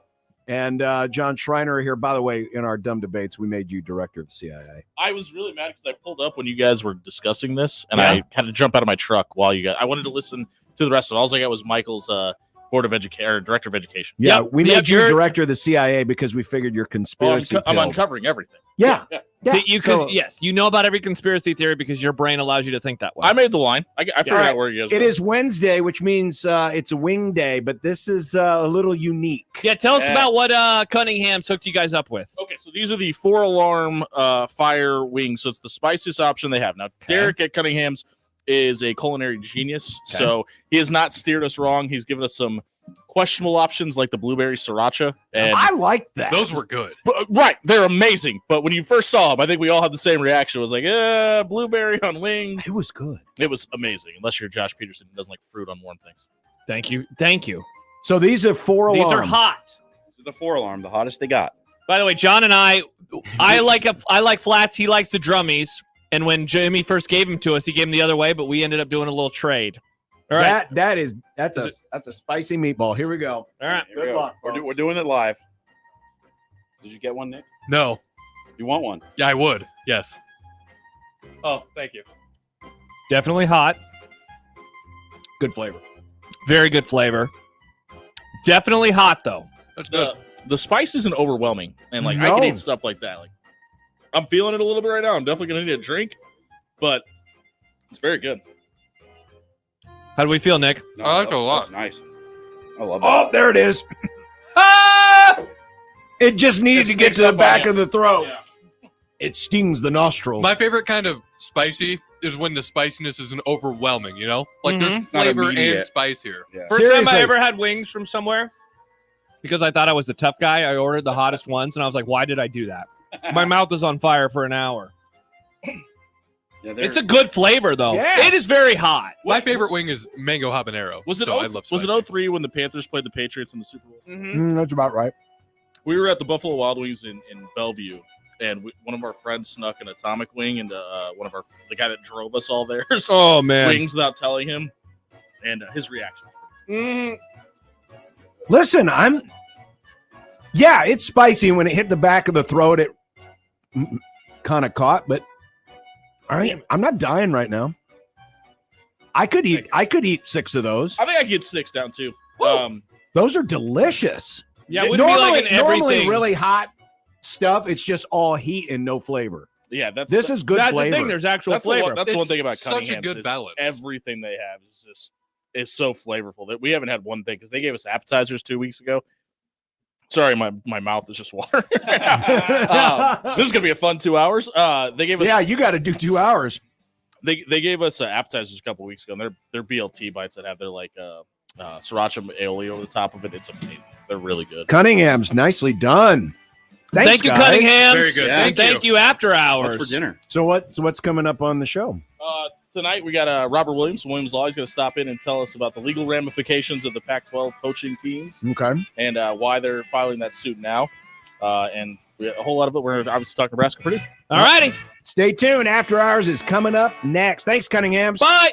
And John Schreiner are here. By the way, in our dumb debates, we made you director of the CIA. I was really mad because I pulled up when you guys were discussing this, and I had to jump out of my truck while you guys. I wanted to listen to the rest of it. All I got was Michael's board of education or director of education. Yeah, we made you director of the CIA because we figured your conspiracy. I'm uncovering everything. Yeah. See, you know about every conspiracy theory because your brain allows you to think that way. I made the line. I figured out where you guys It were. is Wednesday, which means it's a wing day, but this is a little unique. Yeah, tell us about what Cunningham's hooked you guys up with. Okay, so these are the 4-alarm fire wings. So it's the spiciest option they have. Now, Derek at Cunningham's is a culinary genius, so he has not steered us wrong. He's given us some questionable options like the blueberry sriracha. And I like that. Those were good. Right, they're amazing. But when you first saw them, I think we all had the same reaction. It was like, blueberry on wings. It was good. It was amazing, unless you're Josh Peterson who doesn't like fruit on warm things. Thank you. So these are 4-alarm. These are hot. The 4-alarm, the hottest they got. By the way, John and I like flats. He likes the drummies. And when Jimmy first gave him to us, he gave him the other way, but we ended up doing a little trade. All right. That's a spicy meatball. Here we go. All right. Good luck. We're doing it live. Did you get one, Nick? No. You want one? Yeah, I would. Yes. Oh, thank you. Definitely hot. Good flavor. Very good flavor. Definitely hot, though. That's good. The spice isn't overwhelming, and I can eat stuff like that. Like, I'm feeling it a little bit right now. I'm definitely gonna need a drink, but it's very good. How do we feel, Nick? No, I like it a lot. That's nice. I love that. Oh, there it is. It just needed to get to the back of the throat. Yeah. It stings the nostrils. My favorite kind of spicy is when the spiciness isn't overwhelming, you know? Like there's flavor and spice here. Yeah. First time I ever had wings from somewhere, because I thought I was the tough guy, I ordered the hottest ones, and I was like, why did I do that? My mouth was on fire for an hour. It's a good flavor, though. Yeah. It is very hot. My favorite wing is mango habanero. Was it I love was spicy. it 03 when the Panthers played the Patriots in the Super Bowl? That's about right. We were at the Buffalo Wild Wings in Bellevue, and one of our friends snuck an atomic wing into the guy that drove us all there. Oh, man. Wings without telling him, and his reaction. Listen, it's spicy. When it hit the back of the throat, it kind of caught, but I'm not dying right now. I could eat 6 of those. I think I could get 6 down too. Those are delicious. Yeah, it wouldn't be like in normally everything. really hot stuff, it's just all heat and no flavor. Yeah, this is good that's flavor. the thing. There's actual flavor. That's the one thing about such a Cunningham's. good is balance. Everything they have is so flavorful that we haven't had one thing because they gave us appetizers 2 weeks ago. Sorry, my mouth is just water. This is gonna be a fun 2 hours. They gave us. Yeah, you got to do 2 hours. They gave us appetizers a couple weeks ago, and they're BLT bites that have their sriracha aioli over the top of it. It's amazing. They're really good. Cunningham's nicely done. Thanks, Thank you, guys. Cunningham. Very good. And thank you, After Hours. What's for dinner? So what's coming up on the show? Tonight we got Robert Williams from Williams Law. He's going to stop in and tell us about the legal ramifications of the Pac-12 coaching teams Okay. and why they're filing that suit now. And we got a whole lot of it. We're obviously talking Nebraska Purdue. All righty. Stay tuned. After Hours is coming up next. Thanks, Cunningham's. Bye.